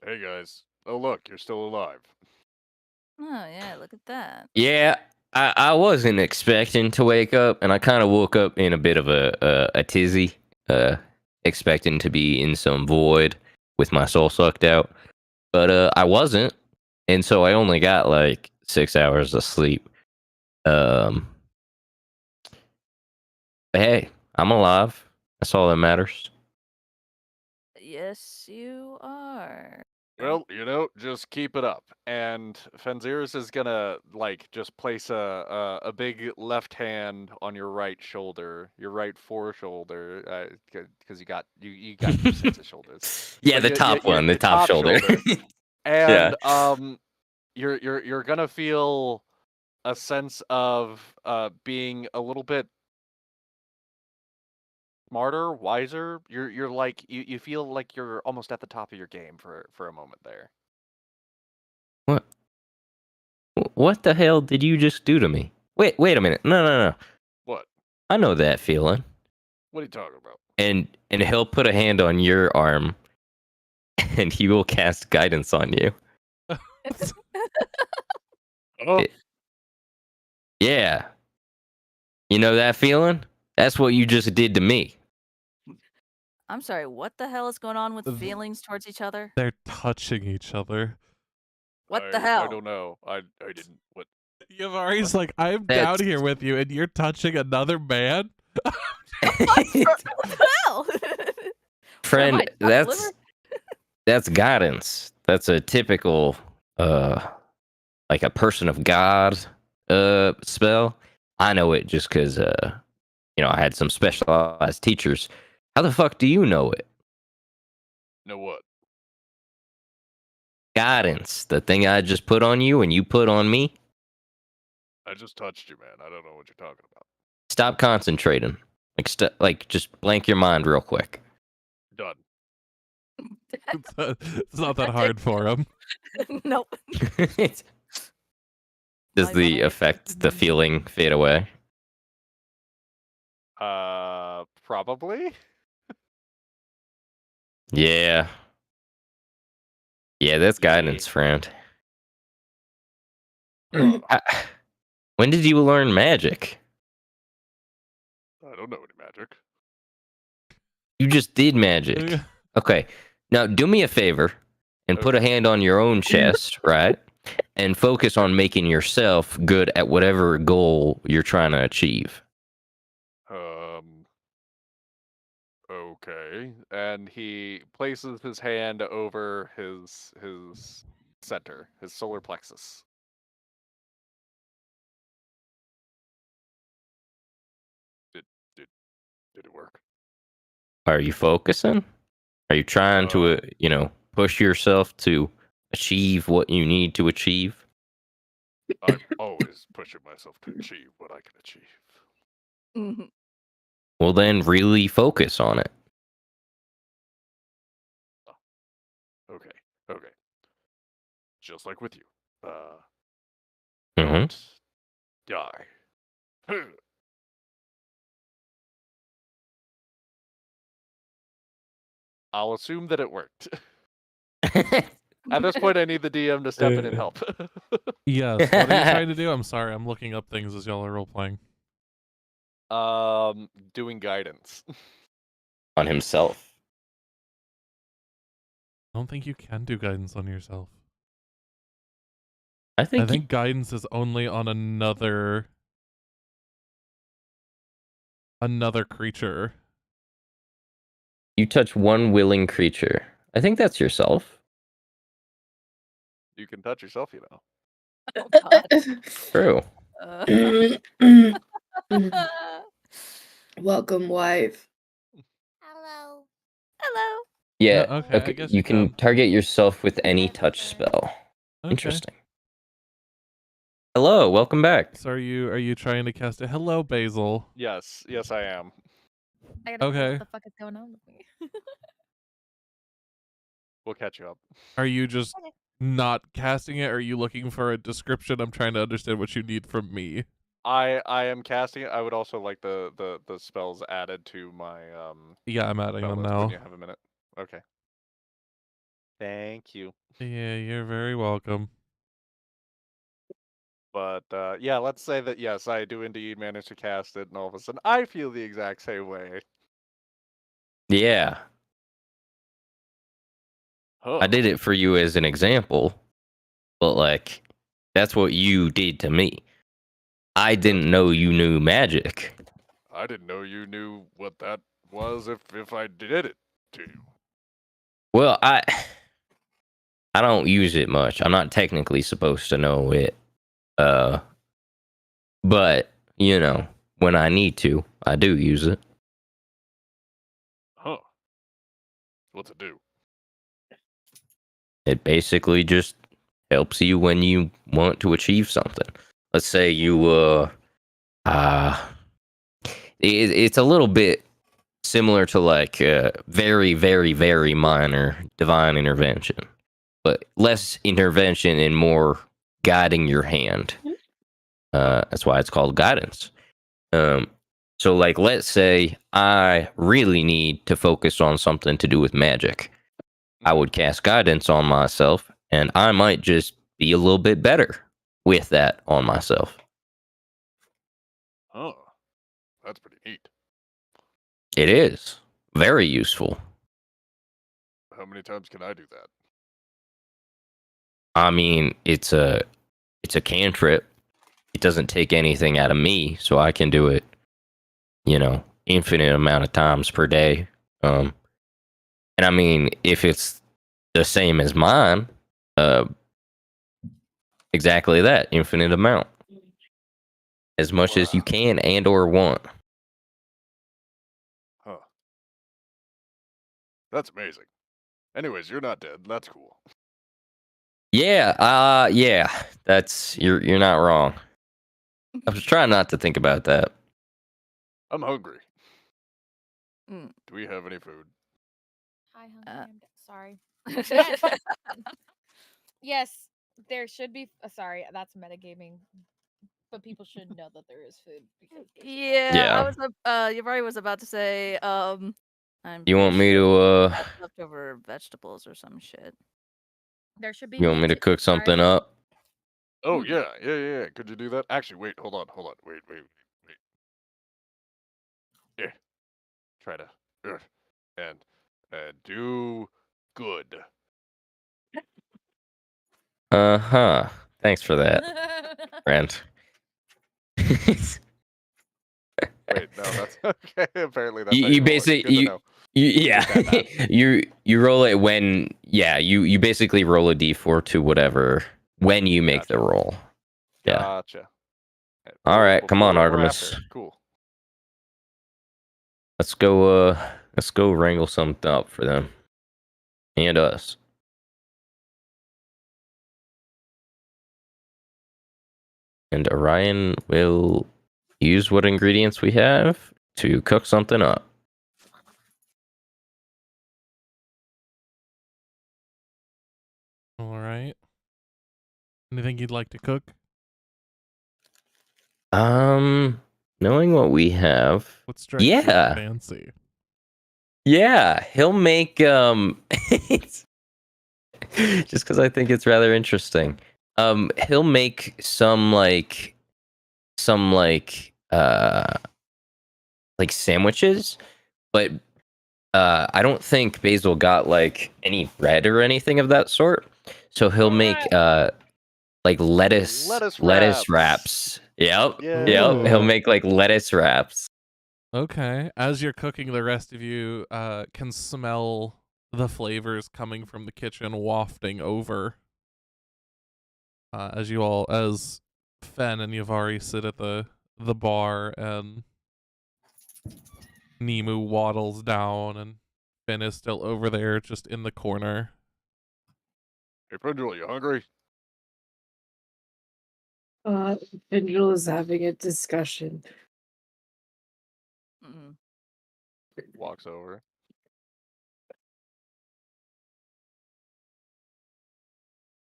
Hey guys. Oh look, you're still alive. Oh, yeah, look at that. Yeah, I wasn't expecting to wake up, and I kind of woke up in a bit of a tizzy, expecting to be in some void with my soul sucked out, but I wasn't, and so I only got like 6 hours of sleep. But hey, I'm alive. That's all that matters. Yes, you are. Well, just keep it up. And Fenziris is gonna like just place a big left hand on your right shoulder, your right foreshoulder, because you got 6 of shoulders. Yeah, So the top one, the top shoulder. And Yeah. you're gonna feel a sense of being a little bit smarter, wiser. You're like you feel like you're almost at the top of your game for a moment there. What the hell did you just do to me? Wait a minute. No. What? I know that feeling. What are you talking about? And he'll put a hand on your arm, and he will cast guidance on you. Oh. Yeah. You know that feeling? That's what you just did to me. I'm sorry, what the hell is going on with feelings towards each other? They're touching each other. What the hell? I don't know. I didn't. What? Yavari's like, I'm down here with you, and you're touching another man? What the hell? Friend, that's guidance. That's a typical like a person of God spell. I know it just because I had some specialized teachers. How the fuck do you know it? Know what? Guidance. The thing I just put on you and you put on me. I just touched you, man. I don't know what you're talking about. Stop concentrating. Like just blank your mind real quick. Done. It's not that hard for him. Nope. Does the effect, the feeling fade away? Probably. Yeah. Yeah, that's guidance, friend. When did you learn magic? I don't know any magic. You just did magic. Okay. Now do me a favor and put a hand on your own chest, right? And focus on making yourself good at whatever goal you're trying to achieve. Okay. And he places his hand over his center, his solar plexus. Did it work? Are you focusing? Are you trying to, push yourself to achieve what you need to achieve? I'm always pushing myself to achieve what I can achieve. Well, then really focus on it. Okay. Just like with you. Mm-hmm. Don't die. I'll assume that it worked. At this point, I need the DM to step in and help. Yes. What are you trying to do? I'm sorry. I'm looking up things as y'all are role playing. Doing guidance. On himself. I don't think you can do guidance on yourself. I I think think guidance is only on another creature. you touch one willing creature. I think that's yourself. You can touch yourself, you know. Oh God. True. Welcome, wife. Hello. Hello. Yeah. Okay, I guess you you can target yourself with any touch spell. Okay. Interesting. Hello, welcome back. So are you trying to cast it? Hello, Basil. Yes, I am. I gotta figure out Okay. what the fuck is going on with me. We'll catch you up. Are you just Okay. not casting it? Or are you looking for a description? I'm trying to understand what you need from me. I am casting it. I would also like the spells added to my Yeah, I'm adding spell them list now. when you have a minute. Okay. Thank you. Yeah, you're very welcome. But yeah, let's say that yes, I do indeed manage to cast it, and all of a sudden I feel the exact same way. Yeah. Huh. I did it for you as an example, but like that's what you did to me. I didn't know you knew magic. I didn't know you knew what that was if I did it to you. Well, I don't use it much. I'm not technically supposed to know it. But, you know, when I need to, I do use it. Huh. What's it do? It basically just helps you when you want to achieve something. Let's say you it's a little bit similar to like very, very, very minor divine intervention, but less intervention and more guiding your hand. That's why it's called guidance. So like, let's say I really need to focus on something to do with magic. I would cast guidance on myself, and I might just be a little bit better with that on myself. Huh. That's pretty neat. It is very useful. How many times can I do that? I mean, it's a cantrip. It doesn't take anything out of me, so I can do it, you know, infinite amount of times per day. And I mean, if it's the same as mine, exactly that, infinite amount. As much as you can and or want. Huh. That's amazing. Anyways, you're not dead. That's cool. Yeah, yeah. That's you're not wrong. I was trying not to think about that. I'm hungry. Mm. Do we have any food? Hi, hungry. Sorry. Yes. Yes, there should be. Sorry, that's metagaming. But people should know that there is food. Because Yeah, Yeah. I was Yavari was about to say, I'm You pretty want me sure to we had leftover vegetables or some shit. there should be. you want me to cook something up? Oh yeah. Could you do that? Actually, wait. Hold on. Wait. Yeah. Try to and do good. Uh-huh. Thanks for that, friend. Wait, no, that's okay. Apparently, that's how you you roll it. Good to basically know. yeah. you roll it when you basically roll a d4 to whatever when you make the roll. Yeah. Gotcha. All right, come on, Before or Artemis. after? Cool. Let's go wrangle something up for them. And us. And Orion will use what ingredients we have to cook something up. All right. Anything you'd like to cook? Knowing what we have, What strikes you as yeah, fancy? yeah, he'll make just because I think it's rather interesting. He'll make some like sandwiches, but I don't think Basil got like any bread or anything of that sort. So he'll make like lettuce wraps. Yep. Yeah. Yep. He'll Ooh. make like lettuce wraps. Okay. As you're cooking, the rest of you can smell the flavors coming from the kitchen wafting over. As Fen and Yavari sit at the bar and Nemu waddles down and Fen is still over there just in the corner. Hey, Pendle, you hungry? Vindrel is having a discussion. Walks over.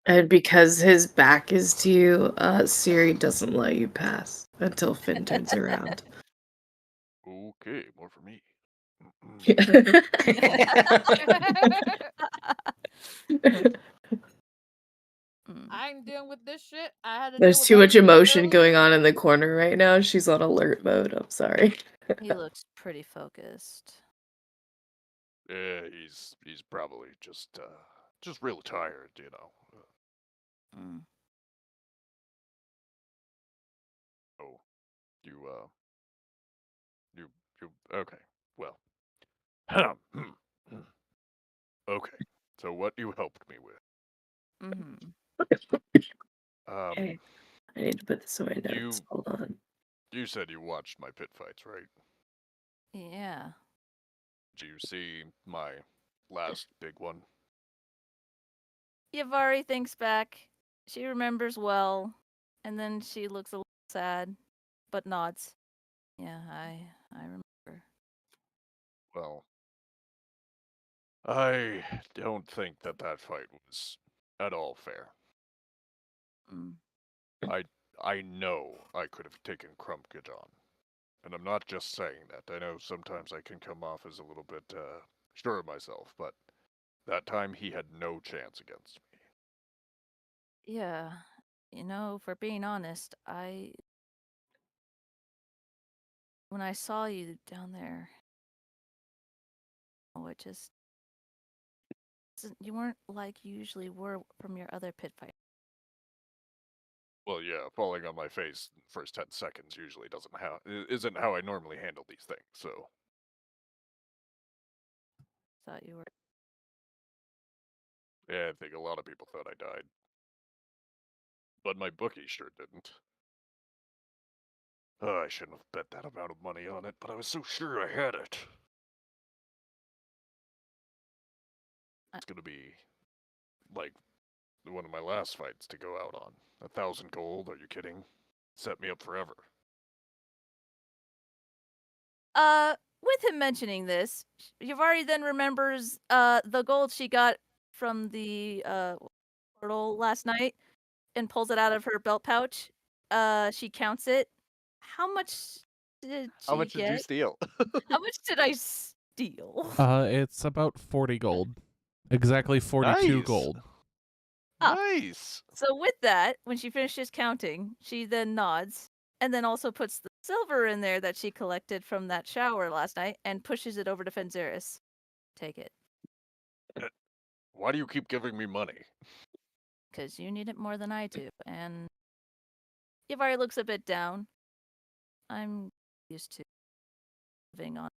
And because his back is to you, Siri doesn't let you pass until Finn turns around. Okay, more for me. I'm dealing with this shit. I had to There's deal with too much everything emotion early. going on in the corner right now. She's on alert mode. I'm sorry. He looks pretty focused. Yeah, he's probably just real tired, you know. Oh, you okay? Well, okay. So what you helped me with? Okay. I need to put this away now. You Hold on. you said you watched my pit fights, right? Yeah. Did you see my last big one? Yavari thinks back. She remembers well, and then she looks a little sad, but nods. Yeah, I remember. Well, I don't think that fight was at all fair. I know I could have taken Crumpkid on. And I'm not just saying that. I know sometimes I can come off as a little bit sure of myself, but that time he had no chance against me. Yeah. For being honest, when I saw you down there, you weren't like you usually were from your other pit fight. Well, yeah, falling on my face in the first 10 seconds usually isn't how I normally handle these things, so. Thought you were. Yeah, I think a lot of people thought I died. But my bookie sure didn't. Oh, I shouldn't have bet that amount of money on it, but I was so sure I had it. It's gonna be like one of my last fights to go out on. 1,000 gold, are you kidding? Set me up forever. With him mentioning this, Yavari then remembers the gold she got from the portal last night and pulls it out of her belt pouch. She counts it. How much did How she much did you get? steal? How much did I steal? It's about 40 gold. Exactly 42 Nice. gold. Nice. So with that, when she finishes counting, she then nods and then also puts the silver in there that she collected from that shower last night and pushes it over to Fenzeris. Take it. Why do you keep giving me money? Because you need it more than I do. And Yavari looks a bit down. I'm used to living on.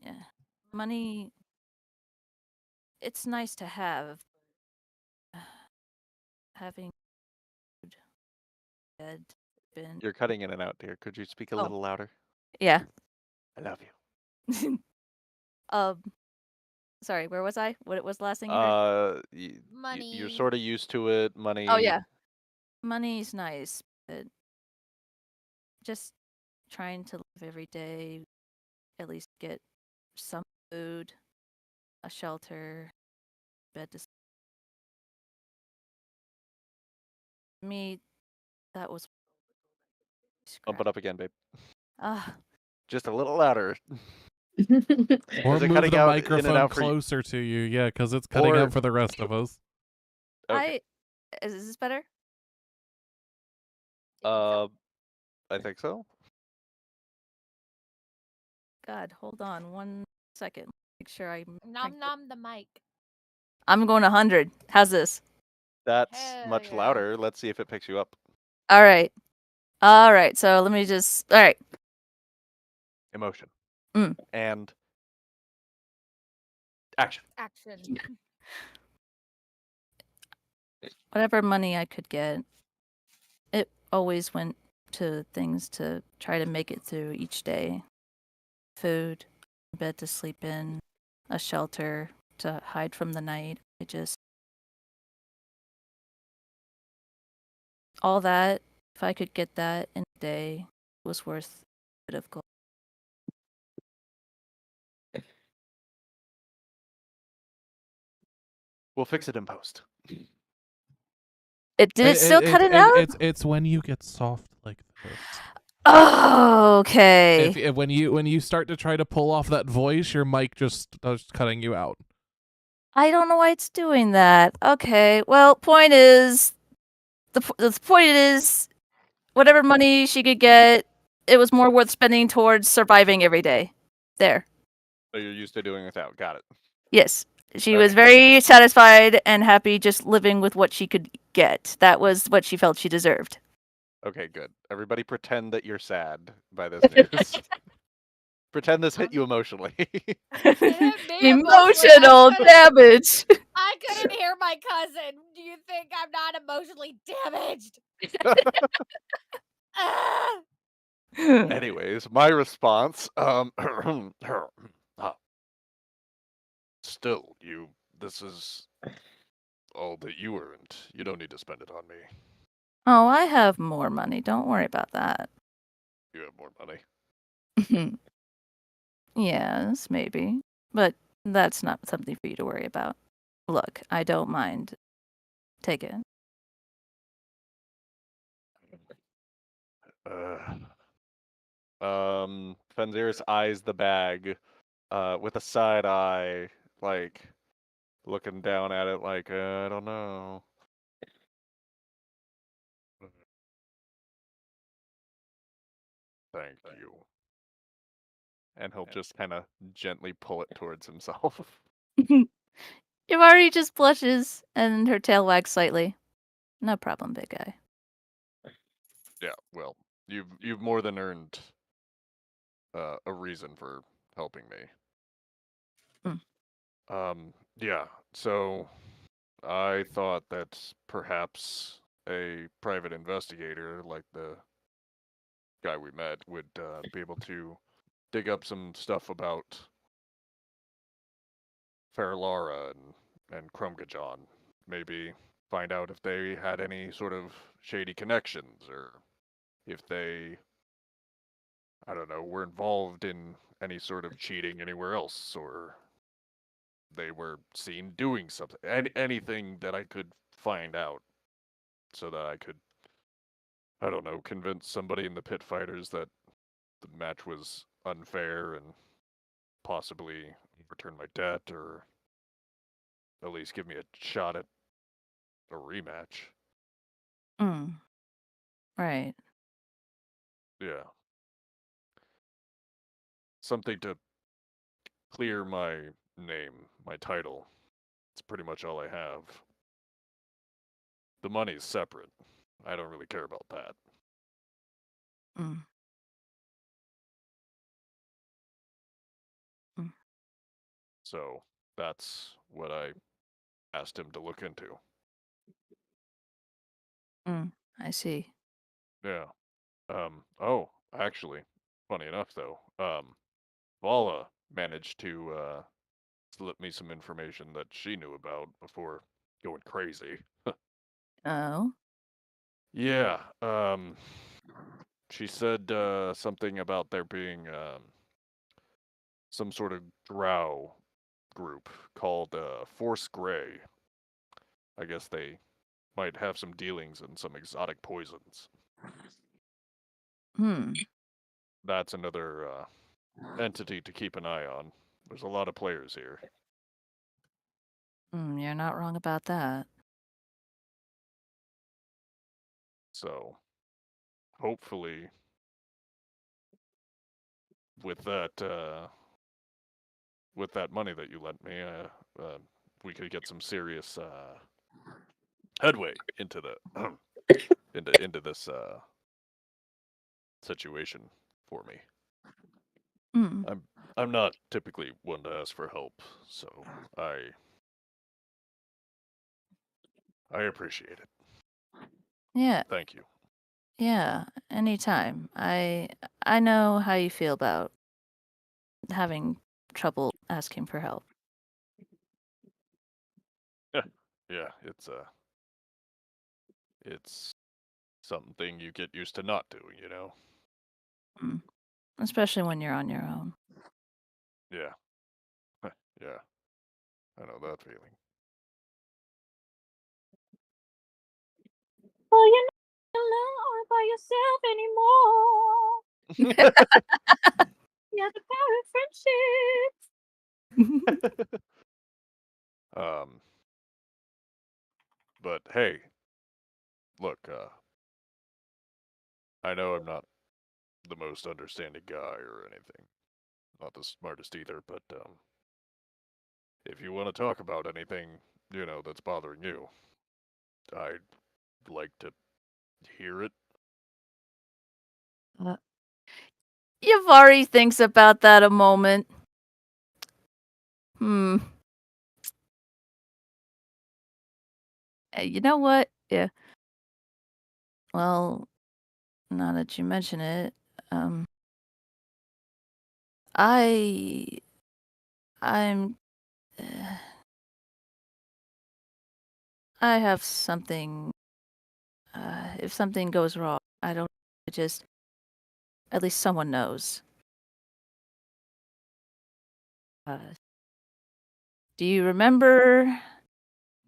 Yeah. Money. It's nice to have. Having food, bed, been. You're cutting in and out, dear. Could you speak a little louder? Yeah. I love you. Sorry, where was I? What was the last thing you heard? You're sort of used to it. Money. Oh yeah. Money's nice, but just trying to live every day, at least get some food, a shelter, bed to sleep. Me, that was Bump it up again, babe. Ah. Just a little louder. Or Is it move cutting the out in and microphone out for you? closer to you. Yeah, because it's cutting Or- out for the rest of us. Okay. Is this better? I think so. God, hold on 1 second. Make sure I. Nom nom the mic. I'm going 100. How's this? That's Hell much yeah. louder. Let's see if it picks you up. All right. All right. So let me just. All right. Emotion. Mm. And action. Action. Whatever money I could get, it always went to things to try to make it through each day. Food, a bed to sleep in, a shelter to hide from the night. All that, if I could get that in a day, was worth a bit of gold. We'll fix it in post. Did it still cut it out? It's when you get soft like this. Oh, okay. If when you start to try to pull off that voice, your mic just starts cutting you out. I don't know why it's doing that. Okay. Well, point is, the point is, whatever money she could get, it was more worth spending towards surviving every day. There. So you're used to doing without. Got it. Yes. She was very satisfied and happy just living with what she could get. That was what she felt she deserved. Okay, good. Everybody pretend that you're sad by this news. Pretend this hit you emotionally. It hit me Emotional damage. I couldn't hear my cousin. Do you think I'm not emotionally damaged? Ah! Anyways, my response, still, this is all that you earned. You don't need to spend it on me. Oh, I have more money. Don't worry about that. You have more money. Yes, maybe. But that's not something for you to worry about. Look, I don't mind. Take it. Fenziris eyes the bag, with a side eye, like, looking down at it like, I don't know. Thank you. And he'll just kind of gently pull it towards himself. Ivari just blushes and her tail wags slightly. No problem, big guy. Yeah, well, you've more than earned a reason for helping me. Yeah, so I thought that perhaps a private investigator like the guy we met would be able to dig up some stuff about Fairlara and Krumgajon. Maybe find out if they had any sort of shady connections, or if they, I don't know, were involved in any sort of cheating anywhere else, or they were seen doing something. Anything that I could find out so that I could, I don't know, convince somebody in the pit fighters that the match was unfair and possibly return my debt, or at least give me a shot at a rematch. Right. Yeah. Something to clear my name, my title. It's pretty much all I have. The money's separate. I don't really care about that. So that's what I asked him to look into. I see. Yeah. Oh, actually, funny enough though, Vala managed to slip me some information that she knew about before going crazy. Oh. Yeah, she said something about there being some sort of drow group called Force Grey. I guess they might have some dealings in some exotic poisons. That's another entity to keep an eye on. There's a lot of players here. You're not wrong about that. So, hopefully, with that money that you lent me, we could get some serious headway into the into this situation for me. Hmm. I'm not typically one to ask for help, so I appreciate it. Yeah. Thank you. Yeah. Anytime. I know how you feel about having trouble asking for help. Yeah, it's something you get used to not doing, you know? Mm. Especially when you're on your own. Yeah. Yeah. I know that feeling. Well, you're not alone by yourself anymore. You have the power of friendship. But hey, look, I know I'm not the most understanding guy or anything. Not the smartest either, but if you want to talk about anything, you know, that's bothering you, I'd like to hear it. Yavari thinks about that a moment. You know what? Yeah. Well, now that you mention it, I'm I have something. If something goes wrong, I don't just at least someone knows. Do you remember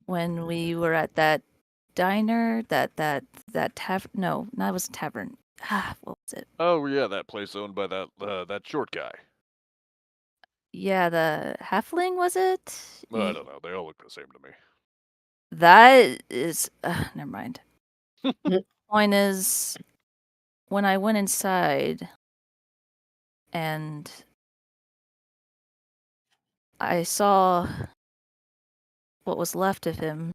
when we were at that diner? That tavern? No, that was a tavern. What was it? Oh yeah, that place owned by that short guy. Yeah, the halfling, was it? I don't know. They all look the same to me. That is never mind. Point is, when I went inside and I saw what was left of him,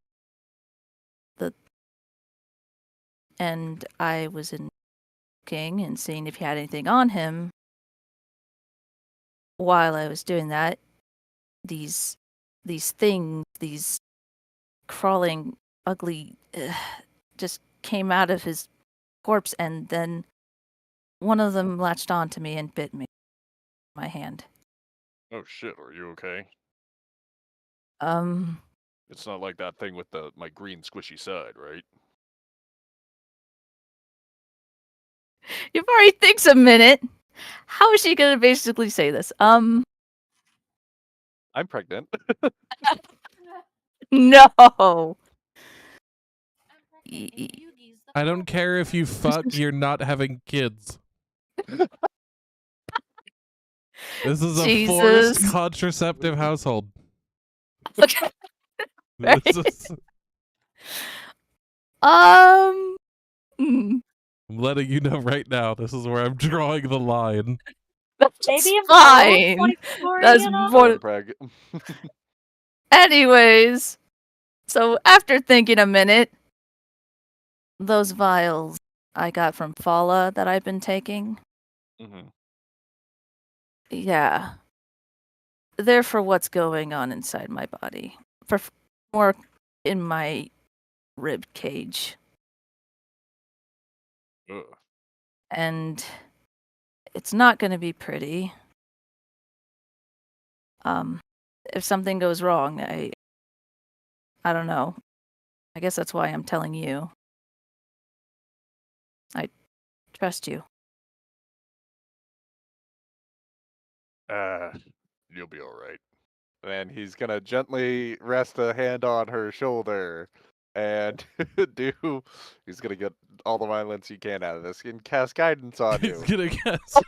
and I was looking and seeing if he had anything on him. While I was doing that, these things, these crawling, ugly, just came out of his corpse, and then one of them latched onto me and bit me, my hand. Oh shit, are you okay? Um, It's not like that thing with my green squishy side, right? Yavari thinks a minute. How is she gonna basically say this? I'm pregnant. No. I don't care if you fuck, you're not having kids. This is a forced Jesus. contraceptive household. Right. This is- hmm. I'm letting you know right now, this is where I'm drawing the line. That's Maybe a fine. like story, That's you know? more. Preg. Anyways, so after thinking a minute, those vials I got from Fala that I've been taking, Mm-hmm. yeah, they're for what's going on inside my body, for more in my rib cage, Ugh. and it's not going to be pretty. If something goes wrong, I don't know. I guess that's why I'm telling you. I trust you. You'll be all right. And he's gonna gently rest a hand on her shoulder and he's gonna get all the violence he can out of this and cast guidance on He's you. gonna guess.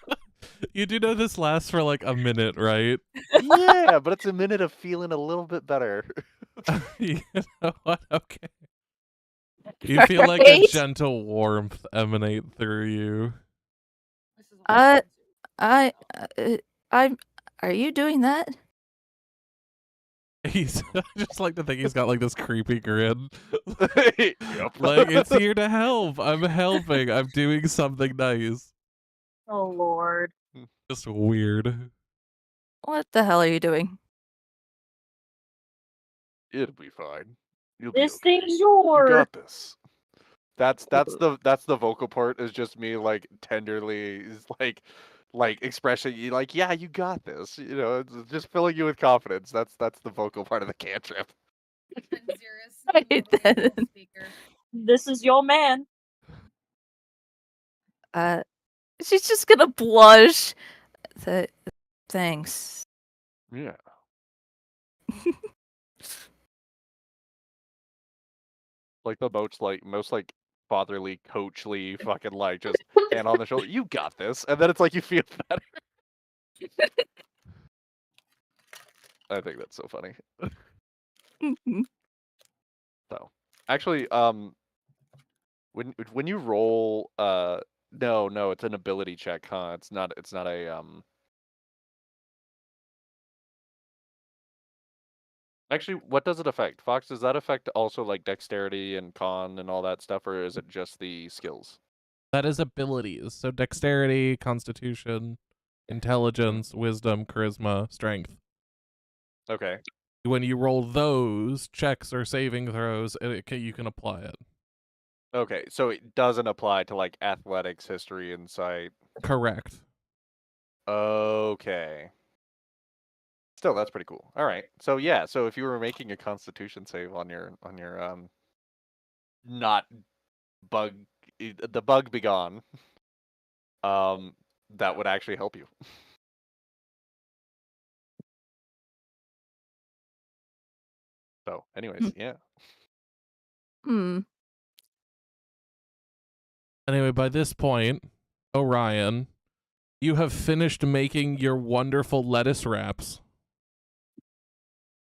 You do know this lasts for like a minute, right? Yeah, but it's a minute of feeling a little bit better. You know what? Okay. You feel like a Right? gentle warmth emanate through you. I I'm. Are you doing that? He's I just like to think he's got like this creepy grin. Yep. Like, it's here to help. I'm helping. I'm doing something nice. Oh lord. Just weird. What the hell are you doing? It'll be fine. You'll be This okay. thing's You yours. got this. That's the vocal part is just me like tenderly is like expressing you like, yeah, you got this. You know, it's just filling you with confidence. That's the vocal part of the cantrip. I hate that. This is your man. She's just gonna blush. Thanks. Yeah. Like the most like fatherly, coachly, fucking like just hand on the shoulder. You got this, and then it's like you feel better. I think that's so funny. So, actually, when you roll, no, it's an ability check, huh? It's not a Actually, what does it affect? Fox, does that affect also like dexterity and con and all that stuff, or is it just the skills? That is abilities. So dexterity, constitution, intelligence, wisdom, charisma, strength. Okay. When you roll those checks or saving throws, you can apply it. Okay, so it doesn't apply to like athletics, history, insight. Correct. Okay. Still, that's pretty cool. All right. So yeah, so if you were making a Constitution save on your not bug the bug be gone, that would actually help you. So, anyways, yeah. Anyway, by this point, Orion, you have finished making your wonderful lettuce wraps.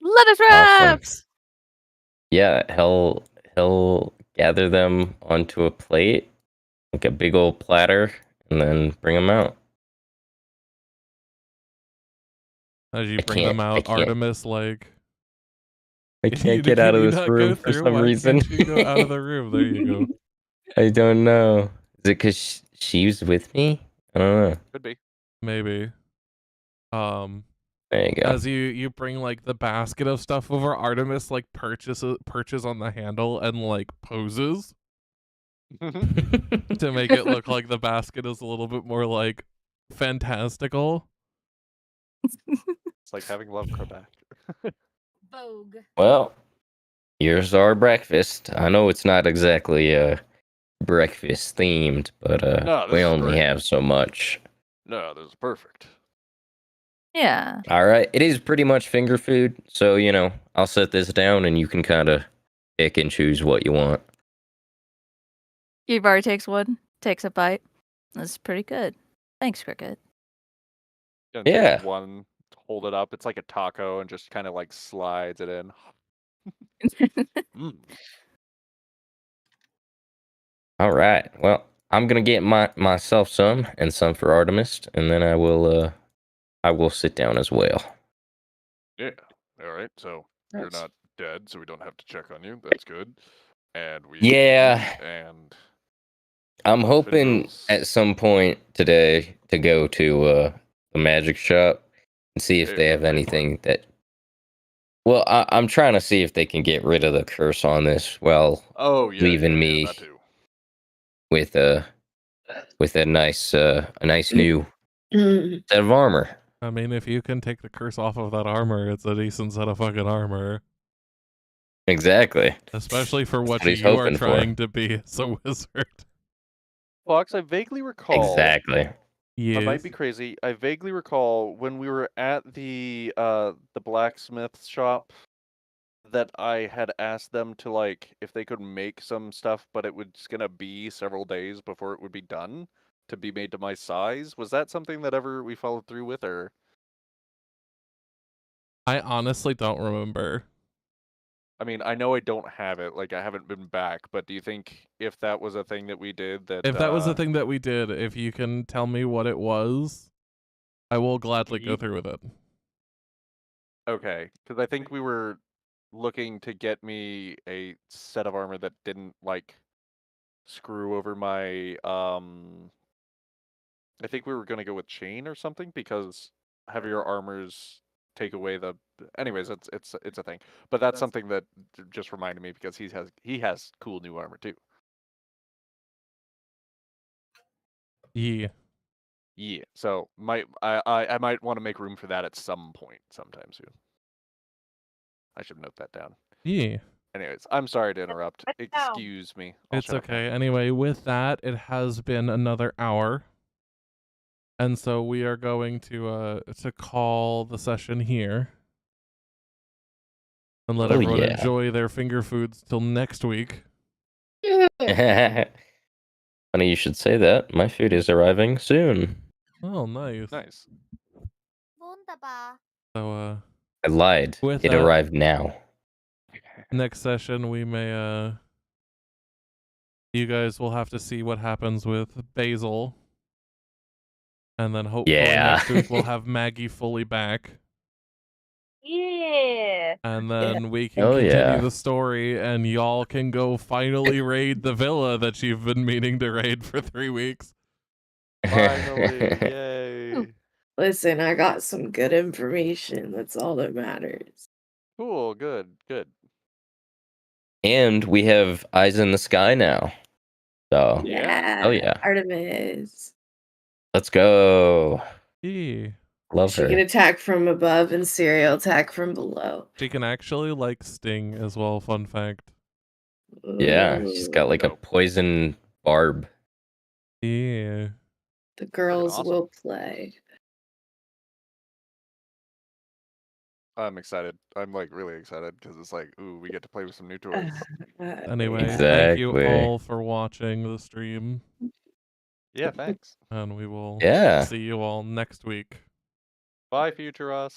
Lettuce Awesome. wraps. Yeah, he'll gather them onto a plate, like a big old platter, and then bring them out. As you I bring them can't- I out, can't- Artemis like I can't get out of this room for some reason. Can't you go out of the room? There you go. I don't know. Is it because she's with me? I don't know. Could be. Maybe. There you go. As you bring like the basket of stuff over, Artemis like perches on the handle and like poses to make it look like the basket is a little bit more like fantastical. It's like having Lovecraft back. Vogue. Well, here's our breakfast. I know it's not exactly breakfast themed, but No, this we is only great. have so much. No, this is perfect. Yeah. All right, it is pretty much finger food, so you know I'll set this down and you can kind of pick and choose what you want. Yuvari takes a bite. That's pretty good. Thanks, Cricket. Gonna Yeah. take one, hold it up. It's like a taco, and just kind of like slides it in. All right. Well, I'm gonna get myself some and some for Artemis, and then I will sit down as well. Yeah. All right. So you're Nice. not dead, so we don't have to check on you. That's good. And we Yeah. And I'm hoping Fiddles. at some point today to go to the magic shop and see if Hey, they have that'd be anything that. Well, I'm trying to see if they can get rid of the curse on this while oh yeah, leaving yeah, me that too. with a nice new set of armor. I mean, if you can take the curse off of that armor, it's a decent set of fucking armor. Exactly. Especially for That's what what he's you are hoping for. trying to be as a wizard. Fox, I vaguely recall. Exactly. I Yes. might be crazy. I vaguely recall when we were at the blacksmith shop that I had asked them to like if they could make some stuff, but it was gonna be several days before it would be done to be made to my size. Was that something that ever we followed through with, or? I honestly don't remember. I mean, I know I don't have it. Like I haven't been back, but do you think if that was a thing that we did, that If that was the thing that we did, if you can tell me what it was, I will gladly go through with it. Okay, because I think we were looking to get me a set of armor that didn't like screw over my I think we were gonna go with chain or something because heavier armors take away the. Anyways, it's a thing, but that's something that just reminded me because he has cool new armor too. Yeah. Yeah, so I might want to make room for that at some point sometime soon. I should note that down. Yeah. Anyways, I'm sorry to interrupt. Excuse me. I'll It's shut up now. okay. Anyway, with that, it has been another hour. And so we are going to call the session here. And let everyone enjoy their finger foods till next week. Funny you should say that. My food is arriving soon. Oh, nice. Nice. So I lied. With It that, arrived now. next session we may you guys will have to see what happens with Basil. And then hopefully next week we'll have Maggie fully back. Yeah. And then we can continue the story and y'all can go finally raid the villa that you've been meaning to raid for 3 weeks. Finally, yay. Listen, I got some good information. That's all that matters. Cool, good. And we have eyes in the sky now. So Yeah. oh yeah. Artemis. Let's go. Yeah. Love She her. can attack from above and Serial attack from below. She can actually like sting as well, fun fact. Yeah, she's got like a poison barb. Yeah. The girls awesome. will play. I'm excited. I'm like really excited because it's like, ooh, we get to play with some new toys. Anyway, thank you all for watching the stream. Yeah, thanks. And we will Yeah. see you all next week. Bye, Future Us.